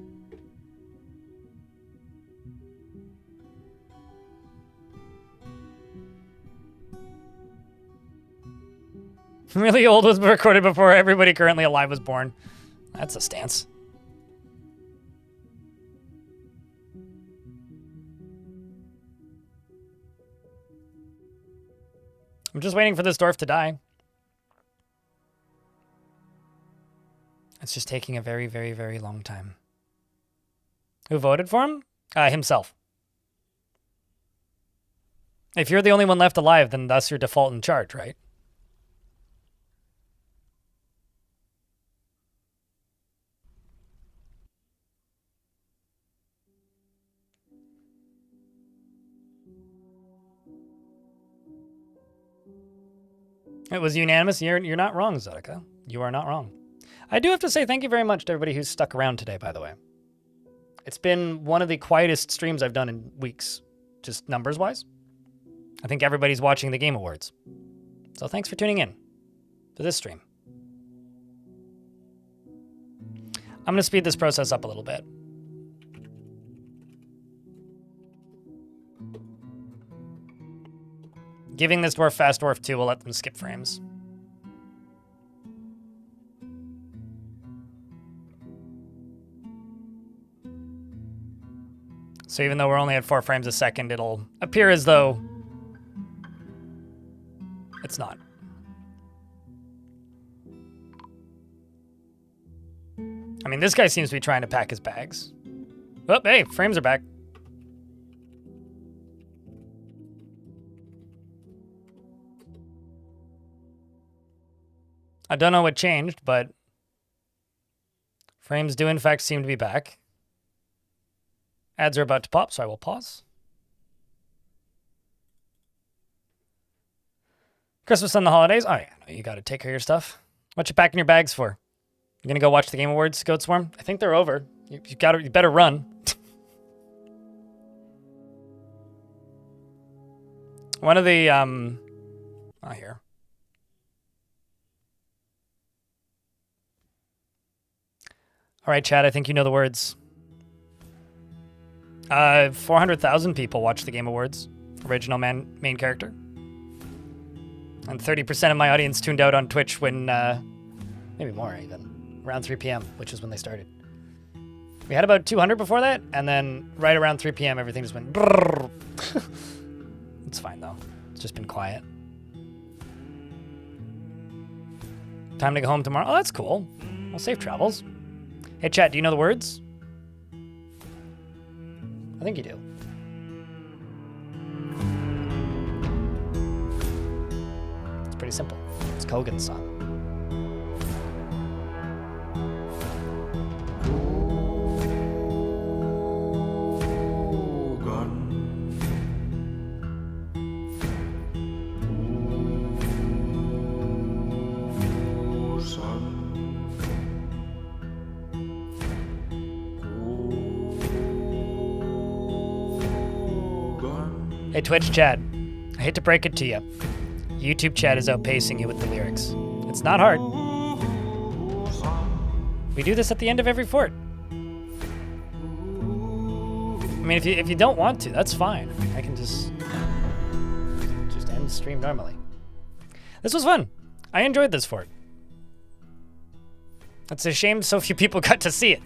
Really Old was recorded before everybody currently alive was born. That's a stance. I'm just waiting for this dwarf to die. It's just taking a very, very, very long time. Who voted for him? Himself. If you're the only one left alive, then that's your default in charge, right? It was unanimous. You're not wrong, Zodica. You are not wrong. I do have to say thank you very much to everybody who's stuck around today, by the way. It's been one of the quietest streams I've done in weeks, just numbers-wise. I think everybody's watching the Game Awards. So thanks for tuning in to this stream. I'm going to speed this process up a little bit. Giving this dwarf Fast Dwarf 2 will let them skip frames. So even though we're only at 4 frames a second, it'll appear as though it's not. I mean, this guy seems to be trying to pack his bags. Oh, hey, frames are back. I don't know what changed, but frames do in fact seem to be back. Ads are about to pop, so I will pause. Christmas and the holidays. Oh yeah, you got to take care of your stuff. What you packing your bags for? You gonna go watch the Game Awards, Goat Swarm? I think they're over. You better run. One of the here. All right, Chad, I think you know the words. 400,000 people watch the Game Awards. Original main character. And 30% of my audience tuned out on Twitch when, maybe more even, around 3 p.m., which is when they started. We had about 200 before that, and then right around 3 p.m., everything just went brrrr. It's fine, though. It's just been quiet. Time to go home tomorrow. Oh, that's cool. Well, safe travels. Hey, chat, do you know the words? I think you do. It's pretty simple. It's Kogan's song. Hey, Twitch chat, I hate to break it to you. YouTube chat is outpacing you with the lyrics. It's not hard. We do this at the end of every fort. I mean, if you don't want to, that's fine. I can just end the stream normally. This was fun. I enjoyed this fort. It's a shame so few people got to see it.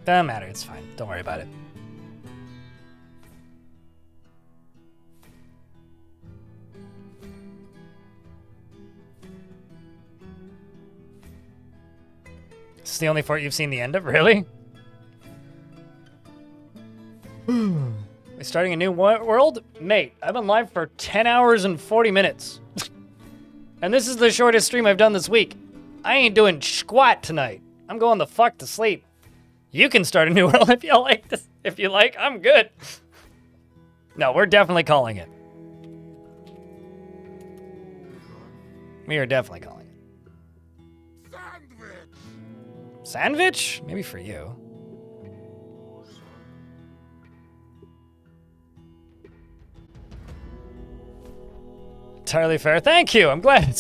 Doesn't matter, it's fine. Don't worry about it. This is the only fort you've seen the end of? Really? We're starting a new world? Mate, I've been live for 10 hours and 40 minutes. And this is the shortest stream I've done this week. I ain't doing squat tonight. I'm going the fuck to sleep. You can start a new world if you like this. If you like, I'm good. No, we're definitely calling it. We are definitely calling it. Sandwich? Sandwich? Maybe for you. Entirely fair. Thank you. I'm glad it's